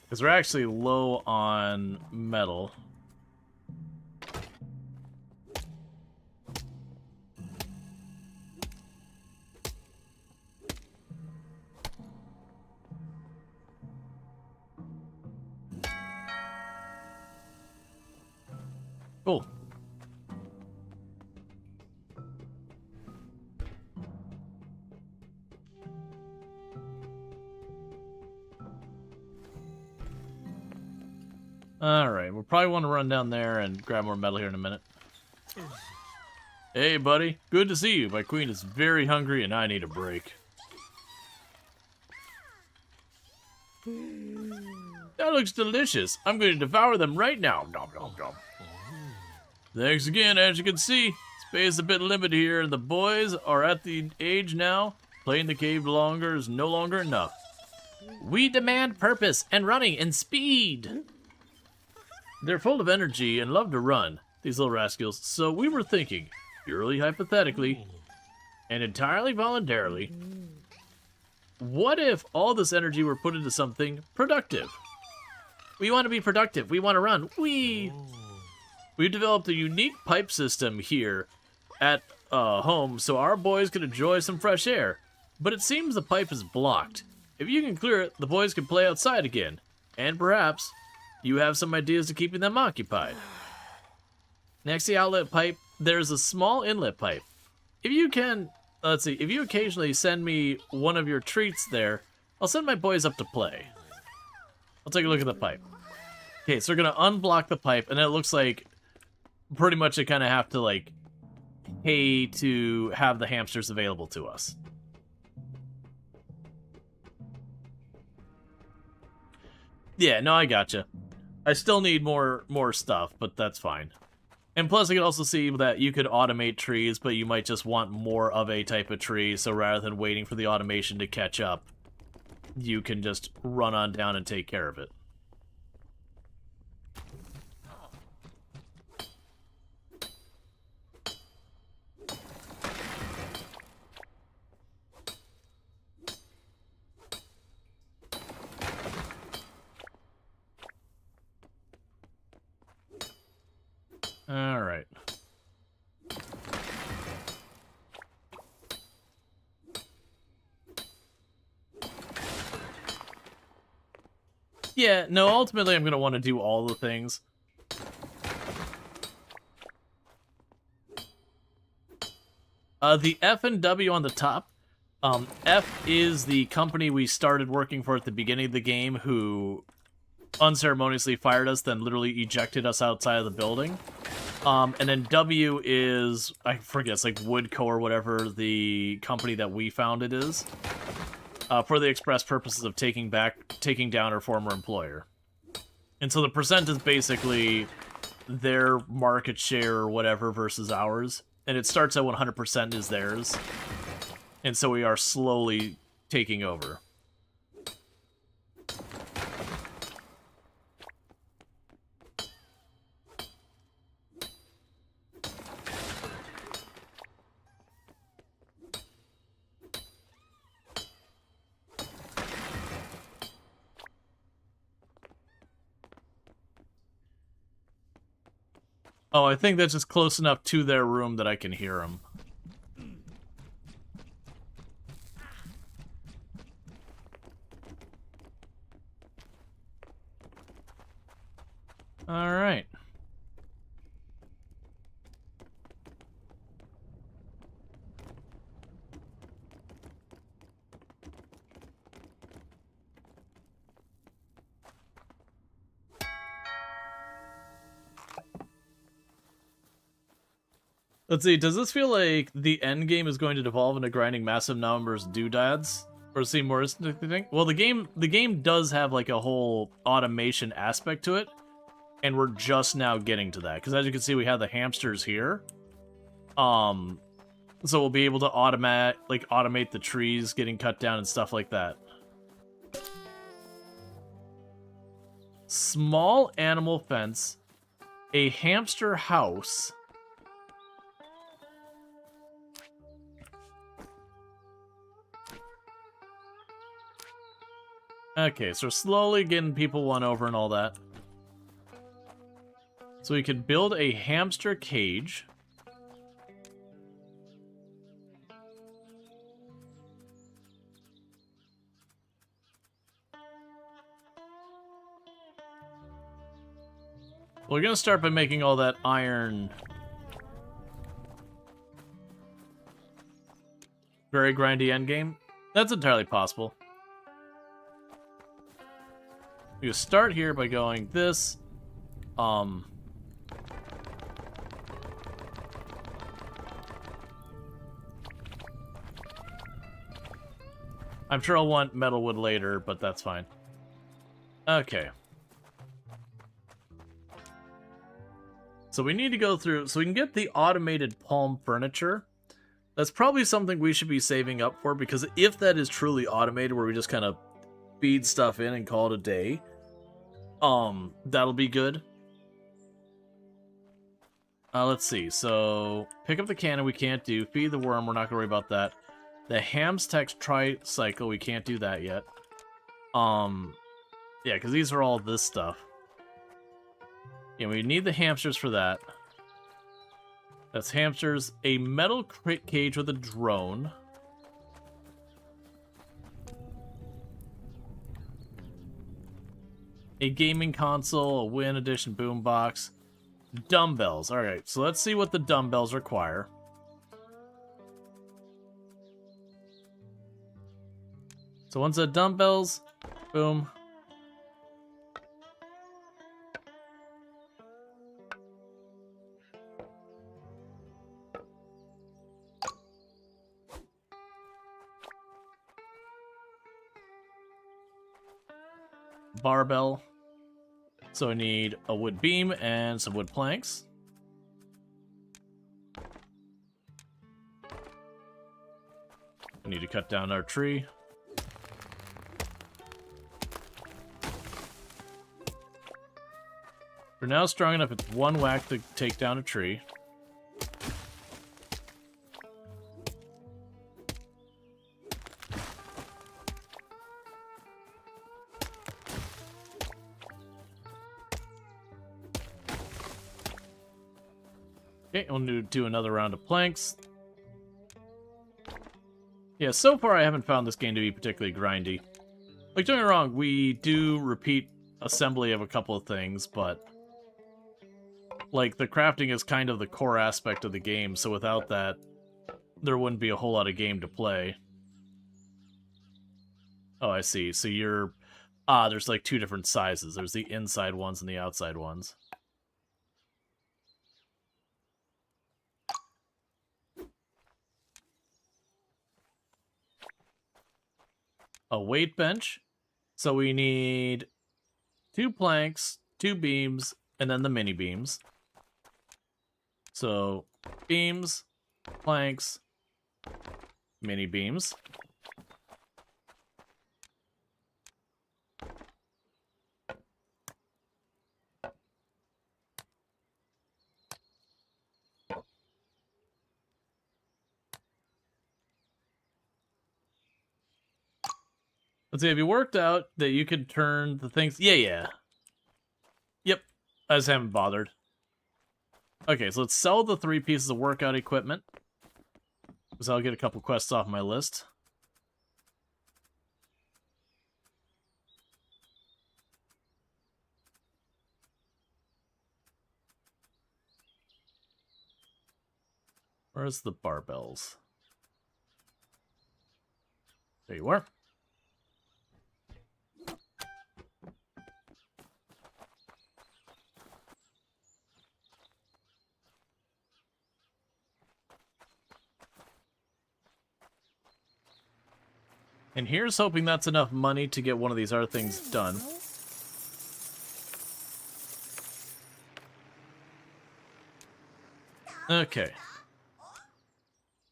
Because we're actually low on metal. Cool. Alright, we'll probably want to run down there and grab more metal here in a minute. Hey, buddy. Good to see you. My queen is very hungry and I need a break. That looks delicious. I'm going to devour them right now. Nom, nom, nom. Thanks again. As you can see, space is a bit limited here, and the boys are at the age now. Playing the cave longer is no longer enough. We demand purpose and running and speed. They're full of energy and love to run, these little rascals. So we were thinking, purely hypothetically, and entirely voluntarily, what if all this energy were put into something productive? We want to be productive. We want to run. We've developed a unique pipe system here at home so our boys can enjoy some fresh air. But it seems the pipe is blocked. If you can clear it, the boys can play outside again. And perhaps you have some ideas to keeping them occupied. Next to the outlet pipe, there's a small inlet pipe. If you can, let's see, if you occasionally send me one of your treats there, I'll send my boys up to play. I'll take a look at the pipe. Okay, so we're gonna unblock the pipe, and it looks like pretty much I kind of have to, like, pay to have the hamsters available to us. Yeah, no, I gotcha. I still need more stuff, but that's fine. And plus, I can also see that you could automate trees, but you might just want more of a type of tree, so rather than waiting for the automation to catch up, you can just run on down and take care of it. Alright. Yeah, no, ultimately I'm going to want to do all the things. The F and W on the top. F is the company we started working for at the beginning of the game who unceremoniously fired us, then literally ejected us outside of the building. And then W is, I forget, it's like Woodco or whatever the company that we founded is. For the express purposes of taking down our former employer. And so the percent is basically their market share or whatever versus ours. And it starts at 100% is theirs. And so we are slowly taking over. Oh, I think that's just close enough to their room that I can hear them. All right. Let's see, does this feel like the end game is going to devolve into grinding massive numbers of doodads? Or seem more interesting? Well, the game does have like a whole automation aspect to it, and we're just now getting to that. Because as you can see, we have the hamsters here. So we'll be able to automate the trees getting cut down and stuff like that. Small animal fence, a hamster house. Okay, so we're slowly getting people won over and all that. So we could build a hamster cage. We're gonna start by making all that iron very grindy endgame. That's entirely possible. We start here by going this. I'm sure I'll want metal wood later, but that's fine. Okay. So we need to go through, so we can get the automated palm furniture. That's probably something we should be saving up for, because if that is truly automated, where we just kind of feed stuff in and call it a day, that'll be good. Let's see. So pick up the cannon, we can't do. Feed the worm, we're not gonna worry about that. The Hamstex tricycle, we can't do that yet. Yeah, because these are all this stuff. Yeah, we need the hamsters for that. That's hamsters. A metal crate cage with a drone. A gaming console, a Win Edition boombox. Dumbbells. Alright, so let's see what the dumbbells require. So once the dumbbells, boom. Barbell. So I need a wood beam and some wood planks. We need to cut down our tree. We're now strong enough, it's one whack to take down a tree. Okay, we'll do another round of planks. Yeah, so far I haven't found this game to be particularly grindy. Like, don't get me wrong, we do repeat assembly of a couple of things, but like the crafting is kind of the core aspect of the game, so without that, there wouldn't be a whole lot of game to play. Oh, I see. So you're... Ah, there's like 2 different sizes. There's the inside ones and the outside ones. A weight bench. So we need 2 planks, 2 beams, and then the mini beams. So beams, planks, mini beams. Let's see, have you worked out that you could turn the things... Yeah. Yep, I just haven't bothered. Okay, so let's sell the 3 pieces of workout equipment. So I'll get a couple quests off my list. Where's the barbells? There you are. And here's hoping that's enough money to get one of these other things done. Okay.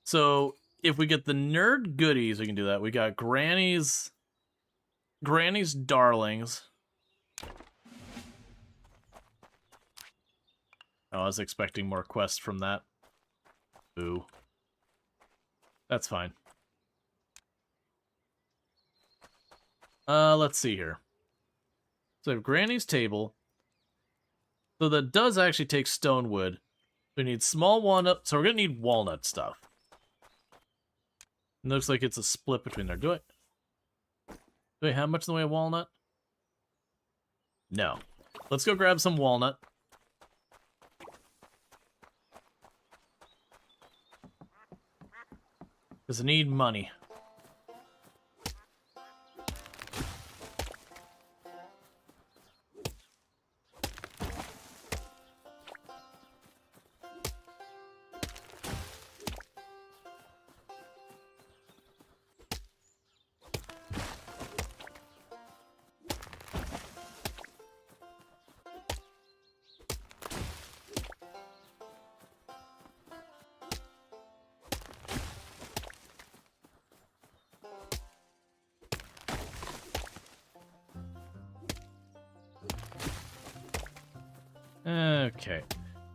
So, if we get the nerd goodies, we can do that. We got Granny's Darlings. Oh, I was expecting more quests from that. Ooh. That's fine. Let's see here. So we have Granny's Table. So that does actually take stone wood. We need small walnut, so we're gonna need walnut stuff. It looks like it's a split between there. Do I have much in the way of walnut? No. Let's go grab some walnut. Because I need money. Okay.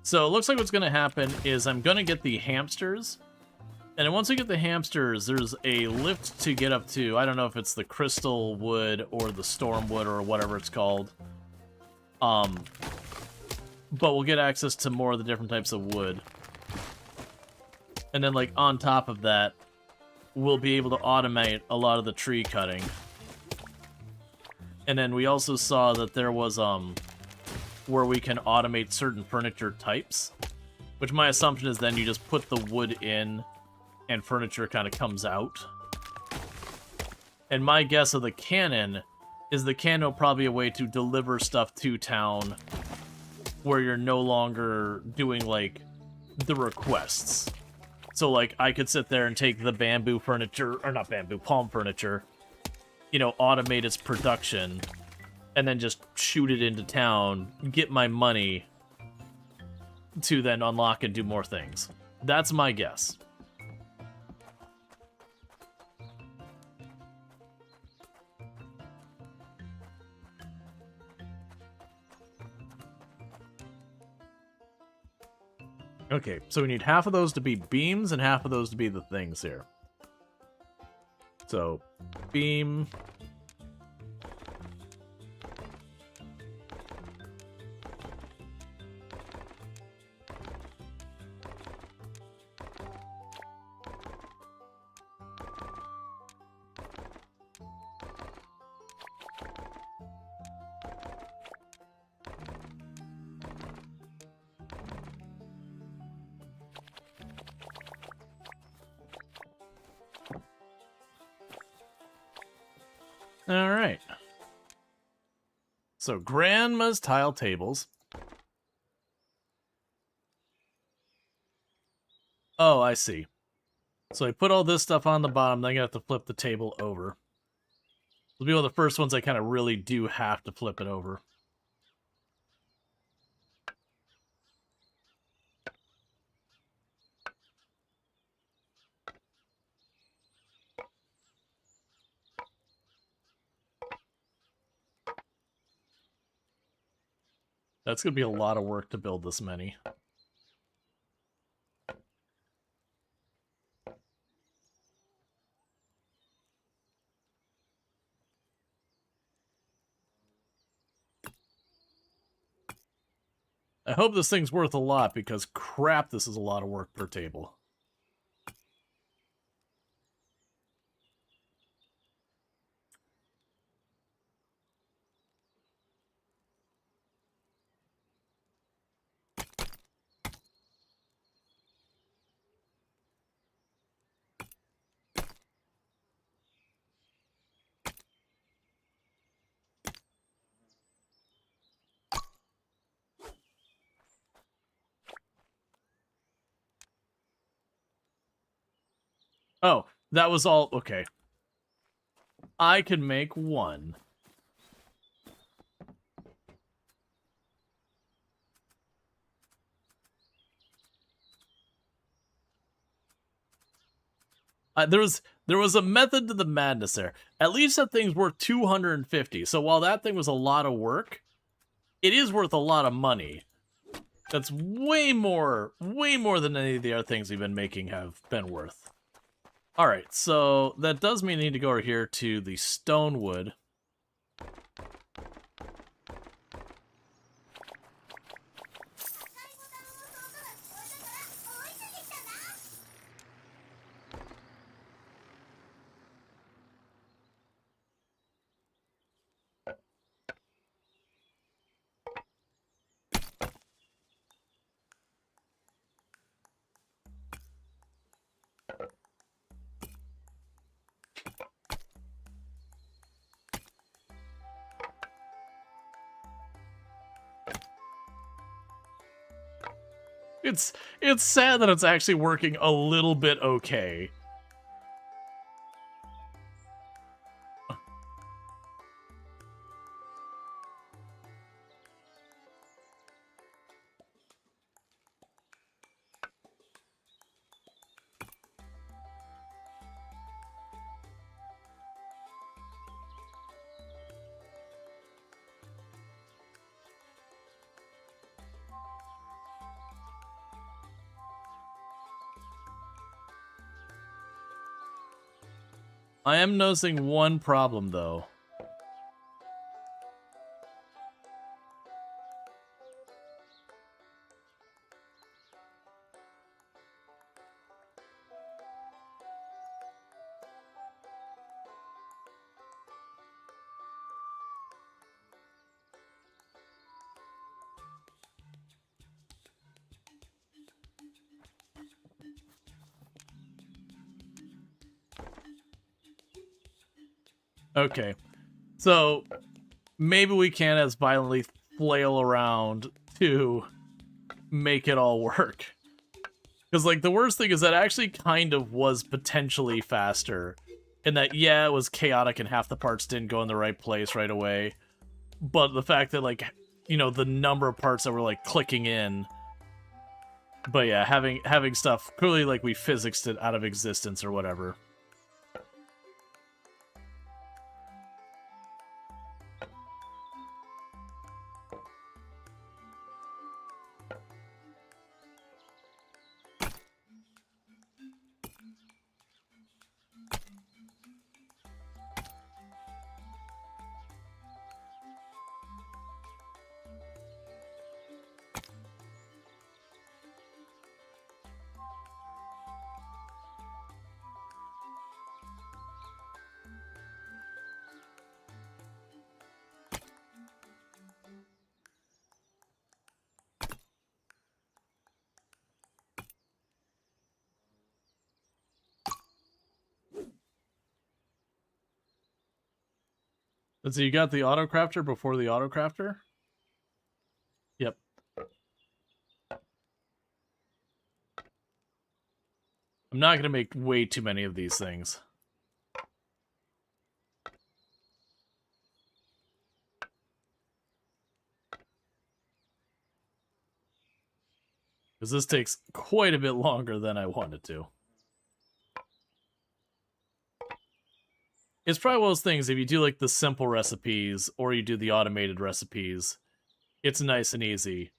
So it looks like what's going to happen is I'm going to get the hamsters. And then once we get the hamsters, there's a lift to get up to. I don't know if it's the crystal wood or the storm wood or whatever it's called. But we'll get access to more of the different types of wood. And then, like, on top of that, we'll be able to automate a lot of the tree cutting. And then we also saw that there was, where we can automate certain furniture types. Which my assumption is then you just put the wood in, and furniture kind of comes out. And my guess of the cannon is the cannon will probably be a way to deliver stuff to town where you're no longer doing, like, the requests. So, like, I could sit there and take the bamboo furniture, or not bamboo, palm furniture, you know, automate its production, and then just shoot it into town, get my money to then unlock and do more things. That's my guess. Okay, so we need half of those to be beams and half of those to be the things here. So, beam. All right. So Grandma's tile tables. Oh, I see. So I put all this stuff on the bottom, then I'm gonna have to flip the table over. It'll be one of the first ones I kind of really do have to flip it over. That's gonna be a lot of work to build this many. I hope this thing's worth a lot, because crap, this is a lot of work per table. Oh, that was all. Okay. I can make one. There was a method to the madness there. At least that thing's worth 250. So while that thing was a lot of work, it is worth a lot of money. That's way more than any of the other things we've been making have been worth. All right, so that does mean I need to go over here to the stone wood. It's sad that it's actually working a little bit okay. I am noticing one problem, though. Okay, so maybe we can't as violently flail around to make it all work. Because, like, the worst thing is that actually kind of was potentially faster. In that, yeah, it was chaotic and half the parts didn't go in the right place right away. But the fact that, like, you know, the number of parts that were, like, clicking in. But yeah, having stuff, clearly, like, we physicsed it out of existence or whatever. Let's see, you got the auto crafter before the auto crafter? Yep. I'm not going to make way too many of these things. Because this takes quite a bit longer than I wanted to. It's probably one of those things, if you do like the simple recipes or you do the automated recipes, it's nice and easy.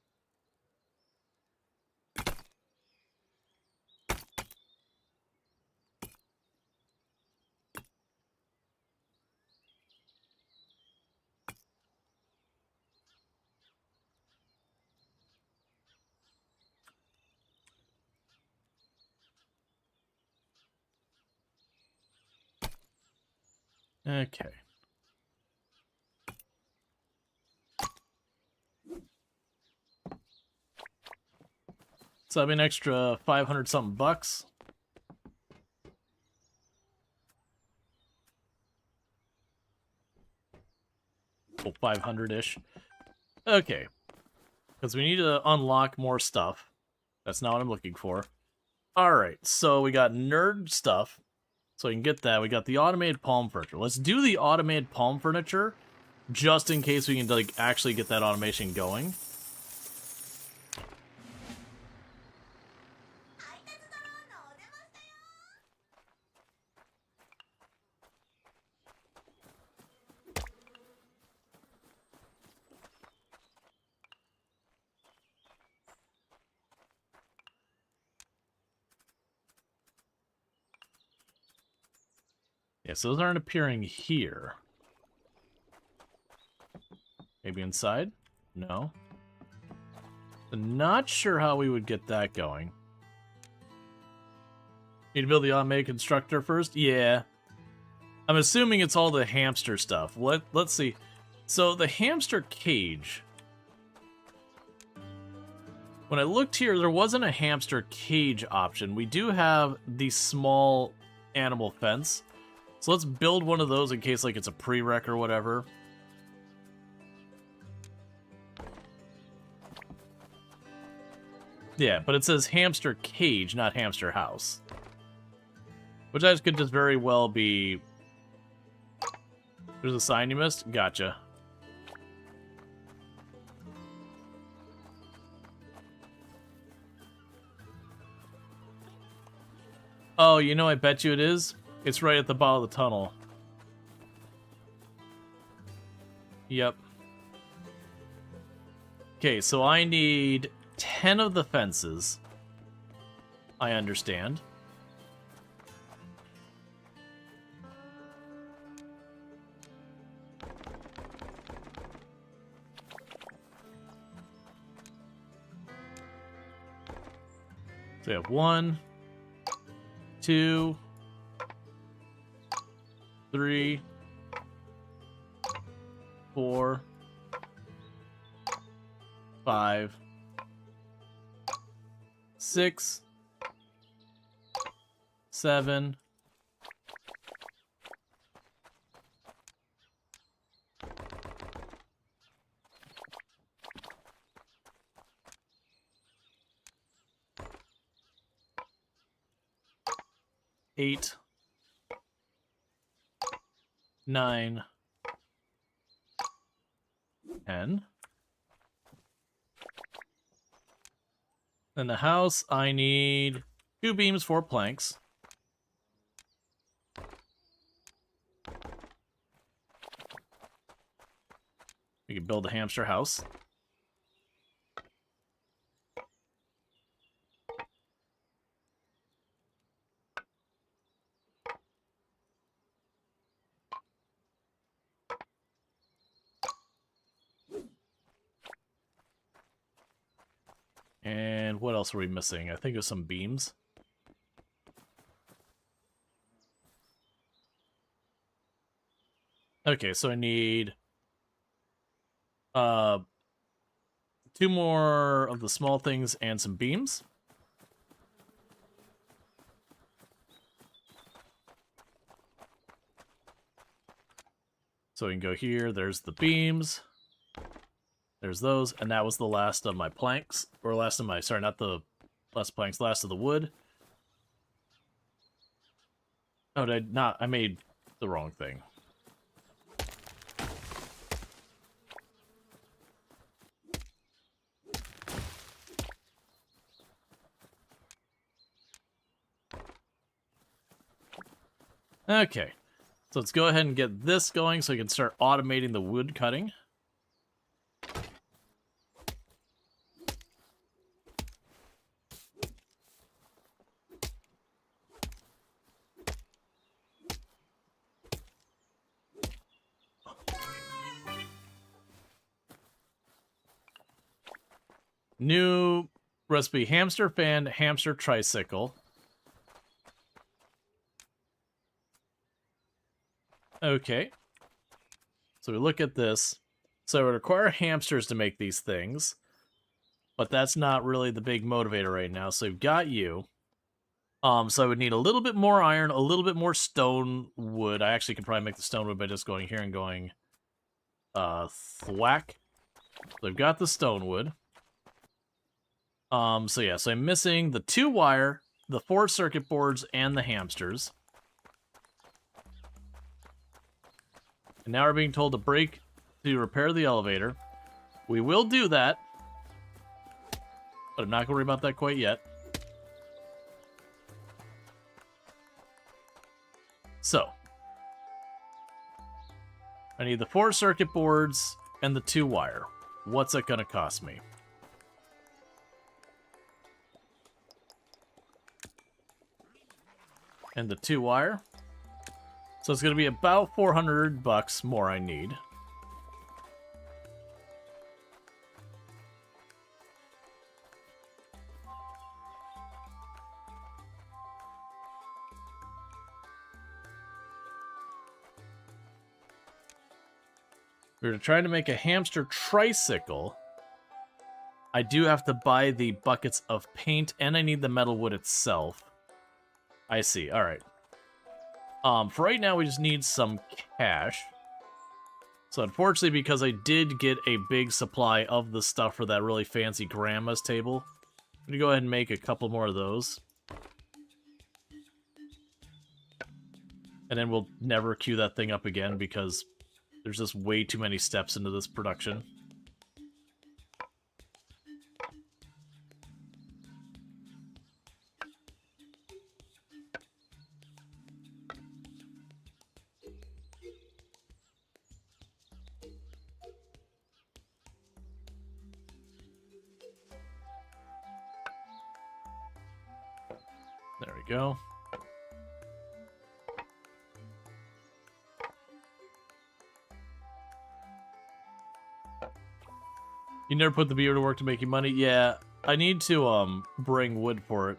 Okay. So that'll be an extra 500 something bucks. Oh, 500-ish. Okay. Because we need to unlock more stuff. That's not what I'm looking for. Alright, so we got nerd stuff. So we can get that. We got the automated palm furniture. Let's do the automated palm furniture, just in case we can like actually get that automation going. Yeah, so those aren't appearing here. Maybe inside? No. I'm not sure how we would get that going. Need to build the automated constructor first? Yeah. I'm assuming it's all the hamster stuff. Let's see. So the hamster cage. When I looked here, there wasn't a hamster cage option. We do have the small animal fence. So let's build one of those in case like it's a prereq or whatever. Yeah, but it says hamster cage, not hamster house. Which I could just very well be... There's a sign you missed? Gotcha. Oh, you know I bet you it is? It's right at the bottom of the tunnel. Yep. Okay, so I need 10 of the fences. I understand. So we have 1, 2, 3, 4, 5, 6, 7, 8, 9, 10. In the house, I need 2 beams, 4 planks. We can build a hamster house. And what else are we missing? I think there's some beams. Okay, so I need 2 more of the small things and some beams. So So we can go here. There's the beams. There's those. And that was the last of my planks. Or last of my... Sorry, not the last planks. Last of the wood. Oh, did I not? I made the wrong thing. Okay, so let's go ahead and get this going so we can start automating the wood cutting. New recipe, hamster fan, hamster tricycle. Okay. So we look at this. So it would require hamsters to make these things. But that's not really the big motivator right now. So we've got you. So I would need a little bit more iron, a little bit more stone wood. I actually could probably make the stone wood by just going here and going thwack. So I've got the stone wood. So yeah, so I'm missing the 2-wire, the 4 circuit boards, and the hamsters. And now we're being told to repair the elevator. We will do that. But I'm not going to worry about that quite yet. So. I need the 4 circuit boards and the 2-wire. What's it going to cost me? And the 2-wire. So it's going to be about $400 more I need. We're trying to make a hamster tricycle. I do have to buy the buckets of paint, and I need the metal wood itself. I see. All right. For right now, we just need some cash. So unfortunately, because I did get a big supply of the stuff for that really fancy grandma's table, I'm going to go ahead and make a couple more of those. And then we'll never queue that thing up again because there's just way too many steps into this production. There we go. You never put the beaver to work to make you money? Yeah, I need to bring wood for it.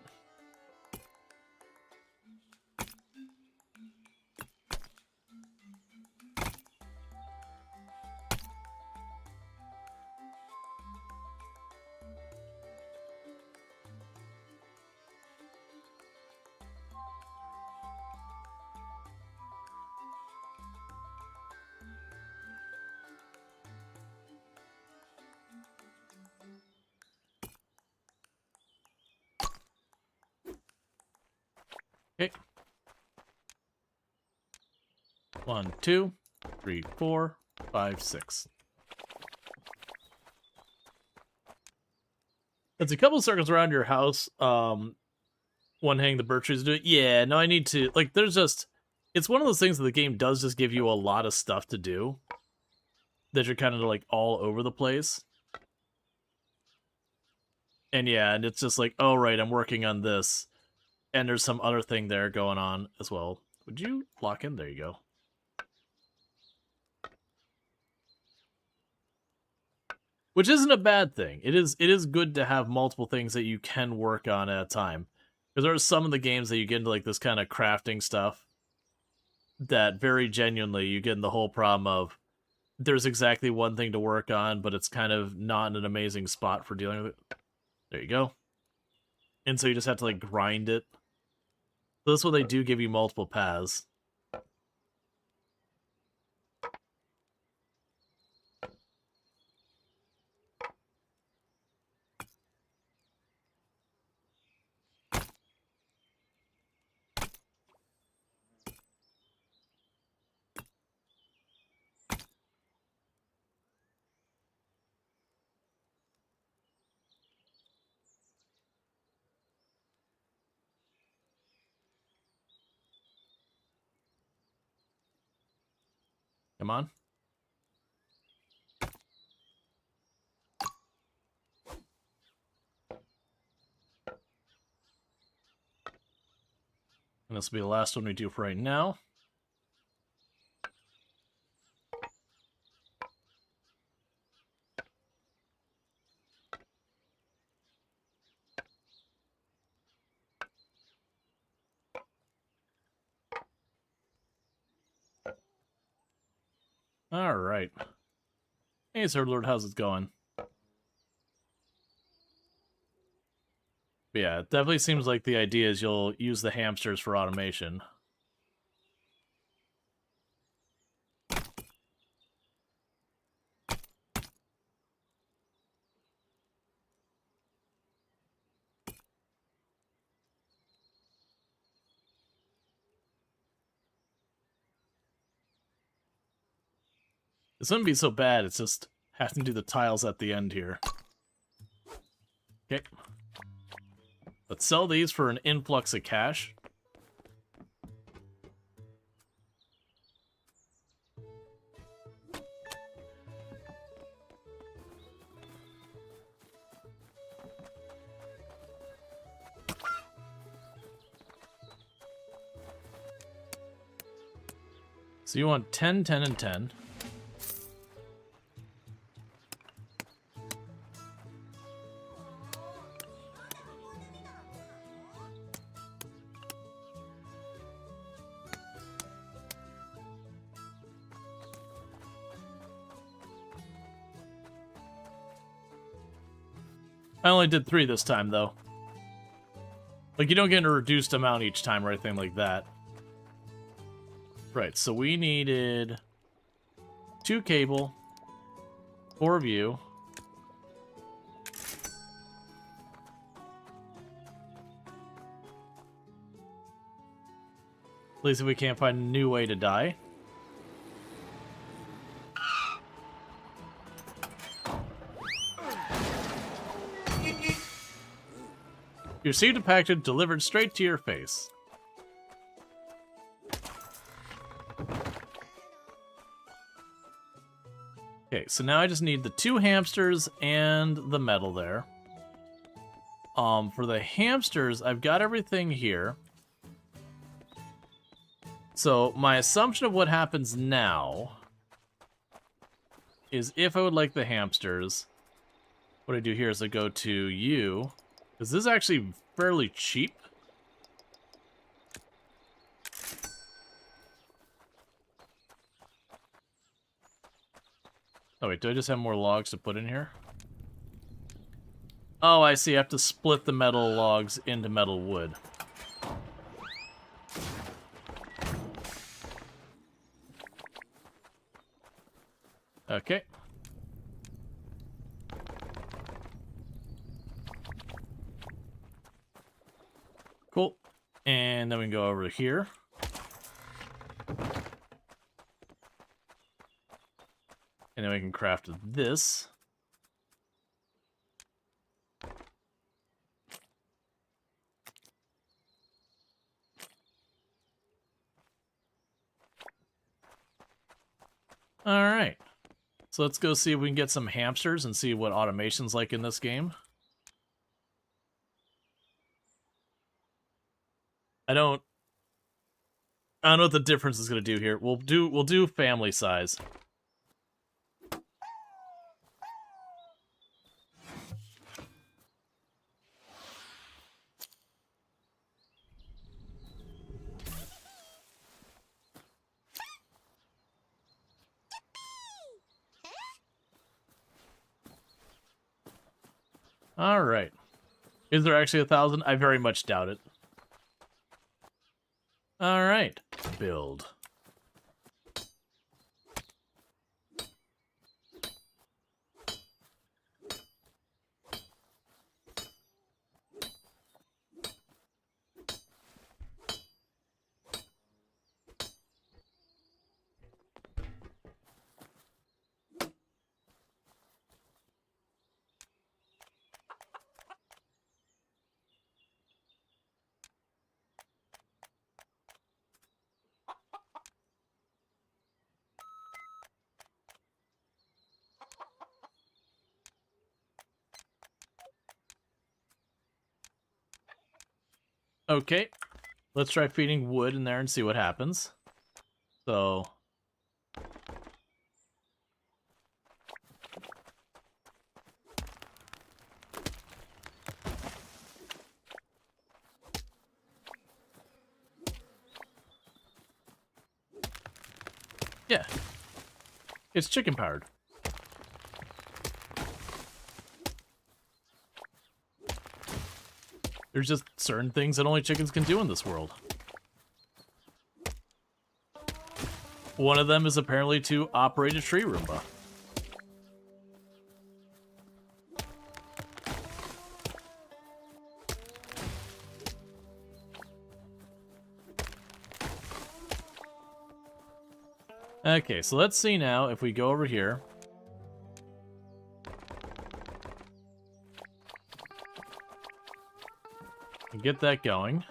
Okay. 1, 2, 3, 4, 5, 6. There's a couple circles around your house. One hang the birch trees to do it. Yeah, no, I need to. Like, there's just. It's one of those things that the game does just give you a lot of stuff to do. That you're kind of like all over the place. And yeah, and it's just like, oh, right, I'm working on this. And there's some other thing there going on as well. Would you lock in? There you go. Which isn't a bad thing. It is good to have multiple things that you can work on at a time. Because there are some of the games that you get into like this kind of crafting stuff that very genuinely you get in the whole problem of there's exactly one thing to work on, but it's kind of not in an amazing spot for dealing with it. There you go. And so you just have to like grind it. So that's what they do give you multiple paths. Come on. And this will be the last one we do for right now. All right. Hey, Sir Lord, how's it going? But yeah, it definitely seems like the idea is you'll use the hamsters for automation. This wouldn't be so bad, it's just having to do the tiles at the end here. Okay. Let's sell these for an influx of cash. So you want 10, 10, and 10. I only did 3 this time, though. Like, you don't get a reduced amount each time or anything like that. Right, so we needed 2 cable, 4 view. At least if we can't find a new way to die. You received a package delivered straight to your face. Okay, so now I just need the 2 hamsters and the metal there. For the hamsters, I've got everything here. So my assumption of what happens now is if I would like the hamsters, what I do here is I go to you, because this is actually fairly cheap. Oh wait, do I just have more logs to put in here? Oh, I see, I have to split the metal logs into metal wood. Okay. Cool. And then we can go over here. And then we can craft this. All right. So let's go see if we can get some hamsters and see what automation's like in this game. I don't know what the difference is going to do here. We'll do family size. All right. Is there actually 1,000? I very much doubt it. All right. Build. Okay, let's try feeding wood in there and see what happens. So... yeah. It's chicken powered. There's just certain things that only chickens can do in this world. One of them is apparently to operate a tree Roomba. Okay, so let's see now if we go over here. And get that going.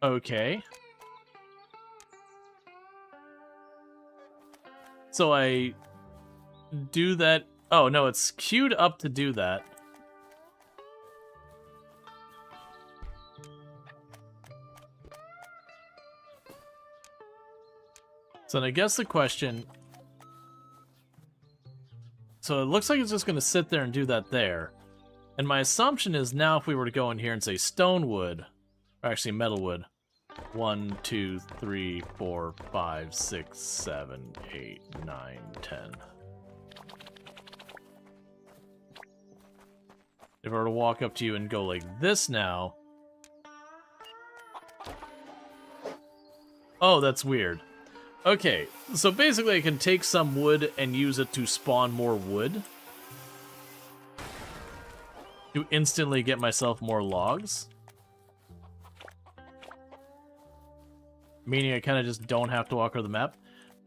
Okay. So I do that. Oh, no, it's queued up to do that. So then I guess the question... So it looks like it's just going to sit there and do that there. And my assumption is now if we were to go in here and say stone wood, or actually metal wood, 1, 2, 3, 4, 5, 6, 7, 8, 9, 10. If I were to walk up to you and go like this now... Oh, that's weird. Okay, so basically I can take some wood and use it to spawn more wood. To instantly get myself more logs. Meaning I kind of just don't have to walk over the map.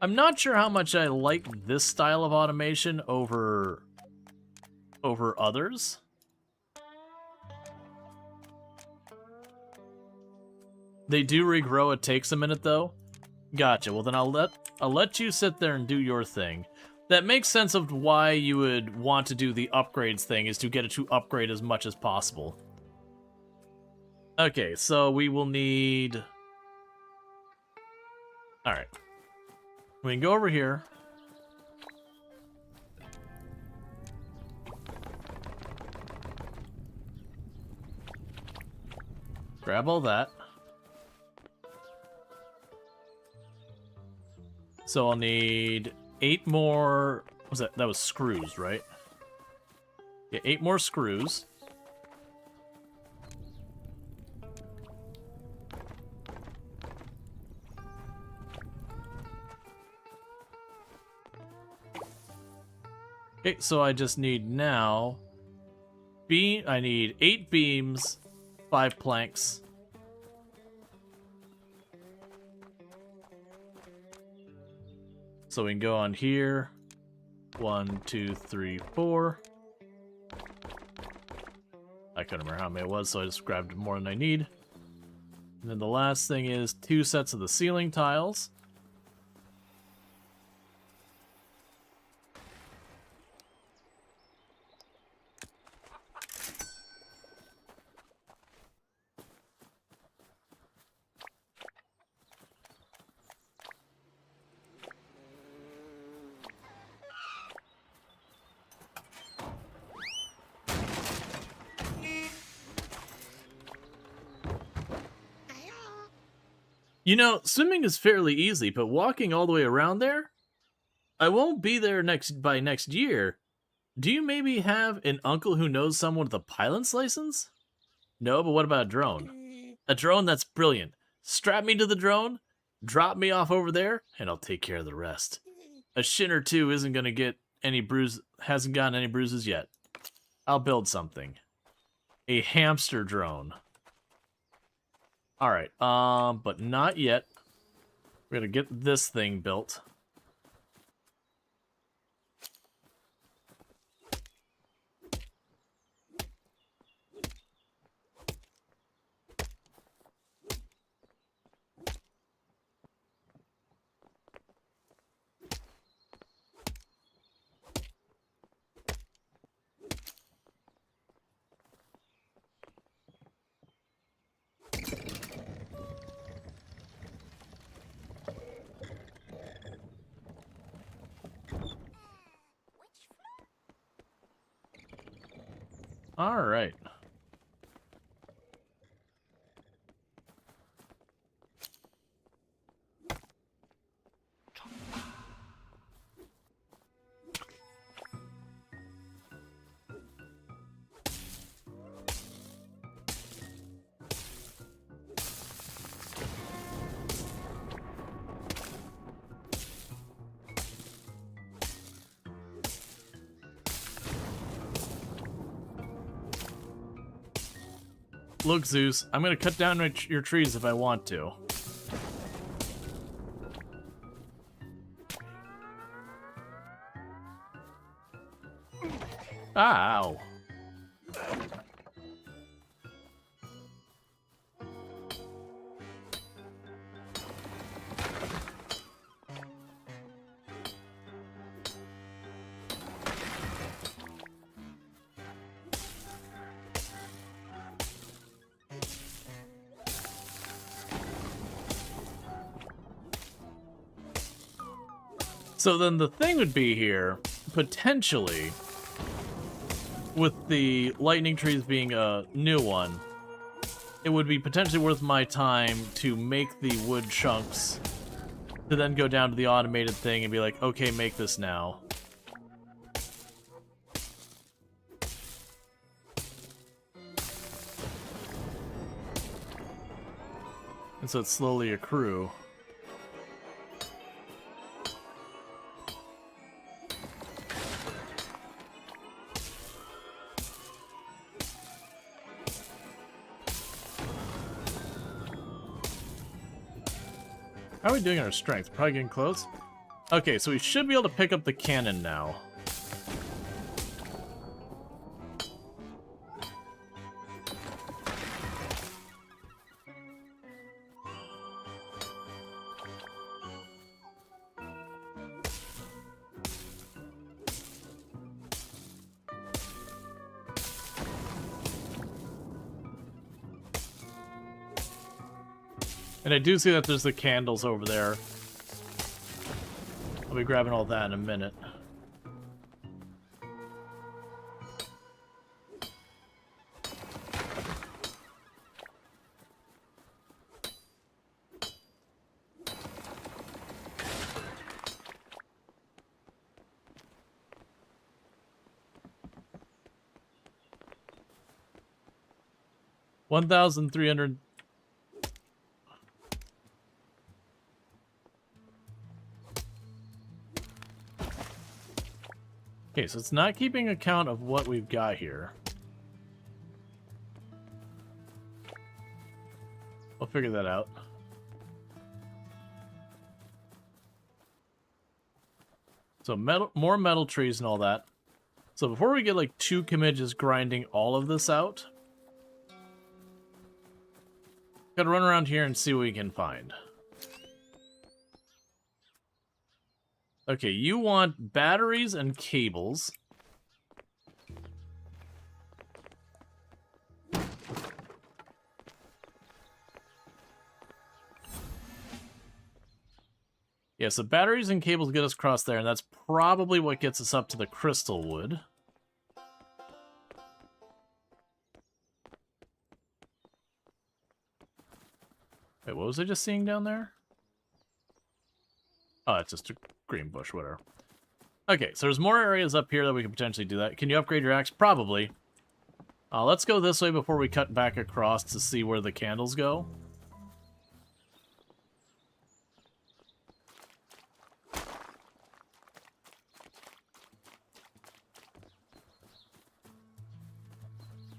I'm not sure how much I like this style of automation over others. They do regrow, it takes a minute though. Gotcha, well then I'll let you sit there and do your thing. That makes sense of why you would want to do the upgrades thing, is to get it to upgrade as much as possible. Okay, so we will need... Alright. We can go over here. Grab all that. So I'll need 8 more... What was that? That was screws, right? Yeah, 8 more screws. Okay, so I just need now... I need 8 beams, 5 planks. So we can go on here. 1, 2, 3, 4. I couldn't remember how many it was, so I just grabbed more than I need. And then the last thing is 2 sets of the ceiling tiles. You know, swimming is fairly easy, but walking all the way around there? I won't be there by next year. Do you maybe have an uncle who knows someone with a pilot's license? No, but what about a drone? A drone? That's brilliant. Strap me to the drone, drop me off over there, and I'll take care of the rest. A shin or two isn't gonna get any hasn't gotten any bruises yet. I'll build something. A hamster drone. Alright, but not yet. We're gonna get this thing built. Alright. Look, Zeus, I'm gonna cut down your trees if I want to. Ow. So then the thing would be here, potentially, with the lightning trees being a new one, it would be potentially worth my time to make the wood chunks to then go down to the automated thing and be like, okay, make this now. And so it's slowly accrue. How are we doing on our strength? Probably getting close? Okay, so we should be able to pick up the cannon now. And I do see that there's the candles over there. I'll be grabbing all that in a minute. $1,300. Okay, so it's not keeping account of what we've got here. We'll figure that out. So more metal trees and all that. So before we get like 2 committers grinding all of this out, gotta run around here and see what we can find. Okay, you want batteries and cables. Yeah, so batteries and cables get us across there, and that's probably what gets us up to the crystal wood. Wait, what was I just seeing down there? Oh, it's just a green bush, whatever. Okay, so there's more areas up here that we can potentially do that. Can you upgrade your axe? Probably. Let's go this way before we cut back across to see where the candles go.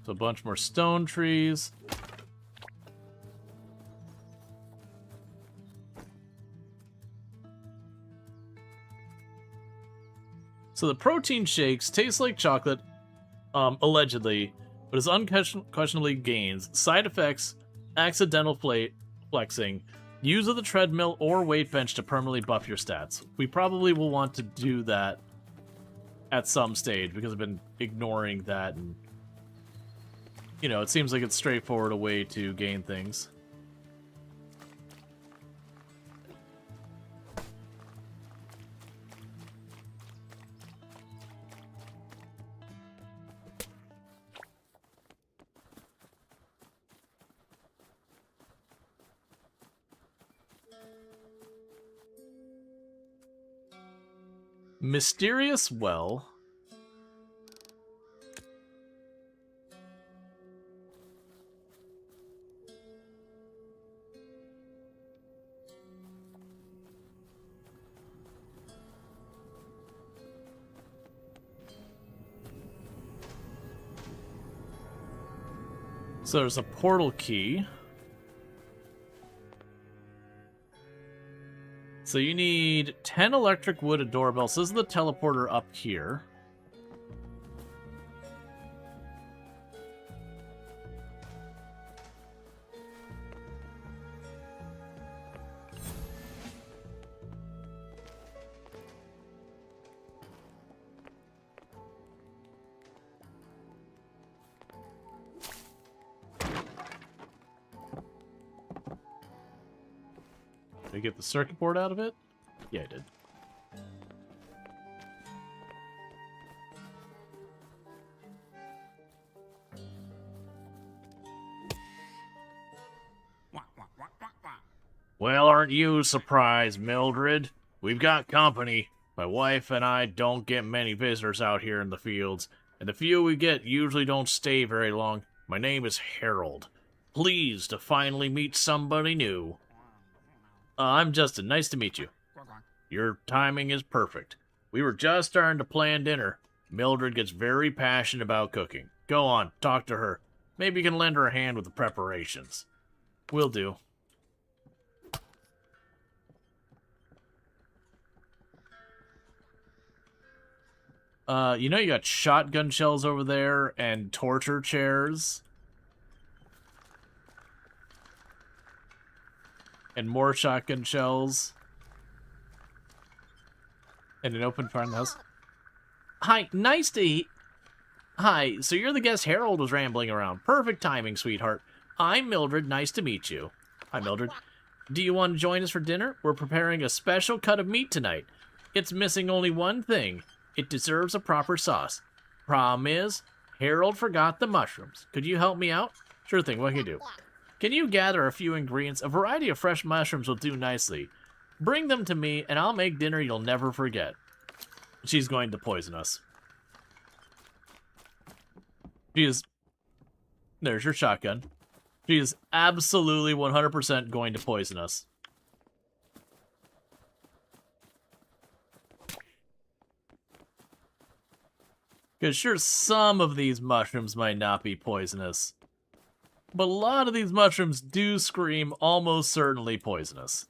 So a bunch more stone trees. So the protein shakes taste like chocolate, allegedly, but as unquestionably gains side effects, accidental flexing, use of the treadmill or weight bench to permanently buff your stats. We probably will want to do that at some stage because I've been ignoring that, and you know, it seems like it's straightforward a way to gain things. Mysterious well. So there's a portal key. So you need 10 electric wood, a doorbell. So this is the teleporter up here. Did I get the circuit board out of it? Yeah, I did. Well, aren't you surprised, Mildred? We've got company. My wife and I don't get many visitors out here in the fields, and the few we get usually don't stay very long. My name is Harold. Pleased to finally meet somebody new. I'm Justin. Nice to meet you. Your timing is perfect. We were just starting to plan dinner. Mildred gets very passionate about cooking. Go on, talk to her. Maybe you can lend her a hand with the preparations. Will do. You know you got shotgun shells over there and torture chairs. And more shotgun shells. And an open farmhouse. Hi, nice to eat. Hi, so you're the guest Harold was rambling around. Perfect timing, sweetheart. I'm Mildred, nice to meet you. Hi, Mildred. Do you want to join us for dinner? We're preparing a special cut of meat tonight. It's missing only one thing. It deserves a proper sauce. Problem is, Harold forgot the mushrooms. Could you help me out? Sure thing, what can you do? Can you gather a few ingredients? A variety of fresh mushrooms will do nicely. Bring them to me, and I'll make dinner you'll never forget. She's going to poison us. She is... There's your shotgun. She is absolutely 100% going to poison us. Because sure, some of these mushrooms might not be poisonous. But a lot of these mushrooms do scream almost certainly poisonous.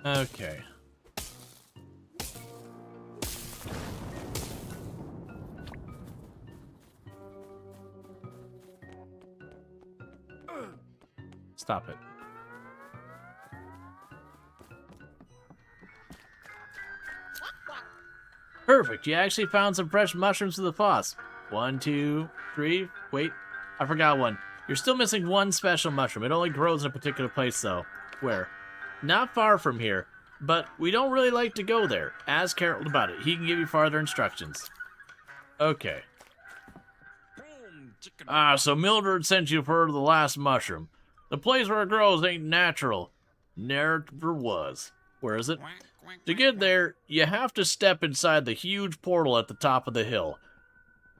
Okay. Stop it. Perfect. You actually found some fresh mushrooms to the foss. 1, 2, 3. Wait, I forgot one. You're still missing one special mushroom. It only grows in a particular place, though. Where? Not far from here, but we don't really like to go there. Ask Harold about it. He can give you farther instructions. Okay. Boom, So Mildred sent you for the last mushroom. The place where it grows ain't natural. Never was. Where is it? To get there, you have to step inside the huge portal at the top of the hill.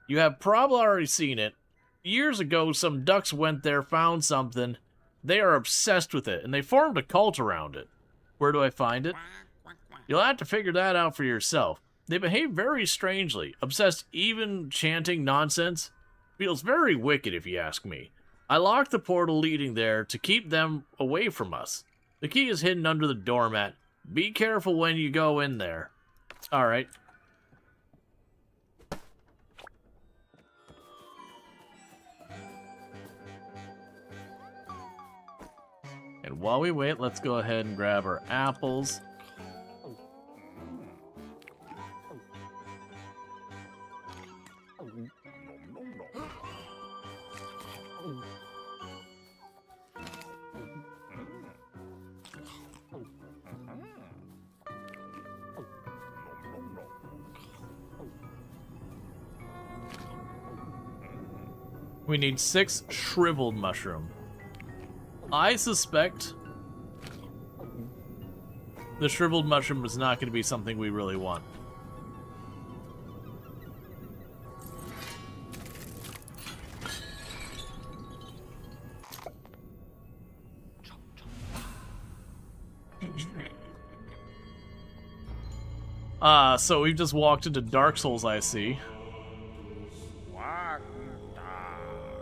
You have probably already seen it. Years ago, some ducks went there, found something. They are obsessed with it, and they formed a cult around it. Where do I find it? You'll have to figure that out for yourself. They behave very strangely, obsessed, even chanting nonsense. Feels very wicked if you ask me. I locked the portal leading there to keep them away from us. The key is hidden under the doormat. Be careful when you go in there. Alright. And while we wait, let's go ahead and grab our apples. We need 6 shriveled mushroom. I suspect the shriveled mushroom is not going to be something we really want. So we've just walked into Dark Souls, I see.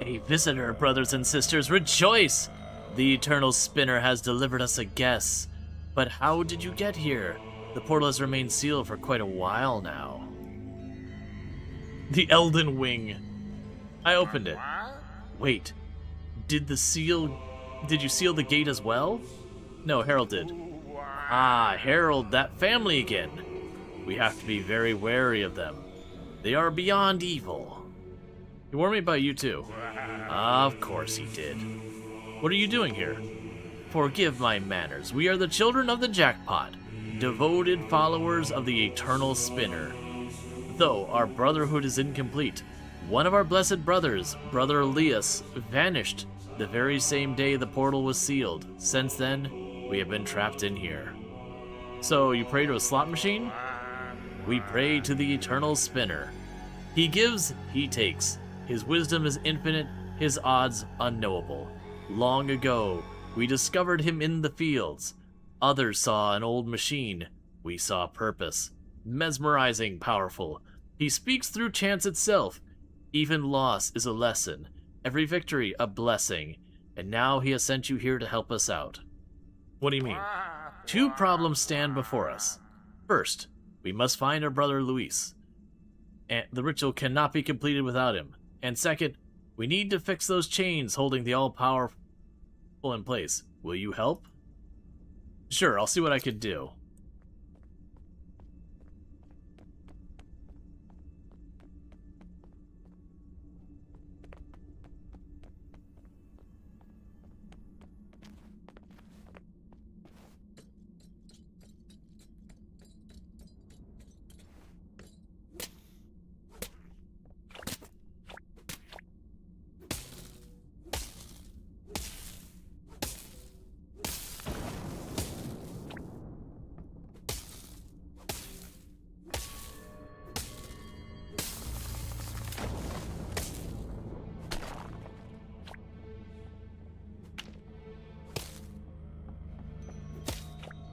A visitor, brothers and sisters, rejoice! The Eternal Spinner has delivered us a guest. But how did you get here? The portal has remained sealed for quite a while now. The Elden Wing. I opened it. Wait, did you seal the gate as well? No, Harold did. Ah, Harold, that family again. We have to be very wary of them. They are beyond evil. He warned me about you too. Of course he did. What are you doing here? Forgive my manners. We are the children of the jackpot, devoted followers of the Eternal Spinner. Though our brotherhood is incomplete, one of our blessed brothers, Brother Elias, vanished the very same day the portal was sealed. Since then, we have been trapped in here. So, you pray to a slot machine? We pray to the Eternal Spinner. He gives, he takes. His wisdom is infinite, his odds unknowable. Long ago, we discovered him in the fields. Others saw an old machine. We saw purpose. Mesmerizing, powerful. He speaks through chance itself. Even loss is a lesson. Every victory a blessing. And now he has sent you here to help us out. What do you mean? 2 problems stand before us. First, we must find our brother Luis. And the ritual cannot be completed without him. And second, we need to fix those chains holding the all-powerful in place. Will you help? Sure, I'll see what I can do.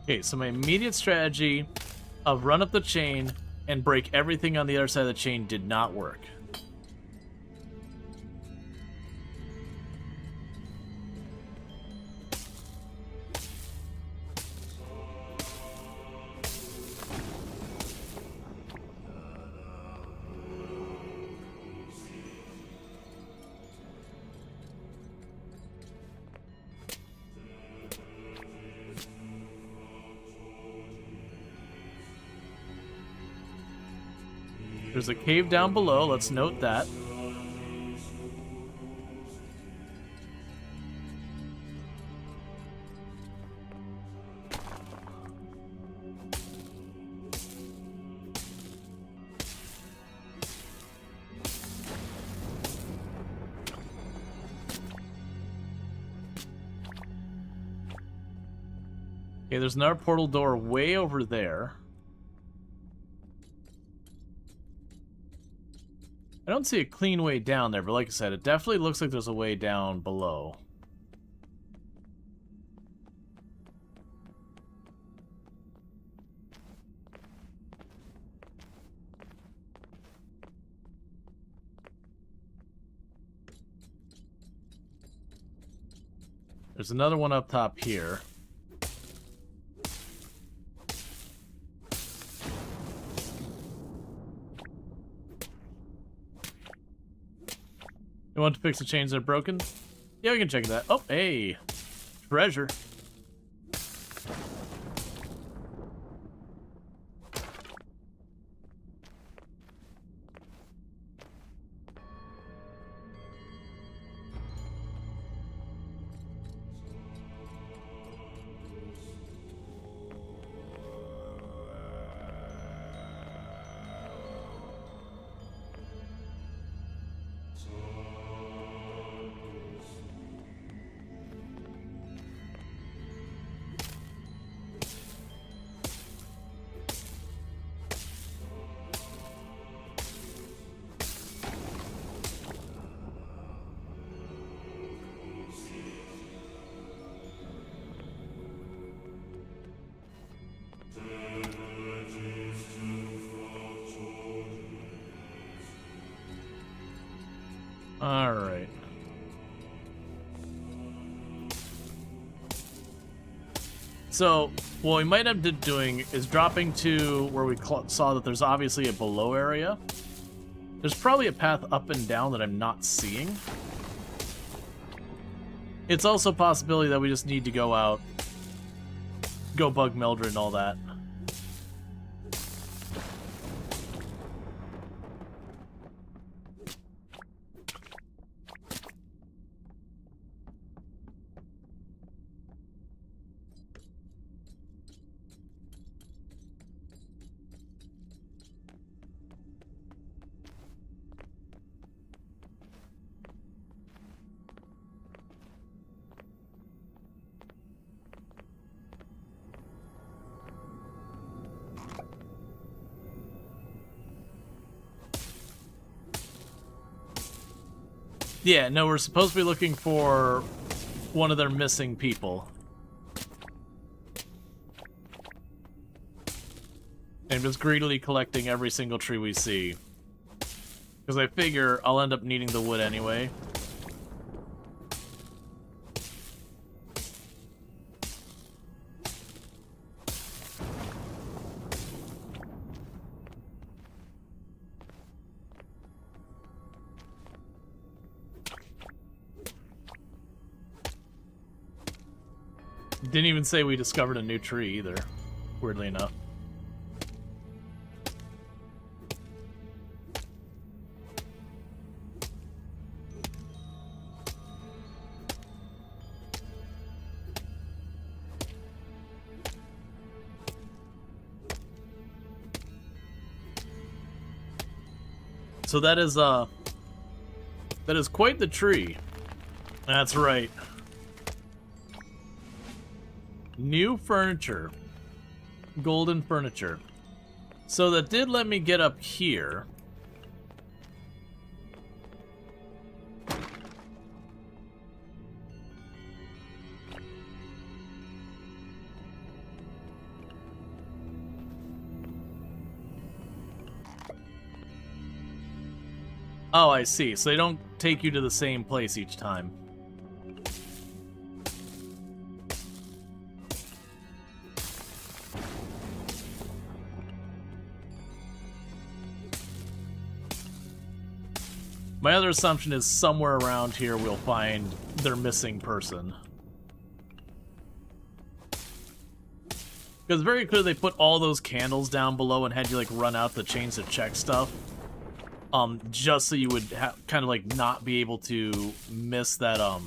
Okay, so my immediate strategy of run up the chain and break everything on the other side of the chain did not work. There's a cave down below, let's note that. Okay, there's another portal door way over there. I don't see a clean way down there, but like I said, it definitely looks like there's a way down below. There's another one up top here. You want to fix the chains that are broken? Yeah, we can check that. Oh, hey! Treasure. Alright. So, what we might end up doing is dropping to where we saw that there's obviously a below area. There's probably a path up and down that I'm not seeing. It's also a possibility that we just need to go out, go bug Mildred and all that. Yeah, no, we're supposed to be looking for one of their missing people. And just greedily collecting every single tree we see. Because I figure I'll end up needing the wood anyway. Didn't even say we discovered a new tree either, weirdly enough. So that is quite the tree. That's right. New furniture. Golden furniture. So that did let me get up here. Oh, I see. So they don't take you to the same place each time. My other assumption is somewhere around here we'll find their missing person. Because very clear they put all those candles down below and had you like run out the chains to check stuff. Just so you would kind of like not be able to miss that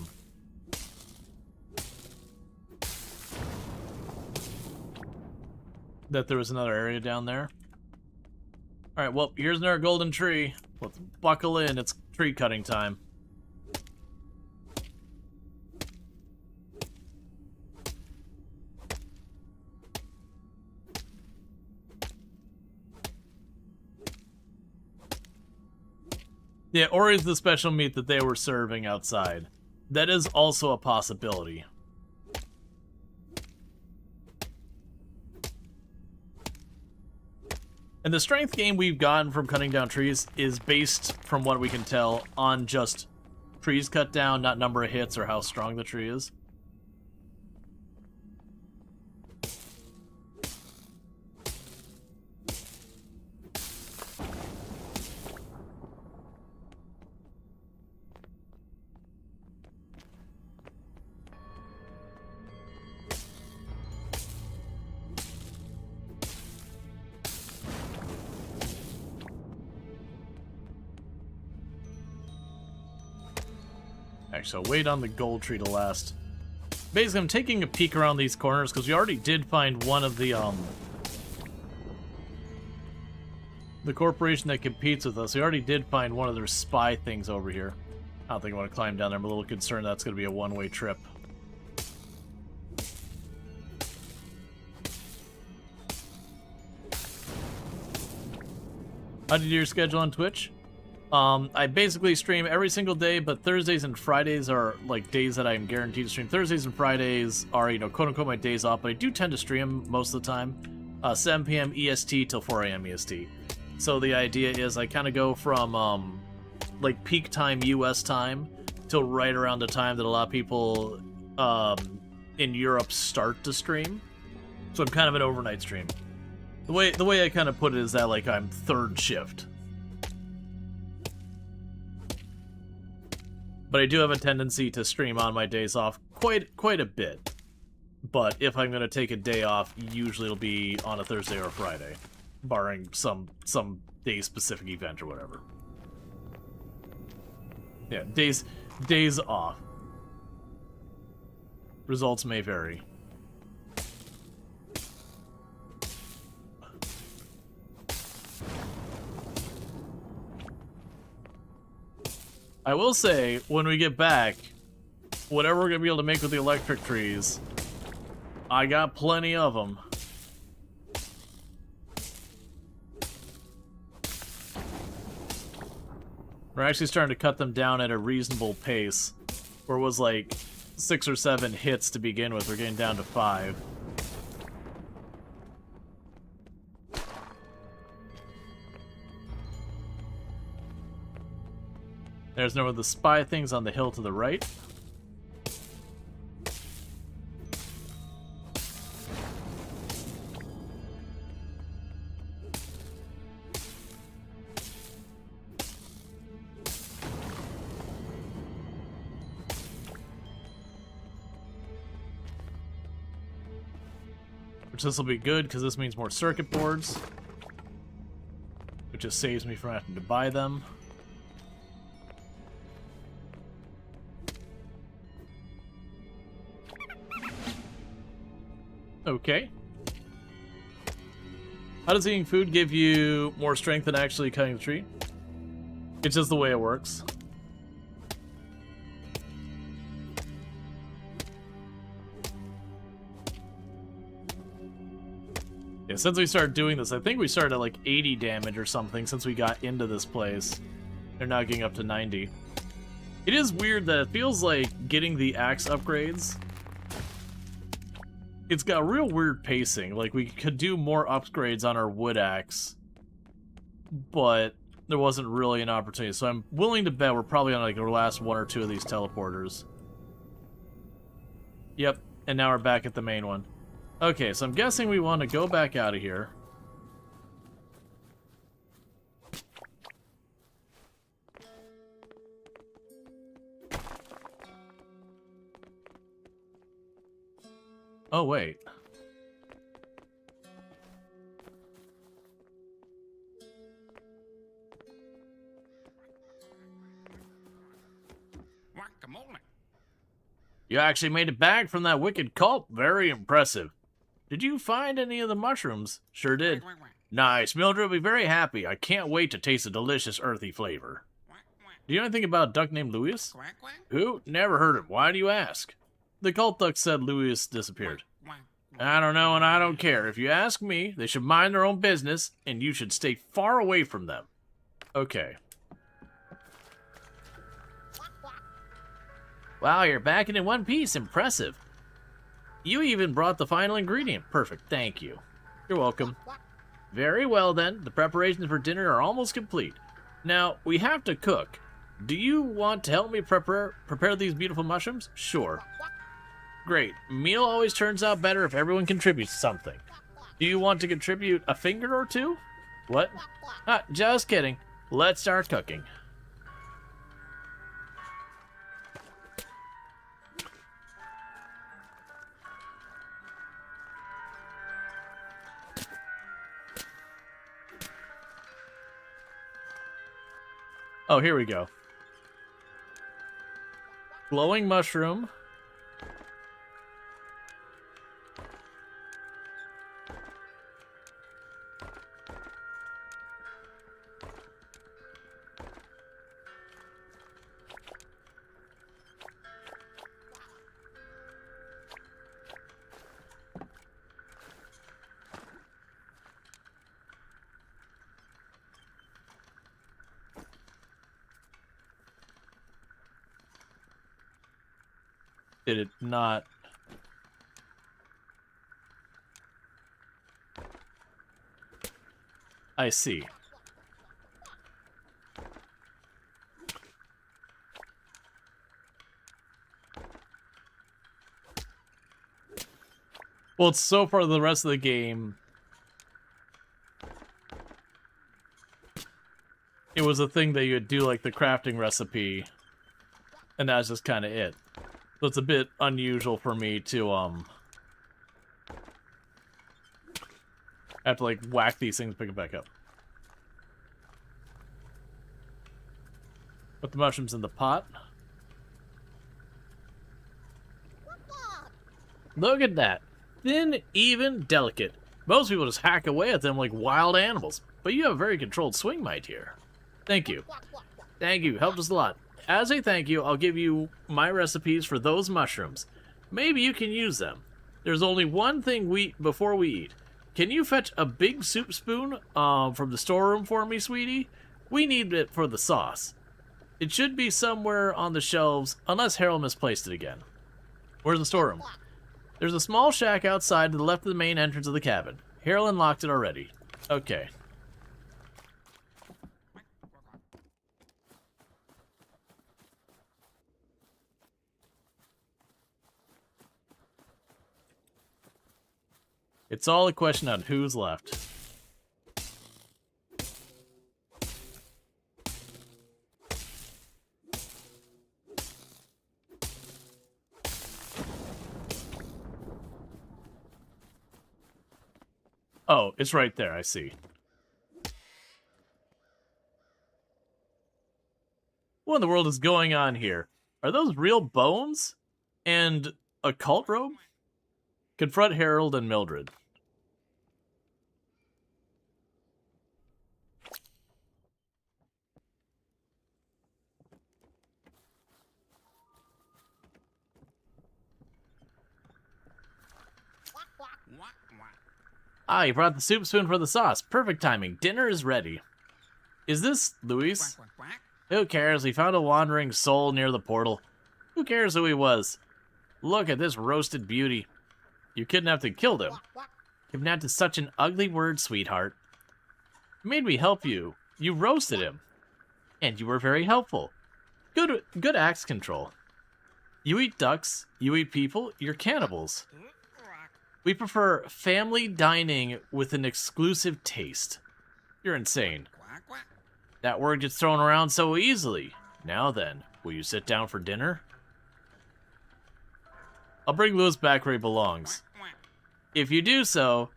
that there was another area down there. Alright, well, here's another golden tree. Let's buckle in, it's tree cutting time. Yeah, or is the special meat that they were serving outside. That is also a possibility. And the strength gain we've gotten from cutting down trees is based, from what we can tell, on just trees cut down, not number of hits or how strong the tree is. Actually, I'll wait on the gold tree to last. Basically, I'm taking a peek around these corners because we already did find one of the corporation that competes with us. We already did find one of their spy things over here. I don't think I want to climb down there. I'm a little concerned that's going to be a one-way trip. How do you do your schedule on Twitch? I basically stream every single day, but Thursdays and Fridays are like days that I'm guaranteed to stream. Thursdays and Fridays are, you know, quote unquote my days off, but I do tend to stream most of the time. 7 p.m. EST till 4 a.m. EST. So the idea is I kind of go from like peak time US time till right around the time that a lot of people in Europe start to stream. So I'm kind of an overnight stream. The way I kind of put it is that like I'm third shift. But I do have a tendency to stream on my days off quite a bit. But if I'm going to take a day off, usually it'll be on a Thursday or a Friday, barring some day-specific event or whatever. Yeah, days off. Results may vary. I will say, when we get back, whatever we're going to be able to make with the electric trees, I got plenty of them. We're actually starting to cut them down at a reasonable pace, where it was like 6 or 7 hits to begin with. We're getting down to 5. There's no of the spy things on the hill to the right. Which this will be good because this means more circuit boards. Which just saves me from having to buy them. Okay. How does eating food give you more strength than actually cutting the tree? It's just the way it works. Yeah, since we started doing this, I think we started at like 80 damage or something since we got into this place. They're now getting up to 90. It is weird that it feels like getting the axe upgrades, it's got real weird pacing. Like, we could do more upgrades on our wood axe, but there wasn't really an opportunity. So I'm willing to bet we're probably on like our last 1 or 2 of these teleporters. Yep, and now we're back at the main one. Okay, so I'm guessing we want to go back out of here. Oh, wait. You actually made it back from that wicked cult. Very impressive. Did you find any of the mushrooms? Sure did. Nice. Mildred will be very happy. I can't wait to taste the delicious earthy flavor. Do you know anything about a duck named Louis? Who? Never heard of him. Why do you ask? The cult duck said Louis disappeared. I don't know and I don't care. If you ask me, they should mind their own business, and you should stay far away from them. Okay. Wow, you're back in one piece. Impressive. You even brought the final ingredient. Perfect, thank you. You're welcome. Very well then, the preparations for dinner are almost complete. Now, we have to cook. Do you want to help me prepare these beautiful mushrooms? Sure. Great. Meal always turns out better if everyone contributes something. Do you want to contribute a finger or two? What? Ah, just kidding. Let's start cooking. Oh, here we go. Glowing mushroom. Did it not? I see. Well, it's so far the rest of the game. It was a thing that you would do like the crafting recipe, and that's just kind of it. So it's a bit unusual for me to have to like whack these things, pick it back up. Put the mushrooms in the pot. Look at that. Thin, even, delicate. Most people just hack away at them like wild animals, but you have a very controlled swing might here. Thank you. Thank you, helped us a lot. As a thank you, I'll give you my recipes for those mushrooms. Maybe you can use them. There's only one thing before we eat. Can you fetch a big soup spoon from the storeroom for me, sweetie? We need it for the sauce. It should be somewhere on the shelves, unless Harold misplaced it again. Where's the storeroom? There's a small shack outside to the left of the main entrance of the cabin. Harold unlocked it already. Okay. It's all a question on who's left. Oh, it's right there, I see. What in the world is going on here? Are those real bones? And a cult robe? Confront Harold and Mildred. Ah, you brought the soup spoon for the sauce. Perfect timing. Dinner is ready. Is this Luis? Who cares? We found a wandering soul near the portal. Who cares who he was? Look at this roasted beauty. You kidnapped and killed him. Kidnapped is such an ugly word, sweetheart. You made me help you. You roasted him. And you were very helpful. Good axe control. You eat ducks, you eat people, you're cannibals. We prefer family dining with an exclusive taste. You're insane. That word gets thrown around so easily. Now then, will you sit down for dinner? I'll bring Lewis back where he belongs. If you do so,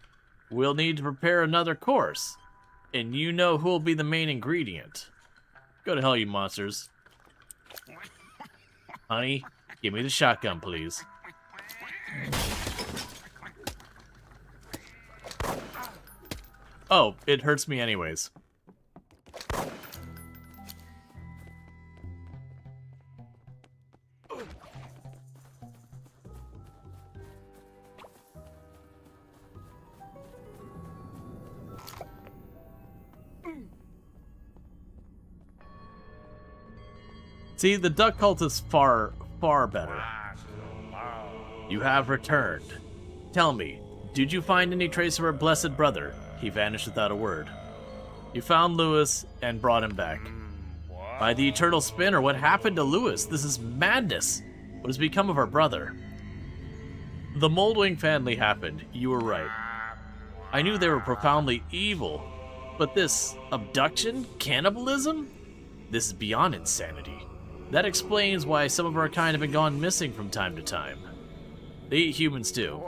we'll need to prepare another course. And you know who'll be the main ingredient. Go to hell, you monsters. Honey, give me the shotgun, please. Oh, it hurts me anyways. See, the duck cult is far, far better. You have returned. Tell me, did you find any trace of our blessed brother? He vanished without a word. You found Lewis and brought him back. By the eternal spinner, what happened to Lewis? This is madness. What has become of our brother? The Moldwing family happened. You were right. I knew they were profoundly evil, but this abduction? Cannibalism? This is beyond insanity. That explains why some of our kind have been gone missing from time to time. They eat humans too.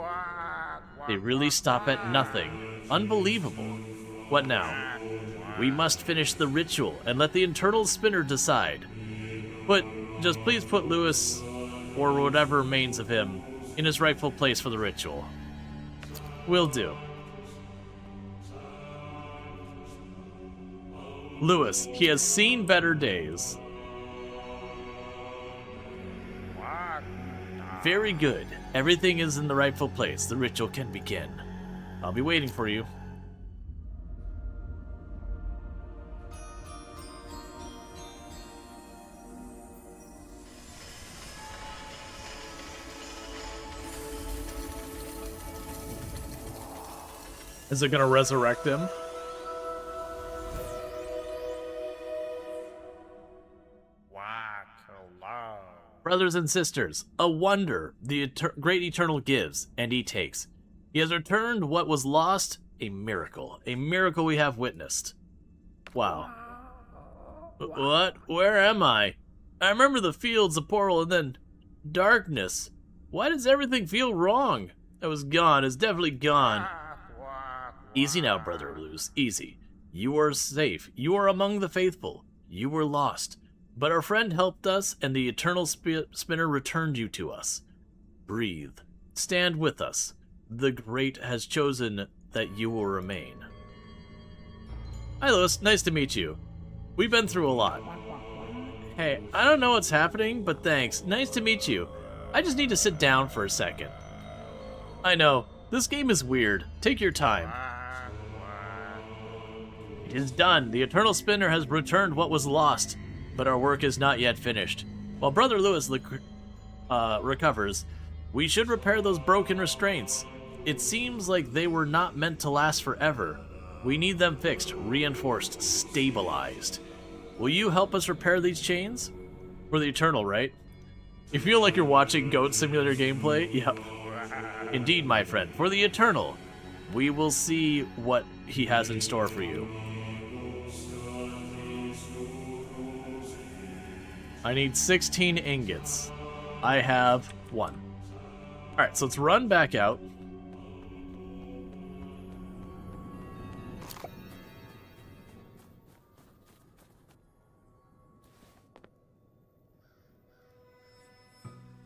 They really stop at nothing. Unbelievable. What now? We must finish the ritual and let the internal spinner decide. But just please put Lewis, or whatever remains of him, in his rightful place for the ritual. Will do. Lewis, he has seen better days. Very good. Everything is in the rightful place. The ritual can begin. I'll be waiting for you. Is it gonna resurrect him? Brothers and sisters, a wonder the great eternal gives, and he takes. He has returned what was lost, a miracle we have witnessed. Wow. What? Where am I? I remember the fields, the portal, and then darkness. Why does everything feel wrong? I was gone, it's definitely gone. Easy now, Brother Luz, easy. You are safe, you are among the faithful. You were lost. But our friend helped us, and the eternal spinner returned you to us. Breathe. Stand with us. The Great has chosen that you will remain. Hi, Lewis. Nice to meet you. We've been through a lot. Hey, I don't know what's happening, but thanks. Nice to meet you. I just need to sit down for a second. I know. This game is weird. Take your time. It is done. The eternal spinner has returned what was lost. But our work is not yet finished. While Brother Lewis recovers, we should repair those broken restraints. It seems like they were not meant to last forever. We need them fixed, reinforced, stabilized. Will you help us repair these chains? For the Eternal, right? You feel like you're watching Goat Simulator gameplay? Yep. Indeed, my friend. For the Eternal. We will see what he has in store for you. I need 16 ingots. I have 1. Alright, so let's run back out.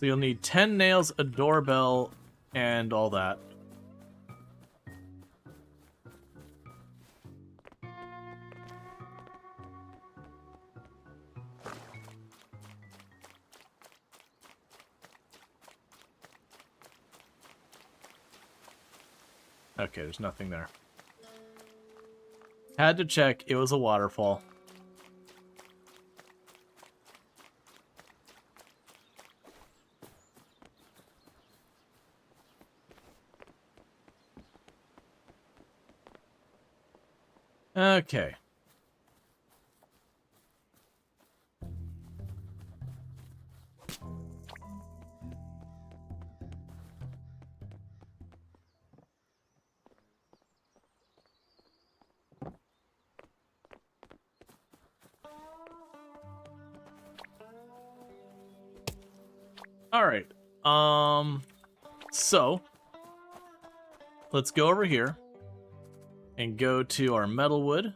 So you'll need 10 nails, a doorbell, and all that. Okay, there's nothing there. Had to check, it was a waterfall. Okay. Alright, so, let's go over here, and go to our metalwood.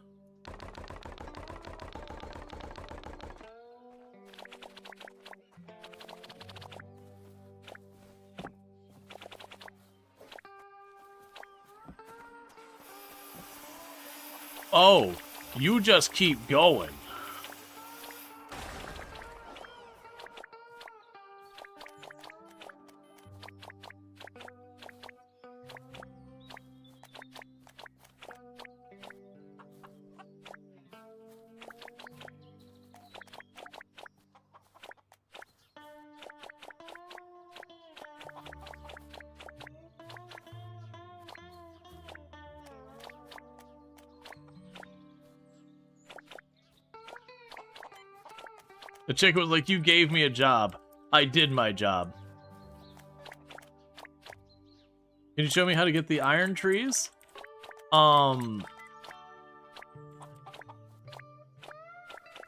Oh, you just keep going. The chick was like, you gave me a job. I did my job. Can you show me how to get the iron trees? I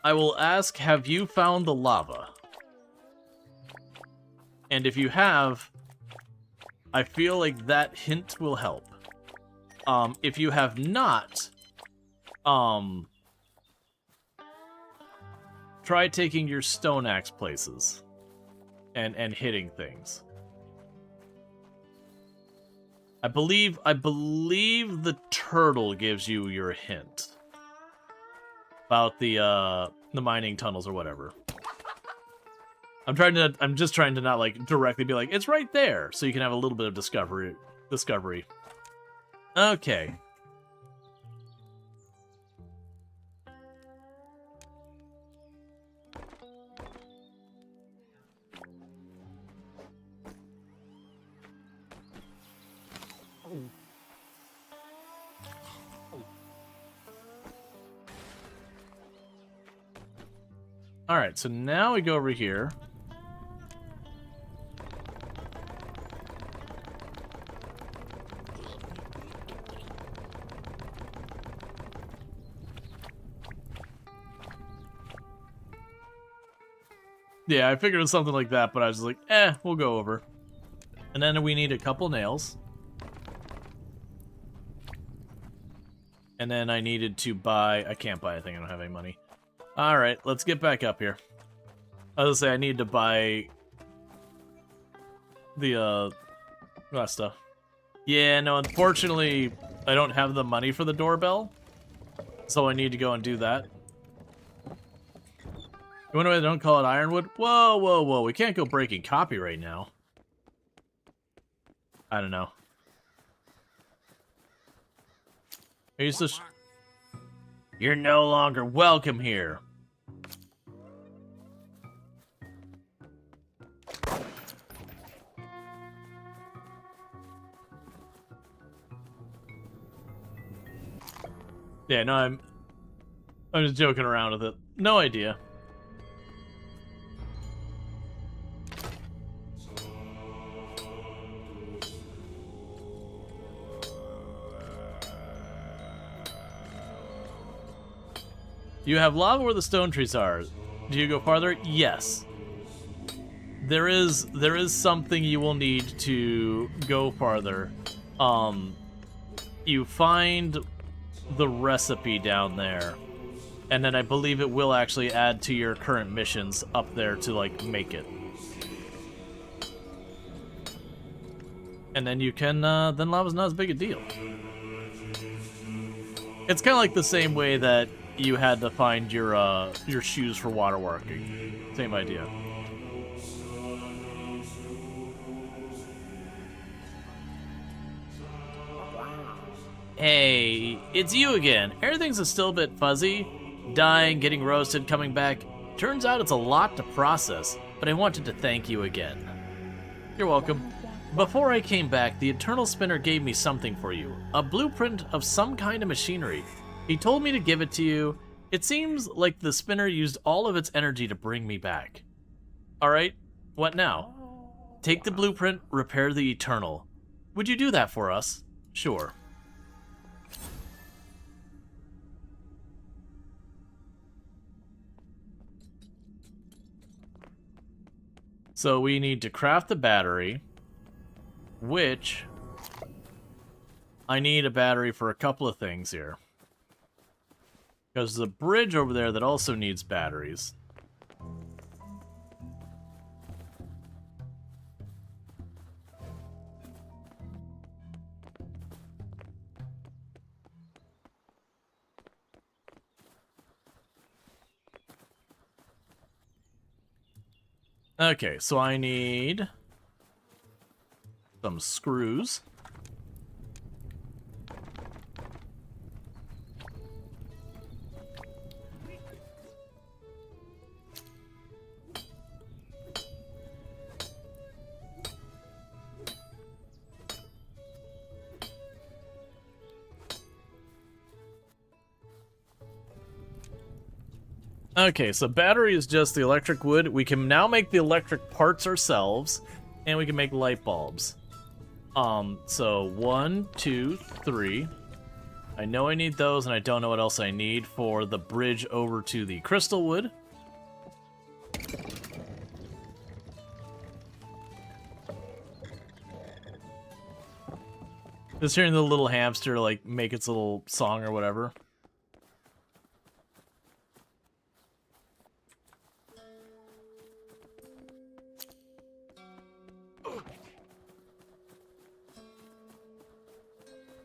will ask, have you found the lava? And if you have, I feel like that hint will help. If you have not, try taking your stone axe places and hitting things. I believe the turtle gives you your hint about the mining tunnels or whatever. I'm just trying to not like directly be like it's right there, so you can have a little bit of discovery. Okay. Alright, so now we go over here. Yeah, I figured it was something like that, but I was like, we'll go over. And then we need a couple nails. And then I needed to buy... I can't buy anything, I don't have any money. Alright, let's get back up here. I was gonna say, I need to buy... the, that stuff. Yeah, no, unfortunately, I don't have the money for the doorbell. So I need to go and do that. You wonder why they don't call it ironwood? Whoa, whoa, whoa. We can't go breaking copyright now. I don't know. Are you still... You're no longer welcome here. Yeah, no, I'm just joking around with it. No idea. You have lava where the stone trees are. Do you go farther? Yes. There is something you will need to go farther. You find the recipe down there, and then I believe it will actually add to your current missions up there to like make it. And then you can then lava's not as big a deal. It's kind of like the same way that you had to find your shoes for waterworking. Same idea. Hey, it's you again. Everything's still a bit fuzzy. Dying, getting roasted, coming back. Turns out it's a lot to process, but I wanted to thank you again. You're welcome. Before I came back, the Eternal Spinner gave me something for you. A blueprint of some kind of machinery. He told me to give it to you. It seems like the spinner used all of its energy to bring me back. Alright, what now? Take the blueprint, repair the Eternal. Would you do that for us? Sure. So we need to craft the battery, which I need a battery for a couple of things here. Because there's a bridge over there that also needs batteries. Okay, so I need some screws. Okay, so battery is just the electric wood. We can now make the electric parts ourselves, and we can make light bulbs. So 1, 2, 3. I know I need those, and I don't know what else I need for the bridge over to the crystal wood. Just hearing the little hamster, like, make its little song or whatever.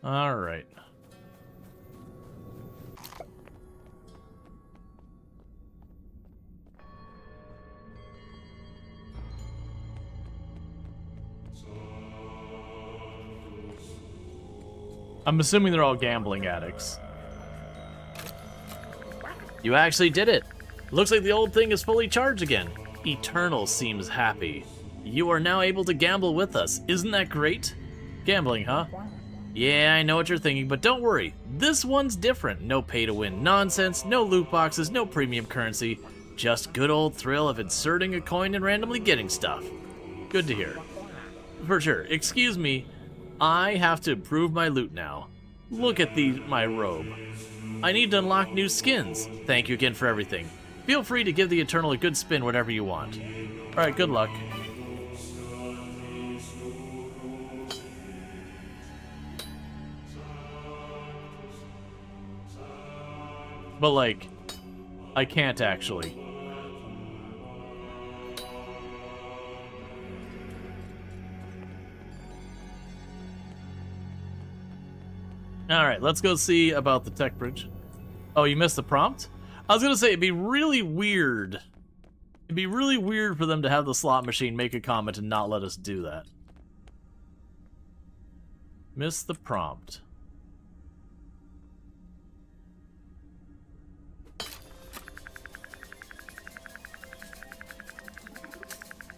All right. I'm assuming they're all gambling addicts. You actually did it. Looks like the old thing is fully charged again. Eternal seems happy. You are now able to gamble with us. Isn't that great? Gambling, huh? Yeah, I know what you're thinking, but don't worry. This one's different. No pay-to-win nonsense, no loot boxes, no premium currency. Just good old thrill of inserting a coin and randomly getting stuff. Good to hear. For sure. Excuse me. I have to improve my loot now. Look at my robe. I need to unlock new skins. Thank you again for everything. Feel free to give the Eternal a good spin whatever you want. Alright, good luck. But, like, I can't actually. Alright, let's go see about the tech bridge. Oh, you missed the prompt? I was gonna say, it'd be really weird. It'd be really weird for them to have the slot machine make a comment and not let us do that. Missed the prompt.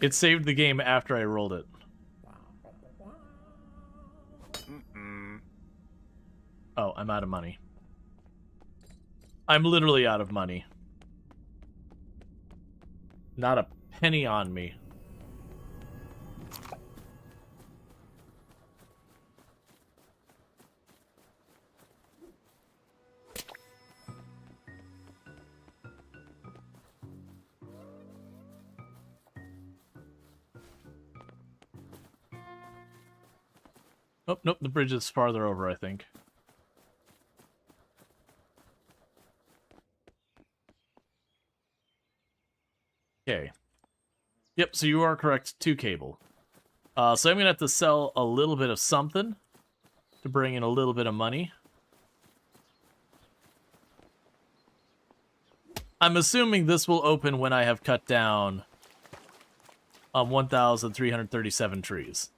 It saved the game after I rolled it. Oh, I'm out of money. I'm literally out of money. Not a penny on me. Oh, nope, the bridge is farther over, I think. Okay. Yep, so you are correct, 2 cable. So I'm gonna have to sell a little bit of something to bring in a little bit of money. I'm assuming this will open when I have cut down 1,337 trees.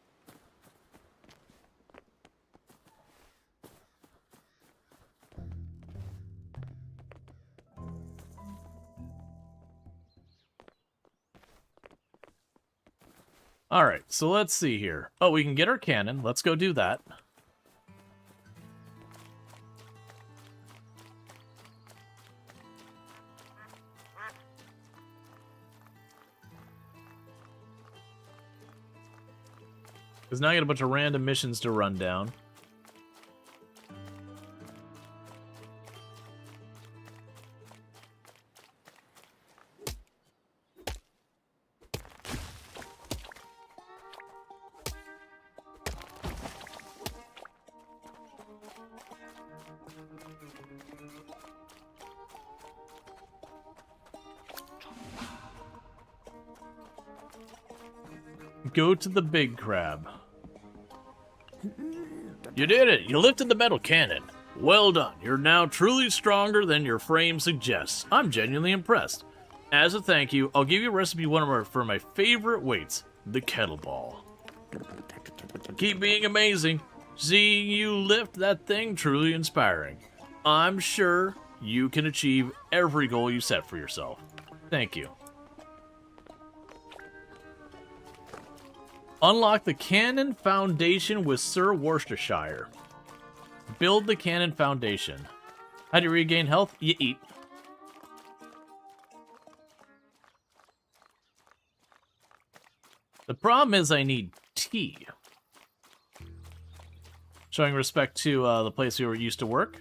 Alright, so let's see here. Oh, we can get our cannon. Let's go do that. Because now I got a bunch of random missions to run down. Go to the big crab. You did it! You lifted the metal cannon. Well done. You're now truly stronger than your frame suggests. I'm genuinely impressed. As a thank you, I'll give you a recipe for my favorite weights, the kettleball. Keep being amazing. Seeing you lift that thing truly inspiring. I'm sure you can achieve every goal you set for yourself. Thank you. Unlock the Cannon Foundation with Sir Worcestershire. Build the Cannon Foundation. How do you regain health? You eat. The problem is I need tea. Showing respect to the place we were used to work.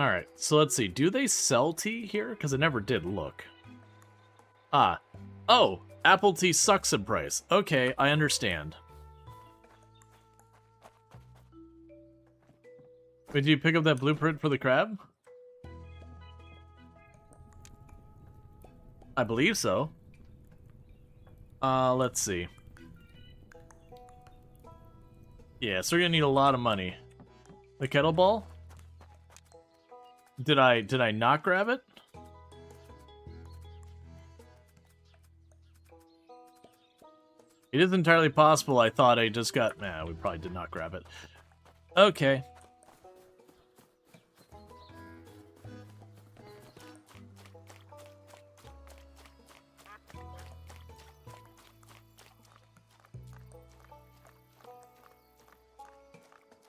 Alright, so let's see. Do they sell tea here? Because I never did look. Ah. Oh! Apple tea sucks in price. Okay, I understand. Wait, did you pick up that blueprint for the crab? I believe so. Let's see. Yeah, so we're gonna need a lot of money. The kettlebell? Did I not grab it? It is entirely possible I thought I just got... Nah, we probably did not grab it. Okay.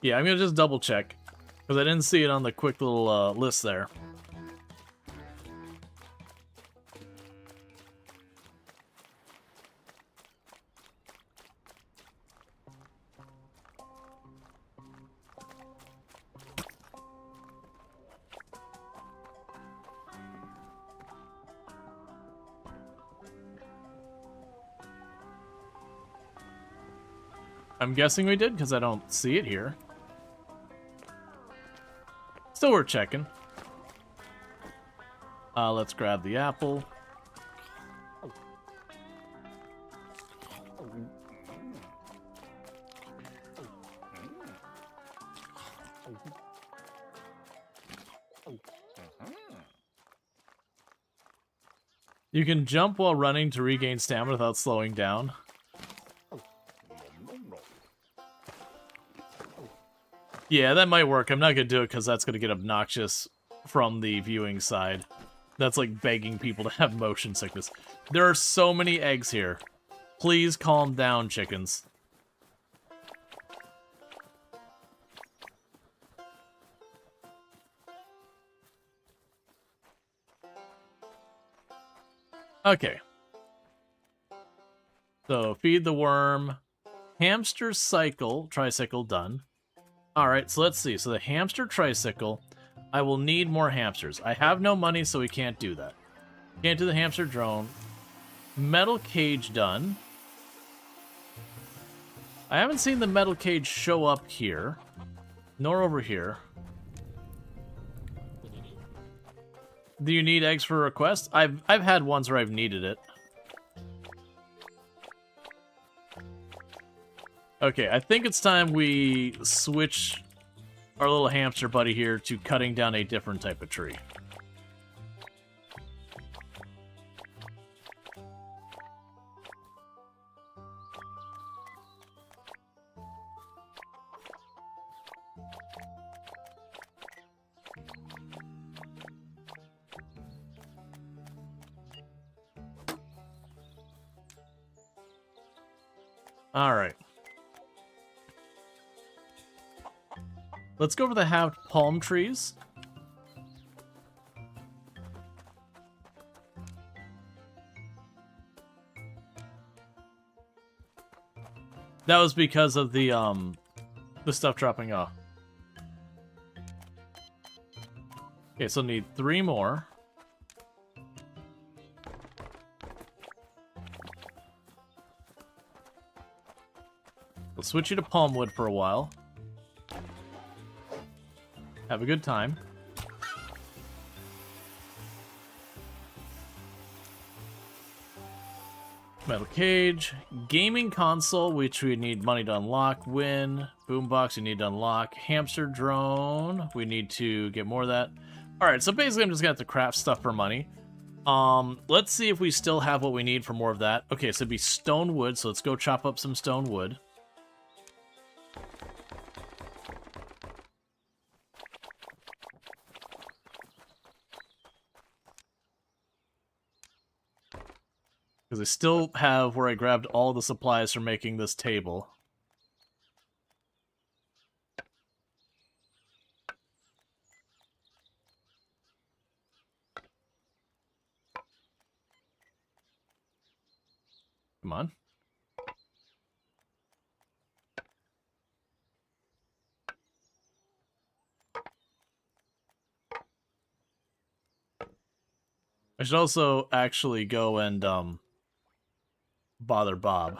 Yeah, I'm gonna just double check. Because I didn't see it on the quick little list there. I'm guessing we did, because I don't see it here. Still worth checking. Let's grab the apple. You can jump while running to regain stamina without slowing down. Yeah, that might work. I'm not going to do it because that's going to get obnoxious from the viewing side. That's like begging people to have motion sickness. There are so many eggs here. Please calm down, chickens. Okay. So, feed the worm. Hamster cycle, tricycle done. Alright, so let's see. So the hamster tricycle, I will need more hamsters. I have no money, so we can't do that. Can't do the hamster drone. Metal cage done. I haven't seen the metal cage show up here, nor over here. Do you need eggs for a request? I've had ones where I've needed it. Okay, I think it's time we switch our little hamster buddy here to cutting down a different type of tree. All right. Let's go over the halved palm trees. That was because of the stuff dropping off. Okay, so need 3 more. We'll switch you to palm wood for a while. Have a good time. Metal cage. Gaming console, which we need money to unlock. Win. Boombox, we need to unlock. Hamster drone. We need to get more of that. Alright, so basically I'm just gonna have to craft stuff for money. Let's see if we still have what we need for more of that. Okay, so it'd be stone wood, so let's go chop up some stone wood. Because I still have where I grabbed all the supplies for making this table. Come on. I should also actually go and bother Bob.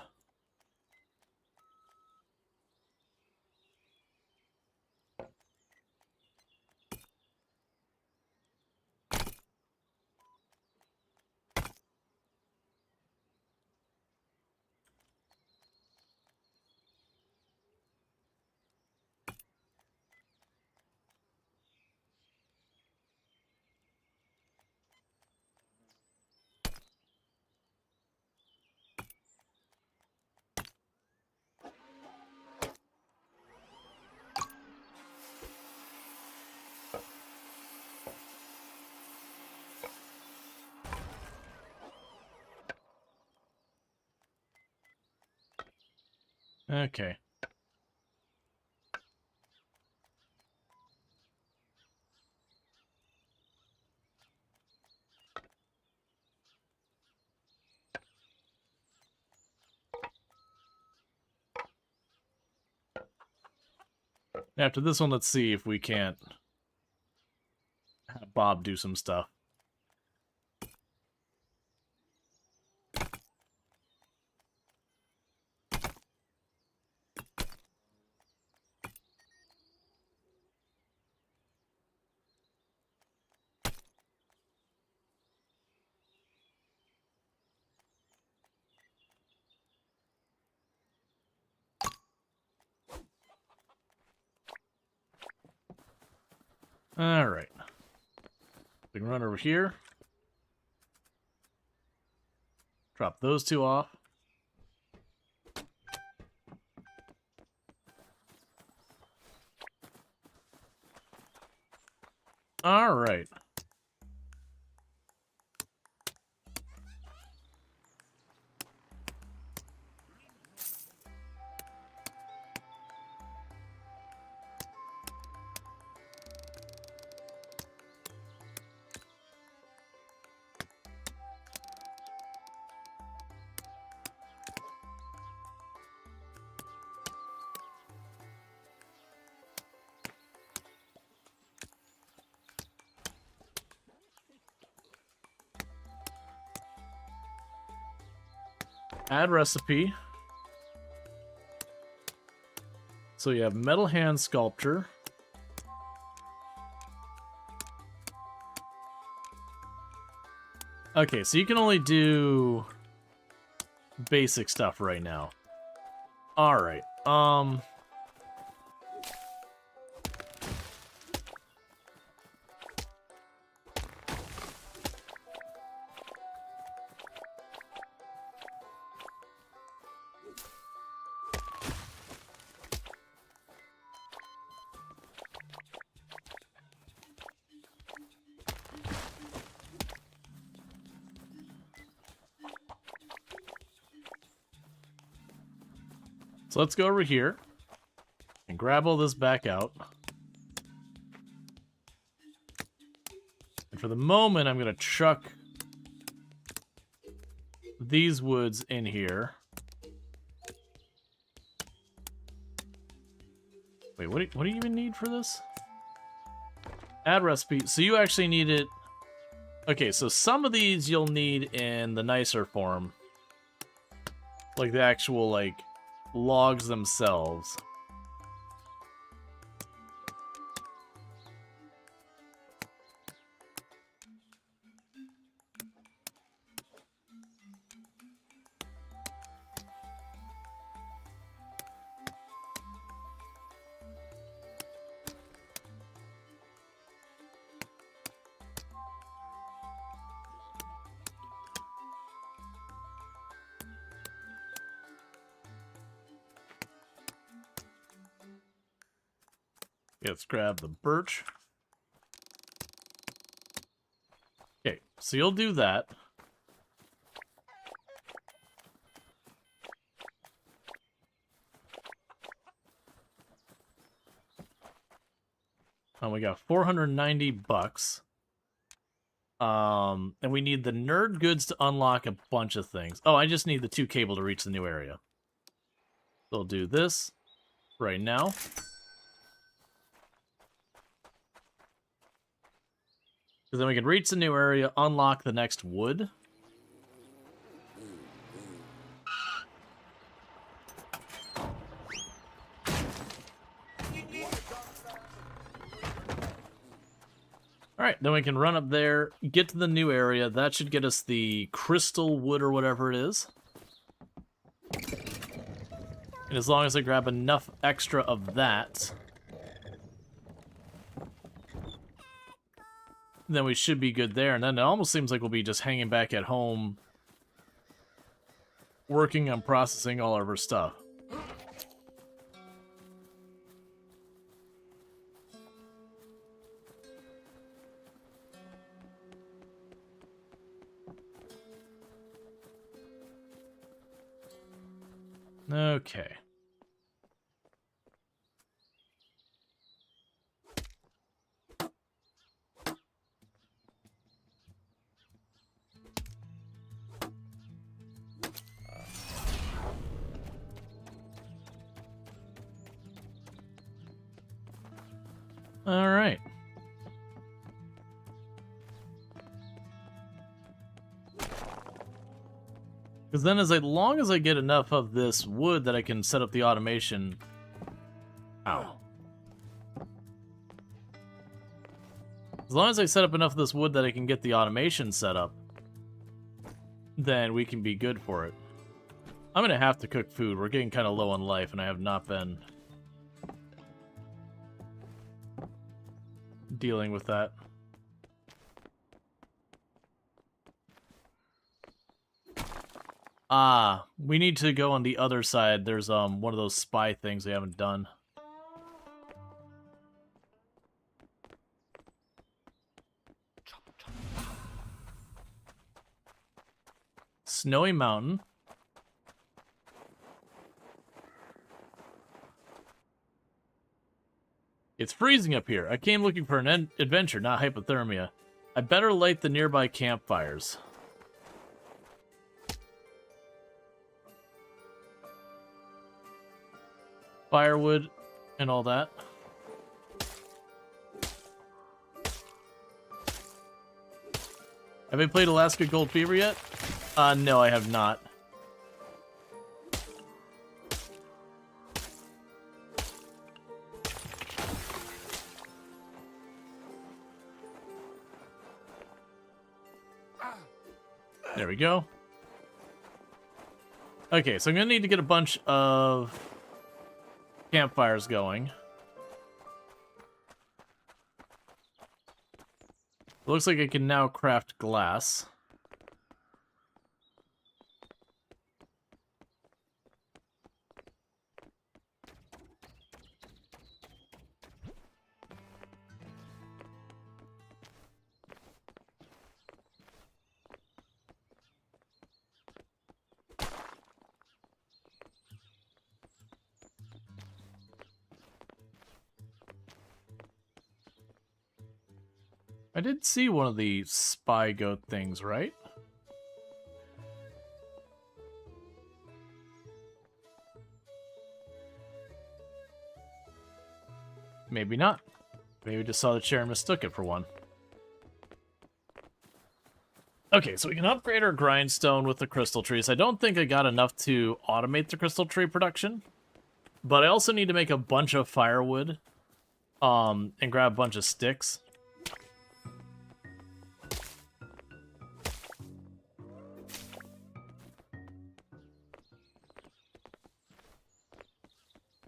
Okay. After this one, let's see if we can't have Bob do some stuff. Alright. We can run over here. Drop those two off. Alright. Add recipe. So you have metal hand sculpture. Okay, so you can only do basic stuff right now. Alright, so let's go over here and grab all this back out. And for the moment, I'm going to chuck these woods in here. Wait, what do you even need for this? Add recipe. So you actually need it... Okay, so some of these you'll need in the nicer form. Like the actual, like, logs themselves. Let's grab the birch. Okay, so you'll do that. We got 490 bucks. And we need the nerd goods to unlock a bunch of things. Oh, I just need the 2 cable to reach the new area. We'll do this right now. Because then we can reach the new area, unlock the next wood. Alright, then we can run up there, get to the new area. That should get us the crystal wood or whatever it is. And as long as I grab enough extra of that, then we should be good there. And then it almost seems like we'll be just hanging back at home, working on processing all of our stuff. Okay. All right. Because then as long as I get enough of this wood that I can set up the automation... Ow. As long as I set up enough of this wood that I can get the automation set up, then we can be good for it. I'm going to have to cook food. We're getting kind of low on life, and I have not been dealing with that. Ah, we need to go on the other side. There's one of those spy things we haven't done. Snowy Mountain. It's freezing up here. I came looking for an adventure, not hypothermia. I better light the nearby campfires. Firewood and all that. Have I played Alaska Gold Fever yet? No, I have not. There we go. Okay, so I'm gonna need to get a bunch of campfires going. Looks like I can now craft glass. I did see one of the spy goat things, right? Maybe not. Maybe we just saw the chair and mistook it for one. Okay, so we can upgrade our grindstone with the crystal trees. I don't think I got enough to automate the crystal tree production, but I also need to make a bunch of firewood, and grab a bunch of sticks.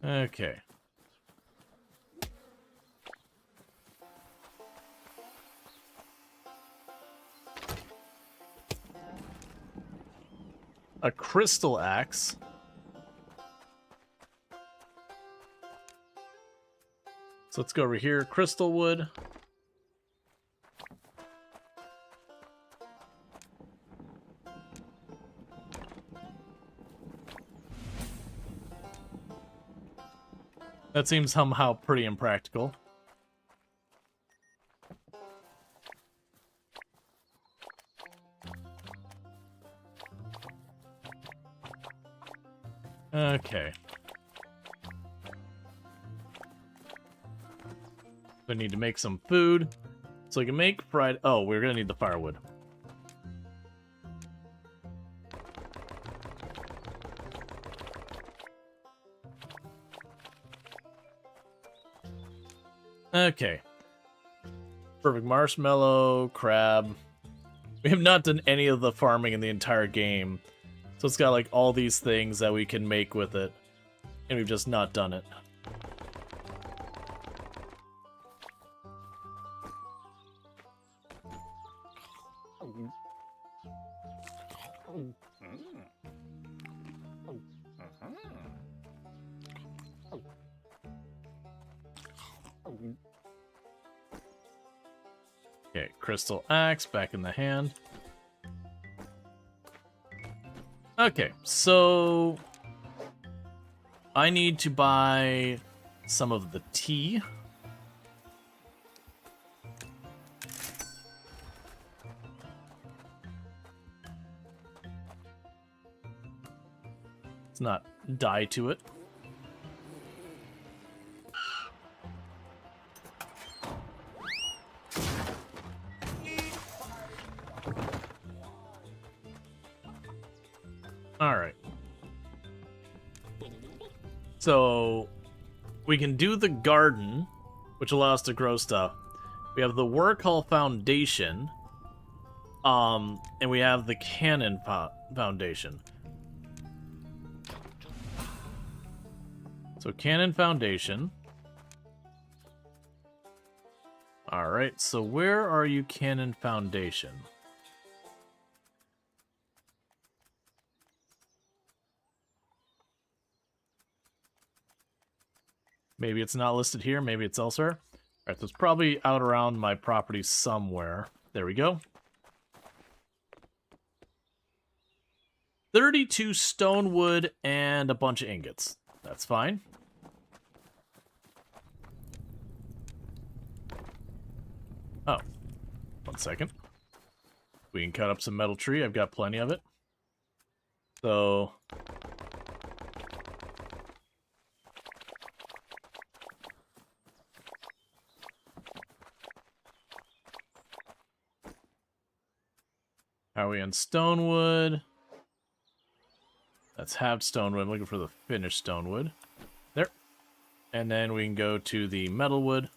Okay. A crystal axe. So let's go over here. Crystal wood. That seems somehow pretty impractical. Okay. I need to make some food. So I can make fried... Oh, we're gonna need the firewood. Okay. Perfect marshmallow, crab. We have not done any of the farming in the entire game. So it's got like all these things that we can make with it. And we've just not done it. Okay, crystal axe back in the hand. Okay, so I need to buy some of the tea. Let's not die to it. Alright. So, we can do the garden, which allows us to grow stuff. We have the work hall foundation, and we have the cannon foundation. So, cannon foundation. Alright, so where are you, cannon foundation? Maybe it's not listed here, maybe it's elsewhere. Alright, so it's probably out around my property somewhere. There we go. 32 stone wood and a bunch of ingots. That's fine. Oh, 1 second. We can cut up some metal tree. I've got plenty of it. So... Are we on stonewood? That's halved stonewood. I'm looking for the finished stonewood. There. And then we can go to the metalwood.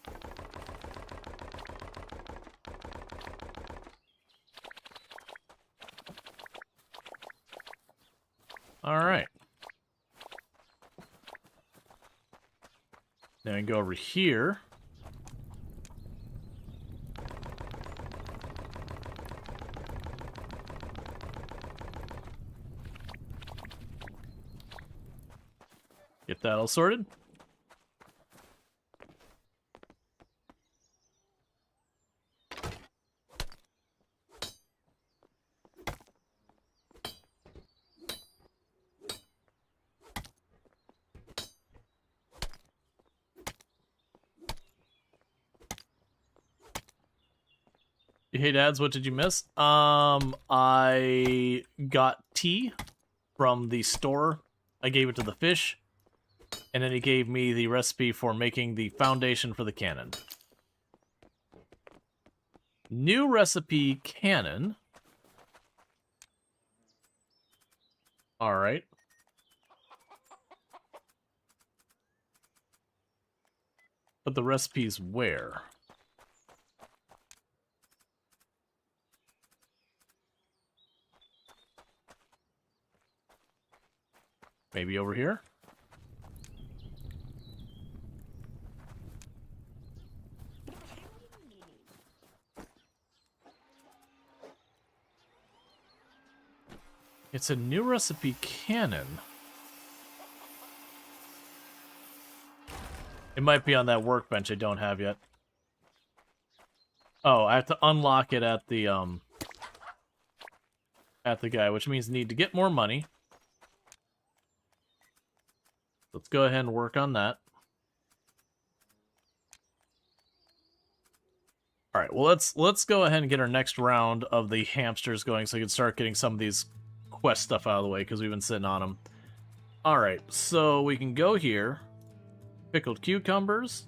Alright. Then we can go over here. Get that all sorted. Hey dads, what did you miss? I got tea from the store. I gave it to the fish. And then he gave me the recipe for making the foundation for the cannon. New recipe cannon. Alright. But the recipe's where? Maybe over here? It's a new recipe cannon. It might be on that workbench I don't have yet. Oh, I have to unlock it at the guy, which means I need to get more money. Let's go ahead and work on that. Alright, well let's go ahead and get our next round of the hamsters going so we can start getting some of these quest stuff out of the way because we've been sitting on them. Alright, so we can go here. Pickled cucumbers.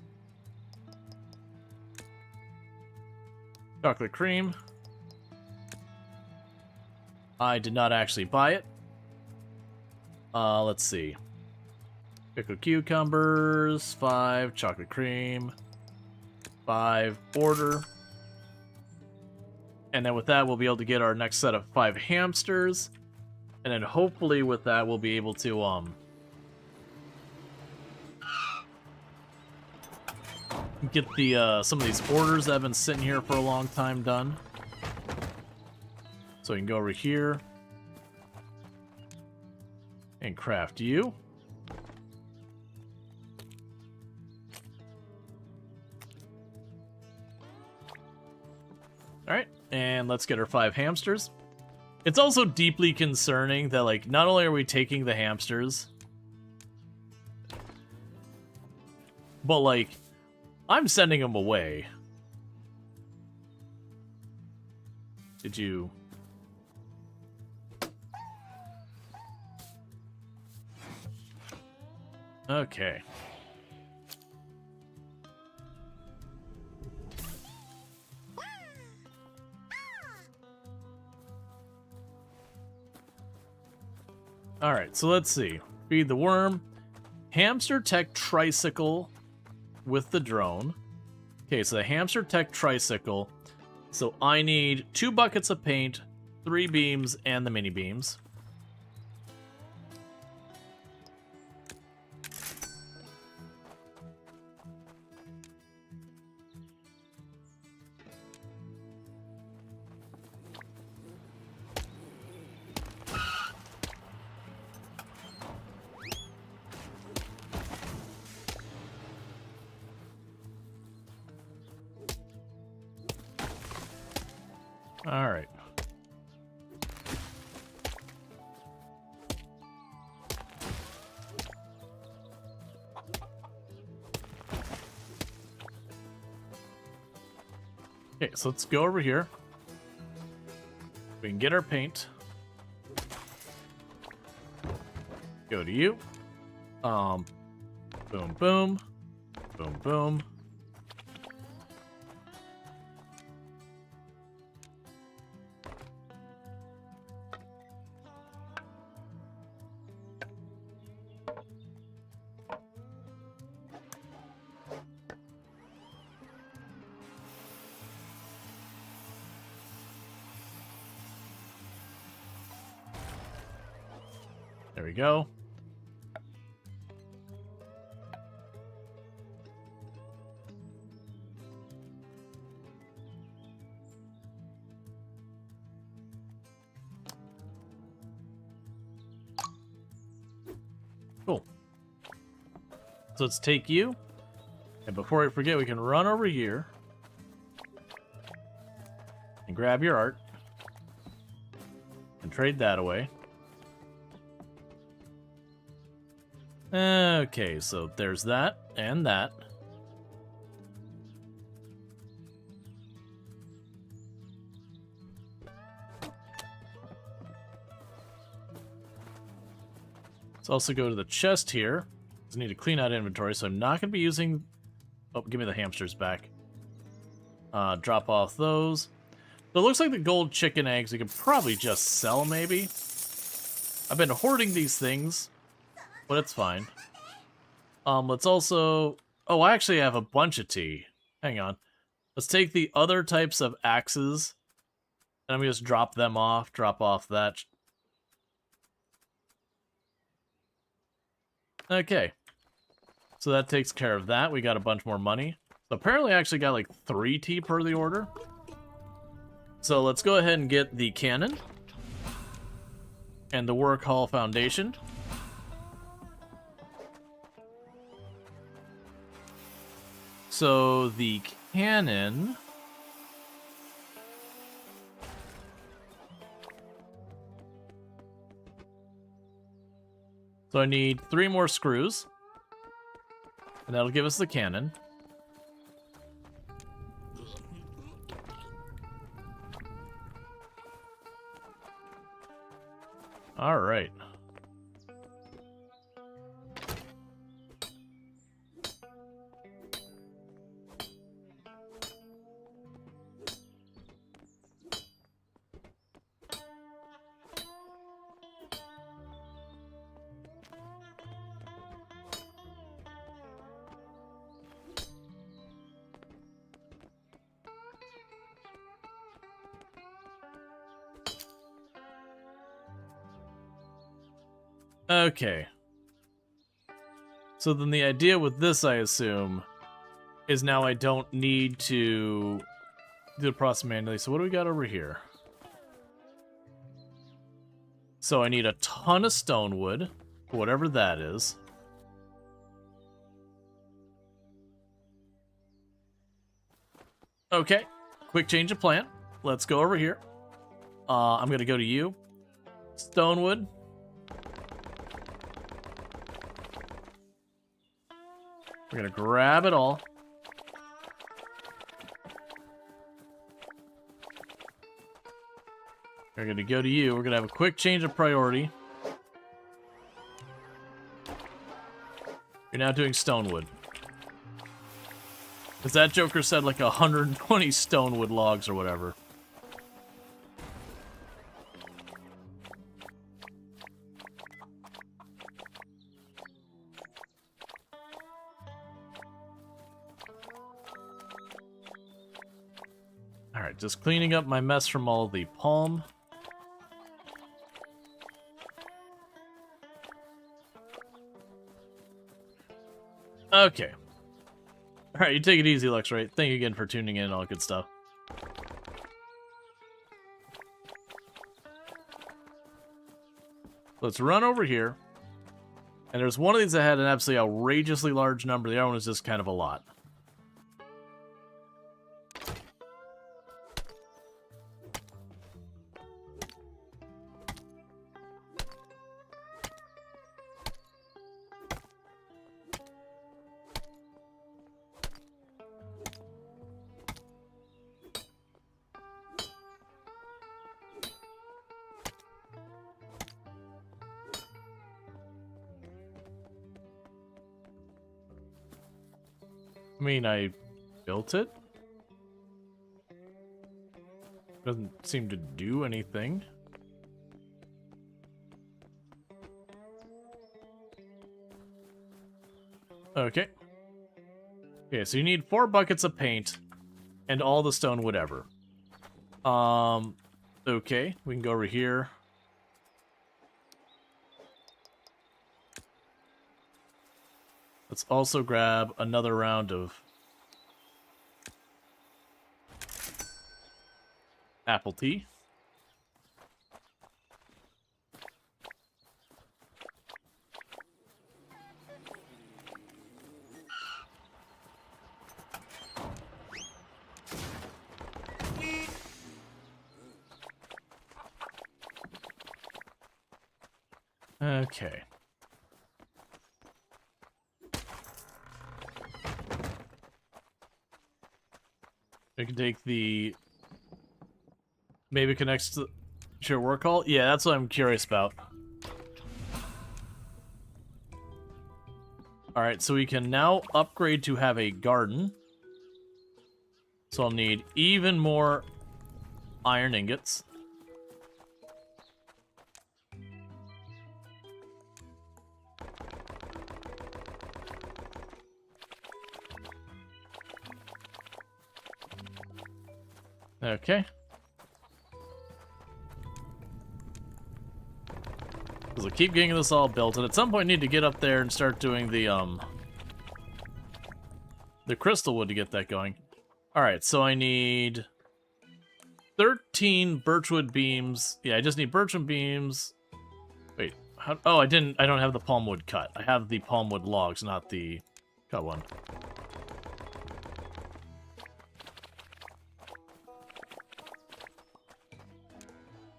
Chocolate cream. I did not actually buy it. Let's see. Pickled cucumbers, 5. Chocolate cream, 5. Order. And then with that, we'll be able to get our next set of 5 hamsters. And then hopefully with that, we'll be able to, get the, some of these orders that have been sitting here for a long time done. So we can go over here. And craft you. Alright, and let's get our 5 hamsters. It's also deeply concerning that, like, not only are we taking the hamsters, but, like, I'm sending them away. Did you... Okay. Alright, so let's see. Feed the worm. Hamster tech tricycle with the drone. Okay, so the hamster tech tricycle. So I need 2 buckets of paint, 3 beams, and the mini beams. All right. Okay, so let's go over here. We can get our paint. Go to you. Boom, boom. Boom, boom. There we go. Cool. So let's take you. And before I forget, we can run over here and grab your art and trade that away. Okay, so there's that and that. Let's also go to the chest here. I need to clean out inventory, so I'm not going to be using... Oh, give me the hamsters back. Drop off those. So it looks like the gold chicken eggs we could probably just sell, maybe. I've been hoarding these things, but it's fine. Let's also... Oh, I actually have a bunch of tea. Hang on. Let's take the other types of axes, and I'm going to just drop them off. Drop off that. Okay. So that takes care of that. We got a bunch more money. So apparently I actually got like 3 tea per the order. So let's go ahead and get the cannon. And the work hall foundation. So the cannon... So I need 3 more screws. And that'll give us the cannon. Alright. Okay. So then the idea with this, I assume, is now I don't need to do the process manually. So what do we got over here? So I need a ton of stone wood, whatever that is. Okay, quick change of plan. Let's go over here. I'm going to go to you. Stonewood. We're going to grab it all. We're going to go to you. We're going to have a quick change of priority. You're now doing stonewood. Because that Joker said like 120 stonewood logs or whatever. Alright, just cleaning up my mess from all the palm. Okay. Alright, you take it easy, Lex, right? Thank you again for tuning in and all good stuff. Let's run over here. And there's one of these that had an absolutely outrageously large number. The other one is just kind of a lot. I mean, I built it. Doesn't seem to do anything. Okay. Okay, so you need 4 buckets of paint and all the stone whatever. Okay, we can go over here. Let's also grab another round of apple tea. Okay. We can take the... Maybe connects to your work hall? Yeah, that's what I'm curious about. Alright, so we can now upgrade to have a garden. So I'll need even more iron ingots. Okay. Because I keep getting this all built, and at some point I need to get up there and start doing the crystal wood to get that going. Alright, so I need 13 birchwood beams. Yeah, I just need birchwood beams. Wait, oh, I don't have the palm wood cut. I have the palm wood logs, not the cut one.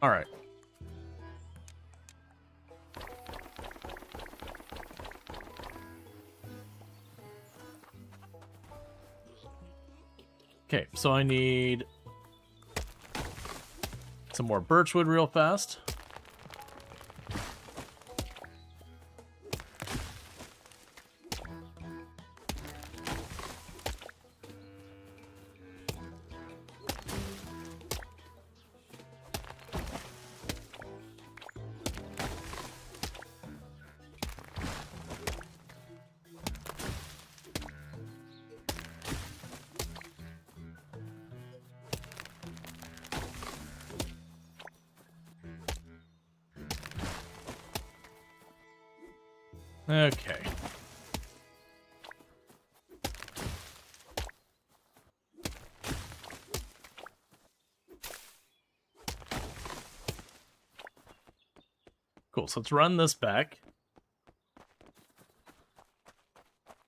Alright. Okay, so I need some more birchwood real fast. Okay. Cool, so let's run this back.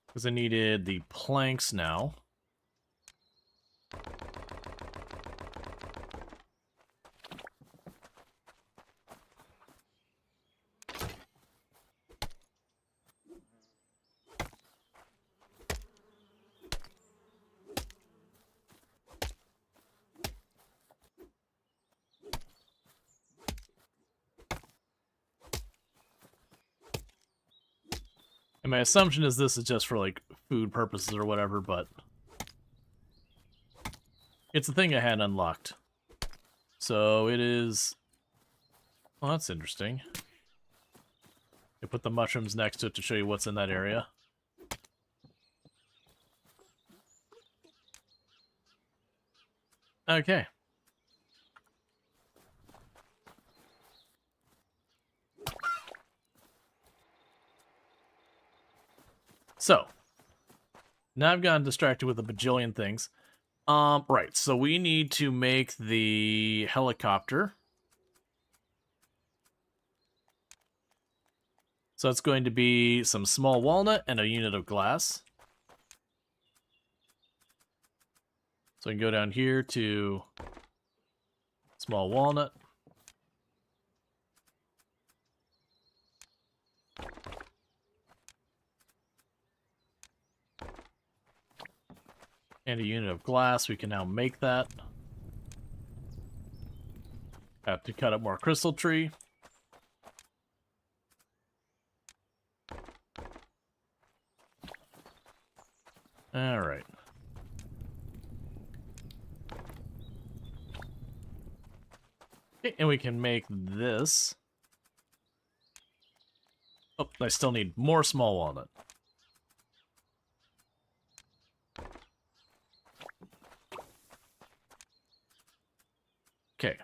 Because I needed the planks now. And my assumption is this is just for, like, food purposes or whatever, but it's a thing I had unlocked. So it is... Well, that's interesting. I put the mushrooms next to it to show you what's in that area. Okay. So, now I've gotten distracted with a bajillion things. Right, so we need to make the helicopter. So it's going to be some small walnut and a unit of glass. So we can go down here to small walnut. And a unit of glass, we can now make that. Have to cut up more crystal tree. Alright. Okay, and we can make this. Oh, I still need more small walnut. Okay.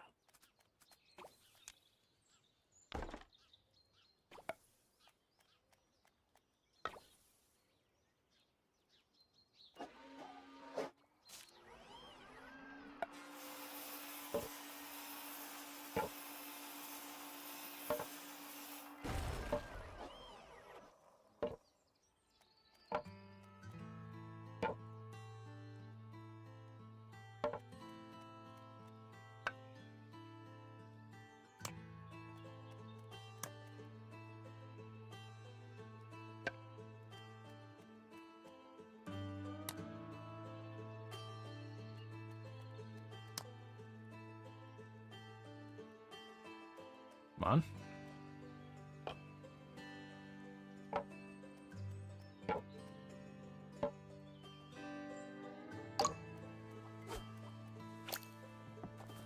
Come on.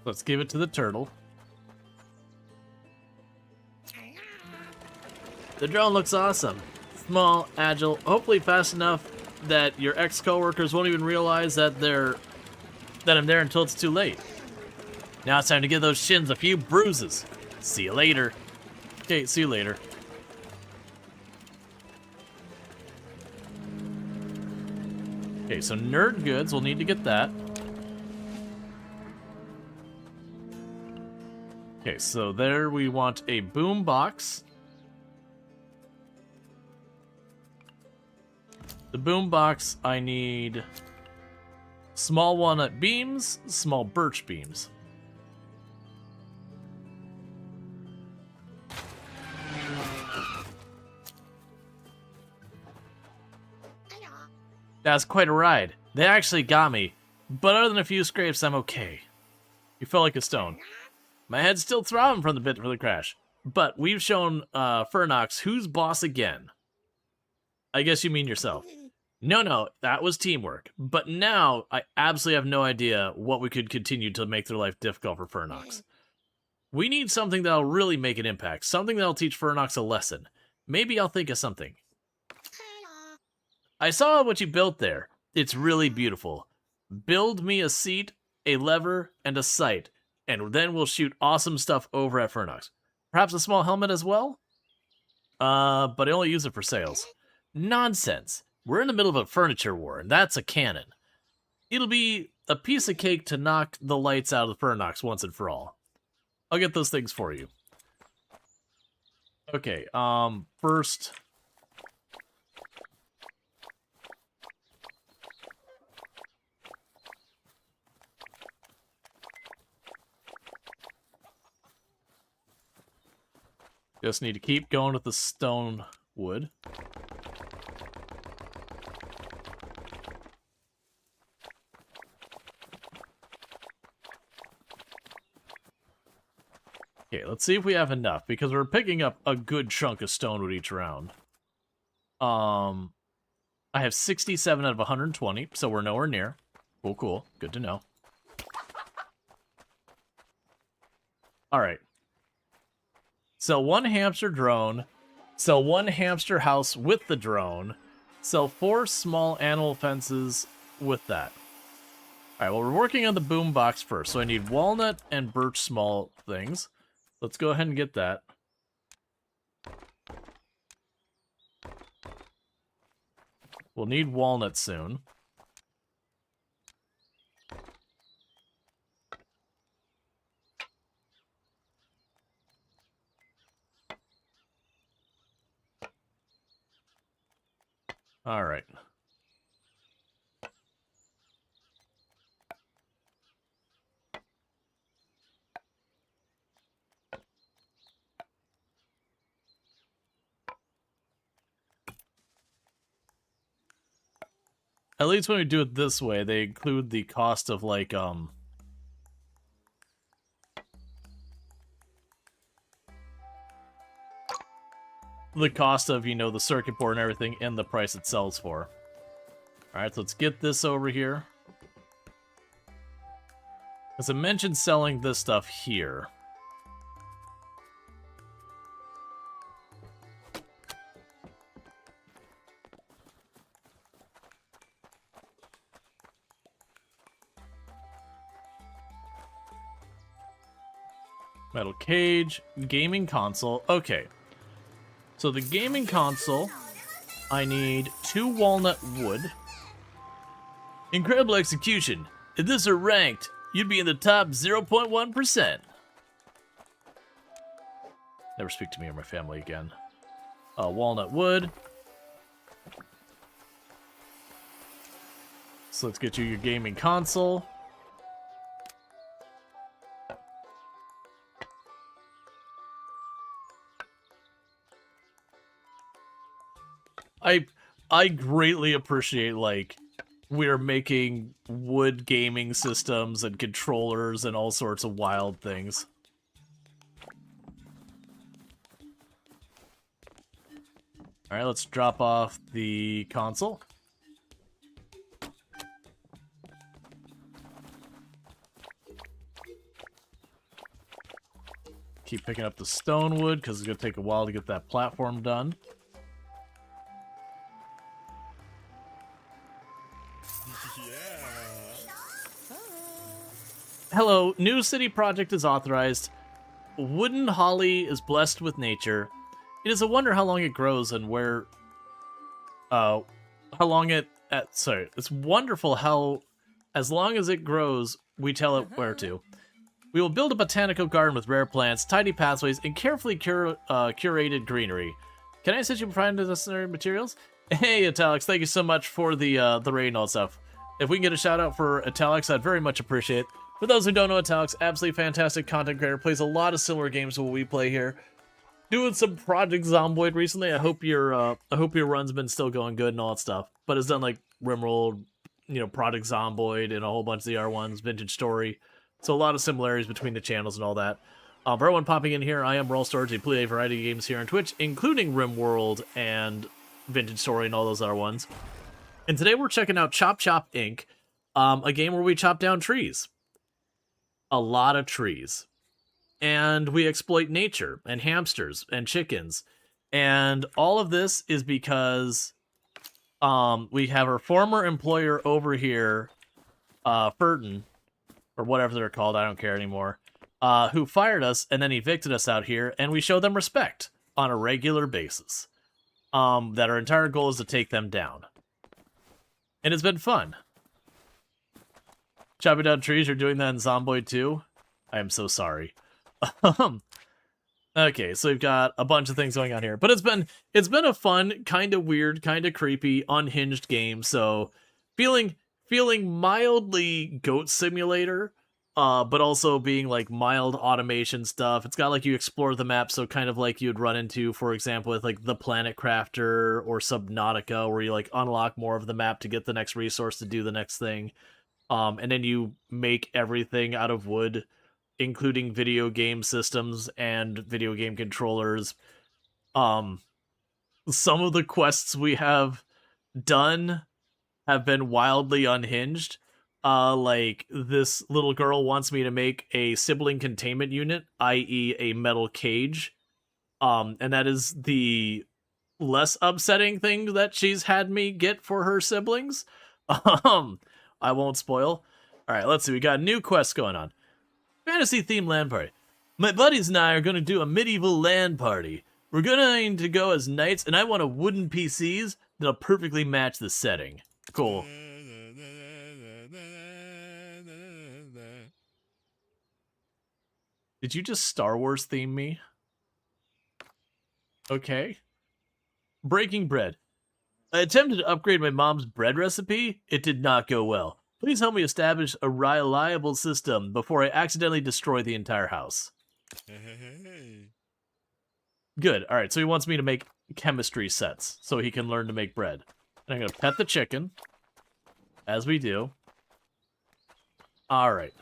Let's give it to the turtle. The drone looks awesome. Small, agile, hopefully fast enough that your ex-coworkers won't even realize that I'm there until it's too late. Now it's time to give those shins a few bruises. See you later. Okay, see you later. Okay, so nerd goods, we'll need to get that. Okay, so there we want a boom box. The boom box, I need small walnut beams, small birch beams. That's quite a ride. They actually got me, but other than a few scrapes, I'm okay. You felt like a stone. My head's still throbbing from the bit for the crash, but we've shown Fernox who's boss again. I guess you mean yourself. No, that was teamwork. But now, I absolutely have no idea what we could continue to make their life difficult for Fernox. We need something that'll really make an impact. Something that'll teach Fernox a lesson. Maybe I'll think of something. I saw what you built there. It's really beautiful. Build me a seat, a lever, and a sight, and then we'll shoot awesome stuff over at Fernox. Perhaps a small helmet as well? but I only use it for sales. Nonsense. We're in the middle of a furniture war, and that's a cannon. It'll be a piece of cake to knock the lights out of the Fernox once and for all. I'll get those things for you. Okay, first... Just need to keep going with the stone wood. Okay, let's see if we have enough, because we're picking up a good chunk of stone with each round. I have 67 out of 120, so we're nowhere near. Cool, cool. Good to know. Alright. Sell 1 hamster drone. Sell 1 hamster house with the drone. Sell 4 small animal fences with that. Alright, well, we're working on the boombox first, so I need walnut and birch small things. Let's go ahead and get that. We'll need walnut soon. All right. At least when we do it this way, they include the cost of, like, the cost of, you know, the circuit board and everything and the price it sells for. Alright, so let's get this over here. As I mentioned, selling this stuff here. Metal cage, gaming console. Okay. So the gaming console, I need 2 walnut wood. Incredible execution. If this were ranked, you'd be in the top 0.1%. Never speak to me or my family again. Walnut wood. So let's get you your gaming console. I greatly appreciate, like, we're making wood gaming systems and controllers and all sorts of wild things. Alright, let's drop off the console. Keep picking up the stone wood, because it's going to take a while to get that platform done. Hello, new city project is authorized. Wooden holly is blessed with nature. It is a wonder how long it grows and where... how long it... sorry, it's wonderful how, as long as it grows, we tell it where to. We will build a botanical garden with rare plants, tidy pathways, and carefully curated greenery. Can I assist you in providing the necessary materials? Hey, Italics, thank you so much for the raid and all that stuff. If we can get a shout out for Italics, I'd very much appreciate it. For those who don't know, Italics, absolutely fantastic content creator, plays a lot of similar games to what we play here. Doing some Project Zomboid recently. I hope your run's been still going good and all that stuff. But it's done like Rimworld, you know, Project Zomboid, and a whole bunch of the R1s, Vintage Story. So a lot of similarities between the channels and all that. For everyone popping in here, I am Rual Storge. I play a variety of games here on Twitch, including Rimworld and Vintage Story and all those R1s. And today we're checking out Chop Chop Inc., a game where we chop down trees. A lot of trees. And we exploit nature and hamsters and chickens. And all of this is because we have our former employer over here, Furton, or whatever they're called, I don't care anymore, who fired us and then evicted us out here, and we show them respect. on a regular basis. That our entire goal is to take them down. And it's been fun. Chopping down trees, you're doing that in Zomboid too? I am so sorry. Okay, so we've got a bunch of things going on here. But it's been a fun, kind of weird, kind of creepy, unhinged game. So feeling mildly Goat Simulator, but also being like mild automation stuff. It's got like you explore the map, so kind of like you'd run into, for example, with like the Planet Crafter or Subnautica, where you like unlock more of the map to get the next resource to do the next thing. And then you make everything out of wood, including video game systems and video game controllers. Some of the quests we have done have been wildly unhinged. Like, this little girl wants me to make a sibling containment unit, i.e. a metal cage. And that is the less upsetting thing that she's had me get for her siblings. I won't spoil. Alright, let's see. We got a new quest going on. Fantasy-themed LAN party. My buddies and I are going to do a medieval LAN party. We're going to go as knights, and I want a wooden PCs that'll perfectly match the setting. Cool. Did you just Star Wars theme me? Okay. Breaking bread. I attempted to upgrade my mom's bread recipe. It did not go well. Please help me establish a reliable system before I accidentally destroy the entire house. Good. All right, so he wants me to make chemistry sets so he can learn to make bread. And I'm going to pet the chicken, as we do. All right.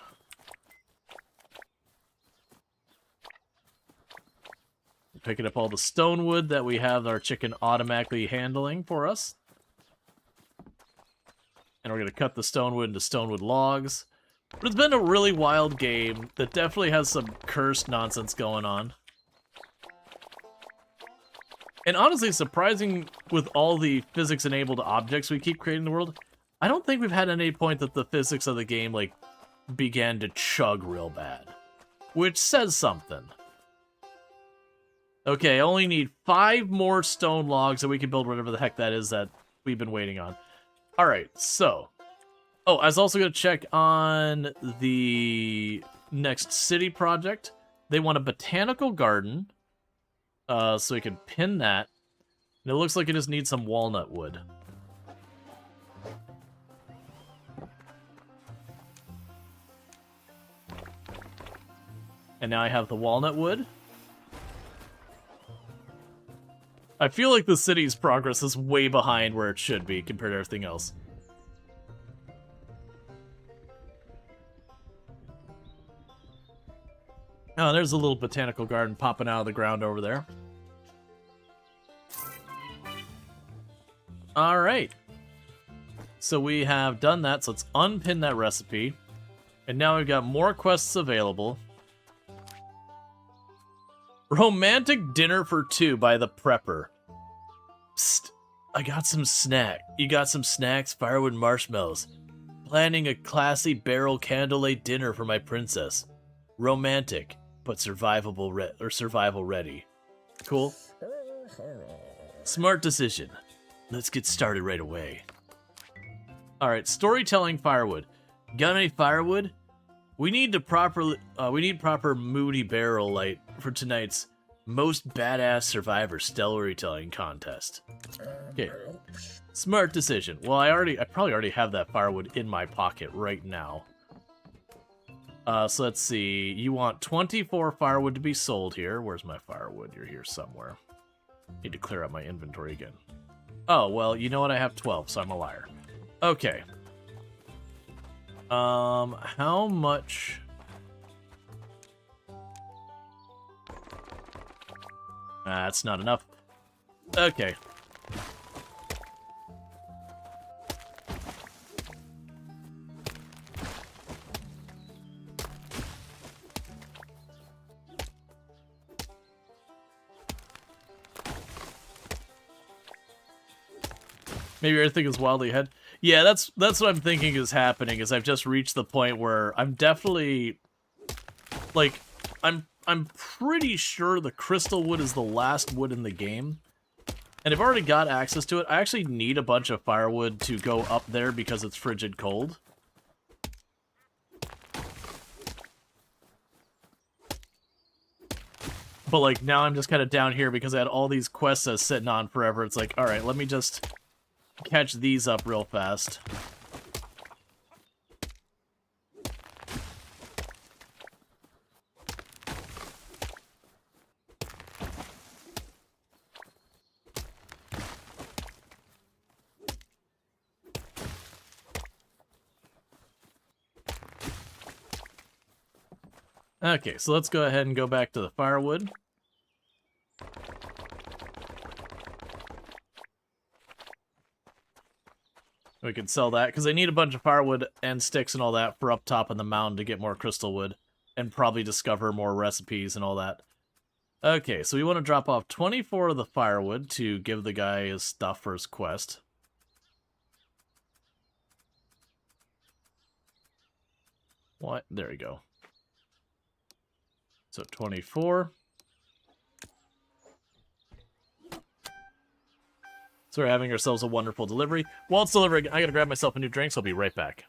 Picking up all the stone wood that we have our chicken automatically handling for us. And we're going to cut the stone wood into stone wood logs. But it's been a really wild game that definitely has some cursed nonsense going on. And honestly, surprising with all the physics-enabled objects we keep creating in the world, I don't think we've had at any point that the physics of the game, like, began to chug real bad. Which says something. Okay, I only need 5 more stone logs and we can build whatever the heck that is that we've been waiting on. Alright, so. Oh, I was also going to check on the next city project. They want a botanical garden. So we can pin that. And it looks like it just needs some walnut wood. And now I have the walnut wood. I feel like the city's progress is way behind where it should be compared to everything else. Oh, there's a little botanical garden popping out of the ground over there. Alright. So we have done that, so let's unpin that recipe. And now we've got more quests available. Romantic dinner for 2 by the prepper. Psst, I got some snack. You got some snacks, firewood, marshmallows. Planning a classy barrel candlelit dinner for my princess. Romantic, but survival ready. Cool. Smart decision. Let's get started right away. Alright, storytelling firewood. Got any firewood? We need proper moody barrel light for tonight's most badass survivor storytelling contest. Okay. Smart decision. Well, I probably already have that firewood in my pocket right now. So let's see. You want 24 firewood to be sold here. Where's my firewood? You're here somewhere. Need to clear out my inventory again. Oh, well, you know what? I have 12, so I'm a liar. Okay. How much? That's not enough. Okay. Maybe everything is wildly ahead. Yeah, that's what I'm thinking is happening, is I've just reached the point where I'm definitely, like, I'm I'm pretty sure the crystal wood is the last wood in the game. And I've already got access to it. I actually need a bunch of firewood to go up there because it's frigid cold. But, like, now I'm just kind of down here because I had all these quests I was sitting on forever. It's like, alright, let me just catch these up real fast. Okay, so let's go ahead and go back to the firewood. We can sell that, because I need a bunch of firewood and sticks and all that for up top on the mountain to get more crystal wood, and probably discover more recipes and all that. Okay, so we want to drop off 24 of the firewood to give the guy his stuff for his quest. What? There we go. So 24. So we're having ourselves a wonderful delivery. While it's delivering, I gotta grab myself a new drink, so I'll be right back.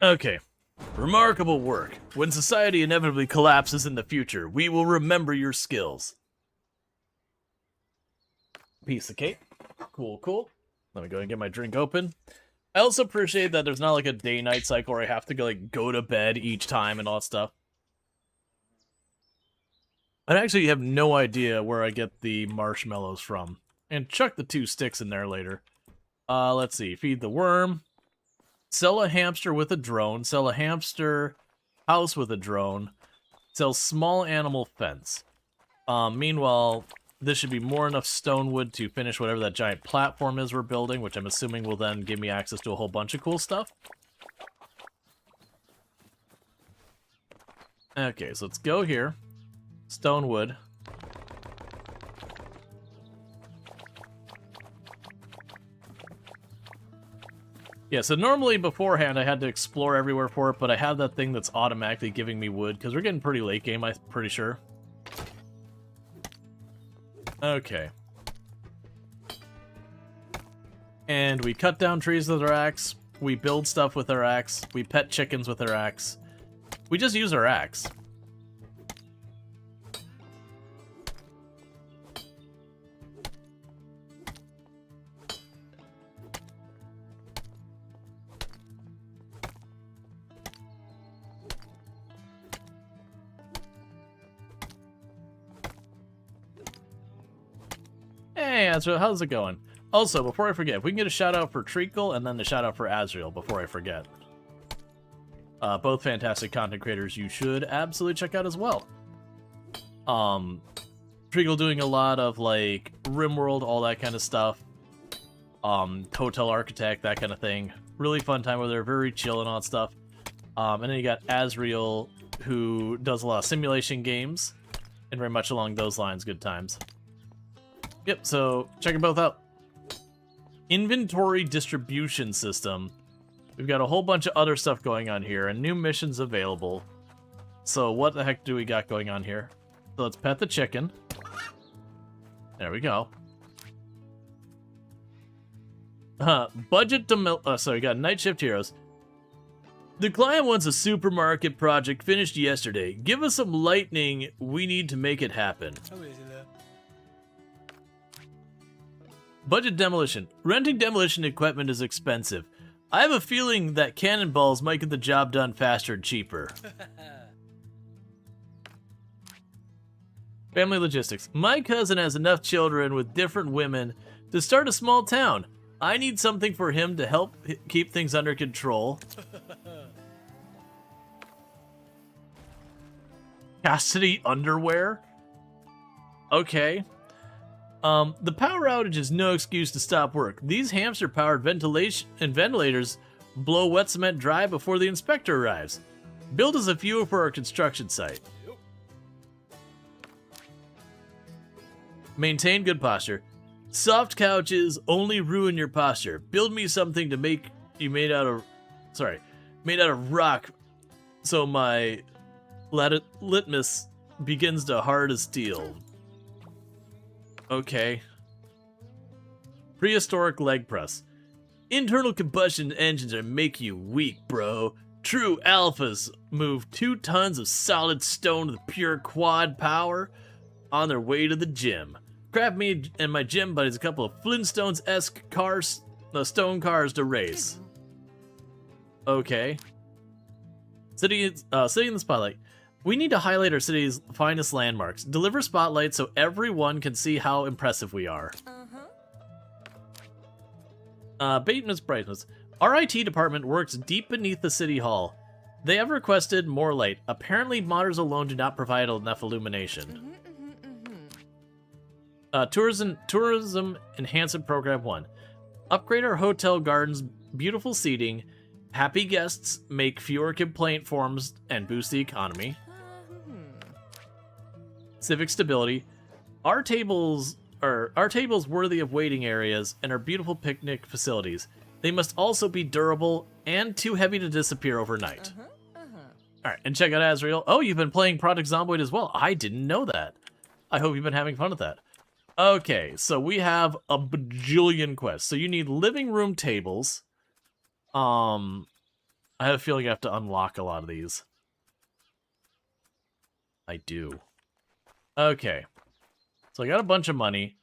Okay. Remarkable work. When society inevitably collapses in the future, we will remember your skills. Piece of cake. Cool, cool. Let me go and get my drink open. I also appreciate that there's not like a day-night cycle where I have to go to bed each time and all that stuff. I actually have no idea where I get the marshmallows from. And chuck the 2 sticks in there later. Let's see. Feed the worm. Sell a hamster with a drone. Sell a hamster house with a drone. Sell small animal fence. Meanwhile, this should be more enough stone wood to finish whatever that giant platform is we're building, which I'm assuming will then give me access to a whole bunch of cool stuff. Okay, so let's go here. Stone wood. Yeah, so normally beforehand I had to explore everywhere for it, but I have that thing that's automatically giving me wood, because we're getting pretty late game, I'm pretty sure. Okay. And we cut down trees with our axe, we build stuff with our axe, we pet chickens with our axe. We just use our axe. Hey, Azrael, how's it going? Also, before I forget, if we can get a shout-out for Treacle and then a shout-out for Azrael before I forget. Both fantastic content creators you should absolutely check out as well. Treacle doing a lot of, like, RimWorld, all that kind of stuff. Hotel Architect, that kind of thing. Really fun time where they're very chill and all that stuff. And then you got Azrael, who does a lot of simulation games. And very much along those lines, good times. Yep, so check them both out. Inventory distribution system. We've got a whole bunch of other stuff going on here, and new missions available. So what the heck do we got going on here? So let's pet the chicken. There we go. Budget to sorry, we got Night Shift Heroes. The client wants a supermarket project finished yesterday. Give us some lightning. We need to make it happen. Budget demolition. Renting demolition equipment is expensive. I have a feeling that cannonballs might get the job done faster and cheaper. Family logistics. My cousin has enough children with different women to start a small town. I need something for him to help keep things under control. Chastity underwear? Okay. The power outage is no excuse to stop work. These hamster-powered ventilation and ventilators blow wet cement dry before the inspector arrives. Build us a few for our construction site. Maintain good posture. Soft couches only ruin your posture. Build me something to make you made out of rock, so my litmus begins to hard as steel. Okay. Prehistoric leg press. Internal combustion engines are make you weak, bro. True alphas move 2 tons of solid stone with pure quad power on their way to the gym. Grab me and my gym buddies a couple of Flintstones-esque cars, stone cars to race. Okay. Sitting in the spotlight. We need to highlight our city's finest landmarks. Deliver spotlights so everyone can see how impressive we are. Bateman's brightness. Our IT department works deep beneath the city hall. They have requested more light. Apparently, modders alone do not provide enough illumination. Tourism Enhancement Program 1. Upgrade our hotel gardens, beautiful seating. Happy guests make fewer complaint forms and boost the economy. Civic stability. Our tables worthy of waiting areas and our beautiful picnic facilities. They must also be durable and too heavy to disappear overnight. Alright, and check out Azrael. Oh, you've been playing Project Zomboid as well. I didn't know that. I hope you've been having fun with that. Okay, so we have a bajillion quests. So you need living room tables. I have a feeling I have to unlock a lot of these. I do. Okay. So I got a bunch of money.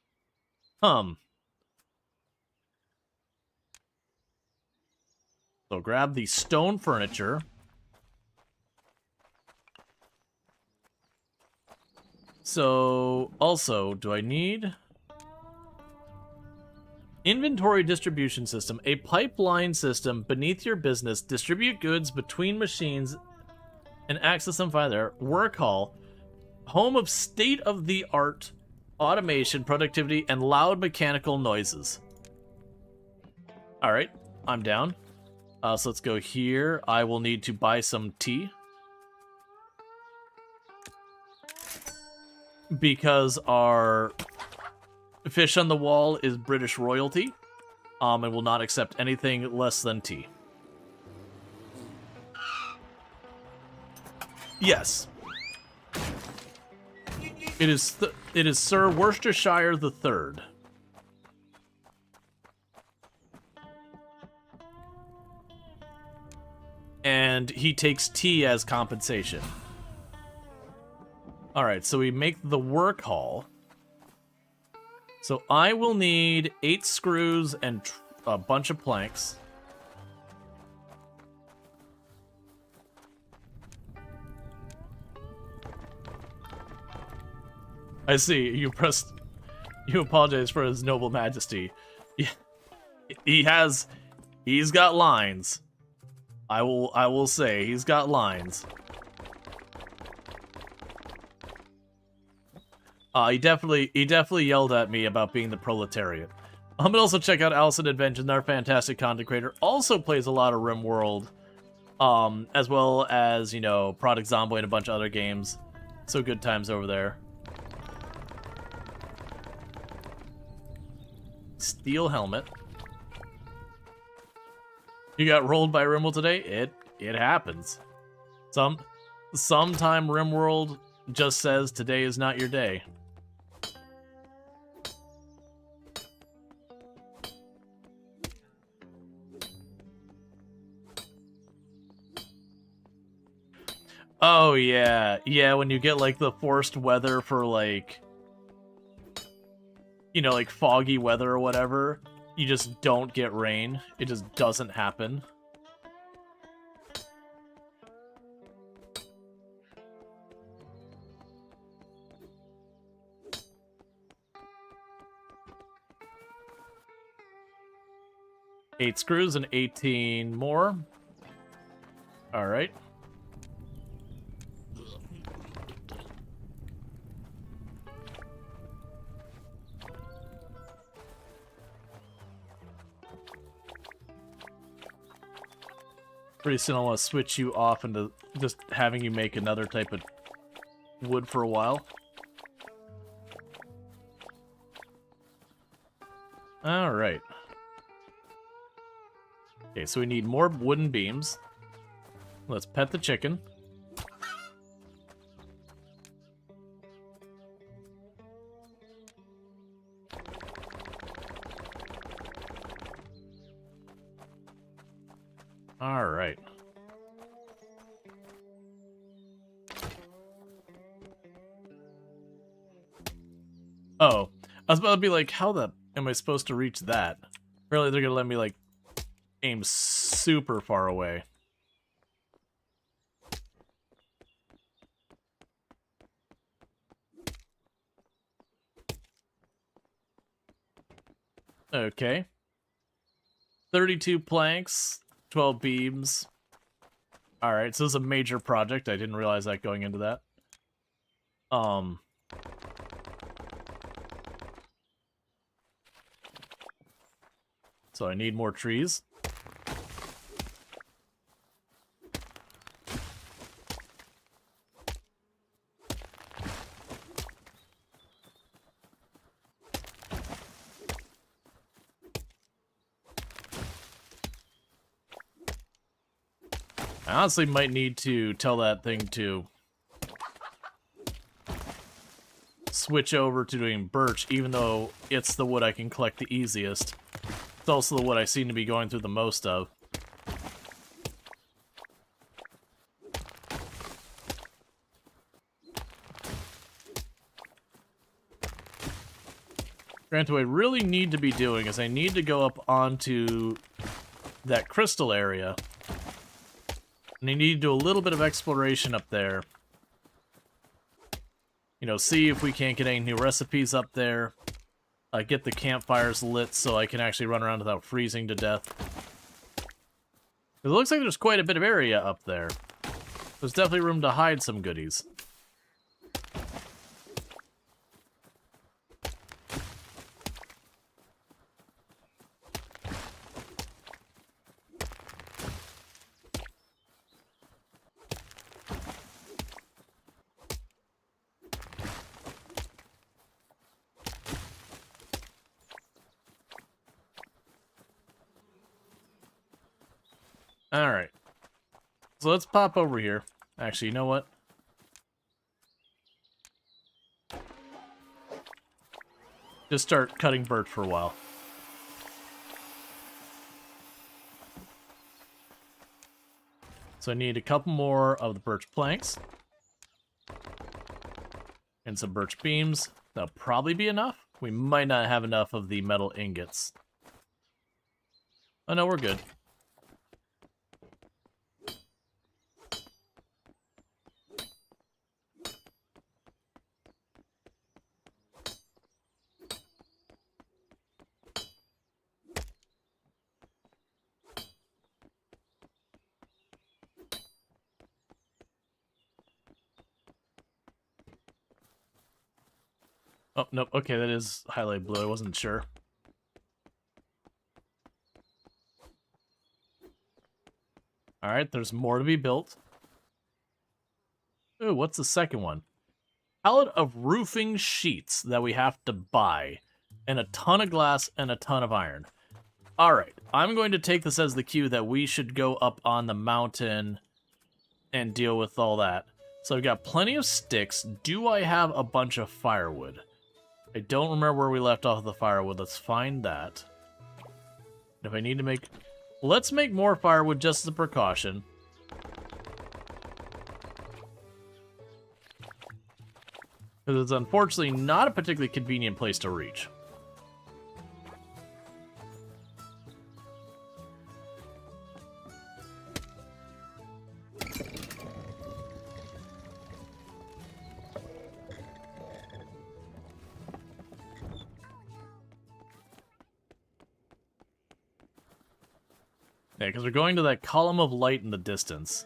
So grab the stone furniture. So, also, do I need... Inventory distribution system. A pipeline system beneath your business. Distribute goods between machines and access them via their work hall. Home of state-of-the-art automation, productivity, and loud mechanical noises. Alright, I'm down. So let's go here. I will need to buy some tea. Because our fish on the wall is British royalty, and will not accept anything less than tea. Yes. It is Sir Worcestershire the Third. And he takes tea as compensation. Alright, so we make the work hall. So I will need 8 screws and a bunch of planks. I see, you apologize for his noble majesty. He's got lines. I will say, he's got lines. He definitely yelled at me about being the proletariat. I'm gonna also check out Allison Adventure, our fantastic content creator. Also plays a lot of RimWorld, as well as, you know, Project Zomboid and a bunch of other games. So good times over there. Steel helmet. You got rolled by RimWorld today? It happens. Sometime RimWorld just says today is not your day. Oh yeah, when you get like the forced weather for like, you know, like foggy weather or whatever, you just don't get rain. It just doesn't happen. Eight screws and 18 more. All right. Pretty soon I want to switch you off into just having you make another type of wood for a while. Alright. Okay, so we need more wooden beams. Let's pet the chicken. Alright. Oh, I was about to be like, how the am I supposed to reach that? Apparently they're gonna let me, like, aim super far away. Okay. 32 planks, 12 beams. Alright, so this is a major project. I didn't realize that going into that. So I need more trees. I honestly might need to tell that thing to switch over to doing birch, even though it's the wood I can collect the easiest. It's also the wood I seem to be going through the most of. Granted, what I really need to be doing is I need to go up onto that crystal area. And I need to do a little bit of exploration up there. You know, see if we can't get any new recipes up there. Get the campfires lit so I can actually run around without freezing to death. It looks like there's quite a bit of area up there. There's definitely room to hide some goodies. Alright. So let's pop over here. Actually, you know what? Just start cutting birch for a while. So I need a couple more of the birch planks. And some birch beams. That'll probably be enough. We might not have enough of the metal ingots. Oh no, we're good. Oh, nope. Okay, that is highlighted blue. I wasn't sure. Alright, there's more to be built. Ooh, what's the second one? Pallet of roofing sheets that we have to buy. And a ton of glass and a ton of iron. Alright, I'm going to take this as the cue that we should go up on the mountain and deal with all that. So I've got plenty of sticks. Do I have a bunch of firewood? I don't remember where we left off the firewood. Let's find that. If I need to make... Let's make more firewood just as a precaution. Because it's unfortunately not a particularly convenient place to reach. Yeah, because we're going to that column of light in the distance.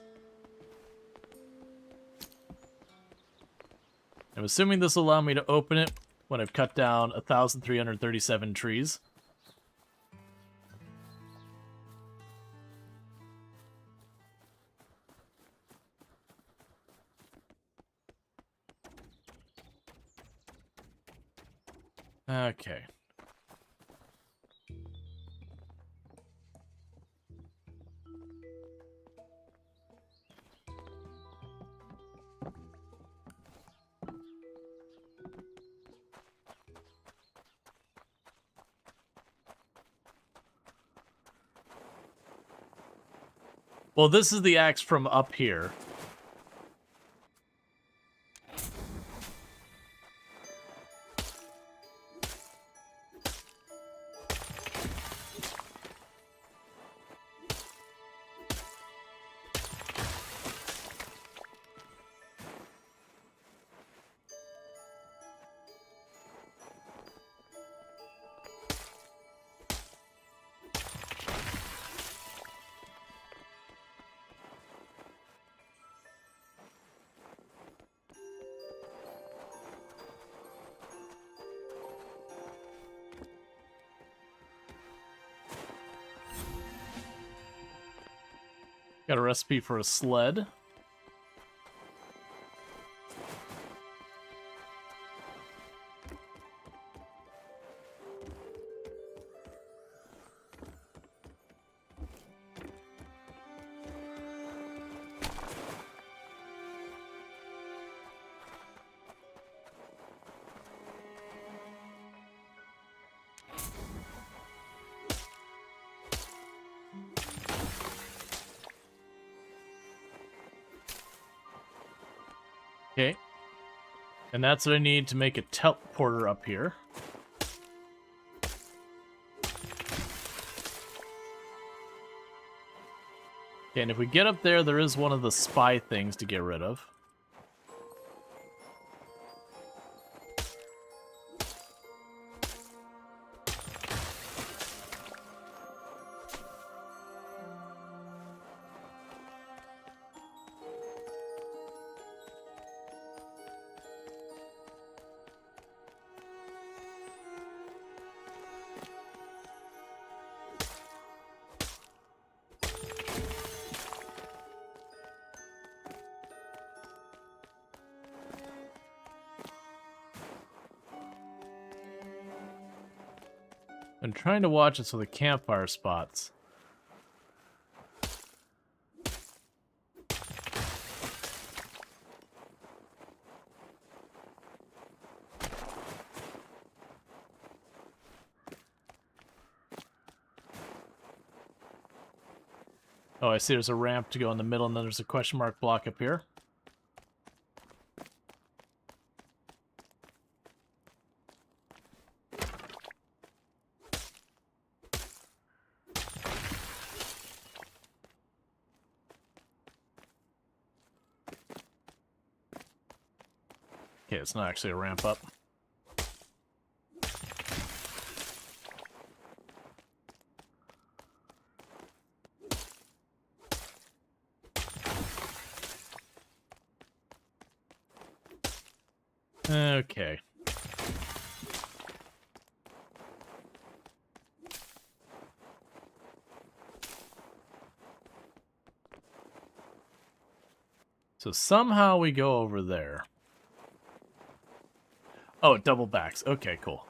I'm assuming this will allow me to open it when I've cut down 1,337 trees. Okay. Well, this is the axe from up here. Got a recipe for a sled. Okay. And that's what I need to make a teleporter up here. Okay, and if we get up there, there is one of the spy things to get rid of. I'm trying to watch it so the campfire spots. Oh, I see there's a ramp to go in the middle, and then there's a question mark block up here. Okay, it's not actually a ramp up. Okay. So somehow we go over there. Oh, it double backs. Okay, cool.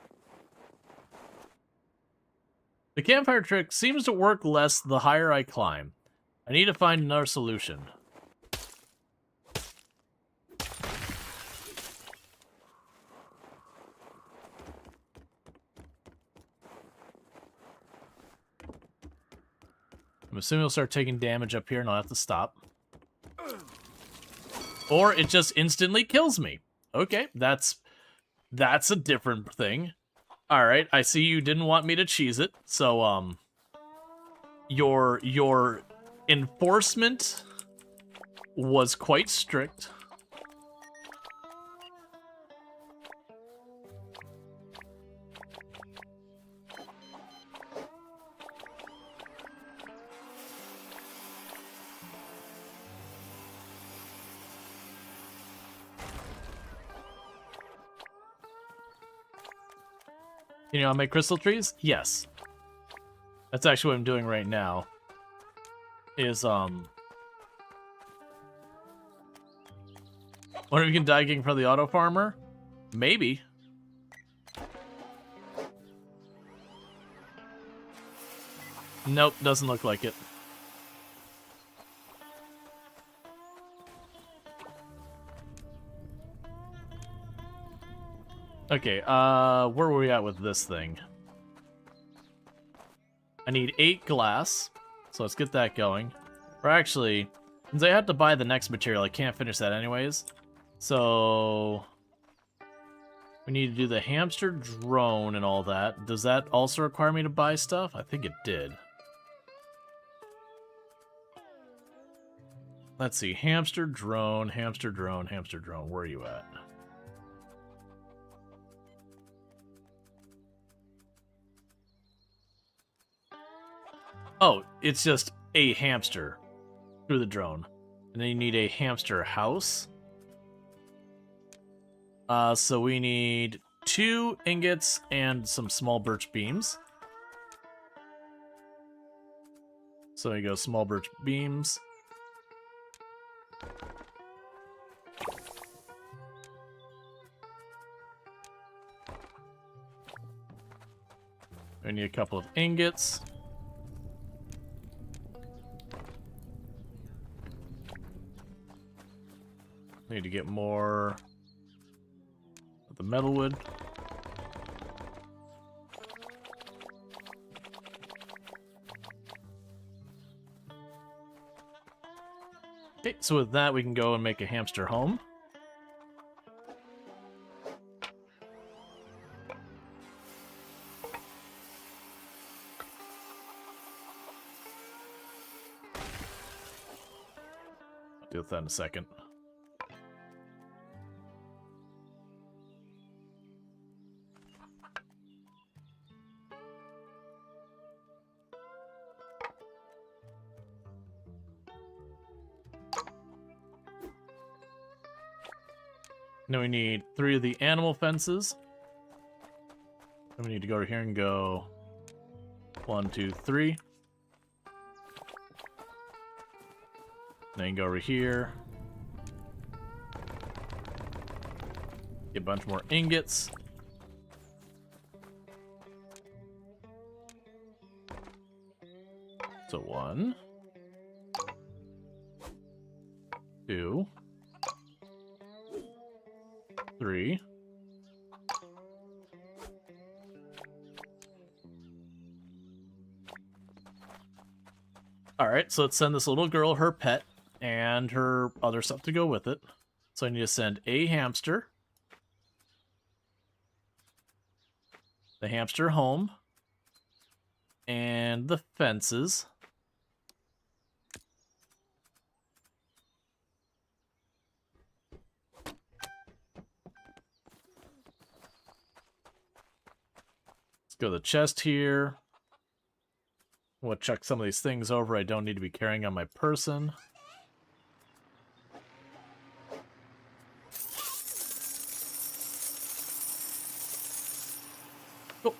The campfire trick seems to work less the higher I climb. I need to find another solution. I'm assuming he'll start taking damage up here and I'll have to stop. Or it just instantly kills me. Okay, that's a different thing. Alright, I see you didn't want me to cheese it, so, your enforcement was quite strict. You know, I make crystal trees? Yes. That's actually what I'm doing right now. Is, wonder if you can die getting from the auto farmer? Maybe. Nope, doesn't look like it. Okay, where were we at with this thing? I need 8 glass, so let's get that going. Or actually, since I have to buy the next material, I can't finish that anyways. So we need to do the hamster drone and all that. Does that also require me to buy stuff? I think it did. Let's see, hamster drone, hamster drone, hamster drone. Where are you at? Oh, it's just a hamster through the drone. And then you need a hamster house. So we need 2 ingots and some small birch beams. So you go small birch beams. We need a couple of ingots. Need to get more of the metal wood. Okay, so with that we can go and make a hamster home. I'll deal with that in a second. Now we need 3 of the animal fences. Then we need to go over here and go 1, 2, 3. Then you go over here. Get a bunch more ingots. So 1, 2, 3. Alright, so let's send this little girl her pet and her other stuff to go with it. So I need to send a hamster, the hamster home, and the fences. Go to the chest here. We'll check some of these things over I don't need to be carrying on my person. Oh.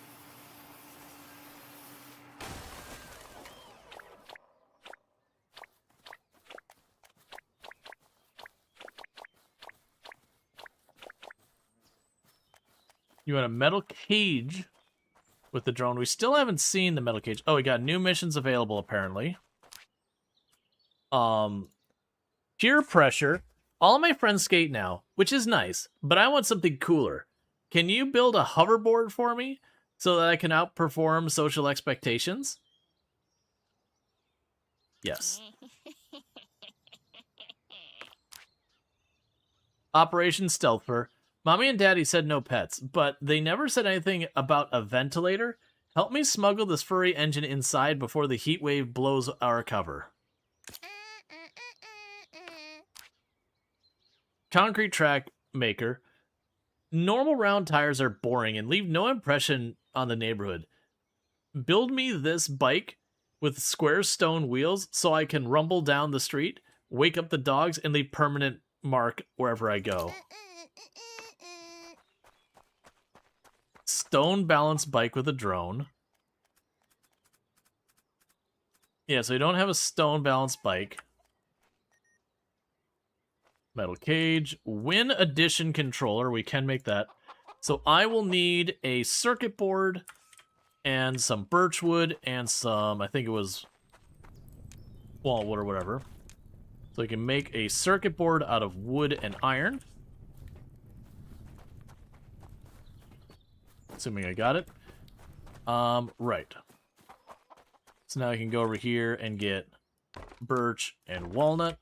You want a metal cage with the drone. We still haven't seen the metal cage. Oh, we got new missions available, apparently. Peer pressure. All of my friends skate now, which is nice, but I want something cooler. Can you build a hoverboard for me so that I can outperform social expectations? Yes. Operation Stealther. Mommy and Daddy said no pets, but they never said anything about a ventilator. Help me smuggle this furry engine inside before the heat wave blows our cover. Concrete track maker. Normal round tires are boring and leave no impression on the neighborhood. Build me this bike with square stone wheels so I can rumble down the street, wake up the dogs, and leave permanent mark wherever I go. Stone balance bike with a drone. Yeah, so we don't have a stone balance bike. Metal cage. Win edition controller. We can make that. So I will need a circuit board and some birch wood and some, I think it was walnut or whatever. So I can make a circuit board out of wood and iron. Assuming I got it. Right. So now I can go over here and get birch and walnut.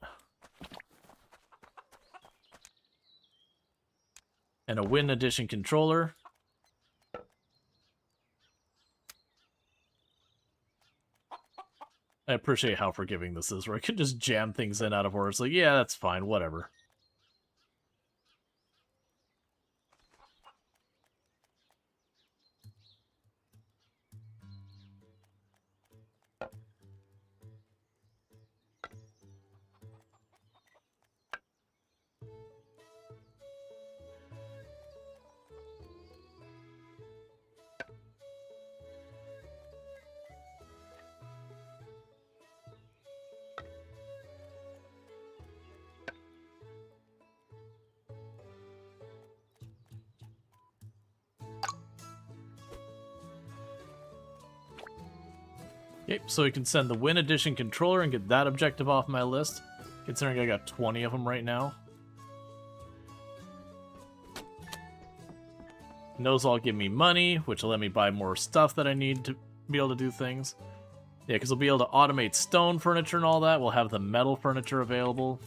And a Win Edition controller. I appreciate how forgiving this is, where I can just jam things in out of order. It's like, yeah, that's fine, whatever. Okay, so we can send the Win Edition controller and get that objective off my list, considering I got 20 of them right now. And those all give me money, which will let me buy more stuff that I need to be able to do things. Yeah, because we'll be able to automate stone furniture and all that. We'll have the metal furniture available.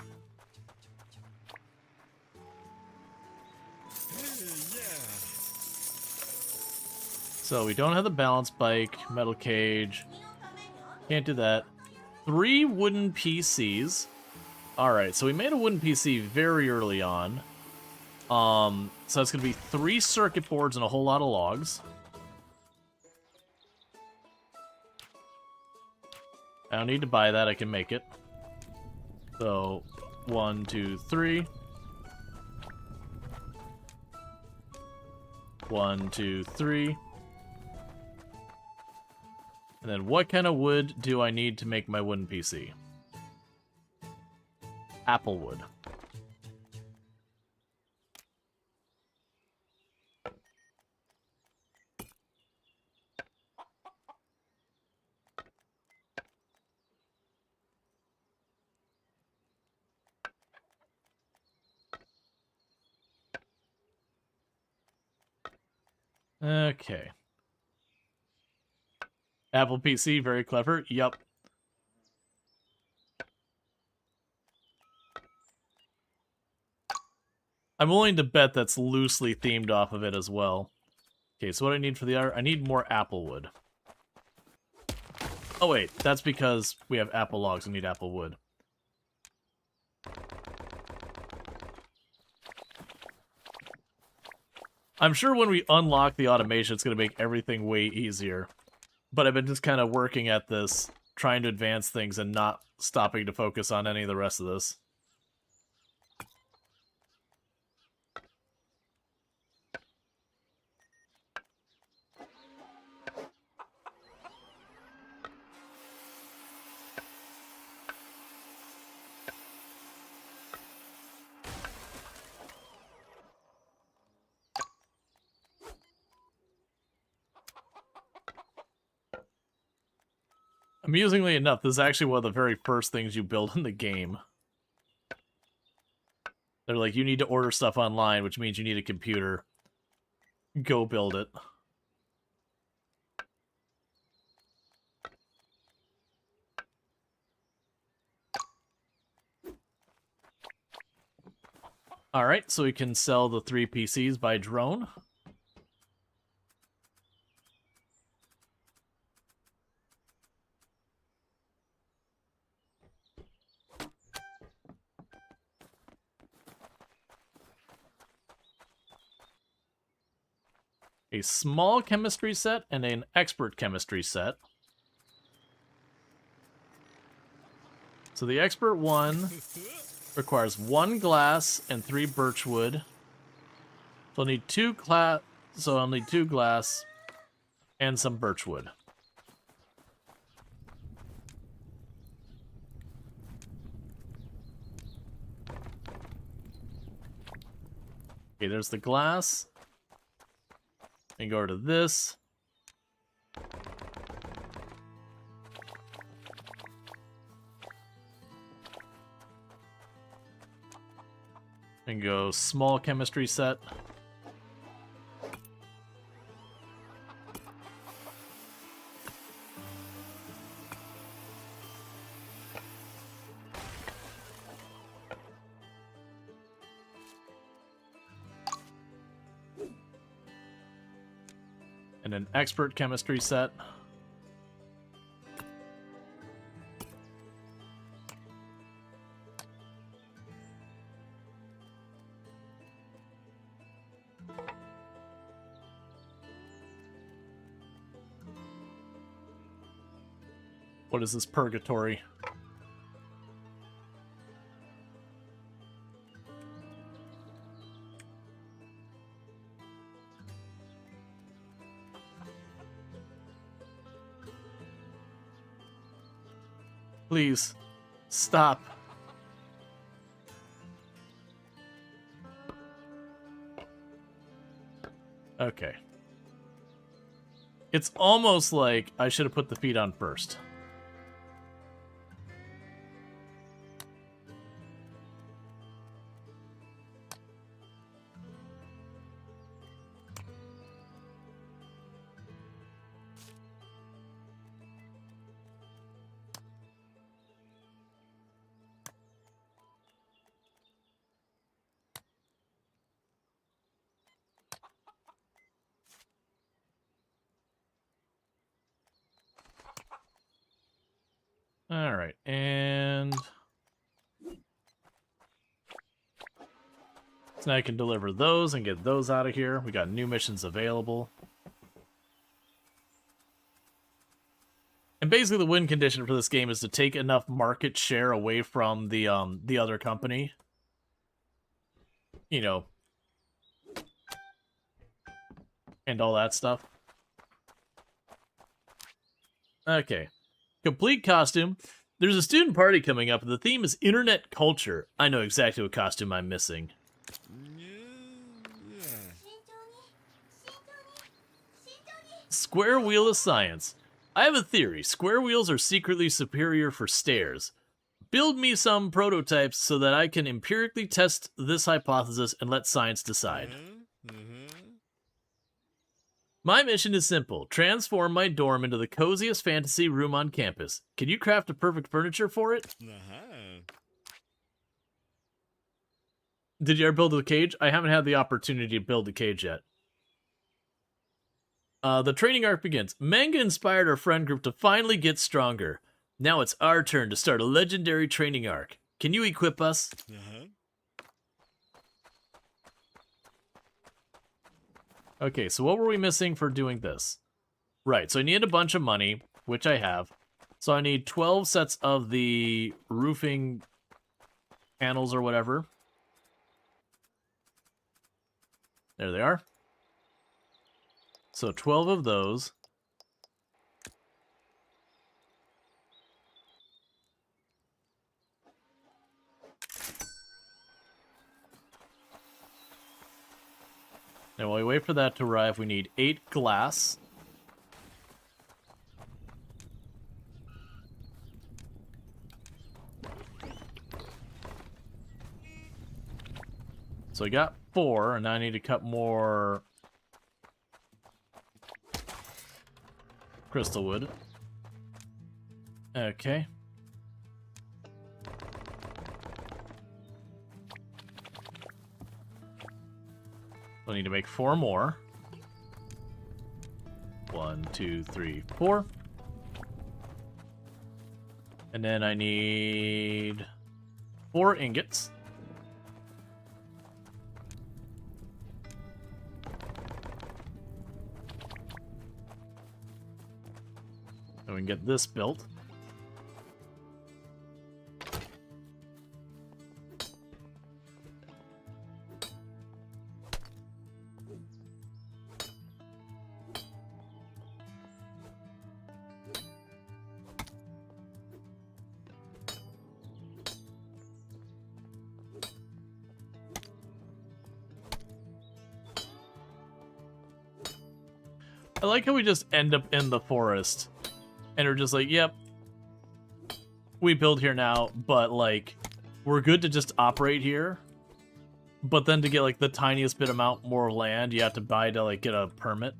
So we don't have the balance bike, metal cage. Can't do that. 3 wooden PCs. Alright, so we made a wooden PC very early on. So it's going to be 3 circuit boards and a whole lot of logs. I don't need to buy that, I can make it. So, 1, 2, 3. 1, 2, 3. And then what kind of wood do I need to make my wooden PC? Apple wood. Okay. Apple PC, very clever. Yup. I'm willing to bet that's loosely themed off of it as well. Okay, so what I need for the art, I need more apple wood. Oh wait, that's because we have apple logs and need apple wood. I'm sure when we unlock the automation, it's going to make everything way easier. But I've been just kind of working at this, trying to advance things and not stopping to focus on any of the rest of this. Amusingly enough, this is actually one of the very first things you build in the game. They're like, you need to order stuff online, which means you need a computer. Go build it. Alright, so we can sell the 3 PCs by drone. A small chemistry set and an expert chemistry set. So the expert one requires 1 glass and 3 birch wood. So I'll need 2 glass and some birch wood. Okay, there's the glass. And go to this. And go small chemistry set. And an expert chemistry set. What is this purgatory? Please, stop. Okay. It's almost like I should have put the feet on first. All right, and so now I can deliver those and get those out of here. We got new missions available. And basically the win condition for this game is to take enough market share away from the other company. You know, and all that stuff. Okay. Complete costume. There's a student party coming up, and the theme is internet culture. I know exactly what costume I'm missing. Square wheel of science. I have a theory. Square wheels are secretly superior for stairs. Build me some prototypes so that I can empirically test this hypothesis and let science decide. My mission is simple. Transform my dorm into the coziest fantasy room on campus. Can you craft a perfect furniture for it? Did you ever build a cage? I haven't had the opportunity to build a cage yet. The training arc begins. Manga inspired our friend group to finally get stronger. Now it's our turn to start a legendary training arc. Can you equip us? Okay, so what were we missing for doing this? Right, so I need a bunch of money, which I have. So I need 12 sets of the roofing panels or whatever. There they are. So 12 of those. Now, while we wait for that to arrive, we need 8 glass. So I got 4, and now I need to cut more crystal wood. Okay. I need to make 4 more. 1, 2, 3, 4. And then I need 4 ingots. And we can get this built. I like how we just end up in the forest. And we're just like, yep. We build here now, but like, we're good to just operate here. But then to get like the tiniest bit amount more land, you have to buy to like get a permit.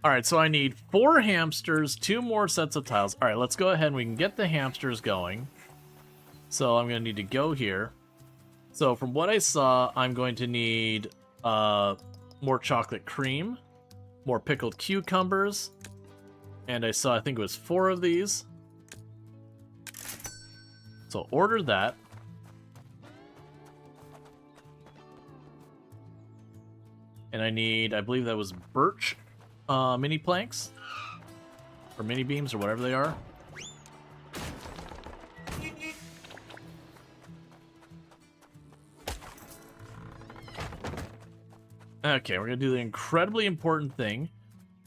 Alright, so I need 4 hamsters, 2 more sets of tiles. Alright, let's go ahead and we can get the hamsters going. So I'm going to need to go here. So from what I saw, I'm going to need more chocolate cream, more pickled cucumbers, and I saw, I think it was 4 of these. So order that. And I need, I believe that was birch mini planks, or mini beams, or whatever they are. Okay, we're gonna do the incredibly important thing,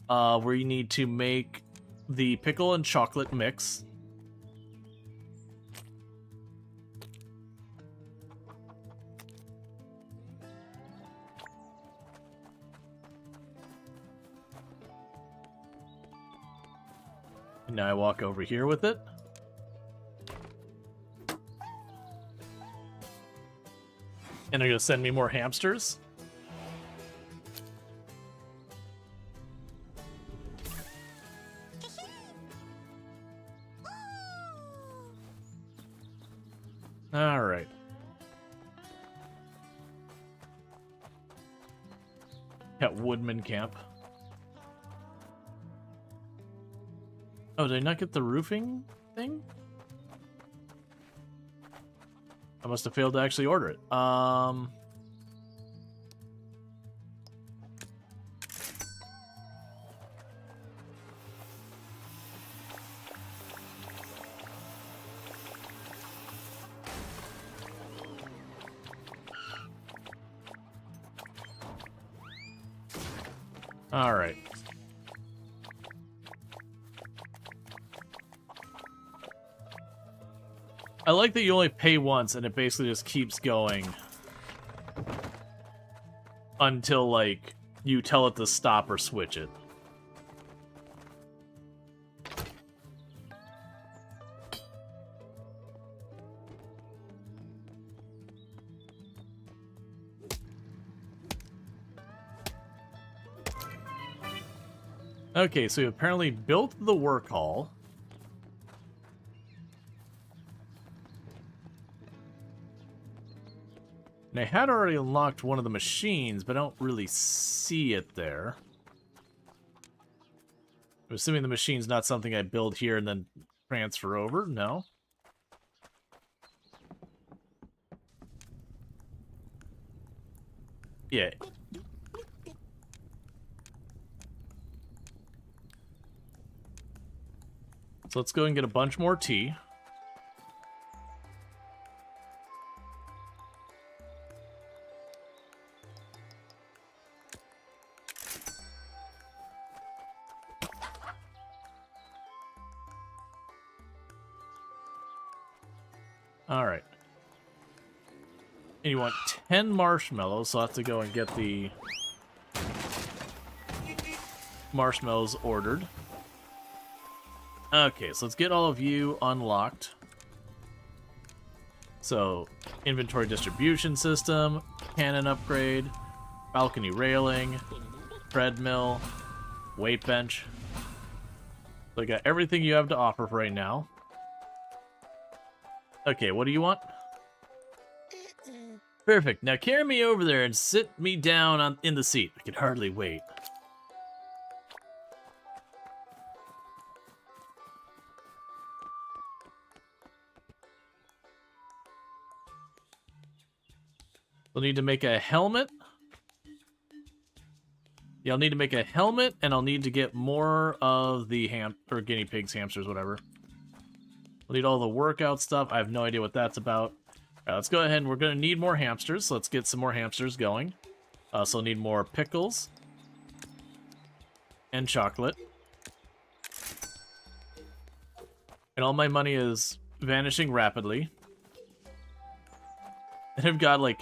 where you need to make the pickle and chocolate mix. And now I walk over here with it. And they're gonna send me more hamsters. Alright. At Woodman Camp. Oh, did I not get the roofing thing? I must have failed to actually order it. All right. I like that you only pay once and it basically just keeps going until, like, you tell it to stop or switch it. Okay, so we apparently built the work hall. And I had already unlocked one of the machines, but I don't really see it there. I'm assuming the machine's not something I build here and then transfer over? No. Yeah. So let's go and get a bunch more tea. All right. And you want 10 marshmallows, so I'll have to go and get the marshmallows ordered. Okay, so let's get all of you unlocked. So, inventory distribution system, cannon upgrade, balcony railing, treadmill, weight bench. So I got everything you have to offer for right now. Okay, what do you want? Perfect. Now carry me over there and sit me down in the seat. I can hardly wait. We'll need to make a helmet. Yeah, I'll need to make a helmet, and I'll need to get more of the or guinea pigs, hamsters, whatever. We'll need all the workout stuff. I have no idea what that's about. All right, let's go ahead and we're going to need more hamsters. So let's get some more hamsters going. So I'll need more pickles and chocolate. And all my money is vanishing rapidly. And I've got, like,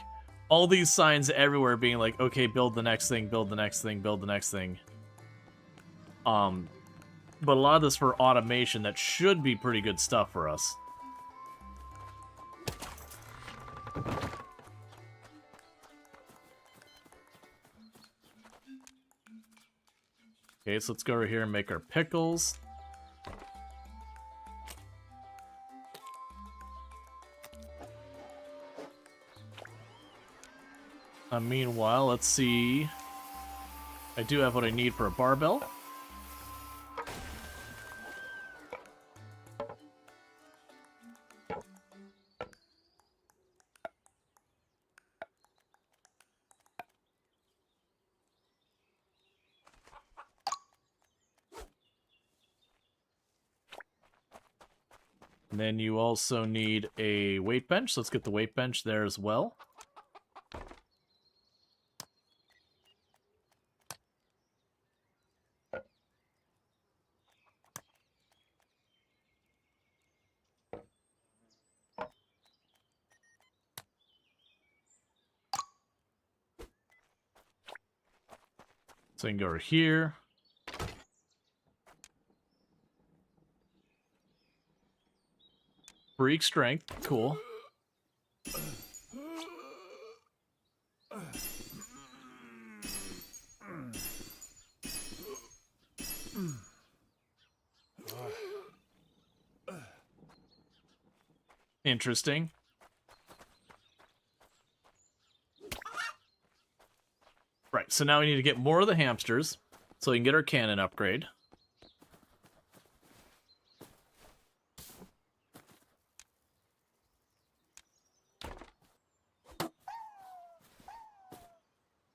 all these signs everywhere being like, okay, build the next thing, build the next thing, build the next thing. But a lot of this for automation that should be pretty good stuff for us. Okay, so let's go over here and make our pickles. Meanwhile, let's see. I do have what I need for a barbell. And then you also need a weight bench, so let's get the weight bench there as well. So you can go over here. Freak strength, cool. Interesting. Right, so now we need to get more of the hamsters so we can get our cannon upgrade.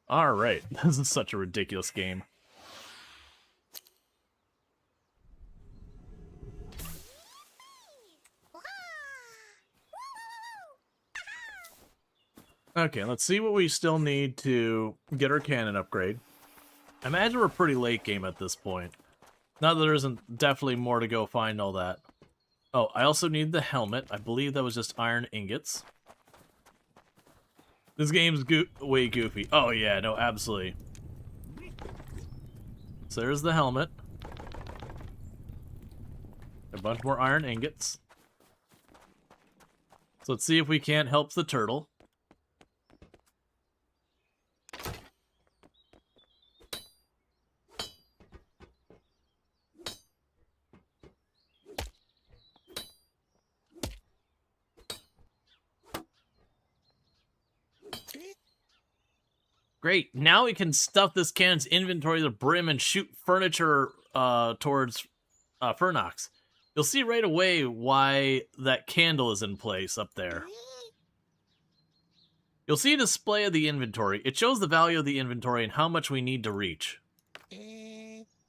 Alright, this is such a ridiculous game. Okay, let's see what we still need to get our cannon upgrade. I imagine we're pretty late game at this point. Not that there isn't definitely more to go find all that. Oh, I also need the helmet. I believe that was just iron ingots. This game's way goofy. Oh yeah, no, absolutely. So there's the helmet. A bunch more iron ingots. So let's see if we can't help the turtle. Great, now we can stuff this cannon's inventory to the brim and shoot furniture towards Fernox. You'll see right away why that candle is in place up there. You'll see a display of the inventory. It shows the value of the inventory and how much we need to reach.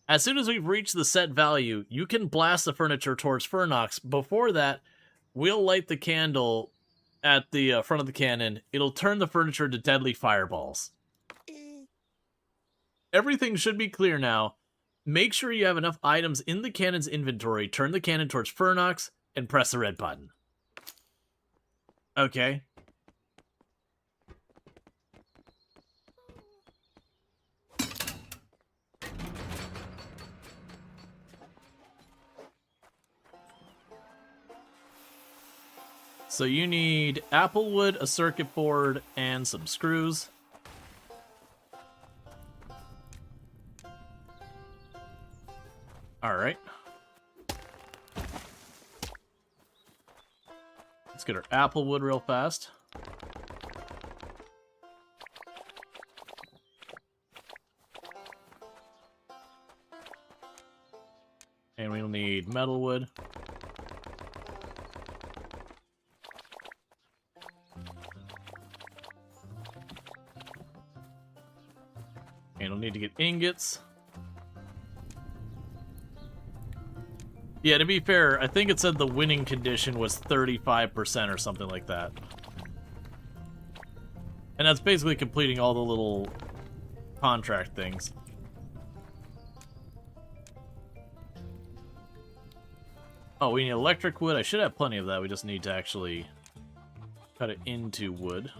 As soon as we've reached the set value, you can blast the furniture towards Fernox. Before that, we'll light the candle at the front of the cannon. It'll turn the furniture into deadly fireballs. Everything should be clear now. Make sure you have enough items in the cannon's inventory, turn the cannon towards Fernox, and press the red button. Okay. So you need applewood, a circuit board, and some screws. Alright. Let's get our applewood real fast. And we'll need metalwood. And we'll need to get ingots. Yeah, to be fair, I think it said the winning condition was 35% or something like that. And that's basically completing all the little contract things. Oh, we need electric wood. I should have plenty of that. We just need to actually cut it into wood.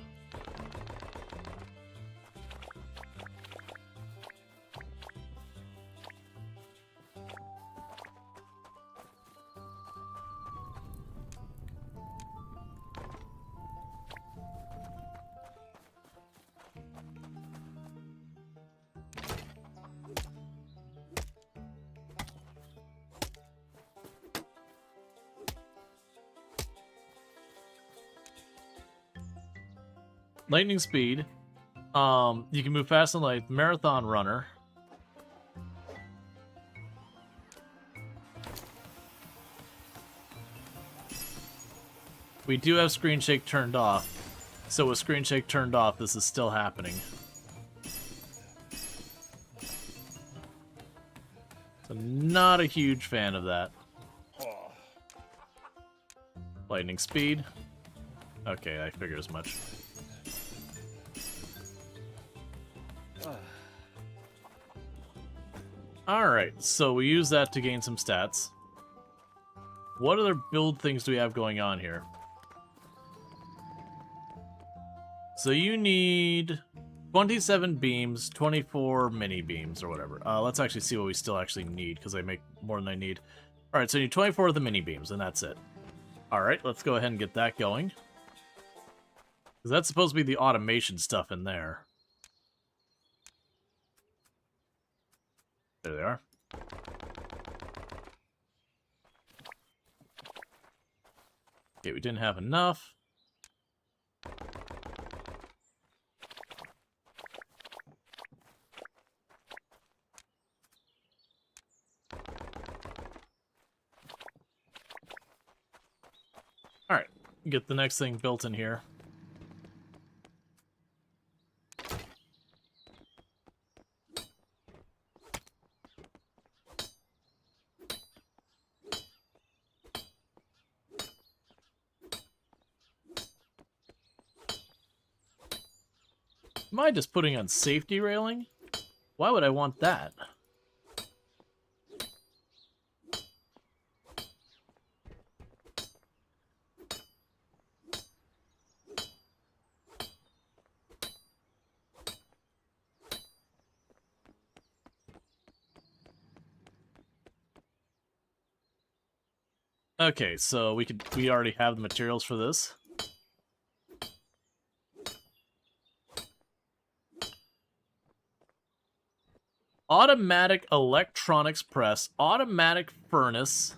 Lightning speed. You can move fast and light. Marathon runner. We do have screen shake turned off. So with screen shake turned off, this is still happening. So not a huge fan of that. Lightning speed. Okay, I figured as much. Alright, so we use that to gain some stats. What other build things do we have going on here? So you need 27 beams, 24 mini beams, or whatever. Let's actually see what we still actually need, because I make more than I need. Alright, so you need 24 of the mini beams, and that's it. Alright, let's go ahead and get that going. Because that's supposed to be the automation stuff in there. There they are. Okay, we didn't have enough. Alright, get the next thing built in here. Am I just putting on safety railing? Why would I want that? Okay, so we already have the materials for this. Automatic electronics press, automatic furnace,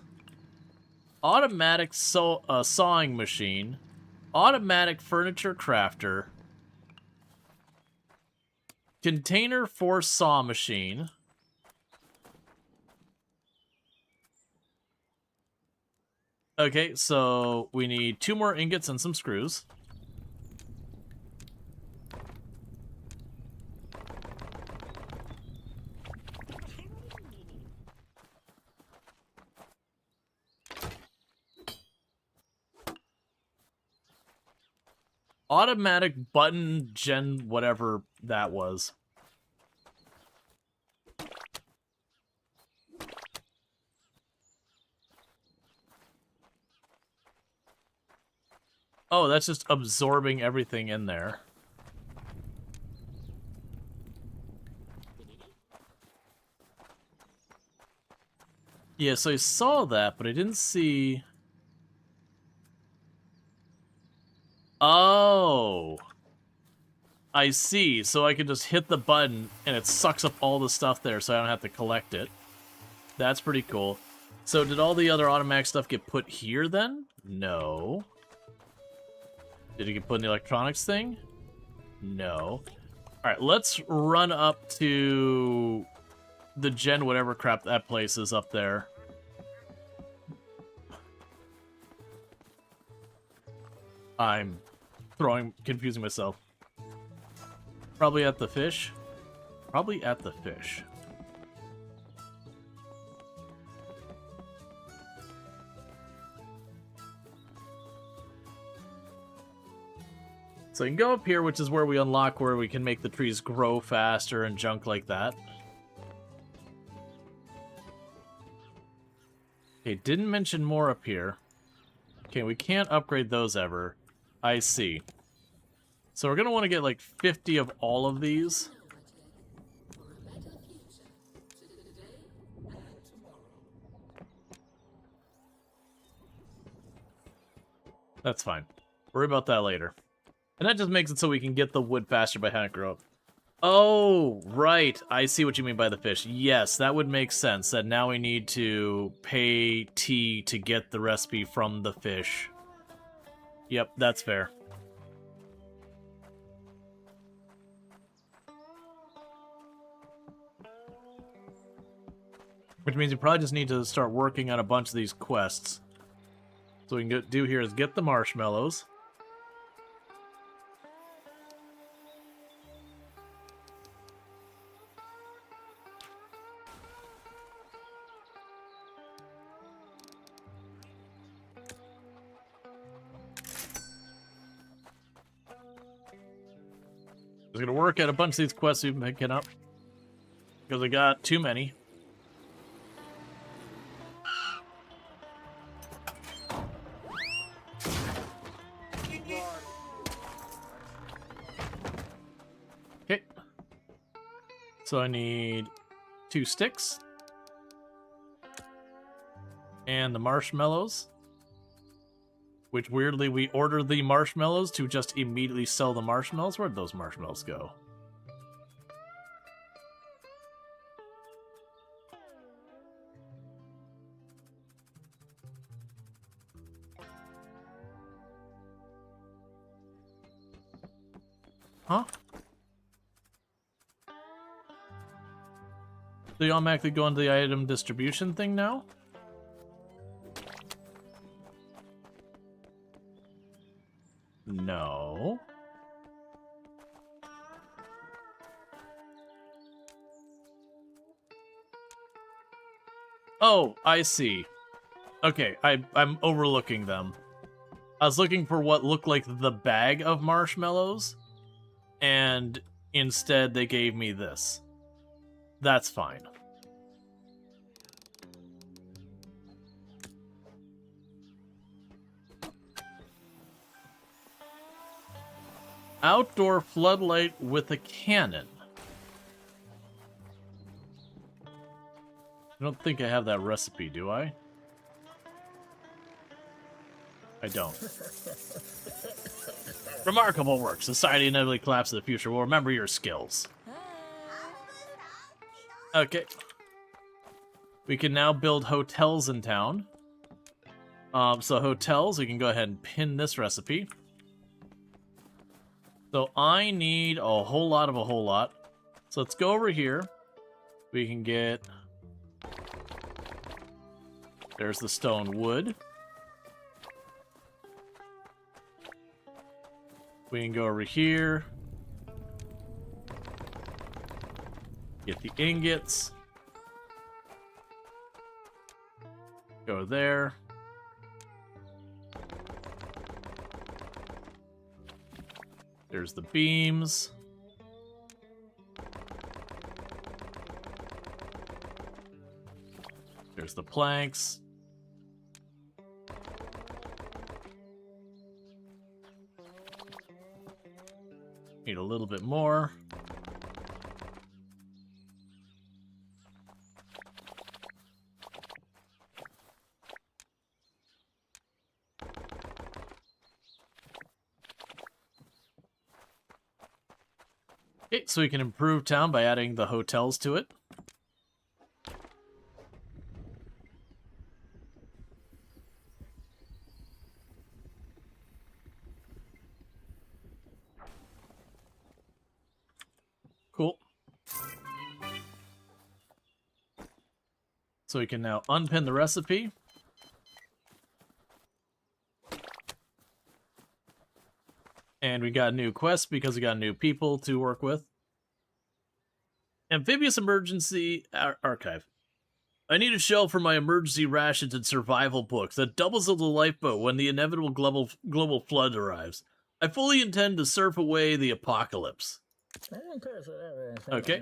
automatic sawing machine, automatic furniture crafter, container for saw machine, okay, so we need 2 more ingots and some screws. Automatic button gen whatever that was. Oh, that's just absorbing everything in there. Yeah, so I saw that, but I didn't see... Oh, I see. So I can just hit the button and it sucks up all the stuff there so I don't have to collect it. That's pretty cool. So did all the other automatic stuff get put here then? No. Did it get put in the electronics thing? No. Alright, let's run up to the gen whatever crap that place is up there. I'm confusing myself. Probably at the fish. Probably at the fish. So you can go up here, which is where we unlock where we can make the trees grow faster and junk like that. Okay, didn't mention more up here. Okay, we can't upgrade those ever. I see. So we're going to want to get like 50 of all of these. That's fine. Worry about that later. And that just makes it so we can get the wood faster by having it grow up. Oh, right. I see what you mean by the fish. Yes, that would make sense. That now we need to pay T to get the recipe from the fish. Yep, that's fair. Which means you probably just need to start working on a bunch of these quests. So what we can do here is get the marshmallows. Just gonna work at a bunch of these quests we've been picking up. Because I got too many. Okay. So I need 2 sticks. And the marshmallows. Which, weirdly, we ordered the marshmallows to just immediately sell the marshmallows. Where'd those marshmallows go? Huh? So you automatically go into the item distribution thing now? No. Oh, I see. Okay, I'm overlooking them. I was looking for what looked like the bag of marshmallows, and instead they gave me this. That's fine. Outdoor floodlight with a cannon. I don't think I have that recipe, do I? I don't. Remarkable work. Society inevitably collapses in the future. Well, remember your skills. Okay. We can now build hotels in town. So hotels, we can go ahead and pin this recipe. So I need a whole lot of a whole lot. So let's go over here. We can get... There's the stone wood. We can go over here. Get the ingots. Go there. There's the beams. There's the planks. Need a little bit more. Okay, so we can improve town by adding the hotels to it. Cool. So we can now unpin the recipe. And we got new quests because we got new people to work with. Amphibious Emergency Archive. I need a shelf for my emergency rations and survival books that doubles as a lifeboat when the inevitable global flood arrives. I fully intend to surf away the apocalypse. Okay.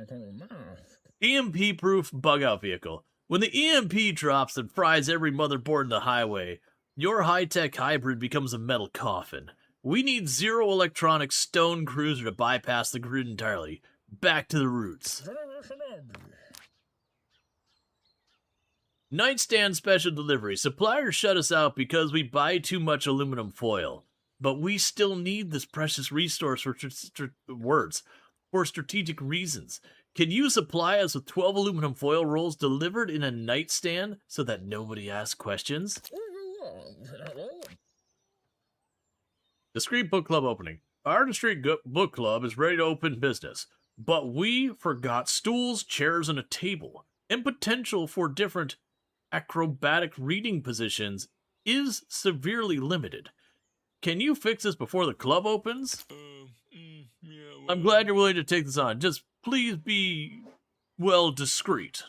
EMP-proof bug-out vehicle. When the EMP drops and fries every motherboard in the highway, your high-tech hybrid becomes a metal coffin. We need zero electronic stone cruiser to bypass the grid entirely. Back to the roots. Nightstand special delivery. Suppliers shut us out because we buy too much aluminum foil. But we still need this precious resource for for strategic reasons. Can you supply us with 12 aluminum foil rolls delivered in a nightstand so that nobody asks questions? Discreet book club opening. Our discreet book club is ready to open business, but we forgot stools, chairs, and a table. and potential for different acrobatic reading positions is severely limited. Can you fix this before the club opens? Yeah, I'm glad you're willing to take this on. Just please be, well, discreet.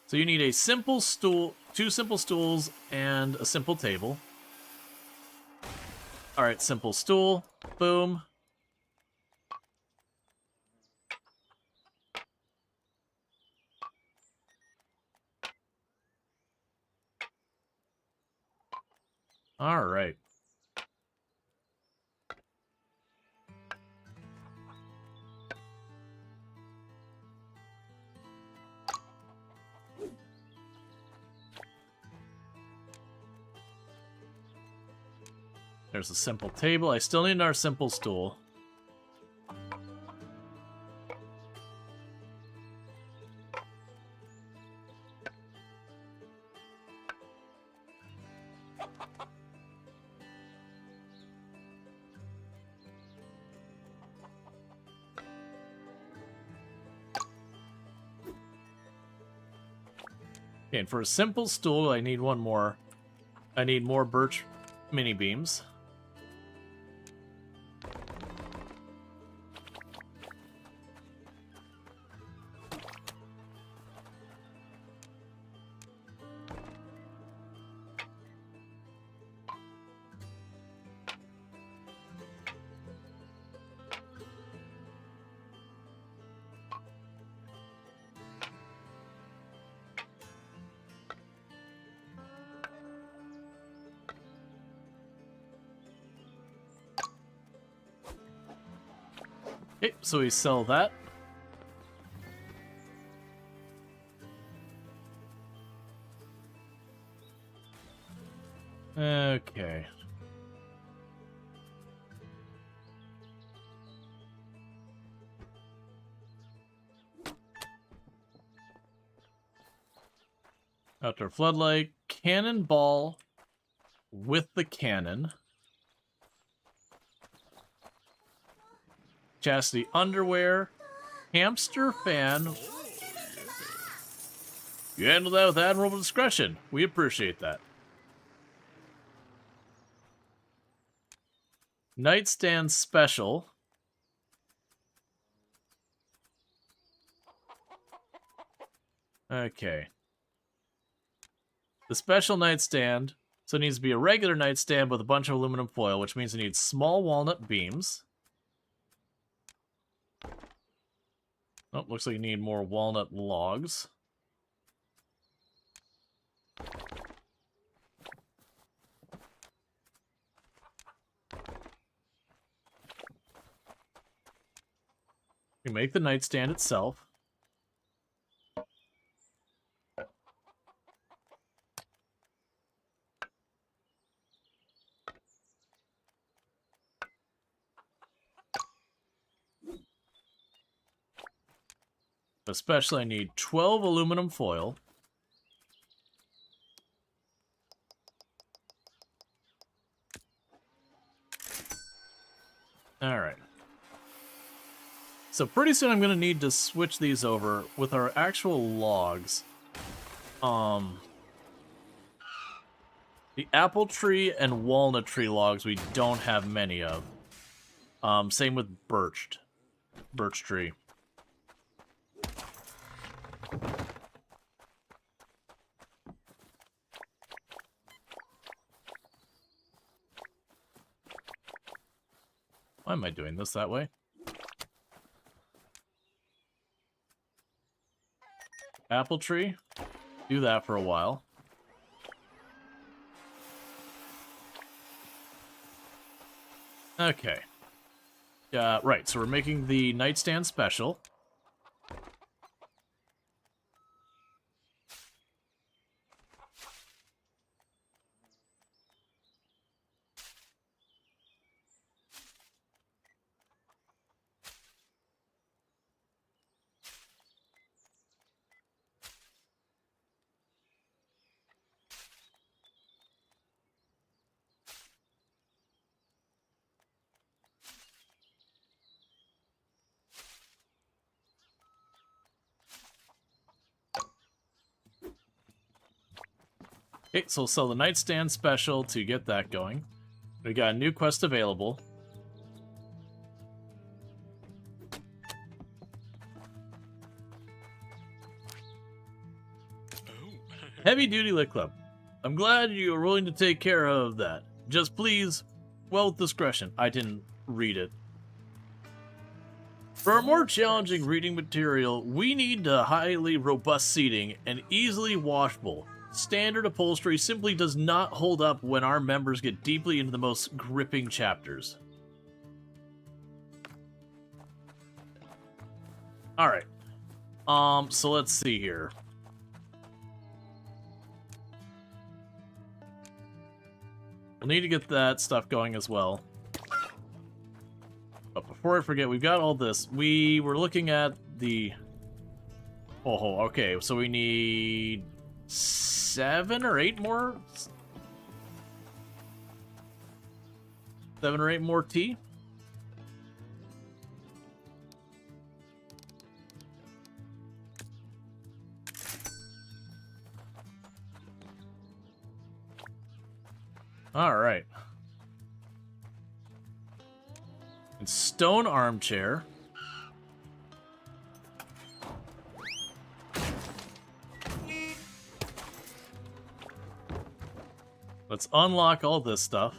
So you need a simple stool, 2 simple stools, and a simple table. Alright, simple stool. Boom. Alright. There's a simple table. I still need our simple stool. Okay, and for a simple stool, I need one more. I need more birch mini beams. Okay, so we sell that. Okay. Outdoor floodlight, cannonball with the cannon. Chastity underwear, hamster fan. You handled that with admirable discretion. We appreciate that. Nightstand special. Okay. The special nightstand. So it needs to be a regular nightstand with a bunch of aluminum foil, which means it needs small walnut beams. Oh, looks like you need more walnut logs. You make the nightstand itself. Especially I need 12 aluminum foil. Alright. So pretty soon I'm going to need to switch these over with our actual logs. The apple tree and walnut tree logs we don't have many of. Same with birch tree. Why am I doing this that way? Apple tree. Do that for a while. Okay. Right, so we're making the nightstand special. Okay, so we'll sell the nightstand special to get that going. We got a new quest available. Oh. Heavy Duty Lit Club. I'm glad you are willing to take care of that. Just please, well, with discretion. I didn't read it. For a more challenging reading material, we need highly robust seating and easily washable. Standard upholstery simply does not hold up when our members get deeply into the most gripping chapters. Alright. So let's see here. We'll need to get that stuff going as well. But before I forget, we've got all this. We were looking at the... Oh, okay. So we need 7 or 8 more? 7 or 8 more tea? Alright. And stone armchair. Let's unlock all this stuff.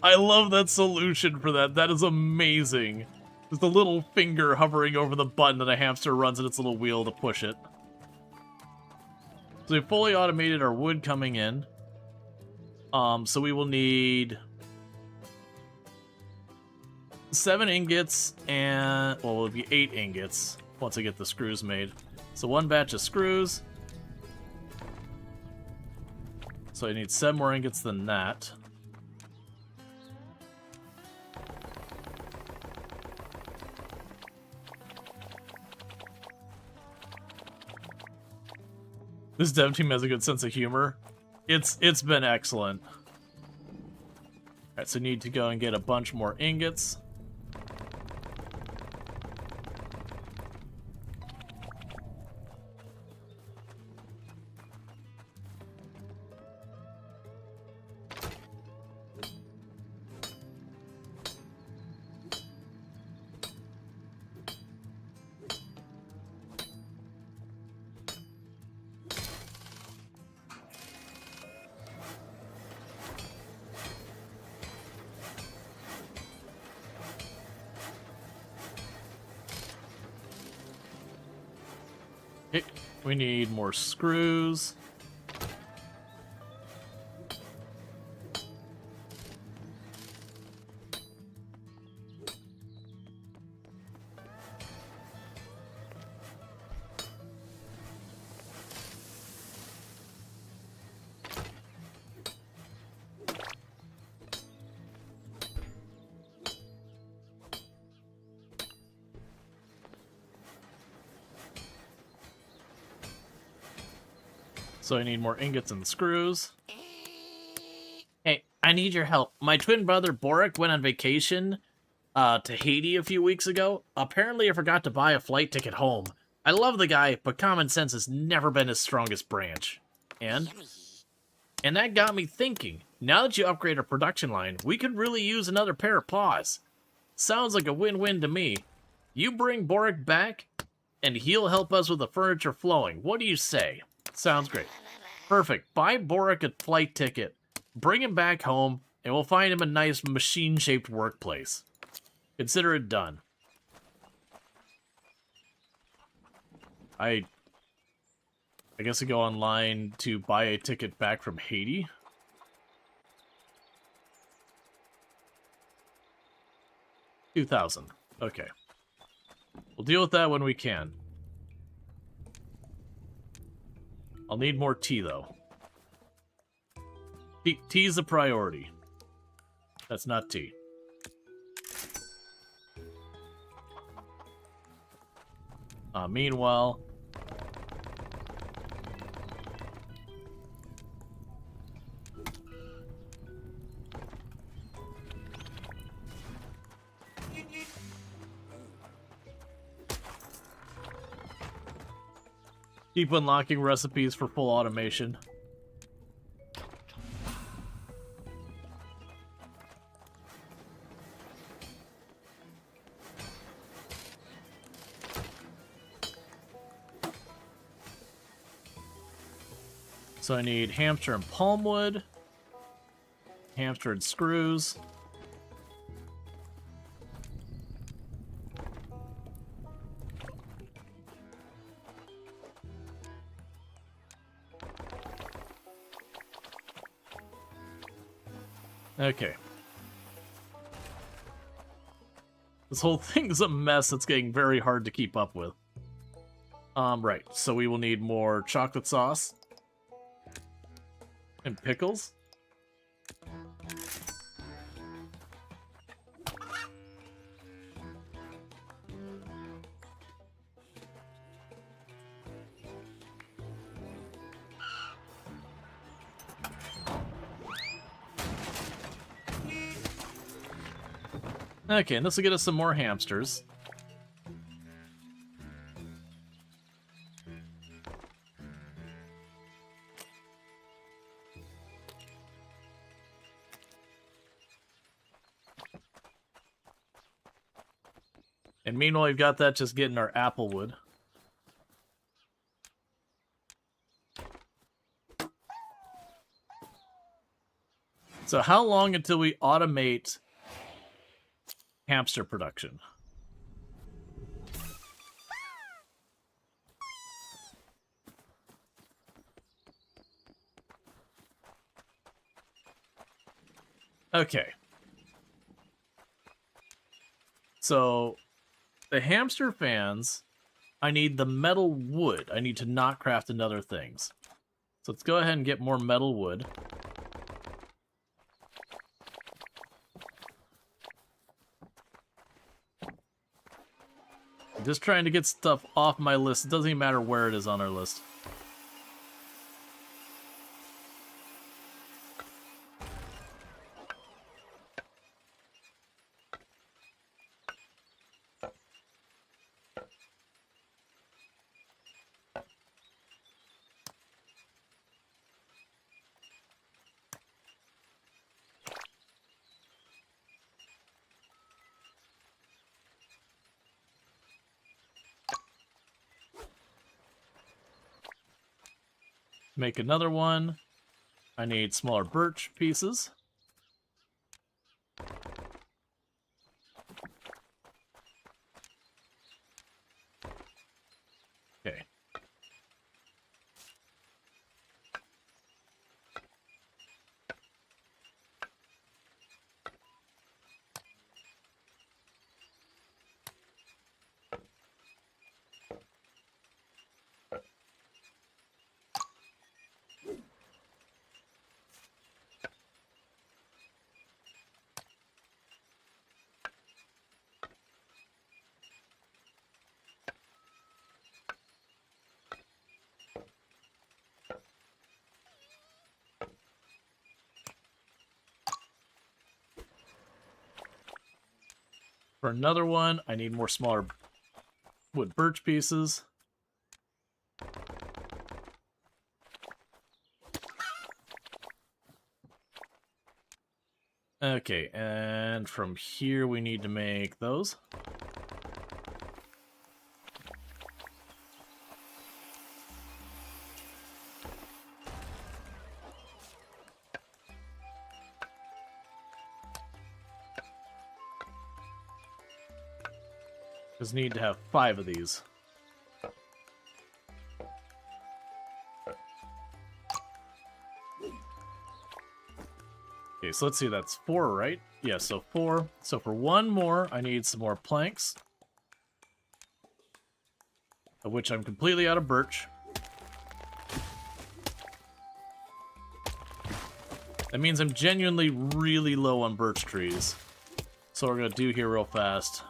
I love that solution for that. That is amazing. Just a little finger hovering over the button and a hamster runs in its little wheel to push it. So we fully automated our wood coming in. So we will need 7 ingots and, well, it'll be 8 ingots once I get the screws made. So 1 batch of screws. So I need 7 more ingots than that. This dev team has a good sense of humor. It's been excellent. Alright, so need to go and get a bunch more ingots. Okay, we need more screws. So I need more ingots and screws. Hey, I need your help. My twin brother Boric went on vacation to Haiti a few weeks ago. Apparently I forgot to buy a flight ticket home. I love the guy, but common sense has never been his strongest branch. And that got me thinking. Now that you upgrade our production line, we could really use another pair of paws. Sounds like a win-win to me. You bring Boric back, and he'll help us with the furniture flowing. What do you say? Sounds great. Perfect. Buy Boric a flight ticket, bring him back home, and we'll find him a nice machine-shaped workplace. Consider it done. I guess I go online to buy a ticket back from Haiti. $2,000. Okay. We'll We'll deal with that when we can. I'll need more tea, though. Tea's a priority. That's not tea. Meanwhile... keep unlocking recipes for full automation. So I need hamster and palmwood, hamster and screws. Okay. This whole thing is a mess that's getting very hard to keep up with. Right, so we will need more chocolate sauce. And pickles. Okay, and this will get us some more hamsters. And meanwhile, we've got that just getting our apple wood. So how long until we automate hamster production? Okay. So the hamster fans, I need the metal wood. I need to not craft into other things. So let's go ahead and get more metal wood. I'm just trying to get stuff off my list. It doesn't even matter where it is on our list. Make another one. I need smaller birch pieces. Okay. For another one, I need more smaller wood birch pieces. Okay, and from here we need to make those. Just need to have 5 of these. Okay, so let's see, that's 4, right? Yeah, so 4. So for one more, I need some more planks. of which I'm completely out of birch. That means I'm genuinely really low on birch trees. So what we're gonna do here real fast.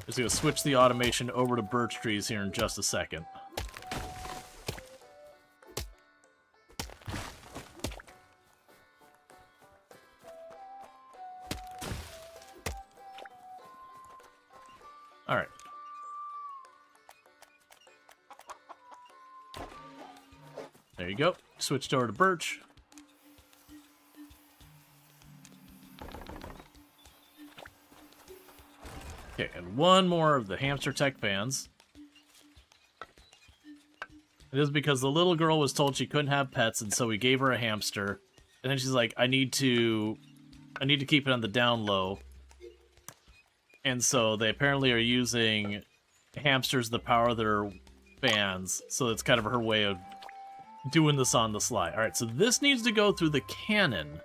Just gonna switch the automation over to birch trees here in just a second. All right. There you go. Switched over to birch. Okay, and one more of the hamster tech fans. It is because the little girl was told she couldn't have pets, and so we gave her a hamster. And then she's like, I need to keep it on the down low. And so they apparently are using hamsters to power their fans. So it's kind of her way of doing this on the sly. All right, so this needs to go through the cannon.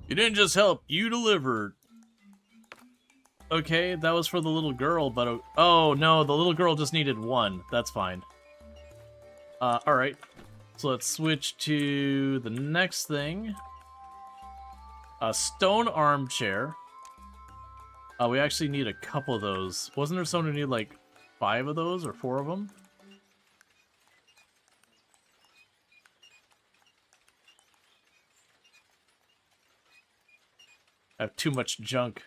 You didn't just help, you delivered. Okay, that was for the little girl, but... Oh, no, the little girl just needed one. That's fine. Alright. So let's switch to the next thing. A stone armchair. We actually need a couple of those. Wasn't there someone who needed, like, 5 of those or 4 of them? I have too much junk.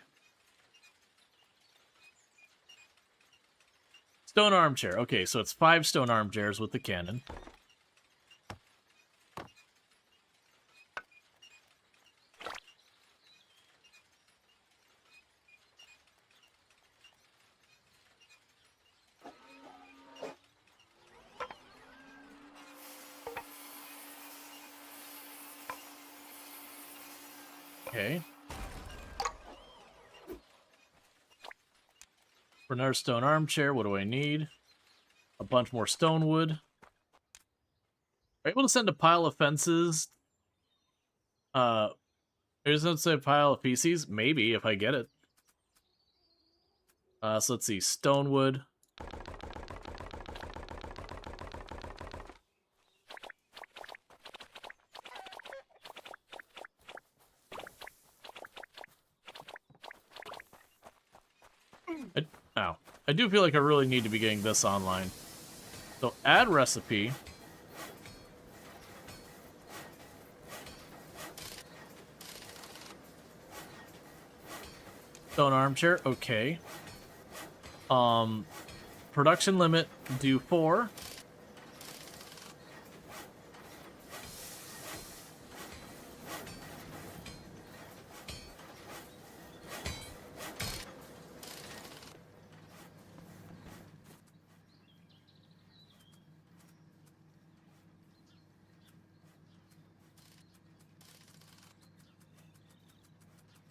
Stone armchair. Okay, so it's 5 stone armchairs with the cannon. Okay. For another stone armchair, what do I need? A bunch more stone wood. Are you able to send a pile of fences? There's no say pile of PCs? Maybe, if I get it. So let's see, stone wood. I do feel like I really need to be getting this online. So add recipe. Stone armchair, okay. Production limit, do 4.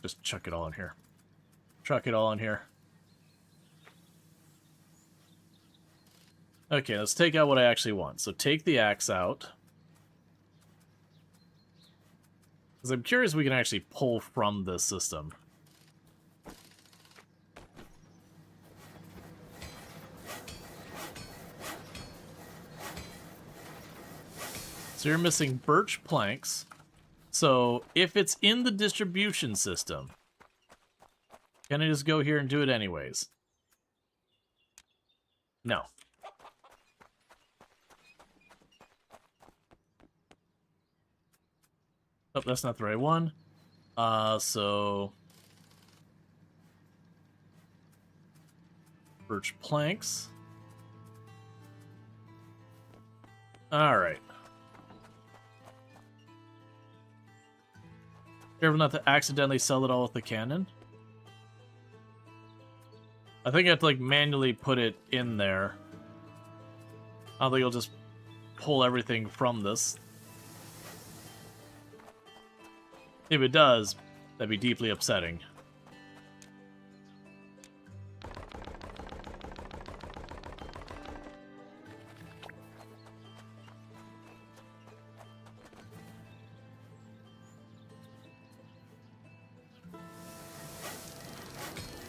Just chuck it all in here. Chuck it all in here. Okay, let's take out what I actually want. So take the axe out. Because I'm curious if we can actually pull from this system. So you're missing birch planks. So if it's in the distribution system, can I just go here and do it anyways? No. Oh, that's not the right one. So birch planks. All right. Careful not to accidentally sell it all with the cannon. I think I have to, like, manually put it in there. I don't think you'll just pull everything from this. If it does, that'd be deeply upsetting.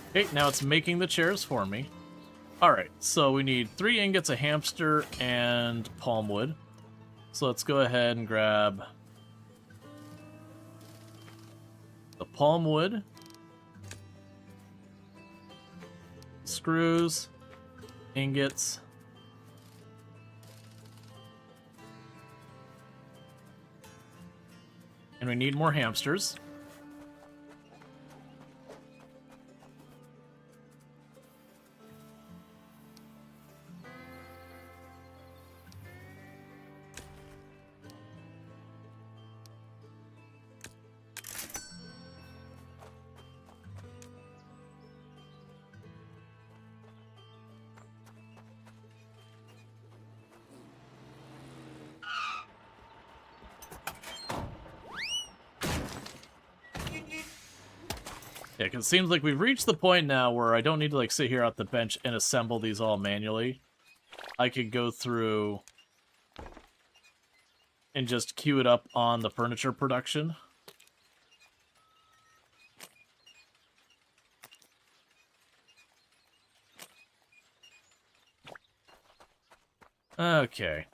Okay, now it's making the chairs for me. Alright, so we need 3 ingots, a hamster, and palm wood. So let's go ahead and grab the palm wood, screws, ingots, and we need more hamsters. Yeah, because it seems like we've reached the point now where I don't need to like sit here at the bench and assemble these all manually. I could go through and just queue it up on the furniture production. Okay.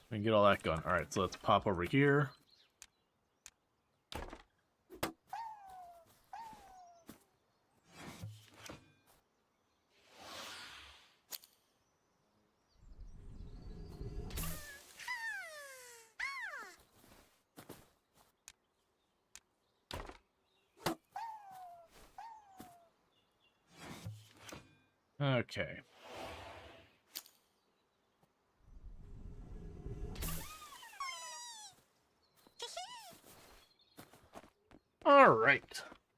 We can get all that going. Alright, so let's pop over here. Okay. All right.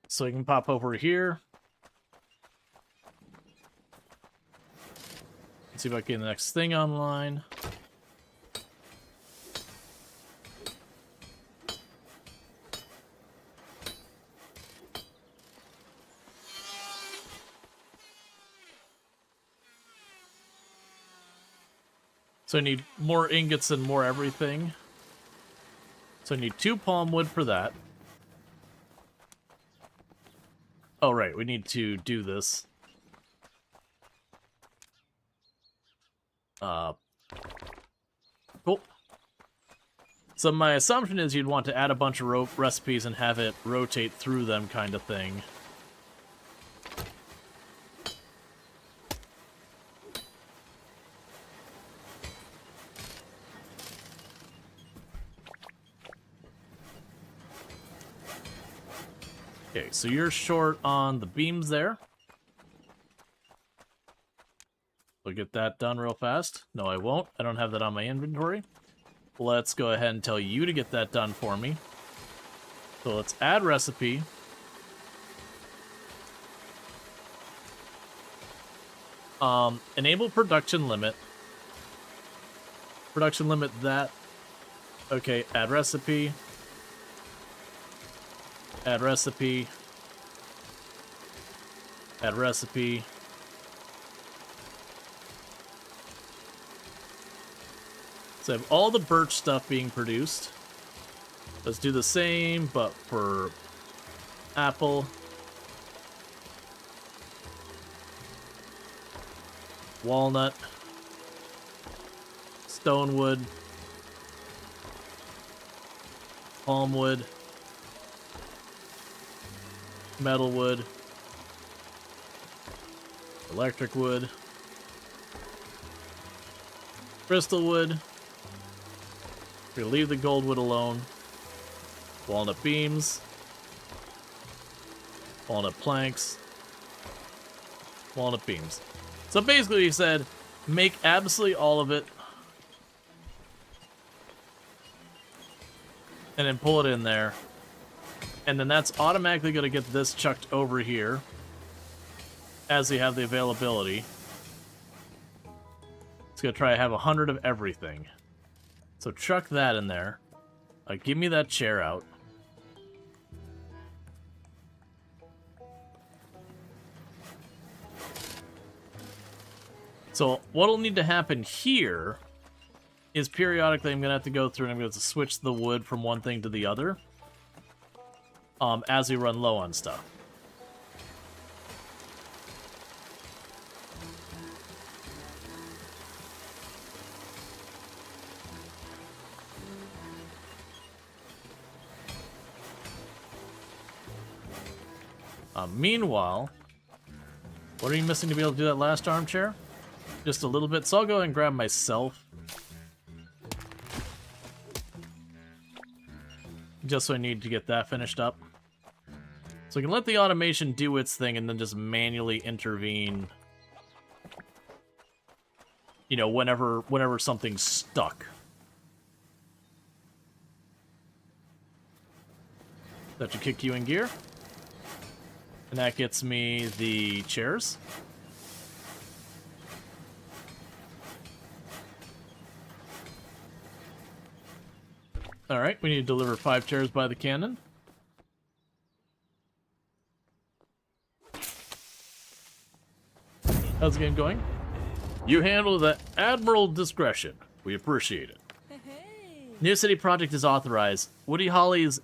So we can pop over here. Let's see if I can get the next thing online. So I need more ingots and more everything. So I need 2 palm wood for that. Oh, right, we need to do this. Cool. So my assumption is you'd want to add a bunch of recipes and have it rotate through them kind of thing. Okay, so you're short on the beams there. We'll get that done real fast. No, I won't. I don't have that on my inventory. Let's go ahead and tell you to get that done for me. So let's add recipe. Enable production limit. Production limit that. Okay, add recipe. Add recipe. Add recipe. So I have all the birch stuff being produced. Let's do the same, but for apple. Walnut. Stonewood. Palmwood. Metalwood. Electric wood. Crystal wood. We're gonna leave the gold wood alone. Walnut beams. Walnut planks. Walnut beams. So basically he said, make absolutely all of it. And then pull it in there. And then that's automatically going to get this chucked over here. As we have the availability. It's going to try to have 100 of everything. So chuck that in there. Give me that chair out. So what'll need to happen here is periodically I'm going to have to go through and I'm going to have to switch the wood from one thing to the other as we run low on stuff. Meanwhile, what are you missing to be able to do that last armchair? Just a little bit. So I'll go ahead and grab myself. Just so I need to get that finished up. So we can let the automation do its thing and then just manually intervene. You know, whenever something's stuck. That should kick you in gear. And that gets me the chairs. Alright, we need to deliver 5 chairs by the cannon. How's the game going? You handle the Admiral discretion. We appreciate it. New city project is authorized. Wooden Holly's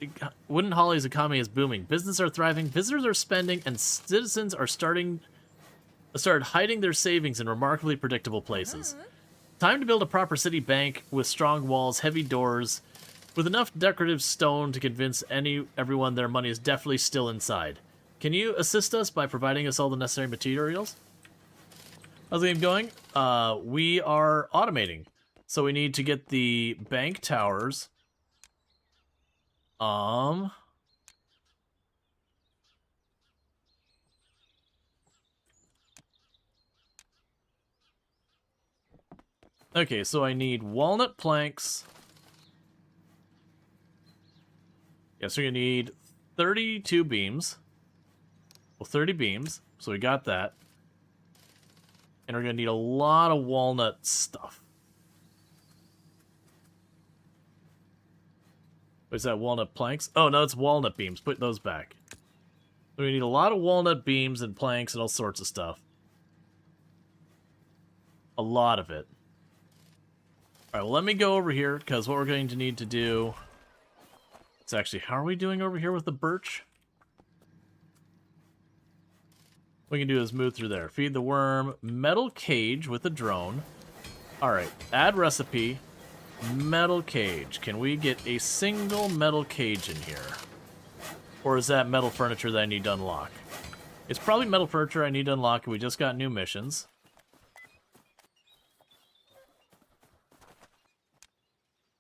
economy is booming. Businesses are thriving, visitors are spending, and citizens are started hiding their savings in remarkably predictable places. Time to build a proper city bank with strong walls, heavy doors, with enough decorative stone to convince everyone their money is definitely still inside. Can you assist us by providing us all the necessary materials? How's the game going? We are automating. So we need to get the bank towers. Okay, so I need walnut planks. Yes, we're gonna need 32 beams. Well, 30 beams. So we got that. And we're gonna need a lot of walnut stuff. Is that walnut planks? Oh, no, it's walnut beams. Put those back. So we need a lot of walnut beams and planks and all sorts of stuff. A lot of it. Alright, well, let me go over here, because what we're going to need to do... It's actually, how are we doing over here with the birch? What we can do is move through there. Feed the worm. Metal cage with a drone. Alright, add recipe. Metal cage. Can we get a single metal cage in here? Or is that metal furniture that I need to unlock? It's probably metal furniture I need to unlock, and we just got new missions.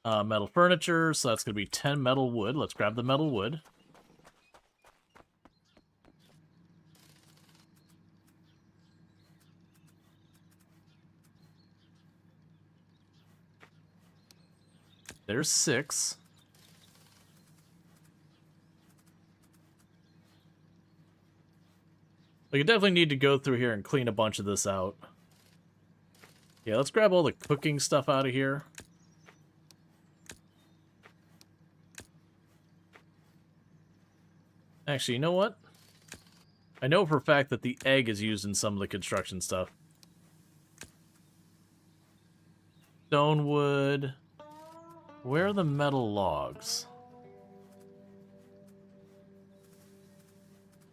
Metal furniture, so that's going to be 10 metal wood. Let's grab the metal wood. There's 6. We could definitely need to go through here and clean a bunch of this out. Yeah, let's grab all the cooking stuff out of here. Actually, you know what? I know for a fact that the egg is used in some of the construction stuff. Stone wood. Where are the metal logs?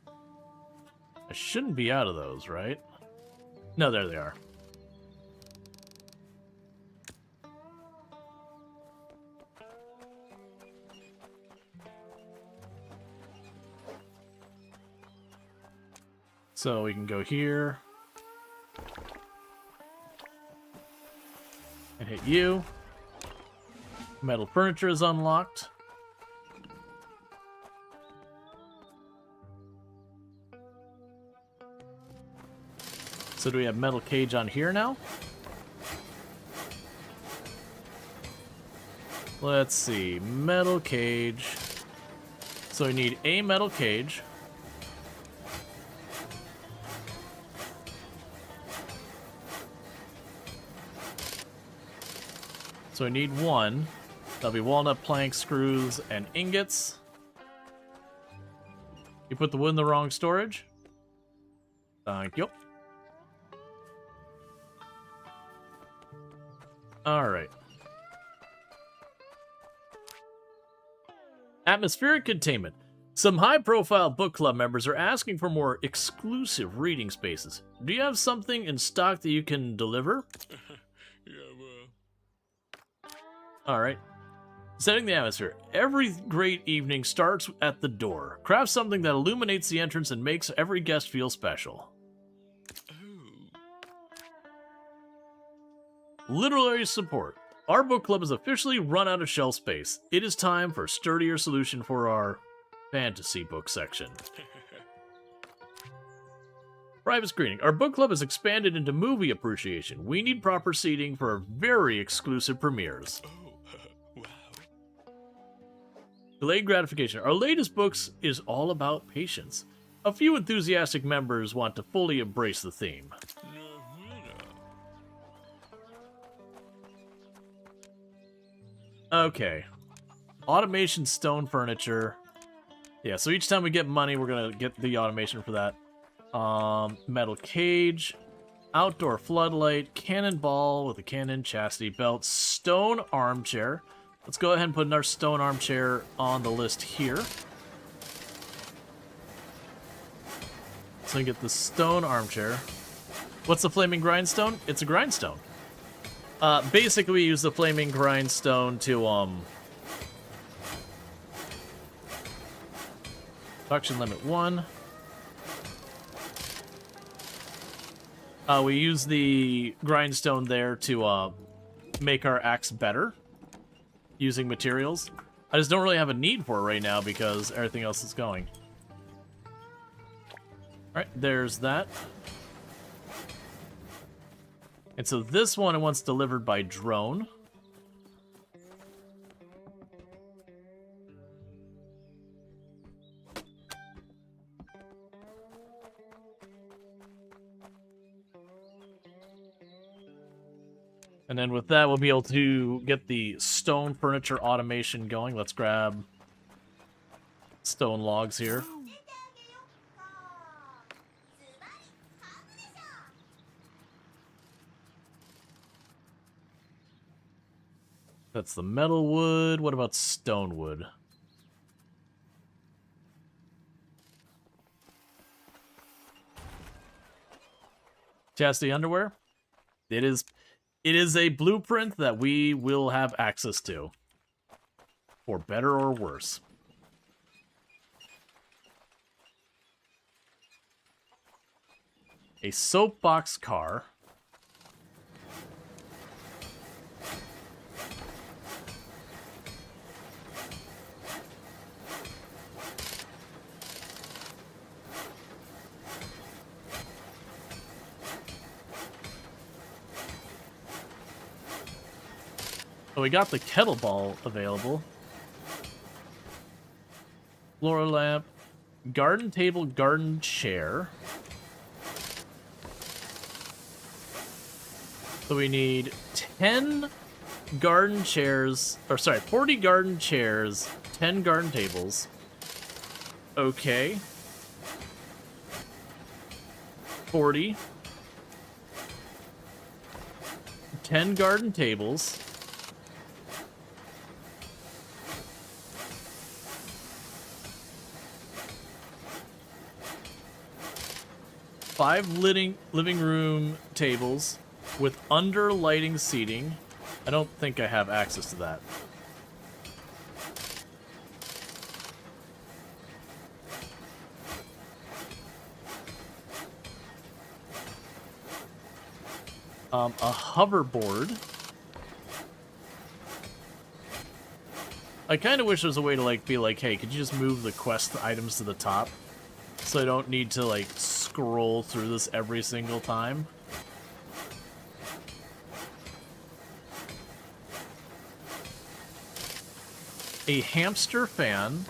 I shouldn't be out of those, right? No, there they are. So we can go here. And hit you. Metal furniture is unlocked. So do we have metal cage on here now? Let's see. Metal cage. So we need a metal cage. So I need 1. That'll be walnut plank, screws, and ingots. You put the wood in the wrong storage. Thank you. Alright. Atmospheric containment. Some high-profile book club members are asking for more exclusive reading spaces. Do you have something in stock that you can deliver? Yeah, well. Alright. Setting the atmosphere. Every great evening starts at the door. Craft something that illuminates the entrance and makes every guest feel special. Oh. Literary support. Our book club has officially run out of shelf space. It is time for a sturdier solution for our fantasy book section. Private screening. Our book club has expanded into movie appreciation. We need proper seating for our very exclusive premieres. Oh. Wow. Delayed gratification. Our latest books is all about patience. A few enthusiastic members want to fully embrace the theme. No, Okay. Automation stone furniture. Yeah, so each time we get money, we're gonna get the automation for that. Metal cage, outdoor floodlight, cannonball with a cannon, chastity belt, stone armchair. Let's go ahead and put our stone armchair on the list here. So we get the stone armchair. What's the flaming grindstone? It's a grindstone. Basically, we use the flaming grindstone to, production limit 1. We use the grindstone there to, make our axe better, using materials. I just don't really have a need for it right now because everything else is going. Alright, there's that. And so this one, it wants delivered by drone. And then with that, we'll be able to get the stone furniture automation going. Let's grab stone logs here. That's the metal wood. What about stone wood? Chastity underwear. It is a blueprint that we will have access to, for better or worse. A soapbox car. So we got the kettlebell available. Floor lamp, garden table, garden chair. So we need 10 garden chairs, or sorry, 40 garden chairs, 10 garden tables. Okay. 40. 10 garden tables. Five living room tables with under lighting seating. I don't think I have access to that. A hoverboard. I kind of wish there was a way to like be like, hey, could you just move the quest items to the top? So I don't need to like scroll through this every single time. A hamster fan.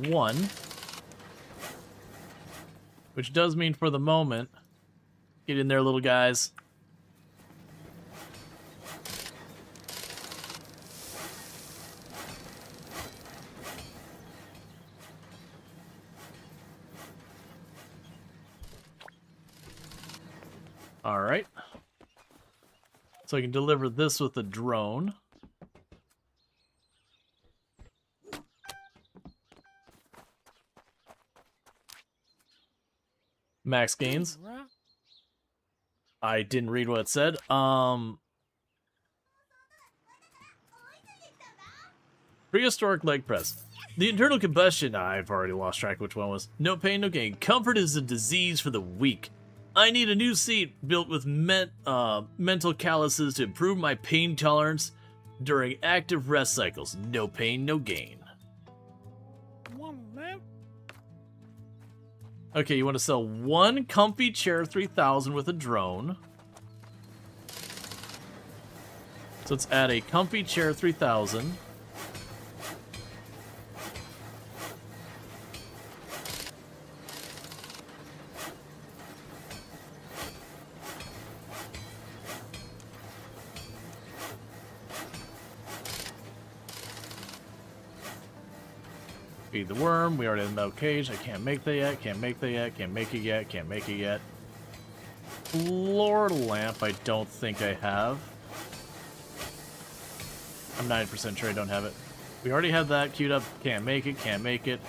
One. Which does mean for the moment, Get in there, little guys. All right. So I can deliver this with a drone. Max gains. I didn't read what it said. Prehistoric leg press. The internal combustion. I've already lost track of which one was. No pain, no gain. Comfort is a disease for the weak. I need a new seat built with mental calluses to improve my pain tolerance during active rest cycles. No pain, no gain. Okay, you want to sell one comfy chair 3000 with a drone. So let's add a comfy chair 3000. Feed the worm. We already have the metal cage. I can't make that yet. Can't make that yet. Can't make it yet. Can't make it yet. Floor lamp. I don't think I have. I'm 90% sure I don't have it. We already have that queued up. Can't make it. Can't make it.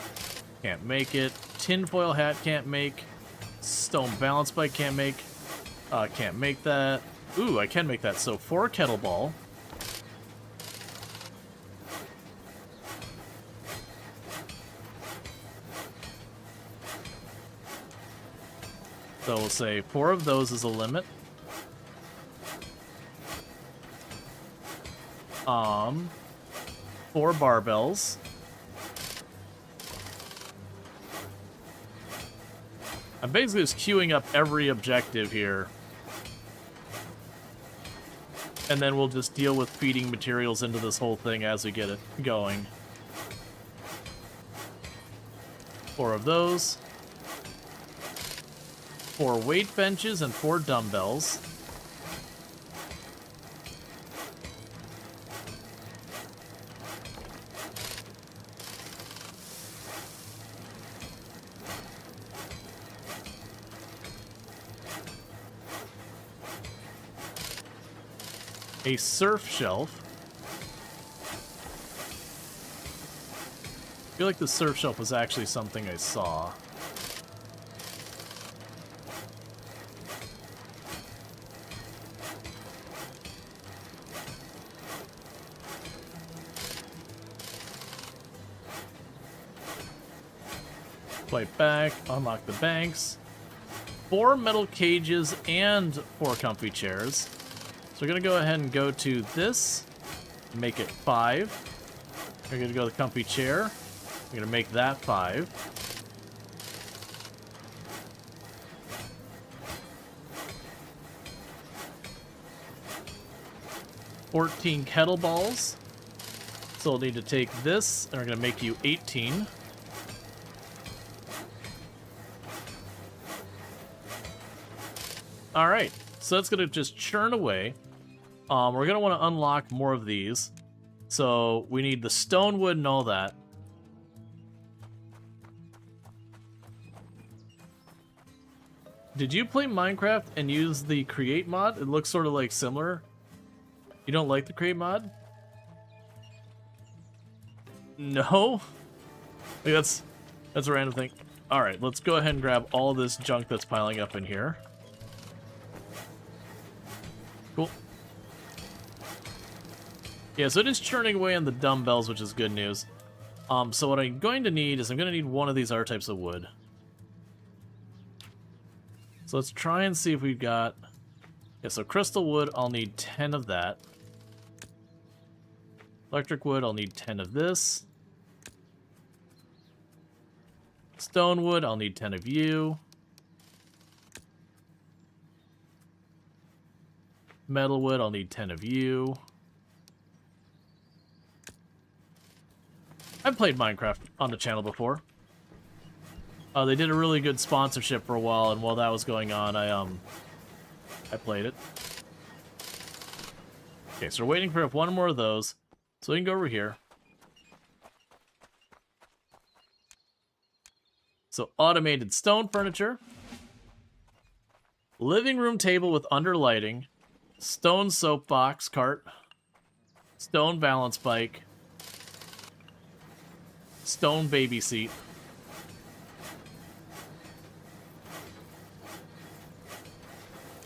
Can't make it. Tinfoil hat. Can't make. Stone balance bike. Can't make. Can't make that. Ooh, I can make that. So 4 kettlebell. So we'll say 4 of those is a limit. 4 barbells. I'm basically just queuing up every objective here. And then we'll just deal with feeding materials into this whole thing as we get it going. 4 of those. 4 weight benches and 4 dumbbells. A surf shelf. I feel like the surf shelf was actually something I saw. Flight back, unlock the banks. 4 metal cages and 4 comfy chairs. So we're gonna go ahead and go to this, make it 5. We're gonna go to the comfy chair. We're gonna make that 5. $14 kettleballs. So we'll need to take this, and we're gonna make you 18. Alright, so that's going to just churn away. We're going to want to unlock more of these. So we need the stone wood and all that. Did you play Minecraft and use the create mod? It looks sort of like similar. You don't like the create mod? No? Like that's a random thing. Alright, let's go ahead and grab all this junk that's piling up in here. Cool. Yeah, so it is churning away on the dumbbells, which is good news. So what I'm going to need is I'm going to need one of these other types of wood. So let's try and see if we've got... Yeah, so crystal wood, I'll need 10 of that. Electric wood, I'll need 10 of this. Stone wood, I'll need 10 of you. Metal wood, I'll need 10 of you. I've played Minecraft on the channel before. They did a really good sponsorship for a while, and while that was going on, I played it. Okay, so we're waiting for one more of those. So we can go over here. So automated stone furniture. Living room table with underlighting. Stone soapbox cart. Stone balance bike. Stone baby seat.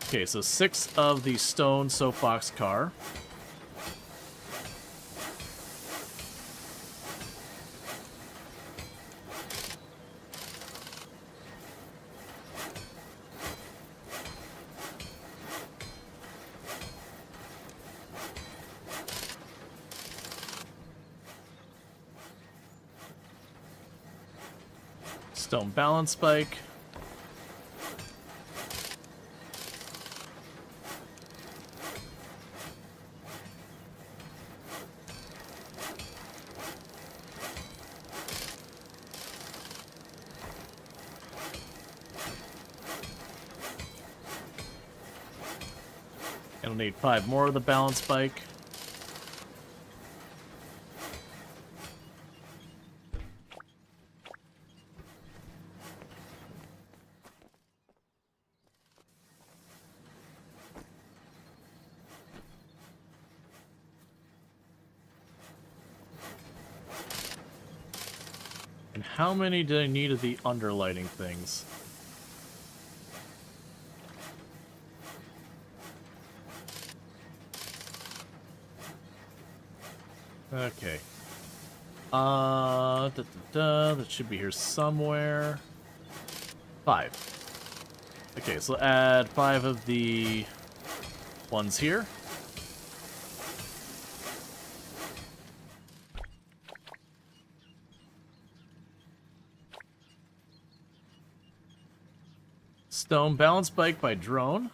Okay, so 6 of the stone soapbox car. Stone balance bike. It'll need 5 more of the balance bike. And how many do I need of the underlighting things? Okay. That should be here somewhere. 5. Okay, so add 5 of the ones here. Stone balance bike by drone.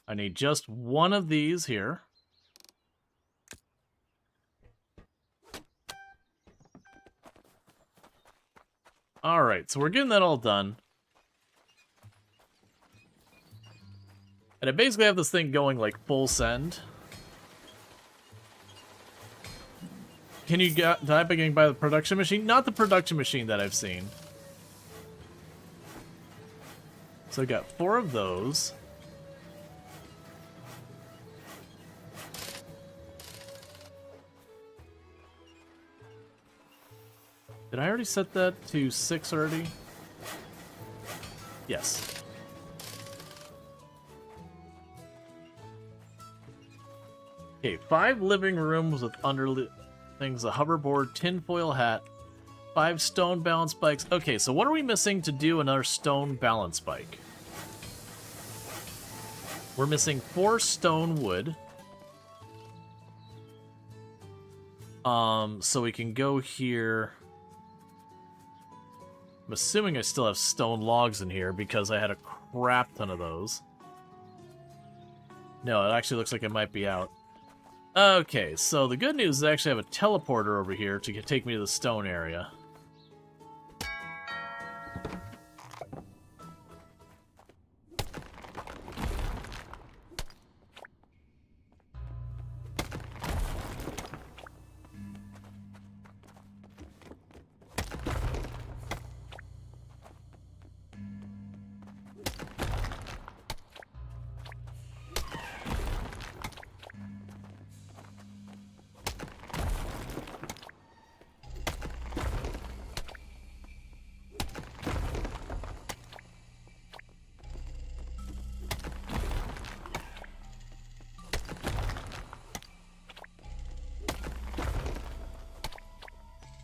I need just one of these here. Alright, so we're getting that all done. And I basically have this thing going like full send. Can you die by getting by the production machine? Not the production machine that I've seen. So I got 4 of those. Did I already set that to 6 already? Yes. Okay, 5 living rooms with things, a hoverboard, tinfoil hat, 5 stone balance bikes. Okay, so what are we missing to do another stone balance bike? We're missing 4 stone wood. So we can go here. I'm assuming I still have stone logs in here because I had a crap ton of those. No, it actually looks like it might be out. Okay, so the good news is I actually have a teleporter over here to take me to the stone area.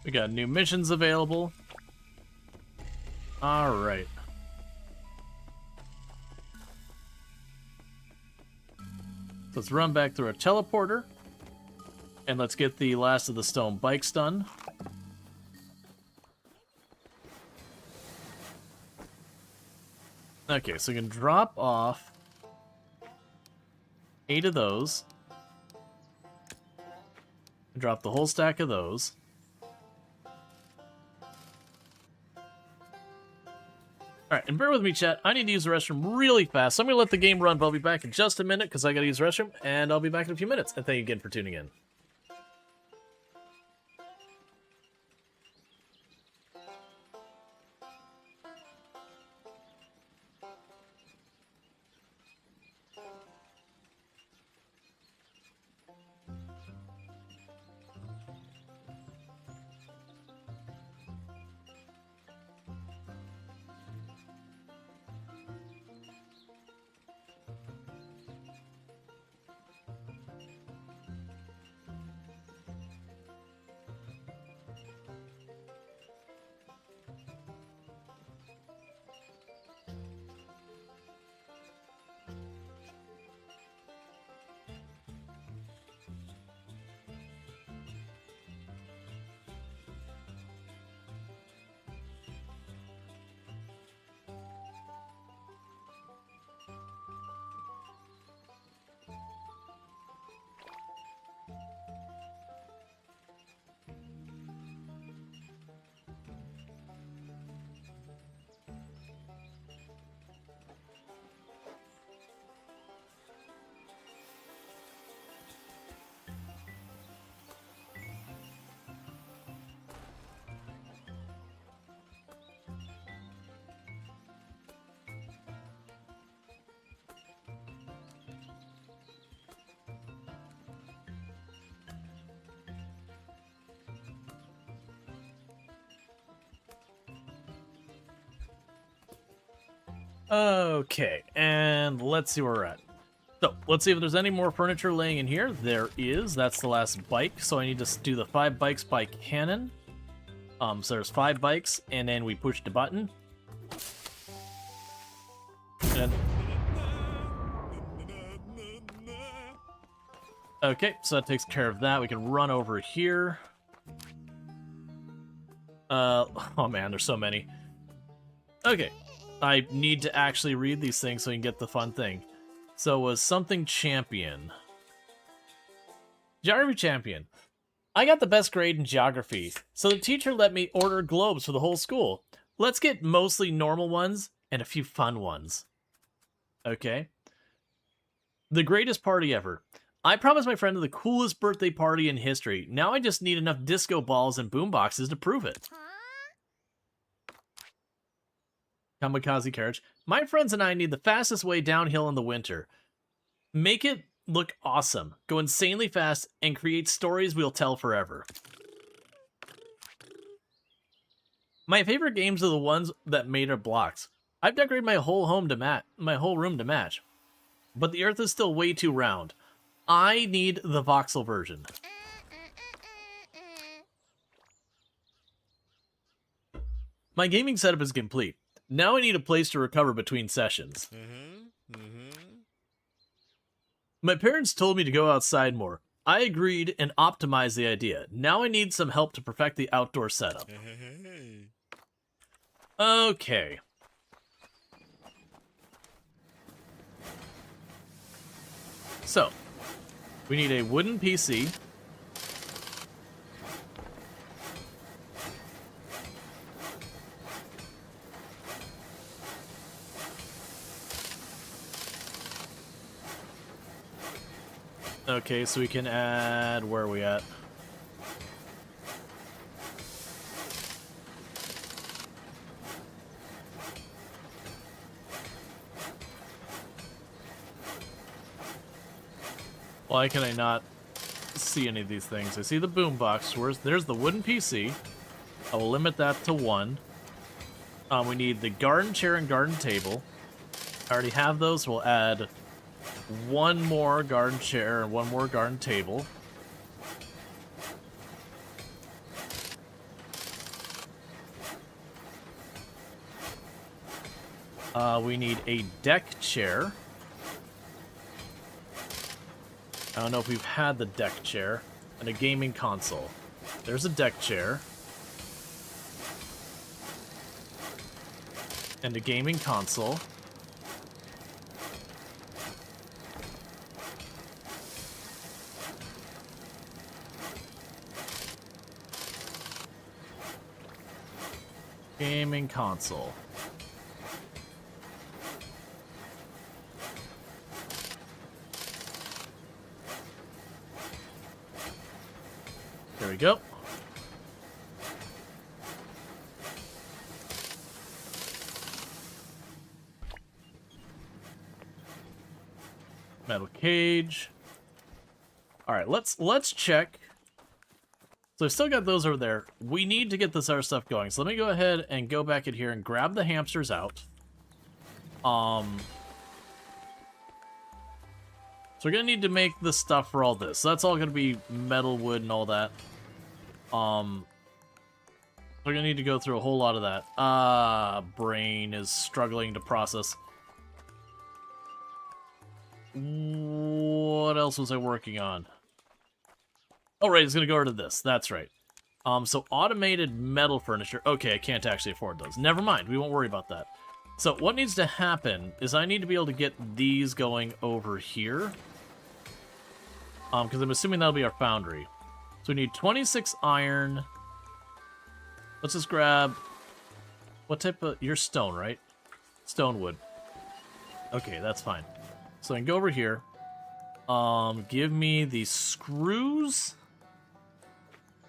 We got new missions available. Alright. Let's run back through our teleporter. And let's get the last of the stone bikes done. Okay, so we can drop off 8 of those. Drop the whole stack of those. Alright, and bear with me, chat. I need to use the restroom really fast, so I'm going to let the game run, but I'll be back in just a minute, because I got to use the restroom, and I'll be back in a few minutes. And thank you again for tuning in. Okay, and let's see where we're at. So, let's see if there's any more furniture laying in here. There is. That's the last bike, so I need to do the 5 bikes by cannon. So there's 5 bikes, and then we push the button. And... okay, so that takes care of that. We can run over here. Oh man, there's so many. Okay, I need to actually read these things so you can get the fun thing. So was something champion. Geography champion. I got the best grade in geography, so the teacher let me order globes for the whole school. Let's get mostly normal ones and a few fun ones. Okay. The greatest party ever. I promised my friend the coolest birthday party in history. Now I just need enough disco balls and boomboxes to prove it. Kamikaze carriage. My friends and I need the fastest way downhill in the winter. Make it look awesome, go insanely fast, and create stories we'll tell forever. My favorite games are the ones that made of blocks. I've decorated my whole home to my whole room to match, but the Earth is still way too round. I need the voxel version. My gaming setup is complete. Now I need a place to recover between sessions. My parents told me to go outside more. I agreed and optimized the idea. Now I need some help to perfect the outdoor setup. Okay. So, we need a wooden PC. Okay, so we can add... where are we at? Why can I not see any of these things? I see the boombox. There's the wooden PC. I will limit that to 1. We need the garden chair and garden table. I already have those. We'll add 1 more garden chair and 1 more garden table. We need a deck chair. I don't know if we've had the deck chair. And a gaming console. There's a deck chair. And a gaming console. Gaming console. we go. Metal cage. All right, let's check. So I've still got those over there. We need to get this other stuff going. So let me go ahead and go back in here and grab the hamsters out. So we're gonna need to make the stuff for all this. So that's all gonna be metal, wood, and all that. We're gonna need to go through a whole lot of that. Brain is struggling to process. What else was I working on? Oh, right, it's gonna go over to this. That's right. So automated metal furniture. Okay, I can't actually afford those. Never mind, we won't worry about that. So what needs to happen is I need to be able to get these going over here. Because I'm assuming that'll be our foundry. So we need 26 iron. Let's just grab... What type of... You're stone, right? Stone wood. Okay, that's fine. So I can go over here. Give me the screws.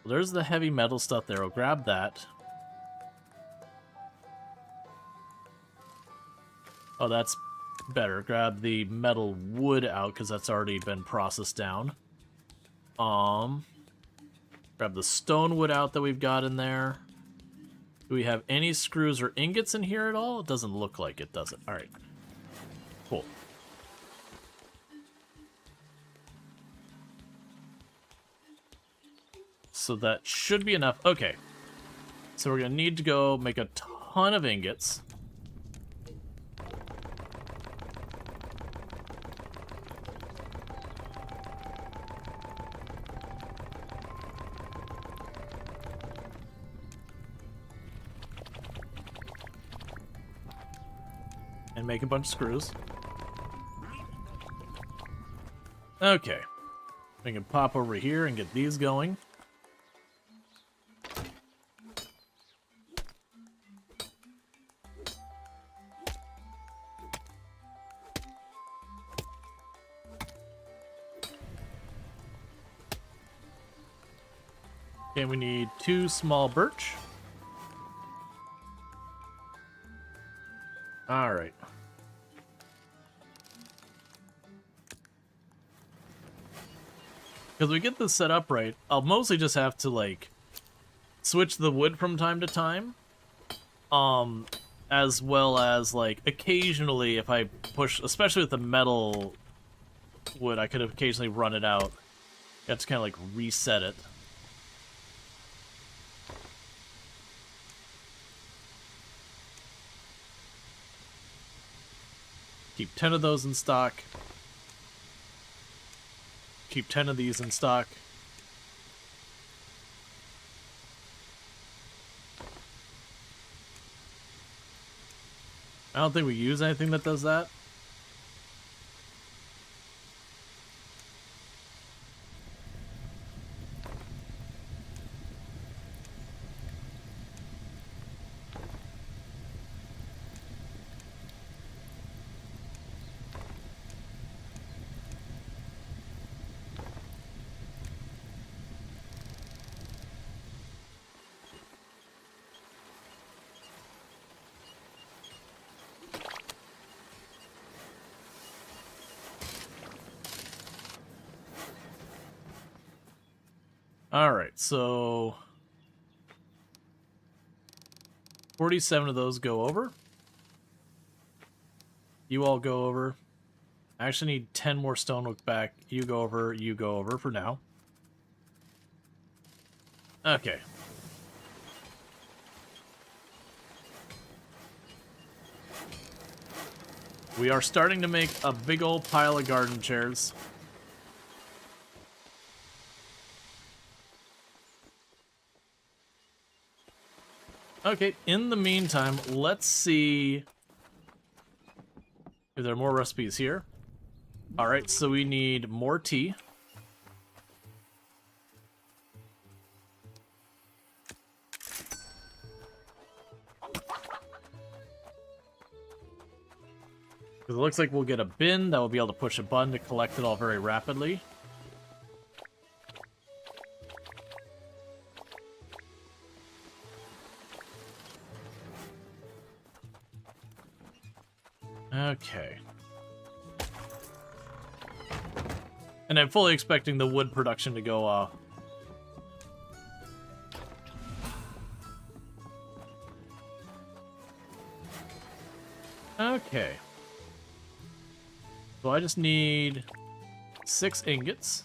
Well, there's the heavy metal stuff there. I'll grab that. Oh, that's better. Grab the metal wood out because that's already been processed down. Grab the stone wood out that we've got in there. Do we have any screws or ingots in here at all? It doesn't look like it, does it? All right. Cool. So that should be enough. Okay. So we're going to need to go make a ton of ingots. And make a bunch of screws. Okay. We can pop over here and get these going. Okay, we need 2 small birch. All right. Because we get this set up right, I'll mostly just have to, like, switch the wood from time to time. As well as, like, occasionally if I push, especially with the metal wood, I could have occasionally run it out. You have to kind of, like, reset it. Keep 10 of those in stock. Keep 10 of these in stock. I don't think we use anything that does that. Alright, so 47 of those go over. You all go over. I actually need 10 more stonework back. You go over for now. Okay. We are starting to make a big old pile of garden chairs. Okay, in the meantime, let's see if there are more recipes here. Alright, so we need more tea. Because it looks like we'll get a bin that will be able to push a button to collect it all very rapidly. Okay. And I'm fully expecting the wood production to go off. Okay. So I just need 6 ingots.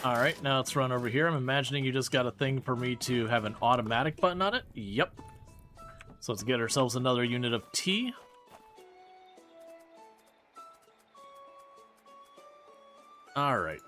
Alright, now let's run over here. I'm imagining you just got a thing for me to have an automatic button on it. Yep. So let's get ourselves another unit of tea. Alright.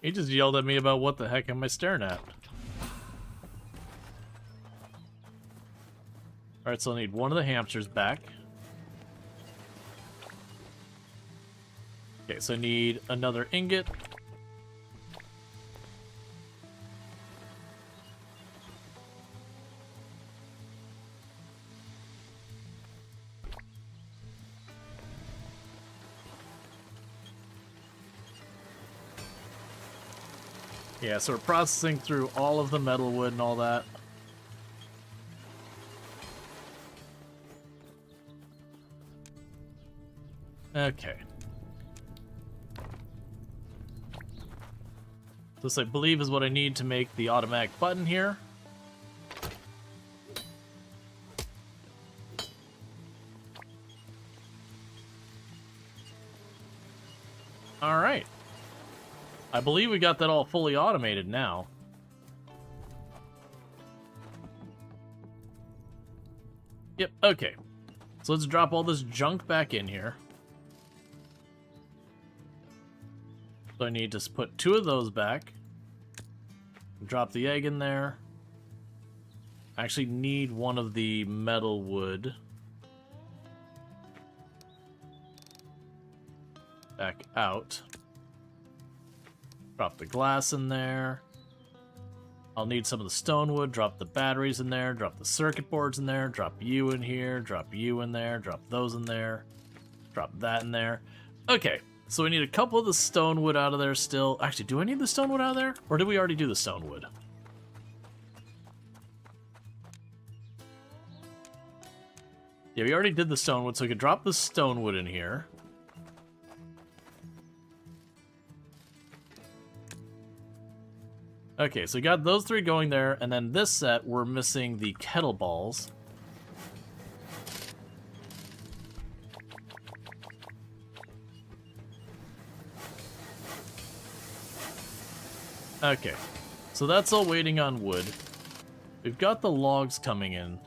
He just yelled at me about what the heck am I staring at. Alright, so I need one of the hamsters back. Okay, so I need another ingot. Yeah, so we're processing through all of the metal wood and all that. Okay. This, I believe, is what I need to make the automatic button here. Alright. I believe we got that all fully automated now. Yep, okay. So let's drop all this junk back in here. So I need to put 2 of those back. Drop the egg in there. I actually need one of the metal wood. Back out. Drop the glass in there. I'll need some of the stone wood. Drop the batteries in there. Drop the circuit boards in there. Drop you in here. Drop you in there. Drop those in there. Drop that in there. Okay, so we need a couple of the stone wood out of there still. Actually, do I need the stone wood out of there? Or did we already do the stone wood? Yeah, we already did the stone wood, so we could drop the stone wood in here. Okay, so we got those 3 going there, and then this set, we're missing the kettleballs. Okay, so that's all waiting on wood. We've got the logs coming in.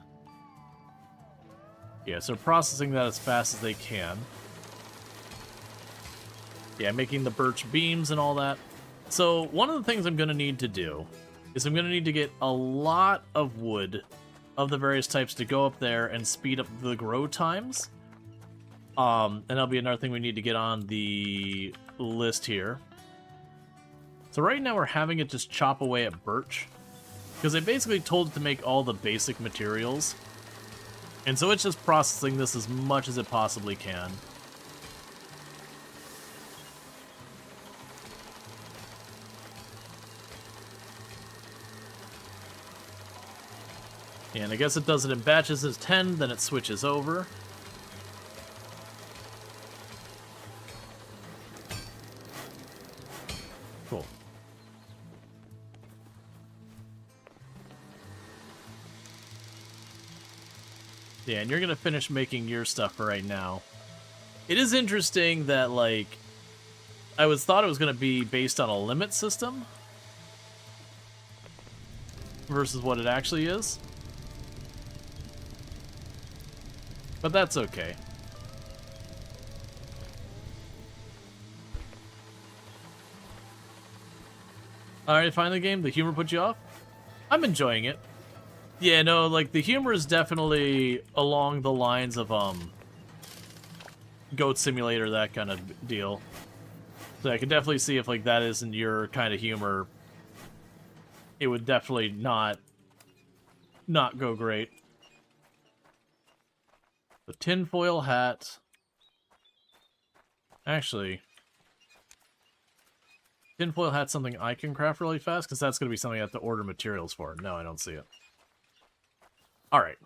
Yeah, so processing that as fast as they can. Yeah, making the birch beams and all that. So one of the things I'm going to need to do is I'm going to need to get a lot of wood of the various types to go up there and speed up the grow times. And that'll be another thing we need to get on the list here. So right now we're having it just chop away at birch, because I basically told it to make all the basic materials. And so it's just processing this as much as it possibly can. And I guess it does it in batches as 10, then it switches over. Cool. Yeah, and you're gonna finish making your stuff for right now. It is interesting that, like, I thought it was gonna be based on a limit system versus what it actually is. But that's okay. Alright, find the game. The humor put you off? I'm enjoying it. Yeah, no, like, the humor is definitely along the lines of, Goat Simulator, that kind of deal. So I can definitely see if, like, that isn't your kind of humor, it would definitely not go great. The tinfoil hat. Actually, tinfoil hat's something I can craft really fast, because that's going to be something I have to order materials for. No, I don't see it. Alright.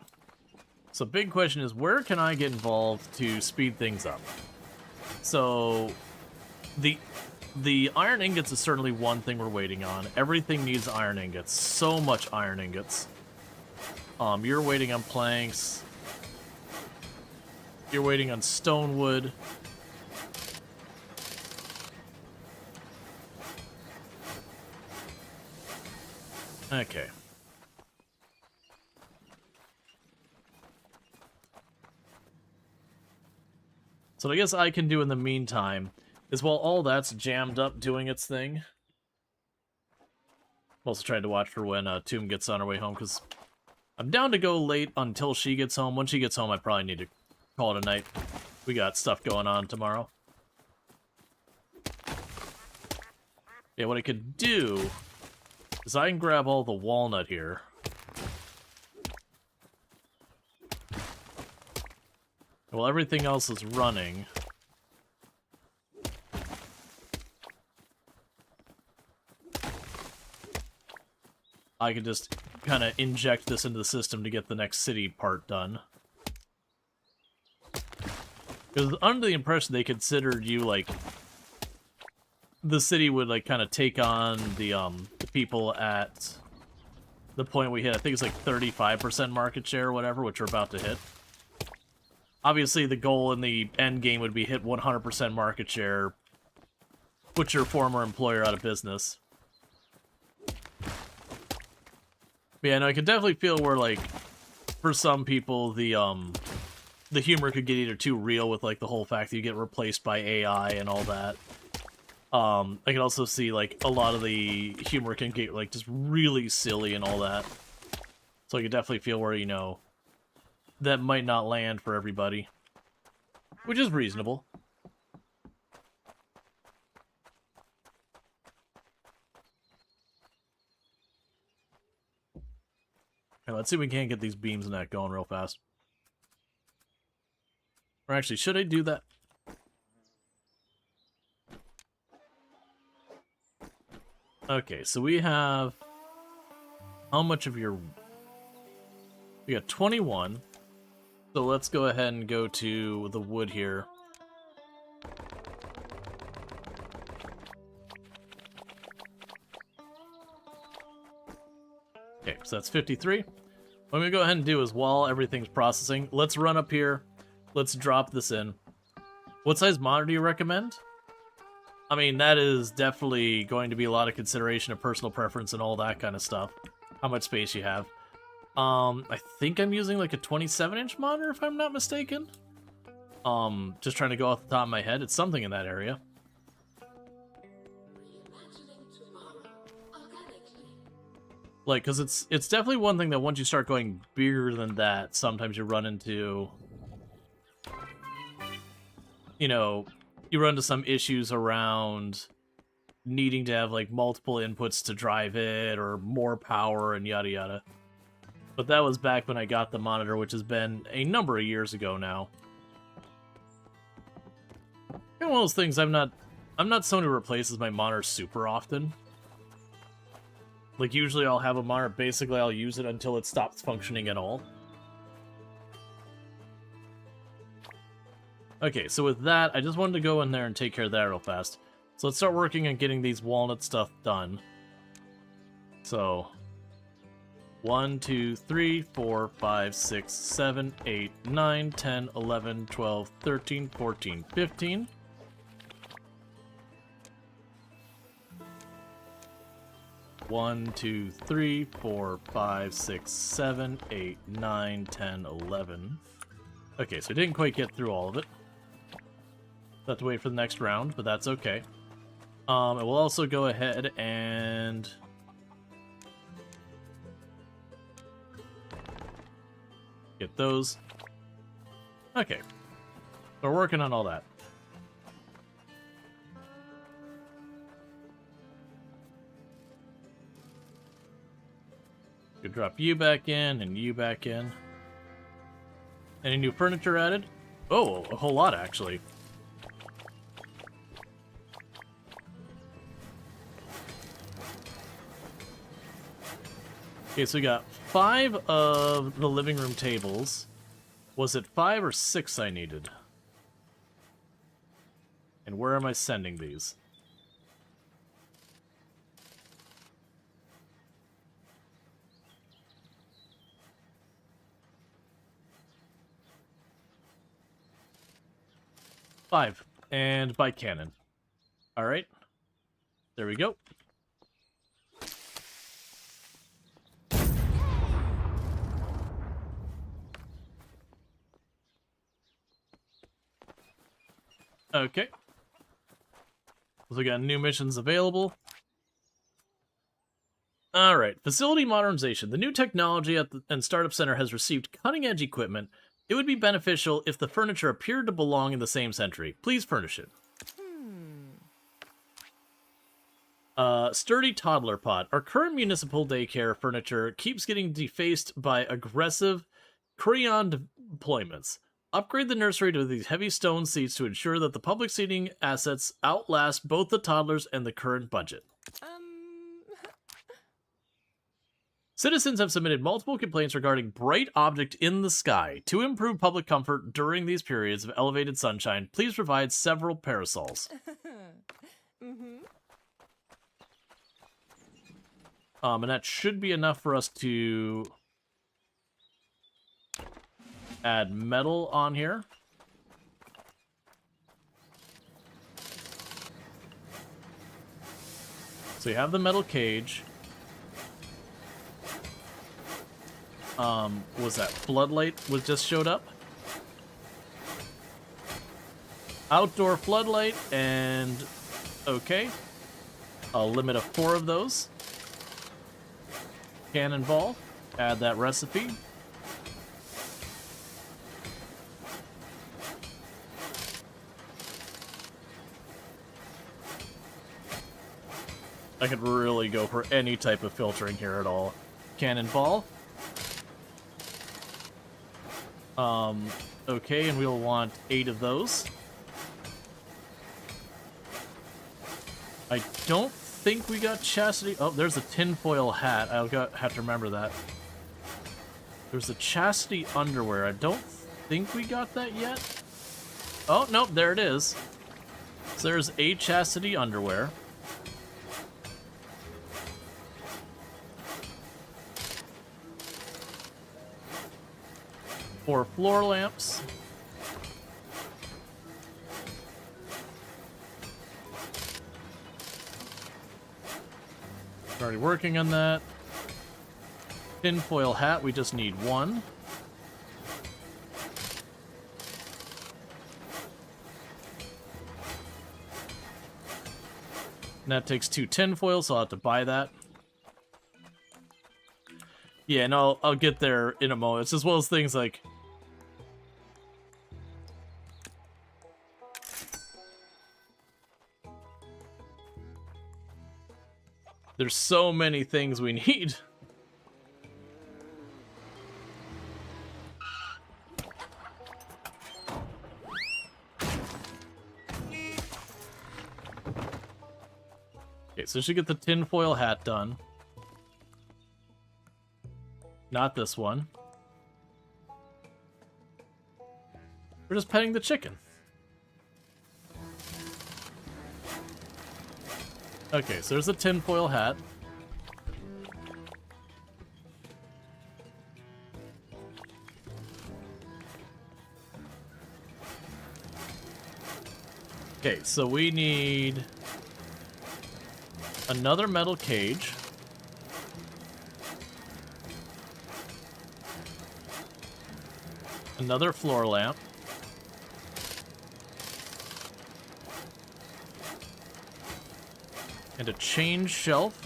So big question is, where can I get involved to speed things up? So, the iron ingots is certainly one thing we're waiting on. Everything needs iron ingots. So much iron ingots. You're waiting on planks. You're waiting on stone wood. Okay. So what I guess I can do in the meantime is, while all that's jammed up doing its thing, I'm also trying to watch for when Tomb gets on her way home, because I'm down to go late until she gets home. When she gets home, I probably need to call it a night. We got stuff going on tomorrow. Yeah, what I could do is I can grab all the walnut here. Well, everything else is running. I could just kind of inject this into the system to get the next city part done. Because under the impression they considered you, like, the city would, like, kind of take on the people at the point we hit. I think it's like 35% market share or whatever, which we're about to hit. Obviously, the goal in the end game would be hit 100% market share, put your former employer out of business. But yeah, no, I can definitely feel where, like, for some people, the humor could get either too real with, like, the whole fact that you get replaced by AI and all that. I can also see, like, a lot of the humor can get, like, just really silly and all that. So I can definitely feel where, you know, that might not land for everybody. Which is reasonable. Okay, let's see if we can't get these beams and that going real fast. Or actually, should I do that? Okay, so we have... How much of your... We got 21. So let's go ahead and go to the wood here. Okay, so that's 53. What I'm going to go ahead and do is, while everything's processing, let's run up here. Let's drop this in. What size monitor do you recommend? I mean, that is definitely going to be a lot of consideration of personal preference and all that kind of stuff. How much space you have. I think I'm using like a 27-inch monitor, if I'm not mistaken. Just trying to go off the top of my head. It's something in that area. Like, because it's definitely one thing that once you start going bigger than that, sometimes you run into, you know, you run into some issues around needing to have, like, multiple inputs to drive it, or more power, and yada yada. But that was back when I got the monitor, which has been a number of years ago now. And one of those things, I'm not someone who replaces my monitor super often. Like, usually I'll have a monitor, basically I'll use it until it stops functioning at all. Okay, so with that, I just wanted to go in there and take care of that real fast. So let's start working on getting these walnut stuff done. So... 1, 2, 3, 4, 5, 6, 7, 8, 9, 10, 11, 12, 13, 14, 15. One, 2, 3, 4, 5, 6, 7, 8, 9, 10, 11. Okay, so I didn't quite get through all of it. Have to wait for the next round, but that's okay. And we'll also go ahead and get those. Okay. We're working on all that. Could drop you back in and you back in. Any new furniture added? Oh, a whole lot actually. Okay, so we got 5 of the living room tables. Was it 5 or 6 I needed? And where am I sending these? Five. And by cannon. Alright. There we go. Okay. So we got new missions available. Alright, facility modernization. The new technology at and Startup Center has received cutting-edge equipment. It would be beneficial if the furniture appeared to belong in the same century. Please furnish it. Sturdy toddler pot. Our current municipal daycare furniture keeps getting defaced by aggressive crayon deployments. Upgrade the nursery to these heavy stone seats to ensure that the public seating assets outlast both the toddlers and the current budget. Citizens have submitted multiple complaints regarding bright object in the sky. To improve public comfort during these periods of elevated sunshine, please provide several parasols. And that should be enough for us to add metal on here. So you have the metal cage. Was that floodlight was just showed up? Outdoor floodlight and okay. A limit of 4 of those. Cannonball. Add that recipe. I could really go for any type of filtering here at all. Cannonball. Okay, and we'll want 8 of those. I don't think we got chastity. Oh, there's a tinfoil hat. I'll have to remember that. There's a chastity underwear. I don't think we got that yet. Oh, nope, there it is. So there's a chastity underwear. For floor lamps. Already working on that. Tinfoil hat, we just need 1. And that takes 2 tinfoil, so I'll have to buy that. Yeah, and I'll get there in a moment. It's as well as things like there's so many things we need. Okay, so I should get the tinfoil hat done. Not this one. We're just petting the chicken. Okay, so there's a tinfoil hat. Okay, so we need another metal cage. Another floor lamp. And a change shelf.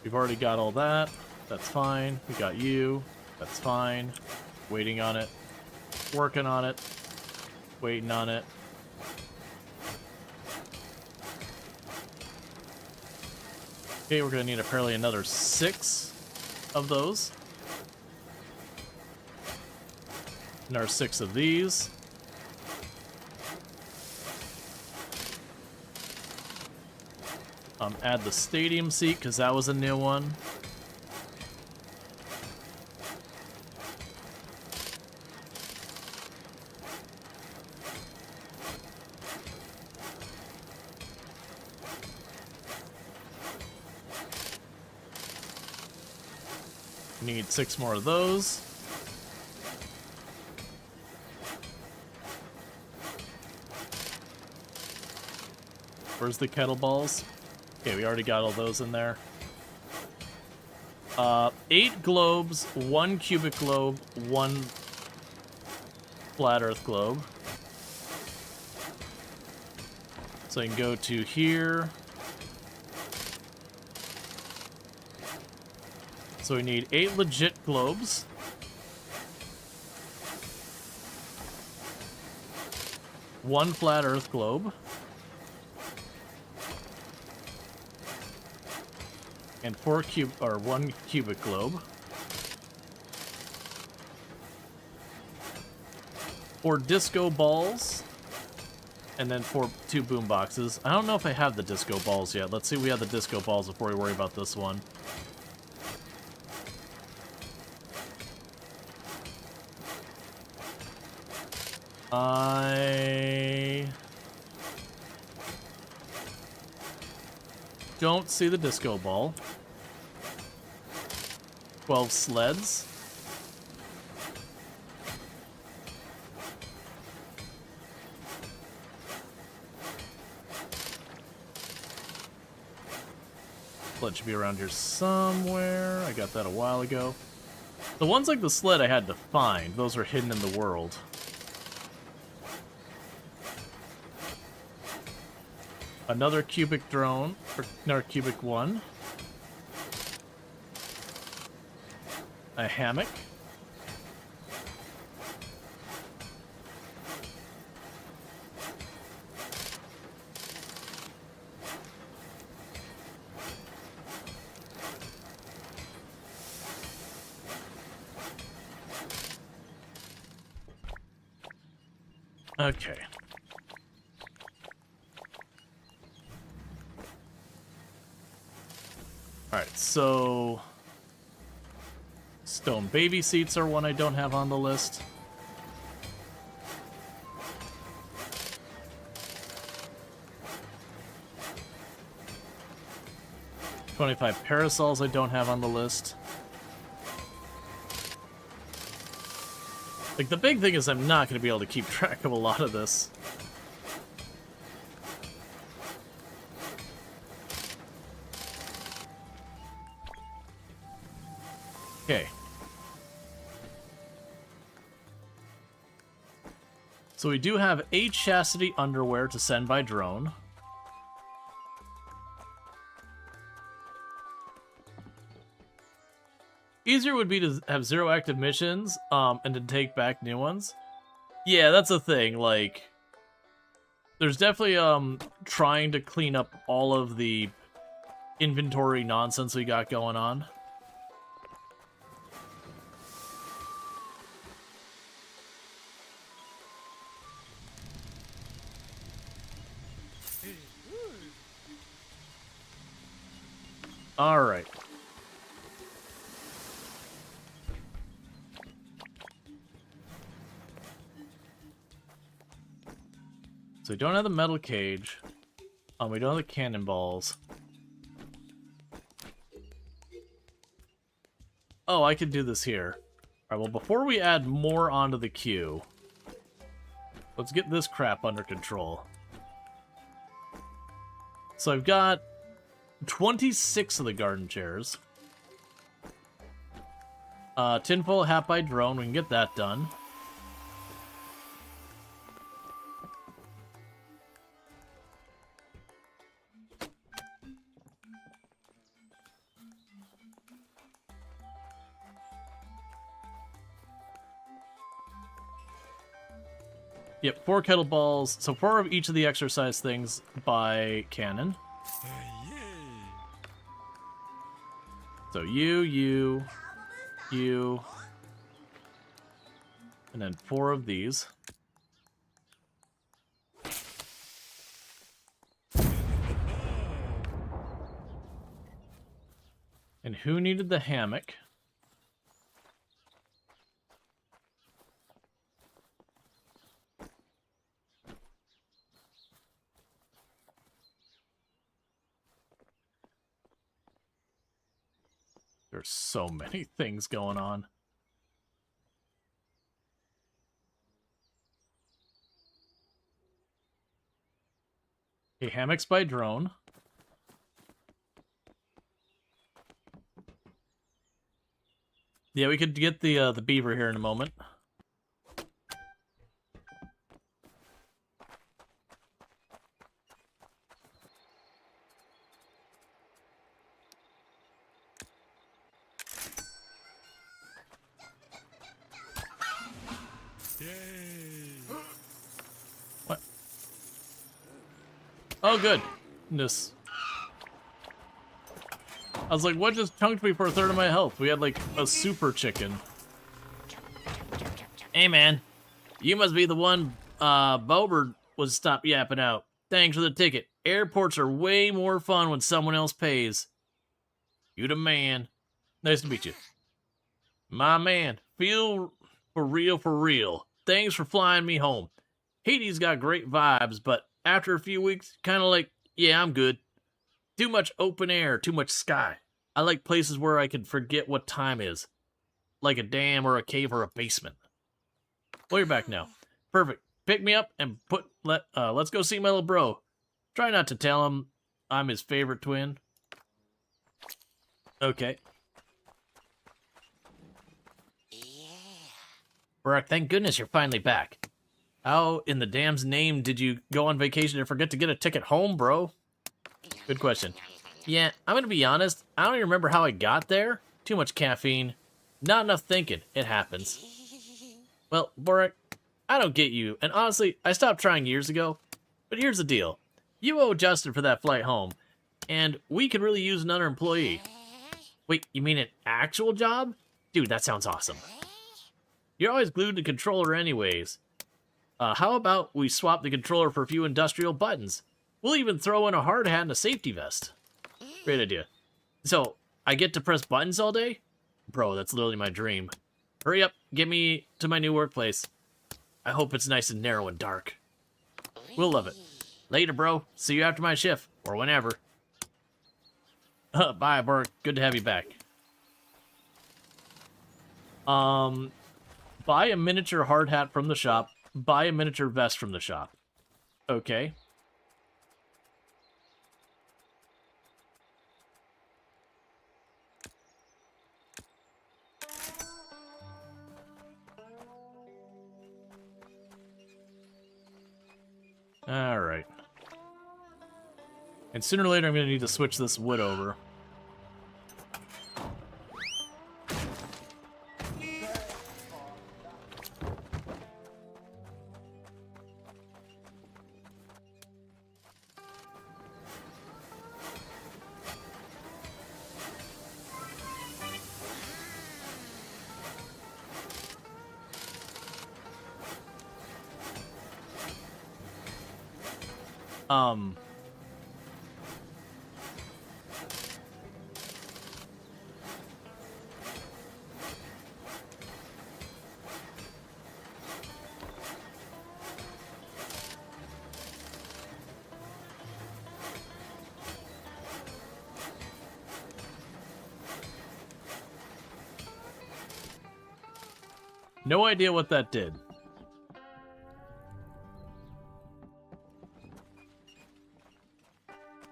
We've already got all that. That's fine. We got you. That's fine. Waiting on it. Working on it. Waiting on it. Okay, we're going to need apparently another 6 of those. Another 6 of these. Add the stadium seat, because that was a new one. Need 6 more of those. Where's the kettlebells? Okay, we already got all those in there. 8 globes, 1 cubic globe, 1 flat earth globe. So I can go to here. So we need 8 legit globes. One flat earth globe. And 1 cubic globe. 4 disco balls. And then 2 boom boxes. I don't know if I have the disco balls yet. Let's see if we have the disco balls before we worry about this one. I don't see the disco ball. 12 sleds. Sled should be around here somewhere. I got that a while ago. The ones like the sled I had to find. Those are hidden in the world. Another cubic drone, or another cubic one. A hammock. Okay. Alright, so stone baby seats are one I don't have on the list. $25 parasols I don't have on the list. Like, the big thing is I'm not going to be able to keep track of a lot of this. Okay. So we do have 8 chastity underwear to send by drone. Easier would be to have 0 active missions, and to take back new ones. Yeah, that's a thing, like... There's definitely, trying to clean up all of the inventory nonsense we got going on. Alright. So we don't have the metal cage. We don't have the cannonballs. Oh, I could do this here. Alright, well, before we add more onto the queue, let's get this crap under control. So I've got 26 of the garden chairs. Tinfoil hat by drone, we can get that done. Yep, 4 kettlebells. So 4 of each of the exercise things by cannon. Yay! So you, and then 4 of these. And who needed the hammock? There's so many things going on. Okay, hammocks by drone. Yeah, we could get the beaver here in a moment. Yay! What? Oh, goodness. I was like, what just chunked me for a third of my health? We had like a super chicken. Hey, man. You must be the one Bober was stop yapping out. Thanks for the ticket. Airports are way more fun when someone else pays. You the man. Nice to meet you. My man. Feel for real. Thanks for flying me home. Haiti's got great vibes, but after a few weeks, kind of like, yeah, I'm good. Too much open air, too much sky. I like places where I can forget what time is. Like a dam or a cave or a basement. Well, you're back now. Perfect. Pick me up and let's go see my little bro. Try not to tell him I'm his favorite twin. Okay. Barack, thank goodness you're finally back. How in the damn's name did you go on vacation and forget to get a ticket home, bro? Good question. Yeah, I'm gonna be honest. I don't even remember how I got there. Too much caffeine. Not enough thinking. It happens. Well, Barack, I don't get you. And honestly, I stopped trying years ago. But here's the deal. You owe Justin for that flight home. And we could really use another employee. Wait, you mean an actual job? Dude, that sounds awesome. You're always glued to the controller anyways. How about we swap the controller for a few industrial buttons? We'll even throw in a hard hat and a safety vest. Great idea. So, I get to press buttons all day? Bro, that's literally my dream. Hurry up, get me to my new workplace. I hope it's nice and narrow and dark. We'll love it. Later, bro. See you after my shift, or whenever. Bye, Burke. Good to have you back. Buy a miniature hard hat from the shop. Buy a miniature vest from the shop. Okay. Alright. And sooner or later I'm going to need to switch this wood over. No idea what that did.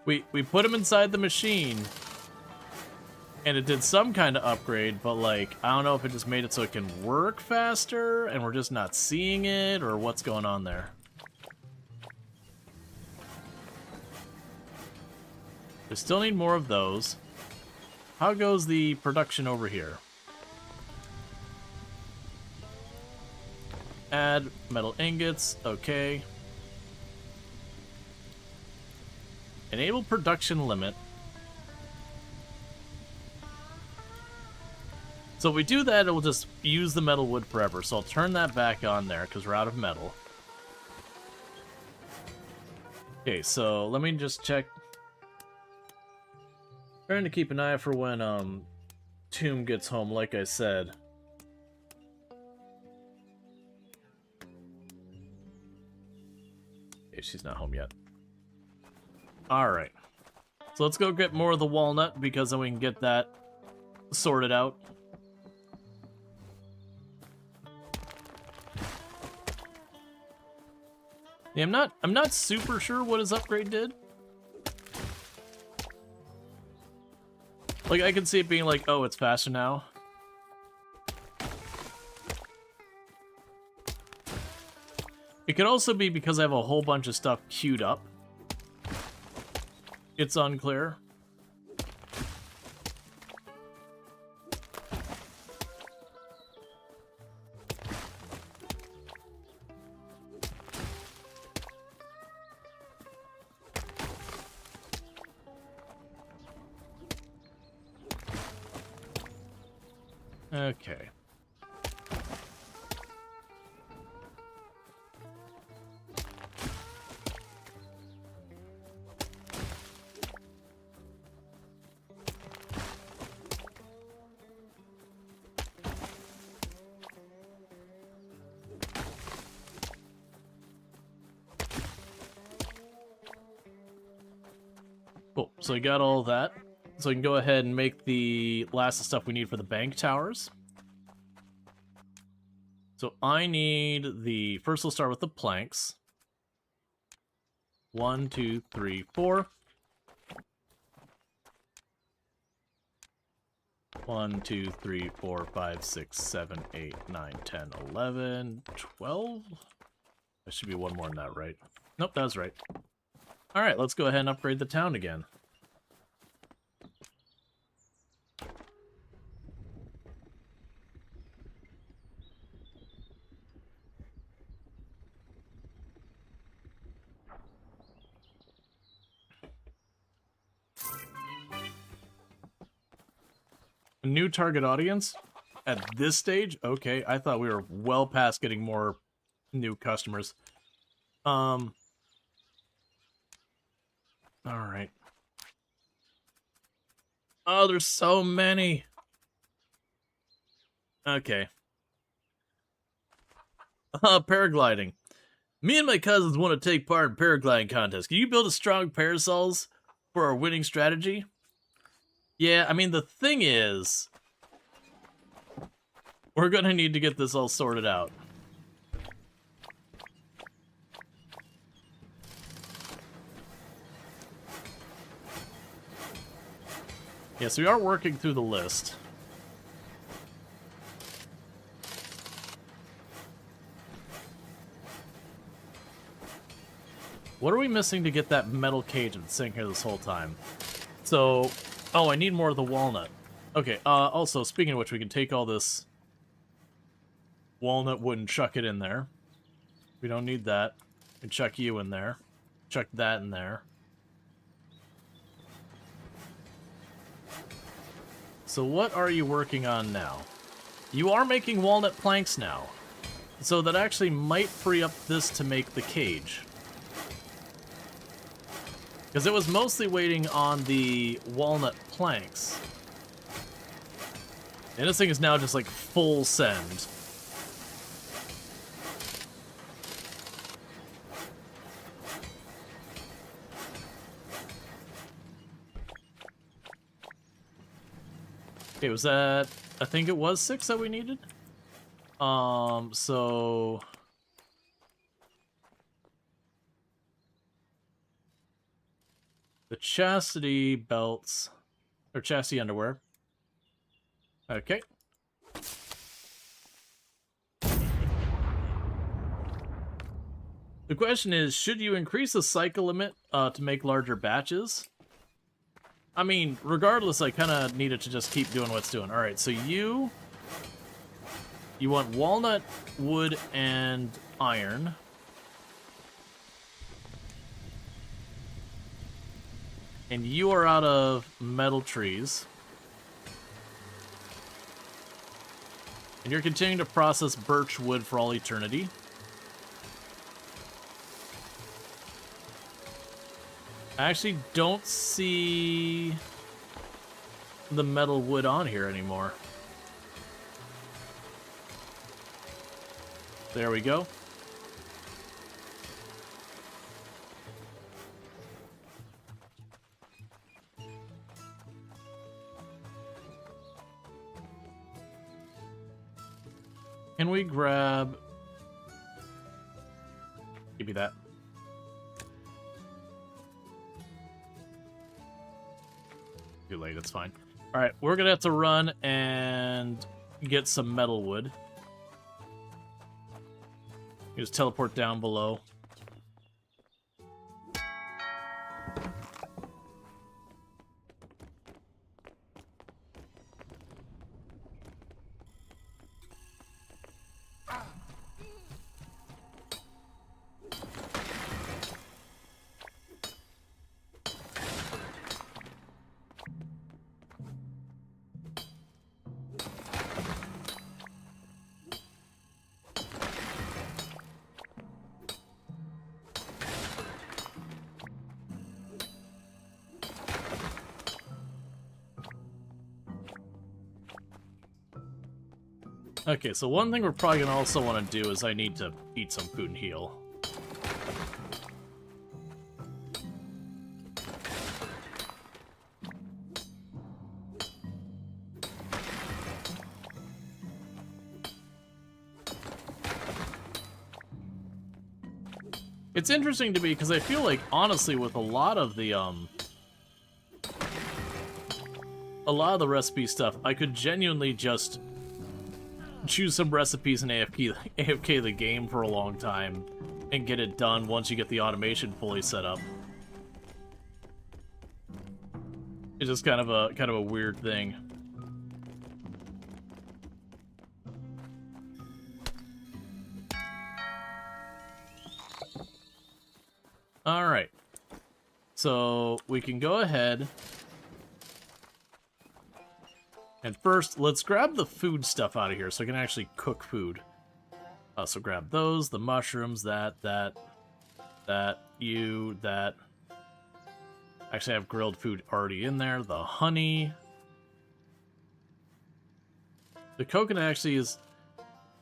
We put him inside the machine, and it did some kind of upgrade, but like, I don't know if it just made it so it can work faster, and we're just not seeing it, or what's going on there. We still need more of those. How goes the production over here? Add metal ingots. Okay. Enable production limit. So if we do that, it will just use the metal wood forever. So I'll turn that back on there because we're out of metal. Okay, so let me just check. Trying to keep an eye for when Tomb gets home, like I said. Okay, she's not home yet. Alright. So let's go get more of the walnut because then we can get that sorted out. Yeah, I'm not super sure what his upgrade did. Like, I can see it being like, oh, it's faster now. It could also be because I have a whole bunch of stuff queued up. It's unclear. Okay. Cool. So we got all that. So we can go ahead and make the last of stuff we need for the bank towers. So I need the... First we'll start with the planks. 1, 2, 3, 4. 1, 2, 3, 4, 5, 6, 7, 8, 9, 10, 11, 12? There should be one more than that, right? Nope, that was right. Alright, let's go ahead and upgrade the town again. A new target audience? At this stage? Okay, I thought we were well past getting more new customers. Alright. Oh, there's so many! Okay. Paragliding. Me and my cousins want to take part in paragliding contest. Can you build a strong parasols for our winning strategy? Yeah, I mean, the thing is, we're gonna need to get this all sorted out. Yes, we are working through the list. What are we missing to get that metal cage and sitting here this whole time? So... Oh, I need more of the walnut. Okay, also, speaking of which, we can take all this walnut wood and chuck it in there. We don't need that. We can chuck you in there. Chuck that in there. So what are you working on now? You are making walnut planks now. So that actually might free up this to make the cage. Because it was mostly waiting on the walnut planks. And this thing is now just like full send. Okay, was that... I think it was 6 that we needed? So... The chastity belts, or chastity underwear. Okay. The question is, should you increase the cycle limit to make larger batches? I mean, regardless, I kind of needed to just keep doing what's doing. Alright, so you You want walnut, wood, and iron. And you are out of metal trees. And you're continuing to process birch wood for all eternity. I actually don't see the metal wood on here anymore. There we go. Can we grab... Give me that. Too late, it's fine. Alright, we're gonna have to run and get some metal wood. You just teleport down below. Okay, so one thing we're probably going to also want to do is I need to eat some food and heal. It's interesting to me because I feel like, honestly, with a lot of the recipe stuff, I could genuinely just choose some recipes and AFK the game for a long time and get it done once you get the automation fully set up. It's just kind of a weird thing. All right. So we can go ahead. And first, let's grab the food stuff out of here so I can actually cook food. So grab those, the mushrooms, that. Actually, I have grilled food already in there. The honey. The coconut actually is...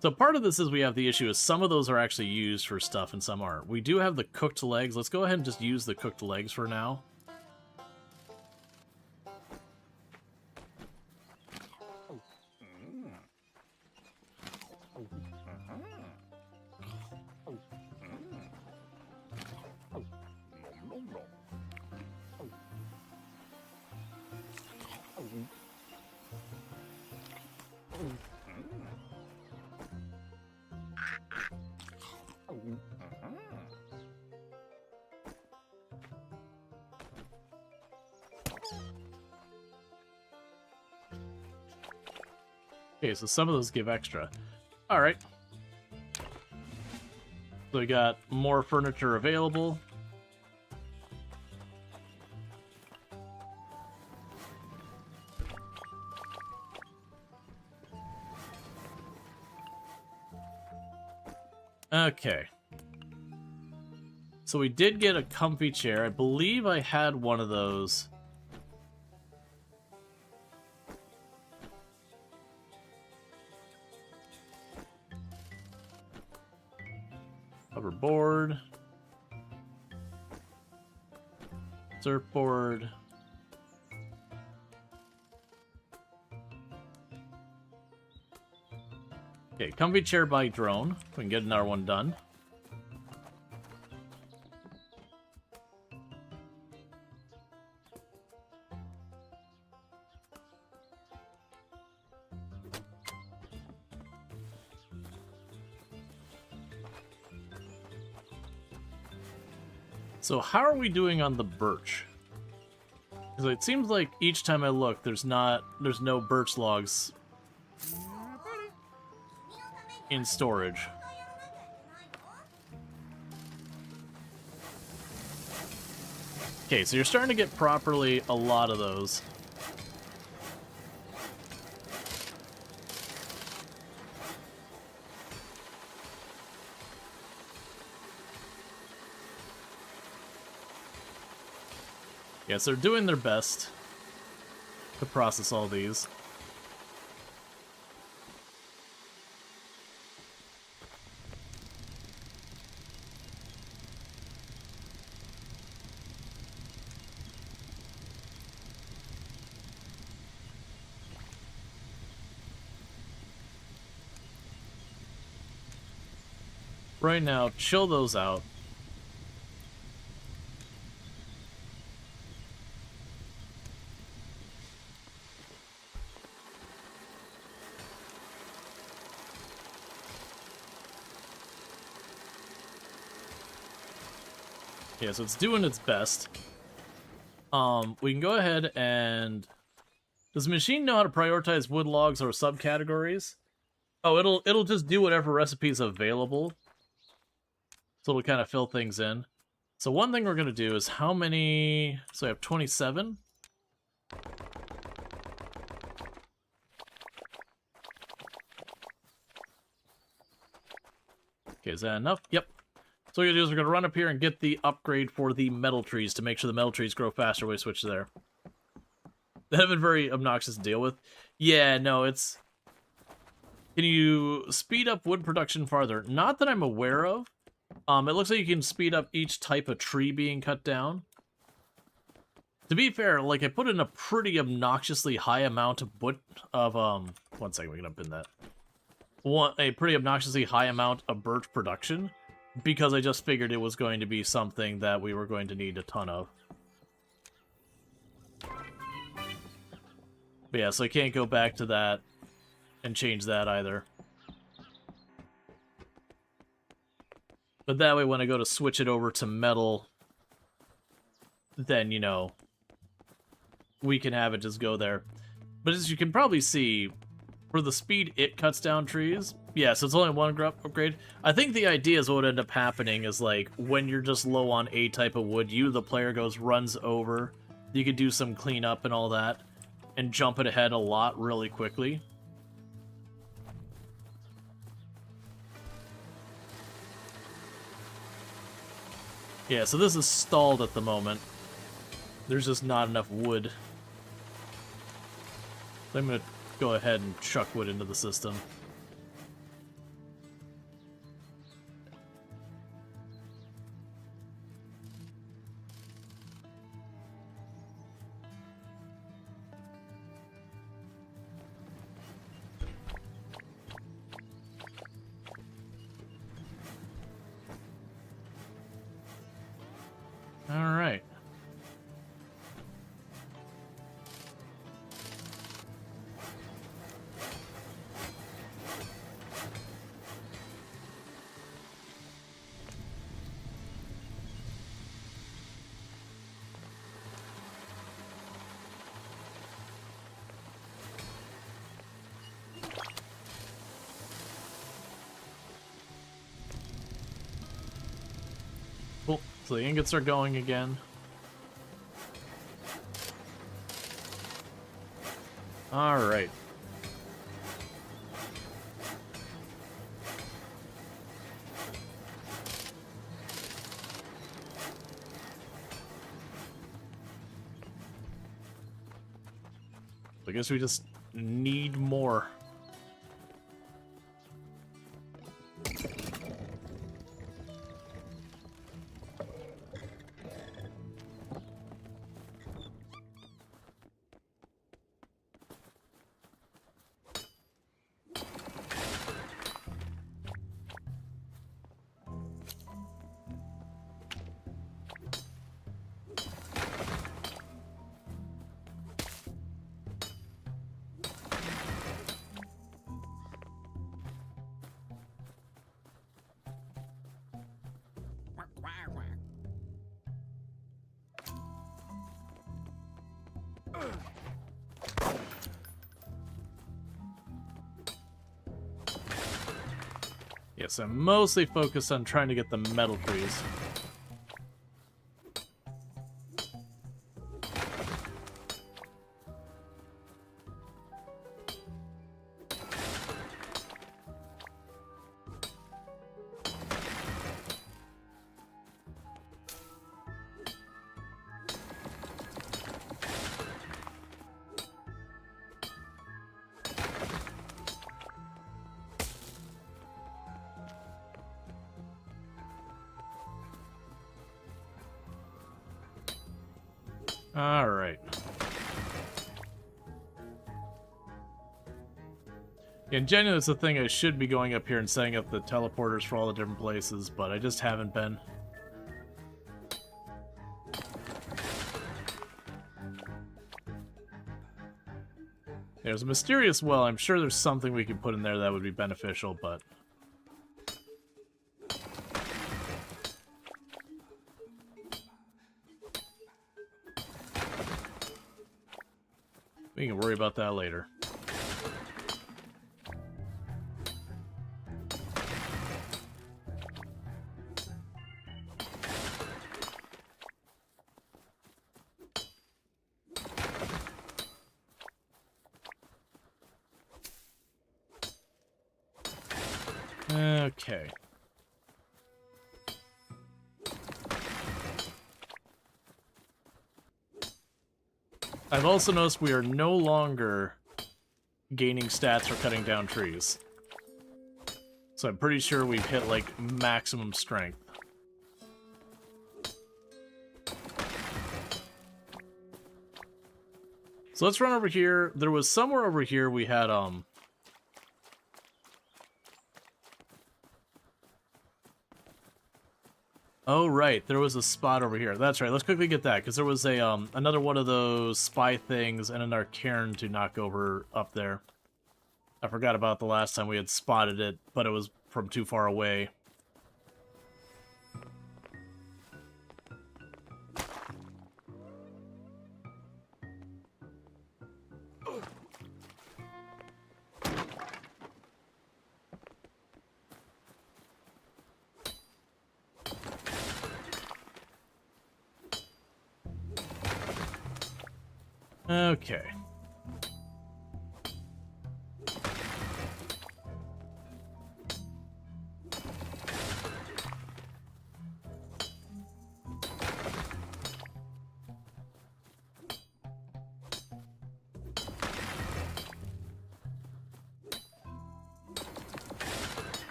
So part of this is we have the issue is some of those are actually used for stuff and some aren't. We do have the cooked legs. Let's go ahead and just use the cooked legs for now. Okay, so some of those give extra. Alright. So we got more furniture available. Okay. So we did get a comfy chair. I believe I had one of those. Hoverboard. Surfboard. Okay, comfy chair by drone. We can get another one done. So how are we doing on the birch? Because it seems like each time I look, there's no birch logs. in storage. Okay, so you're starting to get properly a lot of those. Yes, they're doing their best to process all these. Right now, chill those out. Yeah, so it's doing its best. We can go ahead and... Does the machine know how to prioritize wood logs or subcategories? Oh, it'll just do whatever recipe is available. So it'll kind of fill things in. So one thing we're going to do is how many... So I have 27. Okay, is that enough? Yep. So what we're going to do is we're going to run up here and get the upgrade for the metal trees to make sure the metal trees grow faster when we switch there. That have been very obnoxious to deal with. Yeah, no, it's... Can you speed up wood production farther? Not that I'm aware of. It looks like you can speed up each type of tree being cut down. To be fair, like, I put in a pretty obnoxiously high amount of wood of, one second, we're gonna pin that. A pretty obnoxiously high amount of birch production, because I just figured it was going to be something that we were going to need a ton of. But yeah, so I can't go back to that and change that either. But that way, when I go to switch it over to metal, then, you know, we can have it just go there. But as you can probably see, for the speed it cuts down trees, yeah, so it's only one upgrade. I think the idea is what would end up happening is, like, when you're just low on a type of wood, the player runs over, you could do some cleanup and all that, and jump it ahead a lot really quickly. Yeah, so this is stalled at the moment. There's just not enough wood. So I'm going to go ahead and chuck wood into the system. All right. Cool. So the ingots are going again. All right. I guess we just need more. Yes, I'm mostly focused on trying to get the metal trees. Alright. And genuinely, it's the thing I should be going up here and setting up the teleporters for all the different places, but I just haven't been. There's a mysterious well. I'm sure there's something we can put in there that would be beneficial, but... we can worry about that later. Okay. I've also noticed we are no longer gaining stats for cutting down trees. So I'm pretty sure we've hit, like, maximum strength. So let's run over here. There was somewhere over here we had, oh, right. There was a spot over here. That's right. Let's quickly get that, because there was a another one of those spy things and another cairn to knock over up there. I forgot about the last time we had spotted it, but it was from too far away. Okay.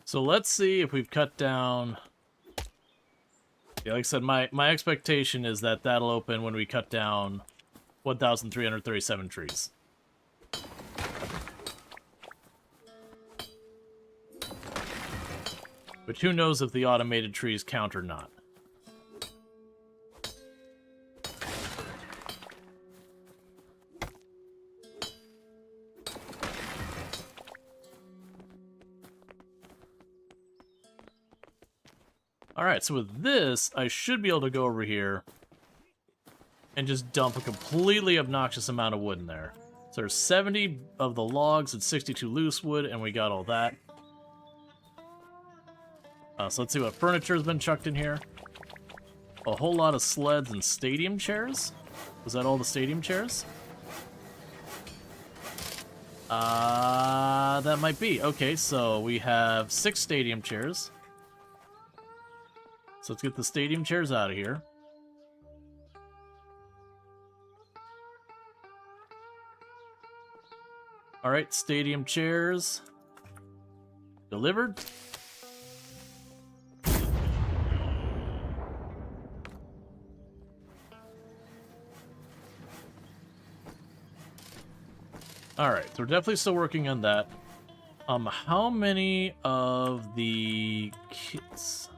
So let's see if we've cut down... yeah, like I said, my expectation is that that'll open when we cut down 1,337 trees. But who knows if the automated trees count or not. Alright, so with this, I should be able to go over here and just dump a completely obnoxious amount of wood in there. So there's 70 of the logs and 62 loose wood, and we got all that. So let's see what furniture's been chucked in here. A whole lot of sleds and stadium chairs. Was that all the stadium chairs? That might be. Okay, so we have 6 stadium chairs. So let's get the stadium chairs out of here. Alright, stadium chairs. Delivered. Alright, so we're definitely still working on that. How many of the kits...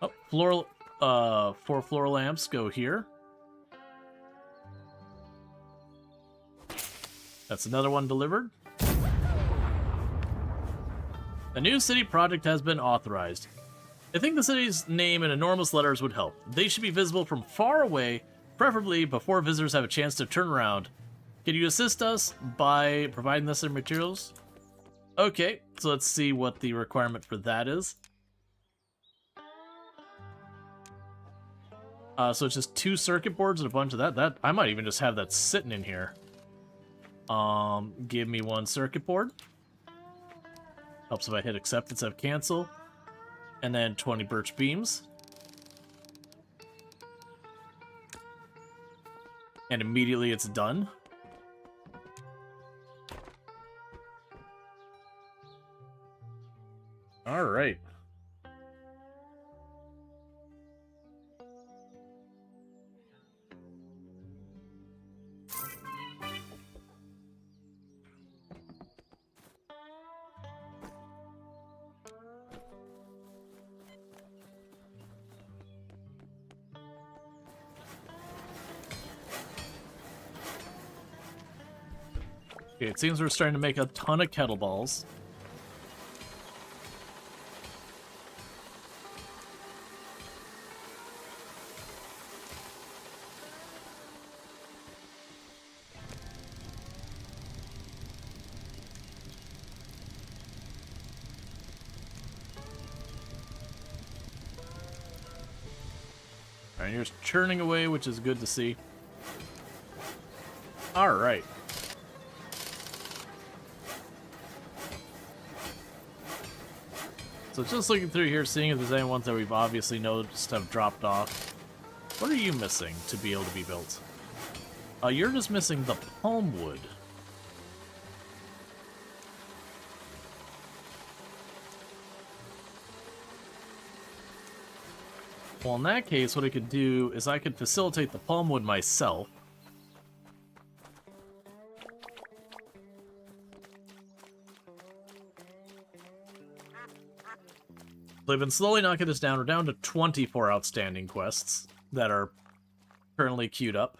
oh, floor, 4 floor lamps go here. That's another one delivered. A new city project has been authorized. I think the city's name in enormous letters would help. They should be visible from far away preferably before visitors have a chance to turn around. Can you assist us by providing necessary materials? Okay, so let's see what the requirement for that is. So it's just 2 circuit boards and a bunch of that. I might even just have that sitting in here. Give me 1 circuit board. Helps if I hit accept instead of cancel. And then 20 birch beams. And immediately it's done. All right. Okay, it seems we're starting to make a ton of kettleballs. Alright, here's churning away, which is good to see. Alright. So just looking through here, seeing if there's any ones that we've obviously noticed have dropped off. What are you missing to be able to be built? You're just missing the palm wood. Well, in that case, what I could do is I could facilitate the palm wood myself. So I've been slowly knocking this down. We're down to 24 outstanding quests that are currently queued up.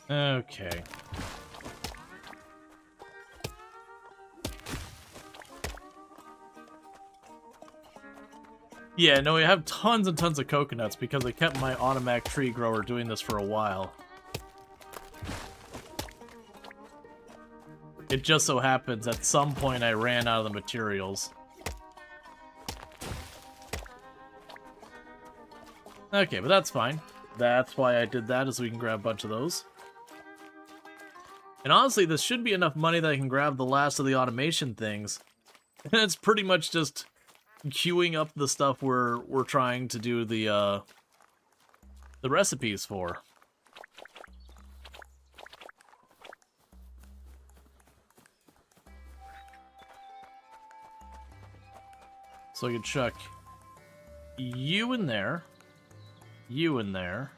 Okay. Yeah, no, we have tons and tons of coconuts because I kept my automatic tree grower doing this for a while. It just so happens at some point I ran out of the materials. Okay, but that's fine. That's why I did that, is we can grab a bunch of those. And honestly, this should be enough money that I can grab the last of the automation things. And it's pretty much just queuing up the stuff we're trying to do the recipes for. So I could chuck you in there, you in there,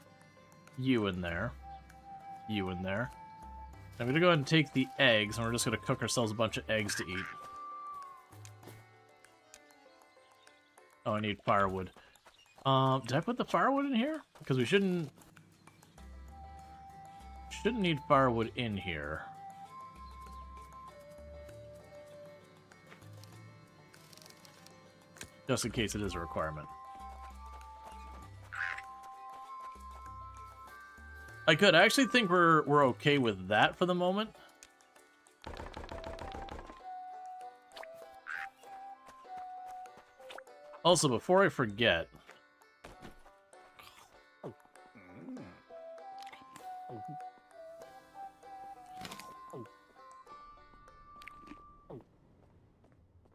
you in there, you in there. I'm gonna go ahead and take the eggs, and we're just gonna cook ourselves a bunch of eggs to eat. Oh, I need firewood. Did I put the firewood in here? Because we shouldn't need firewood in here. Just in case it is a requirement. I could. I actually think we're okay with that for the moment. Also, before I forget,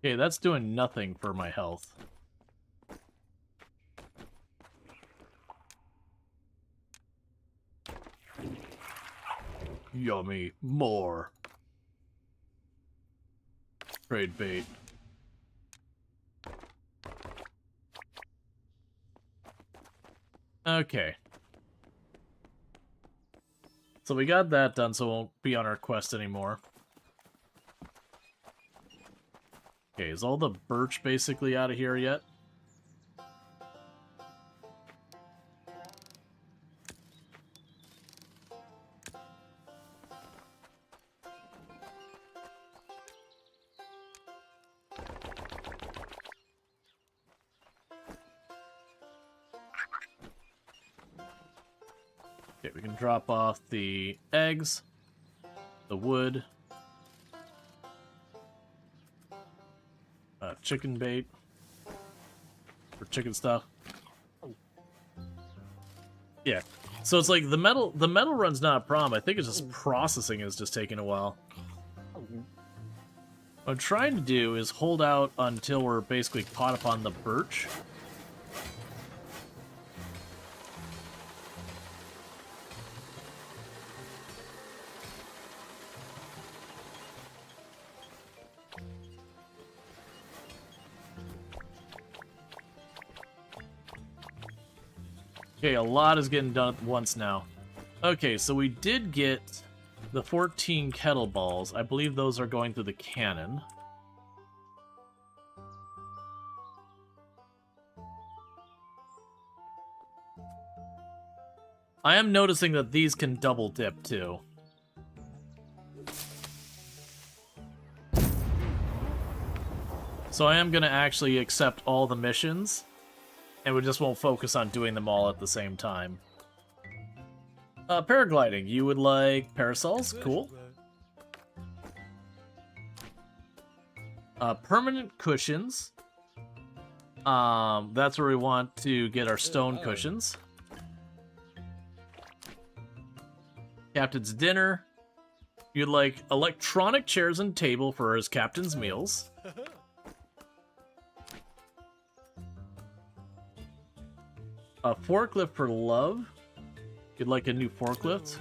Okay, that's doing nothing for my health. Yummy. More. Trade bait. Okay. So we got that done, so we won't be on our quest anymore. Okay, is all the birch basically out of here yet? Okay, we can drop off the eggs, the wood, chicken bait, for chicken stuff. Yeah, so it's like the metal run's not a problem. I think it's just processing is just taking a while. What I'm trying to do is hold out until we're basically caught up on the birch. Okay, a lot is getting done at once now. Okay, so we did get the 14 kettle balls. I believe those are going through the cannon. I am noticing that these can double dip too. So I am going to actually accept all the missions. And we just won't focus on doing them all at the same time. Paragliding. You would like parasols? Cool. Permanent cushions. That's where we want to get our stone cushions. Captain's dinner. You'd like electronic chairs and table for his captain's meals. A forklift for love. You'd like a new forklift.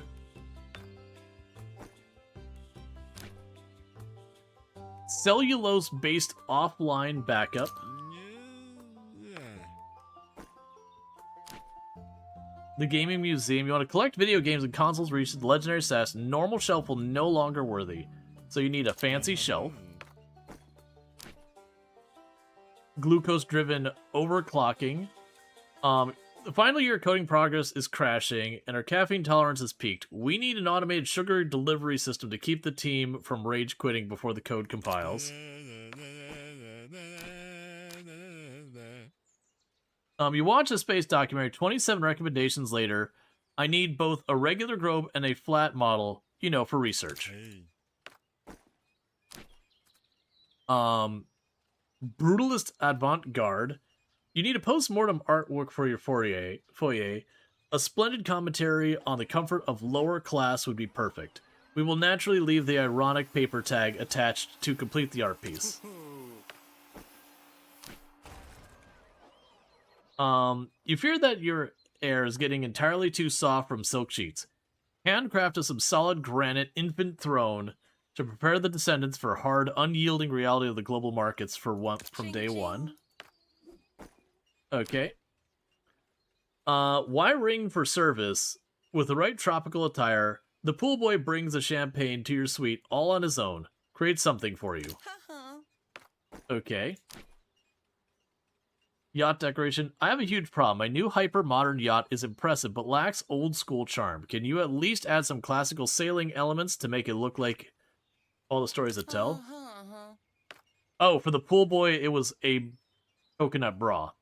Cellulose-based offline backup. The gaming museum. You want to collect video games and consoles reached the legendary status. Normal shelf will no longer worthy. So you need a fancy shelf. Glucose-driven overclocking. The final year coding progress is crashing, and our caffeine tolerance has peaked. We need an automated sugar delivery system to keep the team from rage quitting before the code compiles. You watch a space documentary, 27 recommendations later. I need both a regular globe and a flat model, you know, for research. Brutalist avant-garde. You need a post-mortem artwork for your foyer. A splendid commentary on the comfort of lower class would be perfect. We will naturally leave the ironic paper tag attached to complete the art piece. You fear that your air is getting entirely too soft from silk sheets. Handcraft some solid granite infant throne to prepare the descendants for hard, unyielding reality of the global markets from day one. Okay. Why ring for service? With the right tropical attire, the pool boy brings a champagne to your suite all on his own. Create something for you. Okay. Yacht decoration. I have a huge problem. My new hyper-modern yacht is impressive, but lacks old-school charm. Can you at least add some classical sailing elements to make it look like all the stories that tell? Oh, for the pool boy, it was a coconut bra.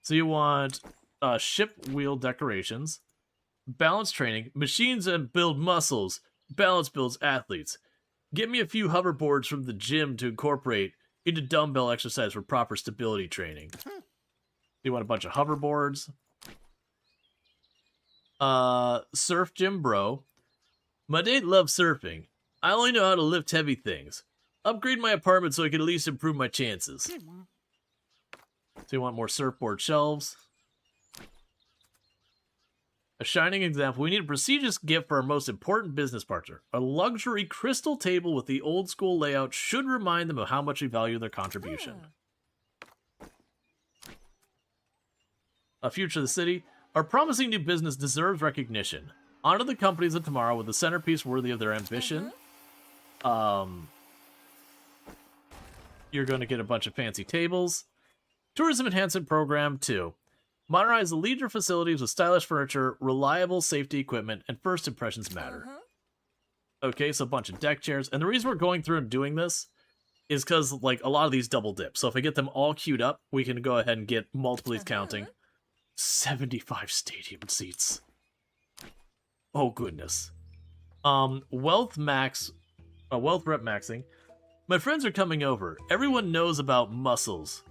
So you want ship wheel decorations, balance training, machines that build muscles, balance builds athletes. Get me a few hoverboards from the gym to incorporate into dumbbell exercise for proper stability training. You want a bunch of hoverboards. Surf gym bro. My date loves surfing. I only know how to lift heavy things. Upgrade my apartment so I can at least improve my chances. So you want more surfboard shelves. A shining example. We need a prestigious gift for our most important business partner. A luxury crystal table with the old school layout should remind them of how much we value their contribution. A future of the city. Our promising new business deserves recognition. Honor the companies of tomorrow with a centerpiece worthy of their ambition. You're going to get a bunch of fancy tables. Tourism Enhancement Program 2. Modernize the leisure facilities with stylish furniture, reliable safety equipment, and first impressions matter. Okay, so a bunch of deck chairs. And the reason we're going through and doing this is because, like, a lot of these double dip. So if I get them all queued up, we can go ahead and get multiples counting. 75 stadium seats. Oh, goodness. Wealth rep maxing. My friends are coming over. Everyone knows about muscles.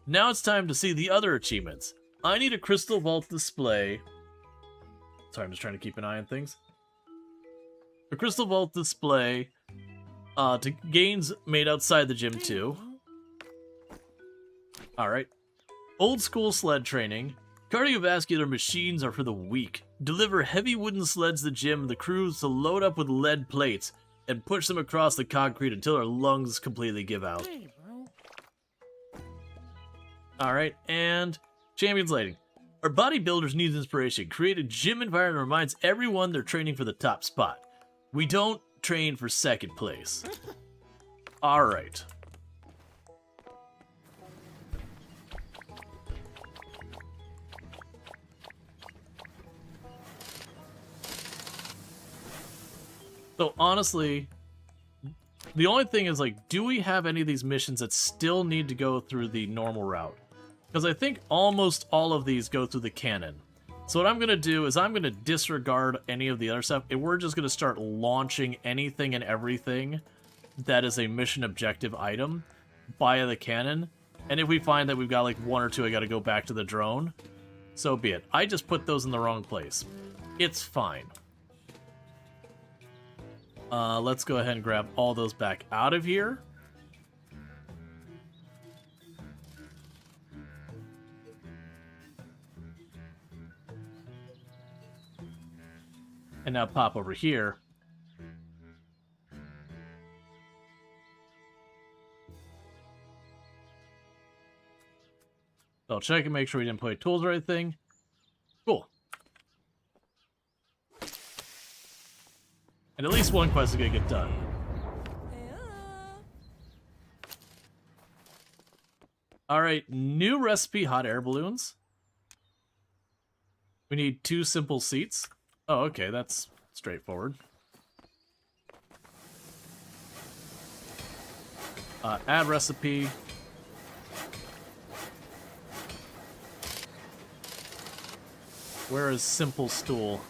Now it's time to see the other achievements. I need a crystal vault display. Sorry, I'm just trying to keep an eye on things. A crystal vault display to gains made outside the gym too. Alright. Old school sled training. Cardiovascular machines are for the weak. Deliver heavy wooden sleds to the gym and the crews to load up with lead plates and push them across the concrete until our lungs completely give out. Alright, and Champions Lighting. Our bodybuilders need inspiration. Create a gym environment that reminds everyone they're training for the top spot. We don't train for second place. Alright. So honestly, the only thing is, like, do we have any of these missions that still need to go through the normal route? Because I think almost all of these go through the canon. So what I'm going to do is I'm going to disregard any of the other stuff, and we're just going to start launching anything and everything that is a mission objective item via the canon. And if we find that we've got like one or two, I got to go back to the drone, so be it. I just put those in the wrong place. It's fine. Let's go ahead and grab all those back out of here. And now pop over here. I'll check and make sure we didn't play tools or anything. Cool. And at least one quest is gonna get done. Alright, new recipe hot air balloons. We need 2 simple seats. Oh, okay, that's straightforward. Add recipe. Where is simple stool?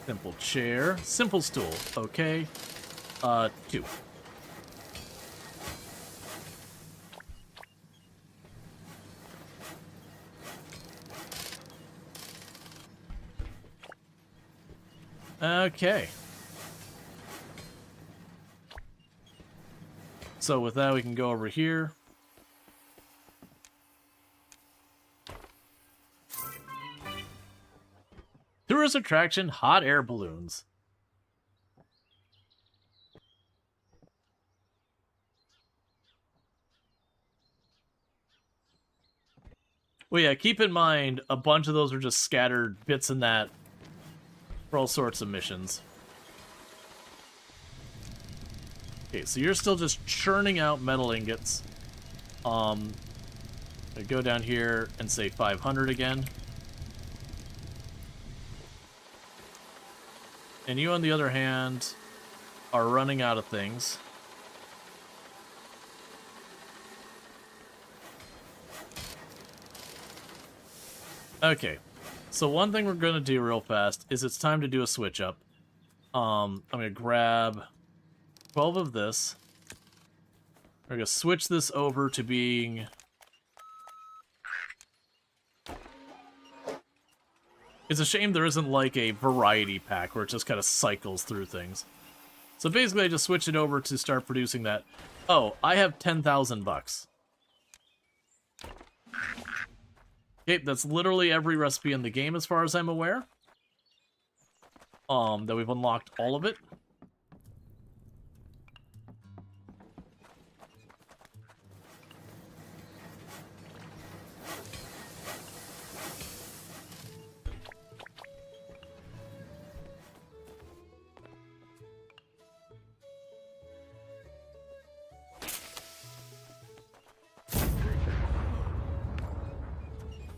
Simple chair. Simple stool. Okay. 2. Okay. So with that, we can go over here. Tourist attraction, hot air balloons. Well, yeah, keep in mind, a bunch of those are just scattered bits in that for all sorts of missions. Okay, so you're still just churning out metal ingots. I go down here and say 500 again. And you, on the other hand, are running out of things. Okay, so one thing we're going to do real fast is it's time to do a switch up. I'm going to grab 12 of this. We're going to switch this over to being It's a shame there isn't like a variety pack where it just kind of cycles through things. So basically I just switch it over to start producing that. Oh, I have 10,000 bucks. Okay, that's literally every recipe in the game as far as I'm aware. That we've unlocked all of it.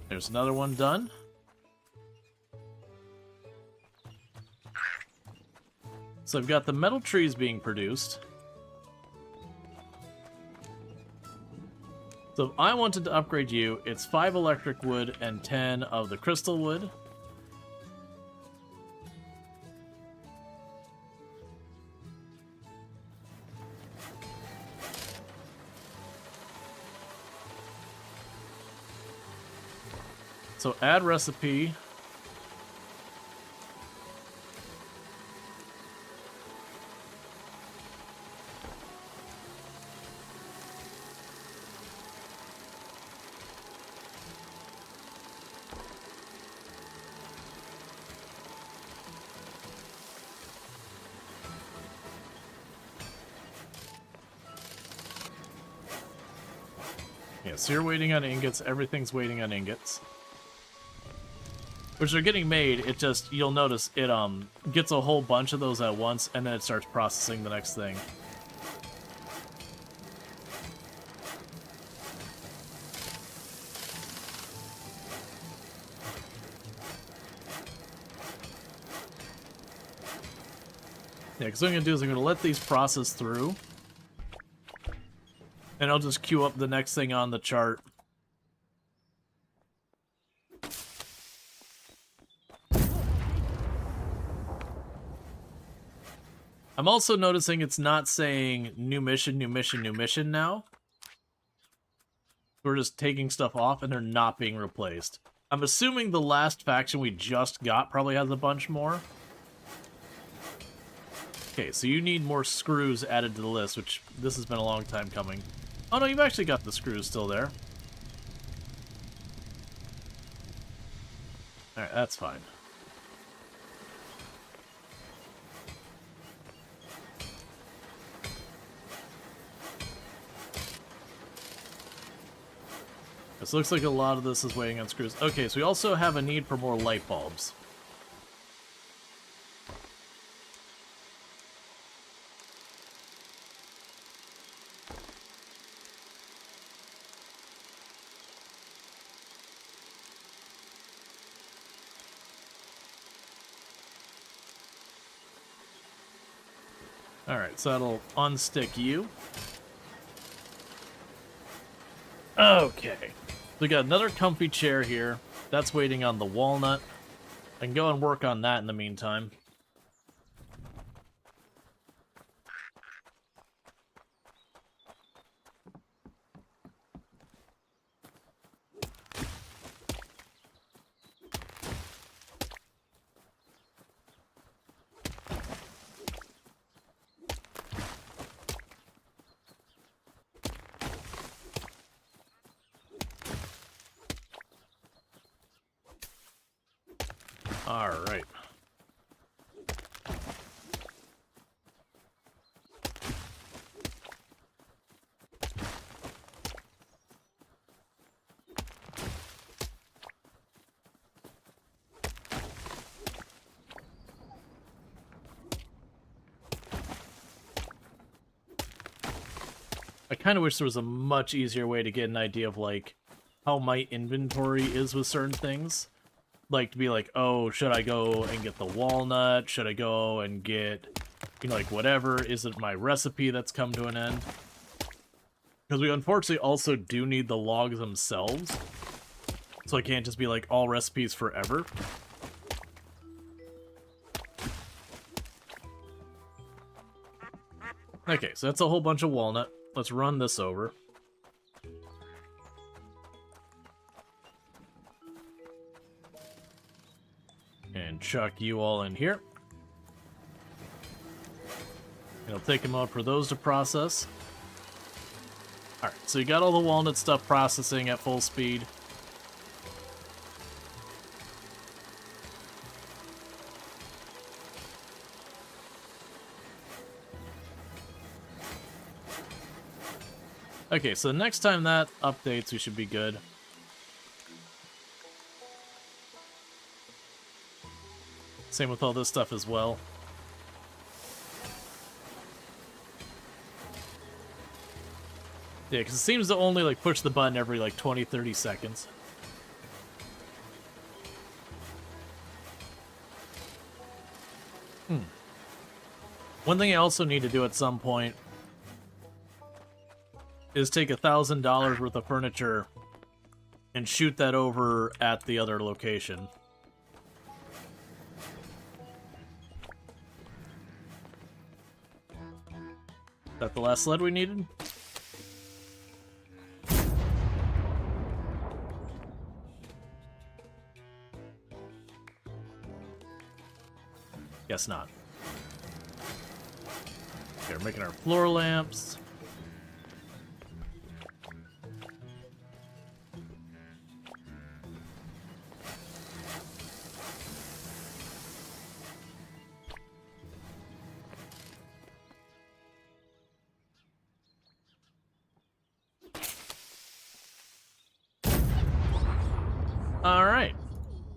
There's another one done. So I've got the metal trees being produced. So if I wanted to upgrade you, it's 5 electric wood and 10 of the crystal wood. So add recipe. Yeah, so you're waiting on ingots, everything's waiting on ingots. Which are getting made, it just, you'll notice, it gets a whole bunch of those at once, and then it starts processing the next thing. Yeah, because what I'm going to do is I'm going to let these process through. And I'll just queue up the next thing on the chart. I'm also noticing it's not saying new mission, new mission, new mission now. We're just taking stuff off and they're not being replaced. I'm assuming the last faction we just got probably has a bunch more. Okay, so you need more screws added to the list, which this has been a long time coming. Oh no, you've actually got the screws still there. Alright, that's fine. This looks like a lot of this is waiting on screws. Okay, so we also have a need for more light bulbs. Alright, so that'll unstick you. Okay. We got another comfy chair here. That's waiting on the walnut. I can go and work on that in the meantime. Alright. I kind of wish there was a much easier way to get an idea of, like, how my inventory is with certain things. Like, to be like, oh, should I go and get the walnut? Should I go and get, you know, like, whatever? Is it my recipe that's come to an end? Because we unfortunately also do need the logs themselves. So I can't just be like, all recipes forever. Okay, so that's a whole bunch of walnut. Let's run this over. chuck you all in here. It'll take a moment for those to process. Alright, so you got all the walnut stuff processing at full speed. Okay, so next time that updates, we should be good. Same with all this stuff as well. Yeah, because it seems to only, like, push the button every, like, 20, 30 seconds. One thing I also need to do at some point is take $1,000 worth of furniture and shoot that over at the other location. Is that the last sled we needed? Guess not. Okay, we're making our floor lamps. Alright.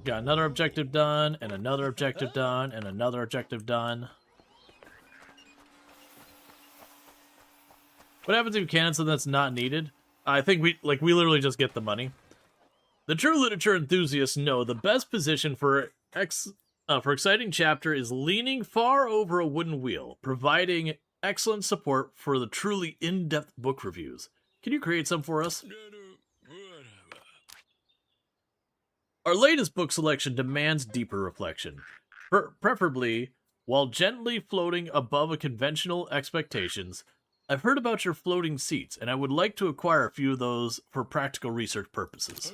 Got another objective done, and another objective done, and another objective done. What happens if you canon something that's not needed? I think we literally just get the money. The true literature enthusiasts know the best position for exciting chapter is leaning far over a wooden wheel, providing excellent support for the truly in-depth book reviews. Can you create some for us? Our latest book selection demands deeper reflection, preferably while gently floating above a conventional expectations. I've heard about your floating seats, and I would like to acquire a few of those for practical research purposes.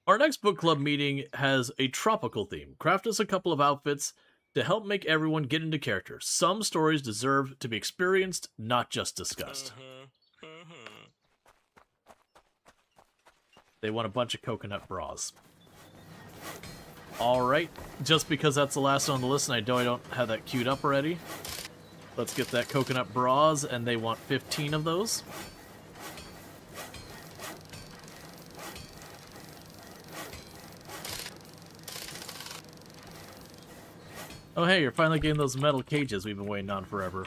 Our next book club meeting has a tropical theme. Craft us a couple of outfits to help make everyone get into character. Some stories deserve to be experienced, not just discussed. They want a bunch of coconut bras. Alright, just because that's the last one on the list and I don't have that queued up already, let's get that coconut bras, and they want 15 of those. Oh hey, you're finally getting those metal cages we've been waiting on forever.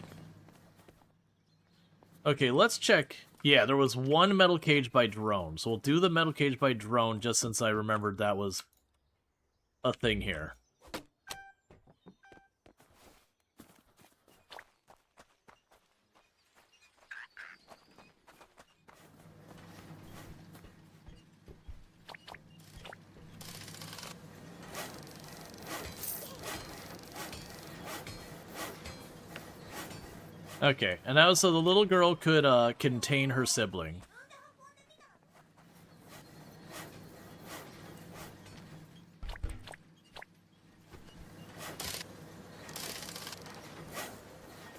Okay, let's check. Yeah, there was one metal cage by drone, so we'll do the metal cage by drone just since I remembered that was a thing here. Okay, and now so the little girl could contain her sibling.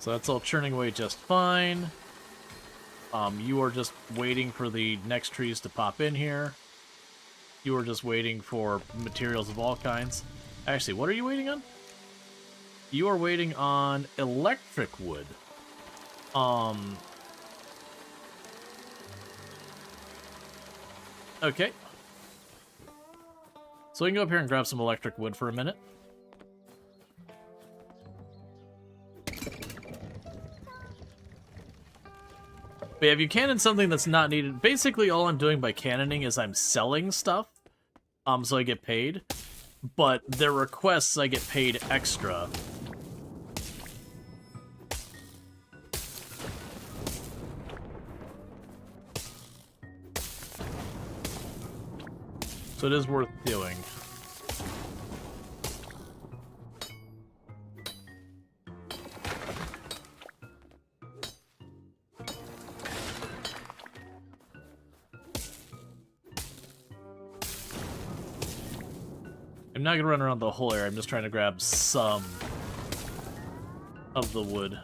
So that's all churning away just fine. You are just waiting for the next trees to pop in here. You are just waiting for materials of all kinds. Actually, what are you waiting on? You are waiting on electric wood. Okay. So we can go up here and grab some electric wood for a minute. But yeah, if you canon something that's not needed, basically all I'm doing by canoning is I'm selling stuff, so I get paid. But their requests, I get paid extra. So it is worth doing. I'm not gonna run around the whole area, I'm just trying to grab some of the wood.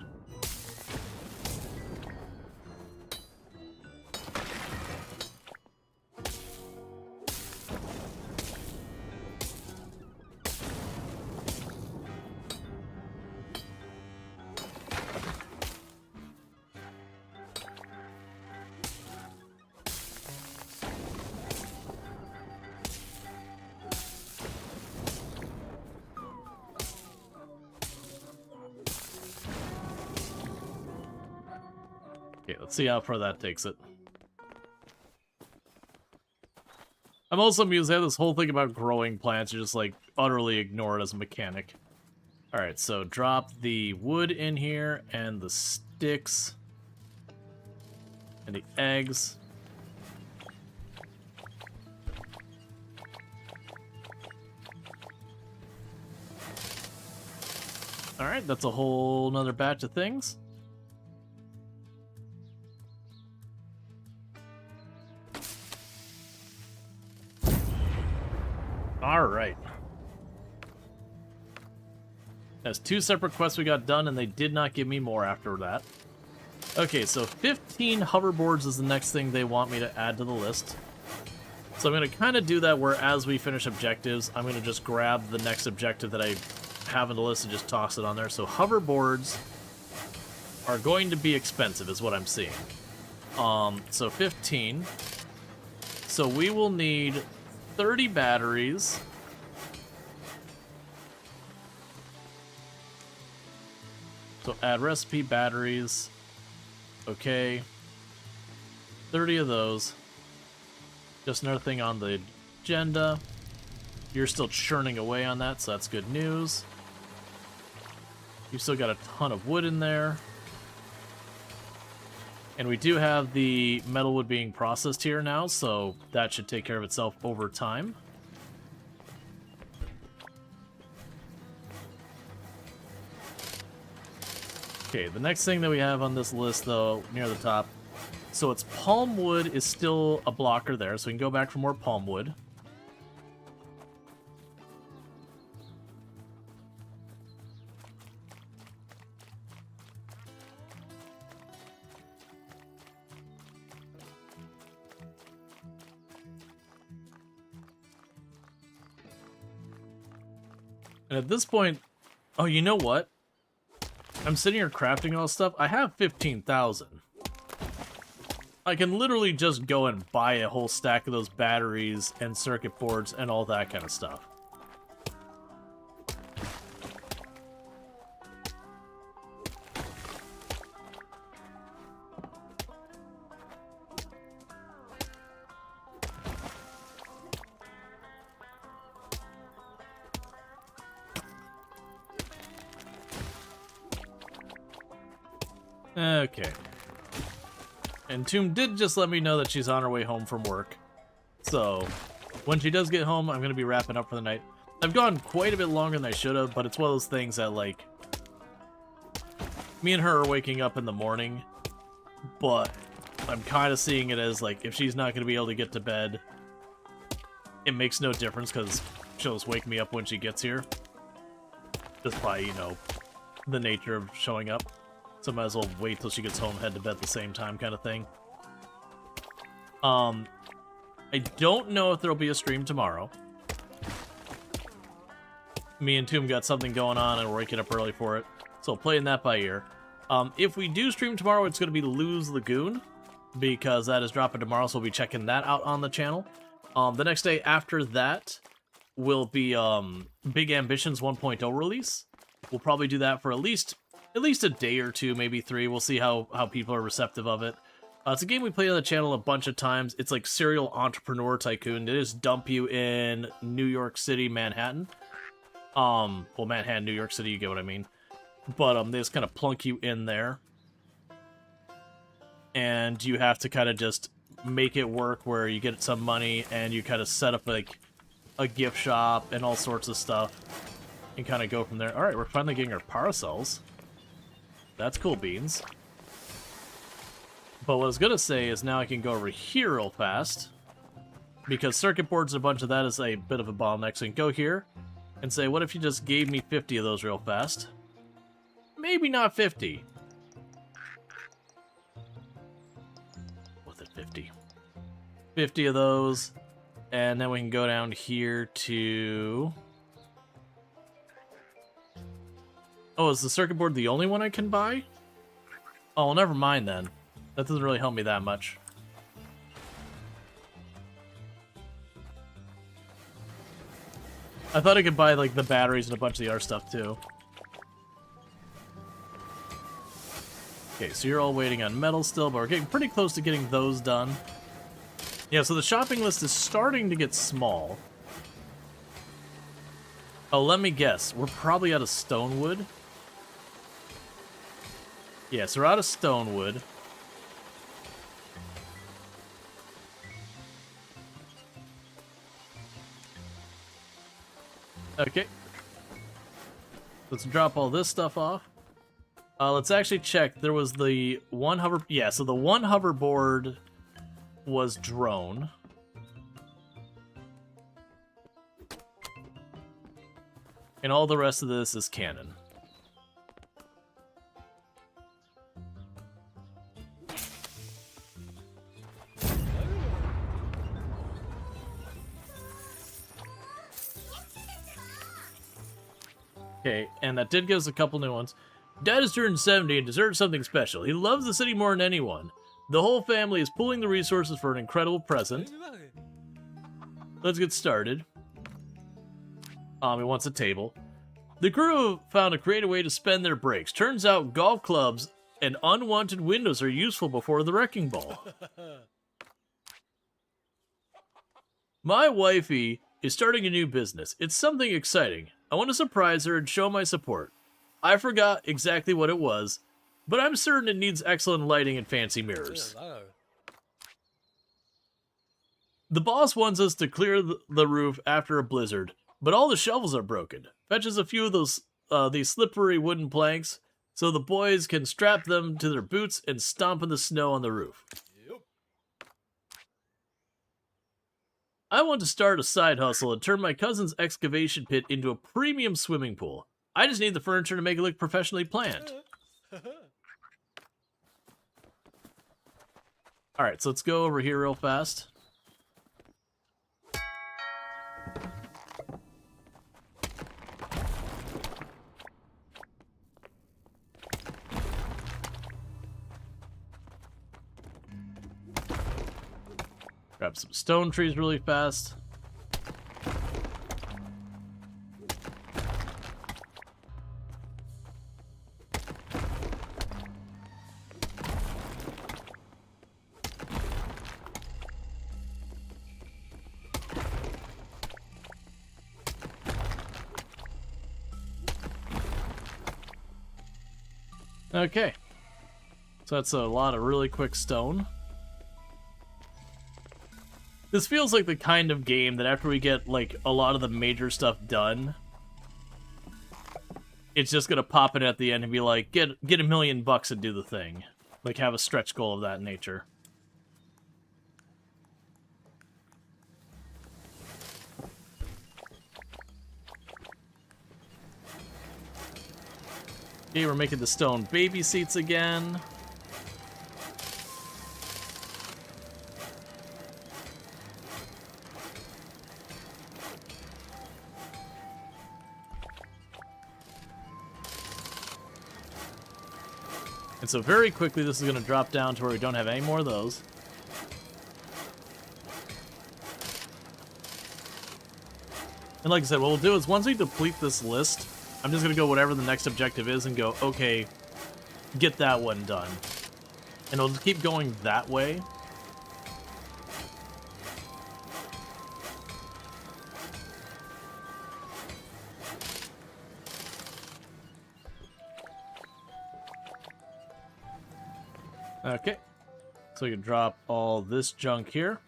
Okay, let's see how far that takes it. I'm also amused they have this whole thing about growing plants, you just like utterly ignore it as a mechanic. Alright, so drop the wood in here and the sticks and the eggs. Alright, that's a whole nother batch of things. Alright. That's 2 separate quests we got done, and they did not give me more after that. Okay, so 15 hoverboards is the next thing they want me to add to the list. So I'm going to kind of do that where as we finish objectives, I'm going to just grab the next objective that I have in the list and just toss it on there. So hoverboards are going to be expensive is what I'm seeing. So 15. So we will need 30 batteries. So add recipe batteries. Okay. 30 of those. Just another thing on the agenda. You're still churning away on that, so that's good news. You've still got a ton of wood in there. And we do have the metal wood being processed here now, so that should take care of itself over time. Okay, the next thing that we have on this list, though, near the top, so it's palm wood is still a blocker there, so we can go back for more palm wood. And at this point, oh, you know what? I'm sitting here crafting all this stuff. I have 15,000. I can literally just go and buy a whole stack of those batteries and circuit boards and all that kind of stuff. Okay. And Tomb did just let me know that she's on her way home from work. So, when she does get home, I'm going to be wrapping up for the night. I've gone quite a bit longer than I should have, but it's one of those things that, like, me and her are waking up in the morning, but I'm kind of seeing it as, like, if she's not going to be able to get to bed, it makes no difference, because she'll just wake me up when she gets here. Just by, you know, the nature of showing up. So might as well wait till she gets home, head to bed at the same time kind of thing. I don't know if there'll be a stream tomorrow. Me and Tomb got something going on and we're waking up early for it. So playing that by ear. If we do stream tomorrow, it's going to be Lou's Lagoon, because that is dropping tomorrow, so we'll be checking that out on the channel. The next day after that will be Big Ambitions 1.0 release. We'll probably do that for at least a day or two, maybe 3. We'll see how people are receptive of it. It's a game we play on the channel a bunch of times. It's like Serial Entrepreneur Tycoon. They just dump you in New York City, Manhattan. Well, Manhattan, New York City, you get what I mean. But they just kind of plunk you in there. And you have to kind of just make it work where you get some money and you kind of set up like a gift shop and all sorts of stuff. And kind of go from there. Alright, we're finally getting our parasols. That's cool beans. But what I was going to say is now I can go over here real fast. Because circuit boards and a bunch of that is a bit of a bottleneck. So I can go here. and say, what if you just gave me 50 of those real fast? Maybe not 50. Was it 50? 50 of those, and then we can go down here to... Oh, is the circuit board the only one I can buy? Oh, well, never mind then. That doesn't really help me that much. I thought I could buy, like, the batteries and a bunch of the other stuff, too. Okay, so you're all waiting on metal still, but we're getting pretty close to getting those done. Yeah, so the shopping list is starting to get small. Oh, let me guess. We're probably out of stonewood. Yeah, so we're out of stonewood. Okay. Let's drop all this stuff off. Let's actually check. There was the one hover... Yeah, so the one hoverboard was drone. And all the rest of this is cannon. Okay, and that did give us a couple new ones. Dad has turned 70 and deserves something special. He loves the city more than anyone. The whole family is pooling the resources for an incredible present. Let's get started. He wants a table. The crew found a creative way to spend their breaks. Turns out golf clubs and unwanted windows are useful before the wrecking ball. My wifey is starting a new business. It's something exciting. I want to surprise her and show my support. I forgot exactly what it was, but I'm certain it needs excellent lighting and fancy mirrors. The boss wants us to clear the roof after a blizzard, but all the shovels are broken. Fetches a few of these slippery wooden planks so the boys can strap them to their boots and stomp in the snow on the roof. I want to start a side hustle and turn my cousin's excavation pit into a premium swimming pool. I just need the furniture to make it look professionally planned. Alright, so let's go over here real fast. Grab some stone trees really fast. Okay. So that's a lot of really quick stone. This feels like the kind of game that after we get, like, a lot of the major stuff done, it's just gonna pop in at the end and be like, get $1 million and do the thing. Like, have a stretch goal of that nature. Okay, we're making the stone baby seats again. And so very quickly, this is going to drop down to where we don't have any more of those. And like I said, what we'll do is once we deplete this list, I'm just going to go whatever the next objective is and go, okay, get that one done. And it'll just keep going that way. Okay, so we can drop all this junk here.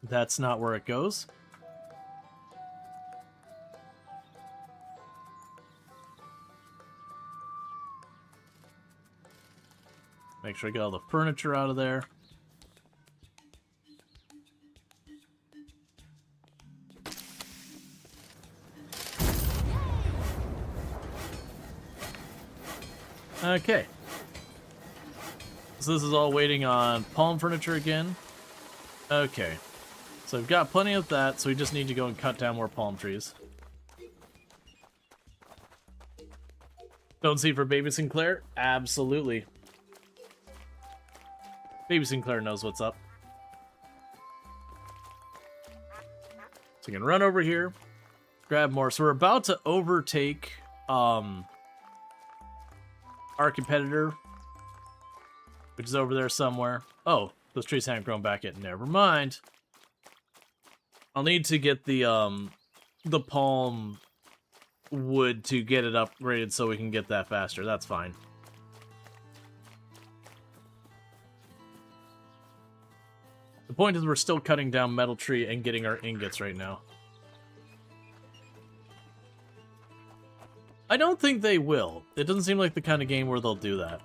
That's not where it goes. Make sure I get all the furniture out of there. Okay. So this is all waiting on palm furniture again. Okay. So we've got plenty of that, so we just need to go and cut down more palm trees. Don't see for Baby Sinclair? Absolutely. Baby Sinclair knows what's up. So you can run over here, grab more. So we're about to overtake our competitor, which is over there somewhere. Oh, those trees haven't grown back yet. Never mind. I'll need to get the palm wood to get it upgraded so we can get that faster. That's fine. The point is we're still cutting down metal tree and getting our ingots right now. I don't think they will. It doesn't seem like the kind of game where they'll do that.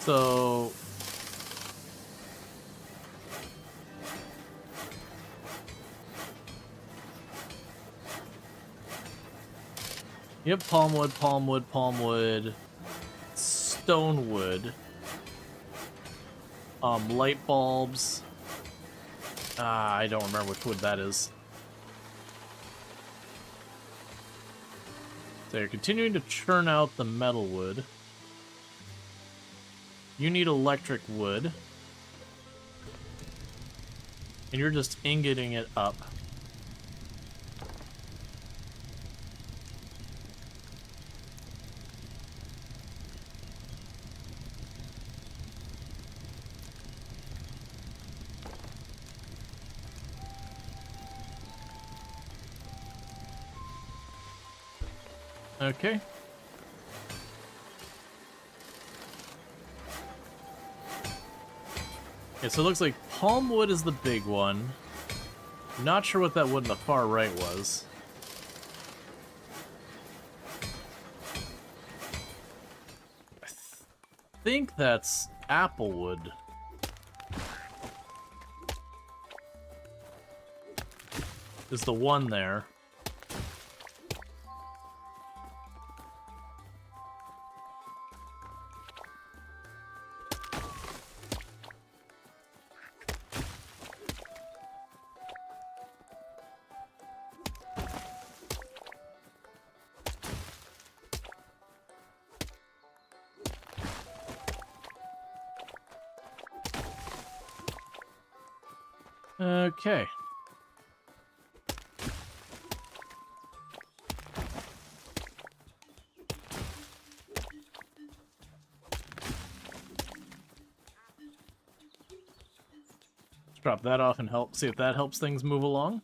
So... Yep, palm wood, palm wood, palm wood, stone wood, light bulbs. I don't remember which wood that is. So you're continuing to churn out the metal wood. You need electric wood. And you're just ingoting it up. Okay. Okay, so it looks like palm wood is the big one. Not sure what that wood in the far right was. I think that's apple wood. Is the one there. Okay. Let's drop that off and see if that helps things move along.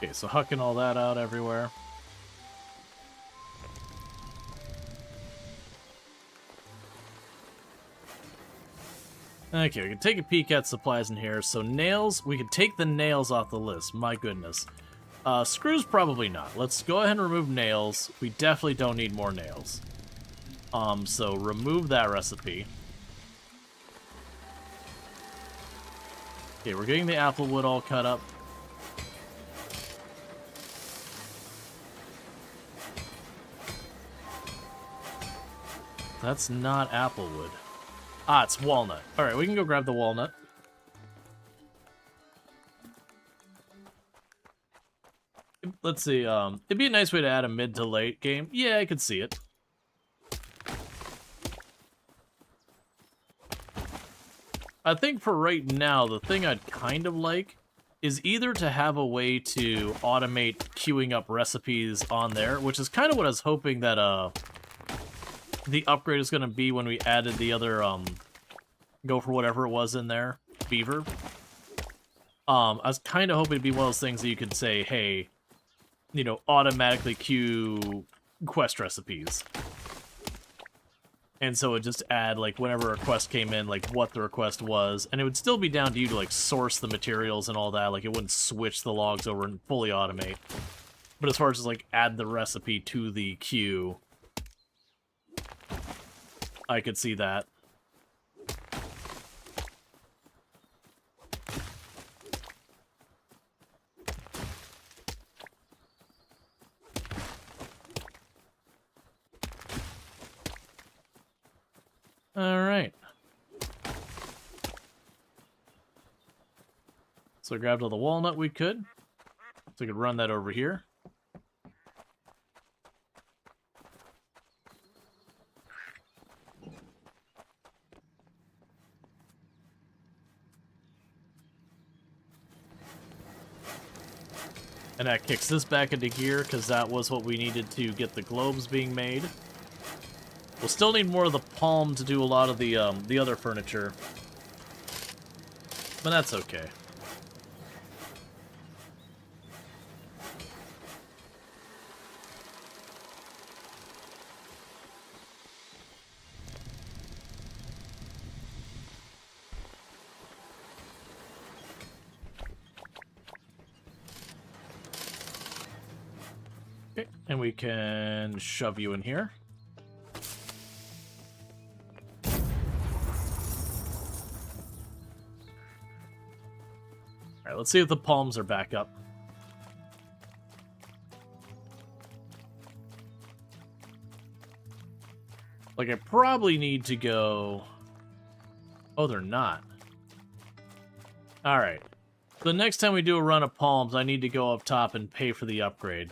Okay, so hucking all that out everywhere. Okay, we can take a peek at supplies in here. So nails, we can take the nails off the list. My goodness. Screws, probably not. Let's go ahead and remove nails. We definitely don't need more nails. So remove that recipe. Okay, we're getting the apple wood all cut up. That's not applewood. Ah, it's walnut. Alright, we can go grab the walnut. Let's see, it'd be a nice way to add a mid to late game. Yeah, I could see it. I think for right now, the thing I'd kind of like is either to have a way to automate queuing up recipes on there, which is kind of what I was hoping that, the upgrade is going to be when we added the other, go for whatever it was in there, beaver. I was kind of hoping it'd be one of those things that you could say, hey, you know, automatically queue quest recipes. And so it would just add, like, whenever a request came in, like, what the request was. And it would still be down to you to, like, source the materials and all that. Like, it wouldn't switch the logs over and fully automate. But as far as, just, like, add the recipe to the queue, I could see that. Alright. So I grabbed all the walnut we could. So I could run that over here. And that kicks this back into gear, because that was what we needed to get the globes being made. We'll still need more of the palm to do a lot of the other furniture. But that's okay. Okay, and we can shove you in here. Alright, let's see if the palms are back up. Like, I probably need to go... Oh, they're not. Alright. The next time we do a run of palms, I need to go up top and pay for the upgrade.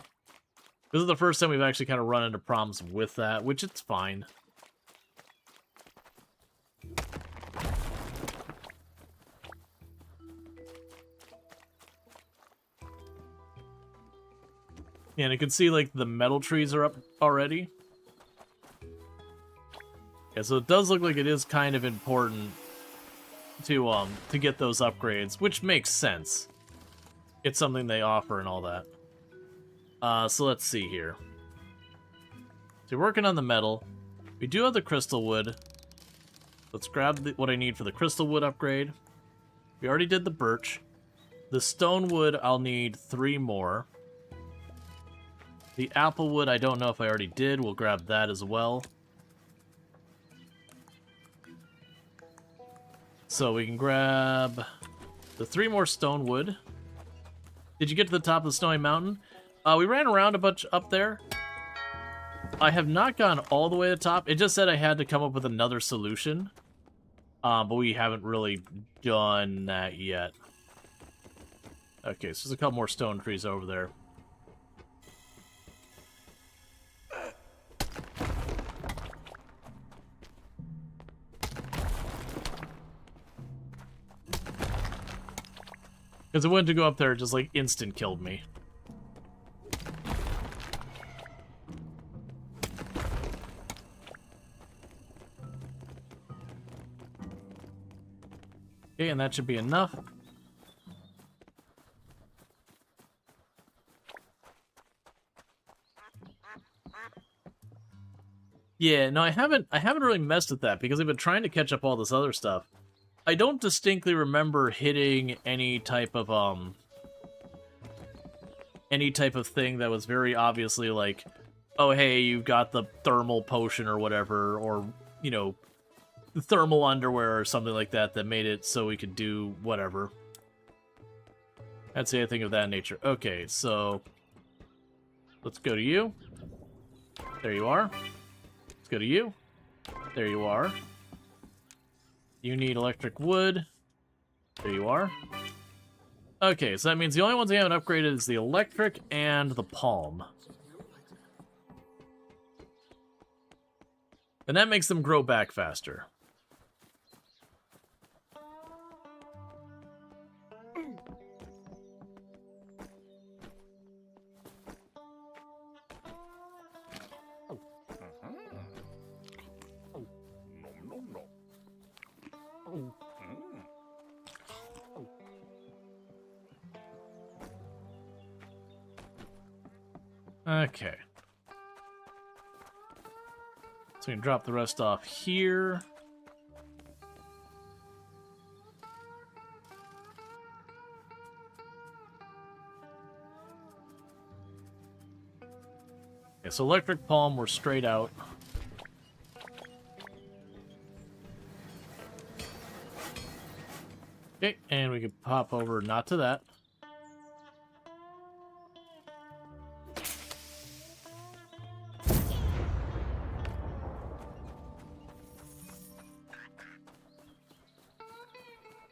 This is the first time we've actually kind of run into problems with that, which it's fine. Yeah, and you can see, like, the metal trees are up already. Yeah, so it does look like it is kind of important to get those upgrades, which makes sense. It's something they offer and all that. So let's see here. So we're working on the metal. We do have the crystal wood. Let's grab what I need for the crystal wood upgrade. We already did the birch. The stone wood, I'll need 3 more. The apple wood, I don't know if I already did. We'll grab that as well. So we can grab the 3 more stone wood. Did you get to the top of the snowy mountain? We ran around a bunch up there. I have not gone all the way to the top. It just said I had to come up with another solution. But we haven't really done that yet. Okay, so there's a couple more stone trees over there. Because it went to go up there, it just, like, instant killed me. Okay, and that should be enough. Yeah, no, I haven't really messed with that because I've been trying to catch up all this other stuff. I don't distinctly remember hitting any type of thing that was very obviously like, oh hey, you've got the thermal potion or whatever, or, you know, thermal underwear or something like that that made it so we could do whatever. I'd say anything of that nature. Okay, so let's go to you. There you are. Let's go to you. There you are. You need electric wood. There you are. Okay, so that means the only ones I haven't upgraded is the electric and the palm. And that makes them grow back faster. Okay. So we can drop the rest off here. Okay, so electric palm, we're straight out. Okay, and we can pop over not to that.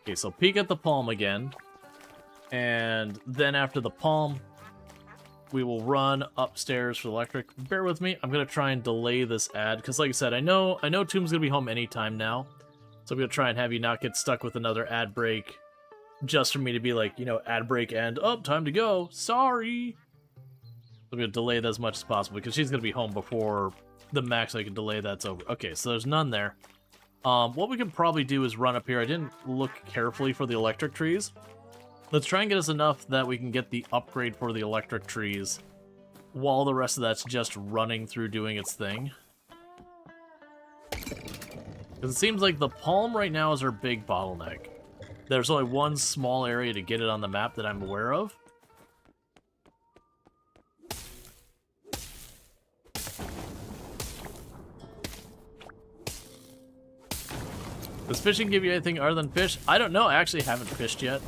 Okay, so peek at the palm again. And then after the palm, we will run upstairs for electric. Bear with me. I'm going to try and delay this ad, because like I said, I know Tomb's going to be home anytime now. So I'm going to try and have you not get stuck with another ad break just for me to be like, you know, ad break end. Oh, time to go. Sorry. I'm going to delay that as much as possible, because she's going to be home before the max I can delay that's over. Okay, so there's none there. What we can probably do is run up here. I didn't look carefully for the electric trees. Let's try and get us enough that we can get the upgrade for the electric trees while the rest of that's just running through doing its thing. Because it seems like the palm right now is our big bottleneck. There's only one small area to get it on the map that I'm aware of. Does fishing give you anything other than fish? I don't know. I actually haven't fished yet.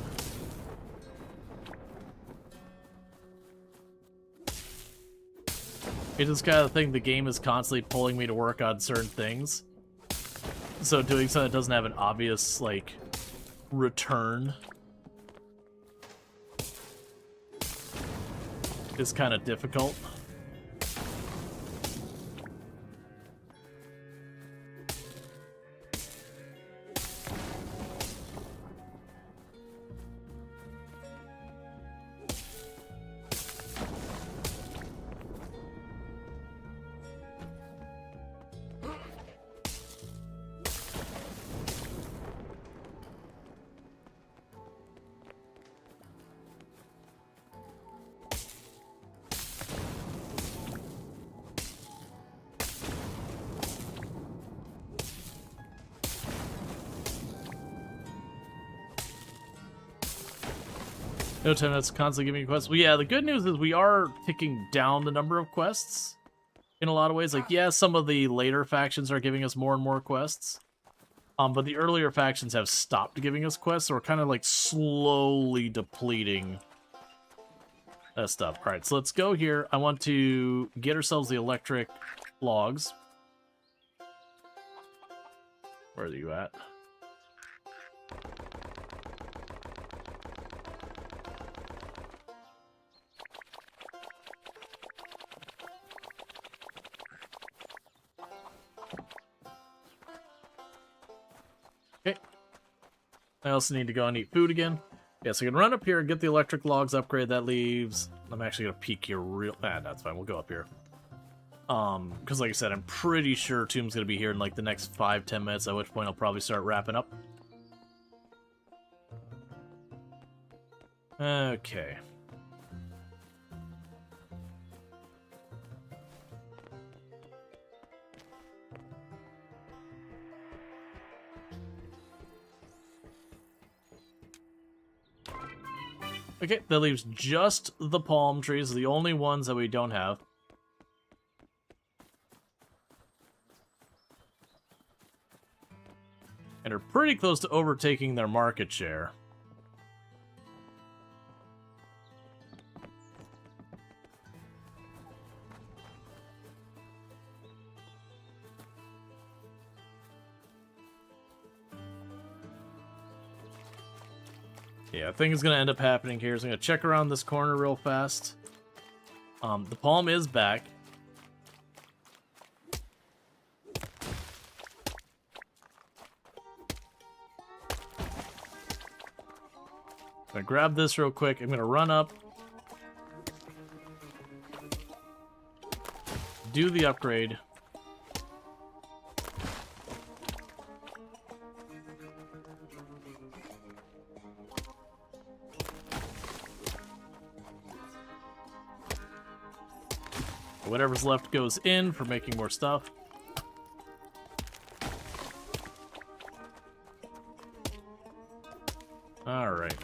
It's just kind of the thing, the game is constantly pulling me to work on certain things. So doing something that doesn't have an obvious, like, return is kind of difficult. No time that's constantly giving you quests. Well, yeah, the good news is we are ticking down the number of quests in a lot of ways. Like, yeah, some of the later factions are giving us more and more quests. But the earlier factions have stopped giving us quests, so we're kind of like slowly depleting that stuff. All right, so let's go here. I want to get ourselves the electric logs. Where are you at? Okay. I also need to go and eat food again. Yeah, so I can run up here and get the electric logs upgrade. That leaves... I'm actually going to peek here real... that's fine. We'll go up here. Because like I said, I'm pretty sure Tomb's going to be here in like the next 5-10 minutes, at which point I'll probably start wrapping up. Okay. Okay, that leaves just the palm trees, the only ones that we don't have. And are pretty close to overtaking their market share. Yeah, I think is going to end up happening here. So I'm going to check around this corner real fast. The palm is back. I'm going to grab this real quick. I'm going to run up. Do the upgrade. Whatever's left goes in for making more stuff. Alright.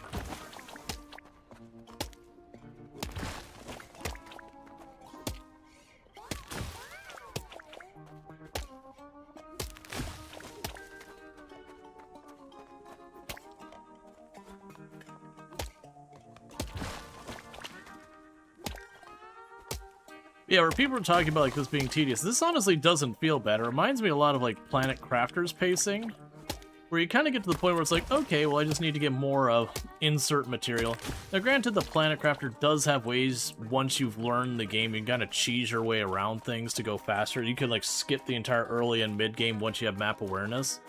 Yeah, where people are talking about like this being tedious, this honestly doesn't feel bad. It reminds me a lot of like Planet Crafter's pacing, where you kind of get to the point where it's like, okay, well, I just need to get more of insert material. Now, granted, the Planet Crafter does have ways, once you've learned the game, you can kind of cheese your way around things to go faster. You can like skip the entire early and mid game once you have map awareness,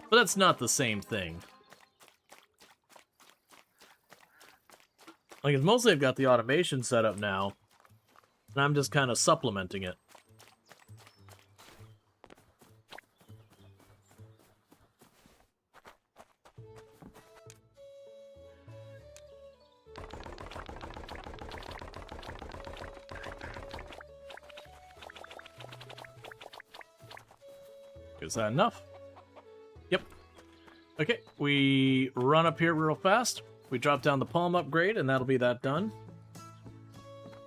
but that's not the same thing. Like, it's mostly I've got the automation set up now, and I'm just kind of supplementing it. Is that enough? Yep. Okay, we run up here real fast. We drop down the palm upgrade, and that'll be that done.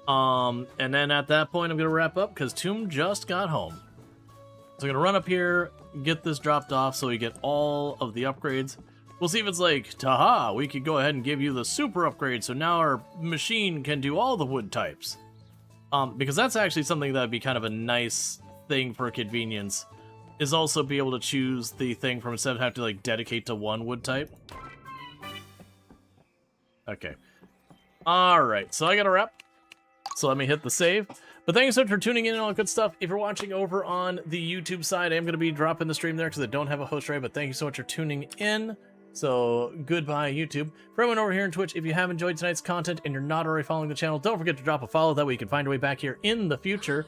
And then at that point, I'm going to wrap up because Tomb just got home. So I'm going to run up here, get this dropped off so we get all of the upgrades. We'll see if it's like, taha, we could go ahead and give you the super upgrade so now our machine can do all the wood types. Because that's actually something that would be kind of a nice thing for convenience, is also be able to choose the thing from instead of having to like dedicate to one wood type. Okay. Alright, so I got to wrap. So let me hit the save. But thank you so much for tuning in and all that good stuff. If you're watching over on the YouTube side, I am going to be dropping the stream there because I don't have a host right, but thank you so much for tuning in. So goodbye, YouTube. For everyone over here on Twitch, if you have enjoyed tonight's content and you're not already following the channel, don't forget to drop a follow. That way you can find your way back here in the future.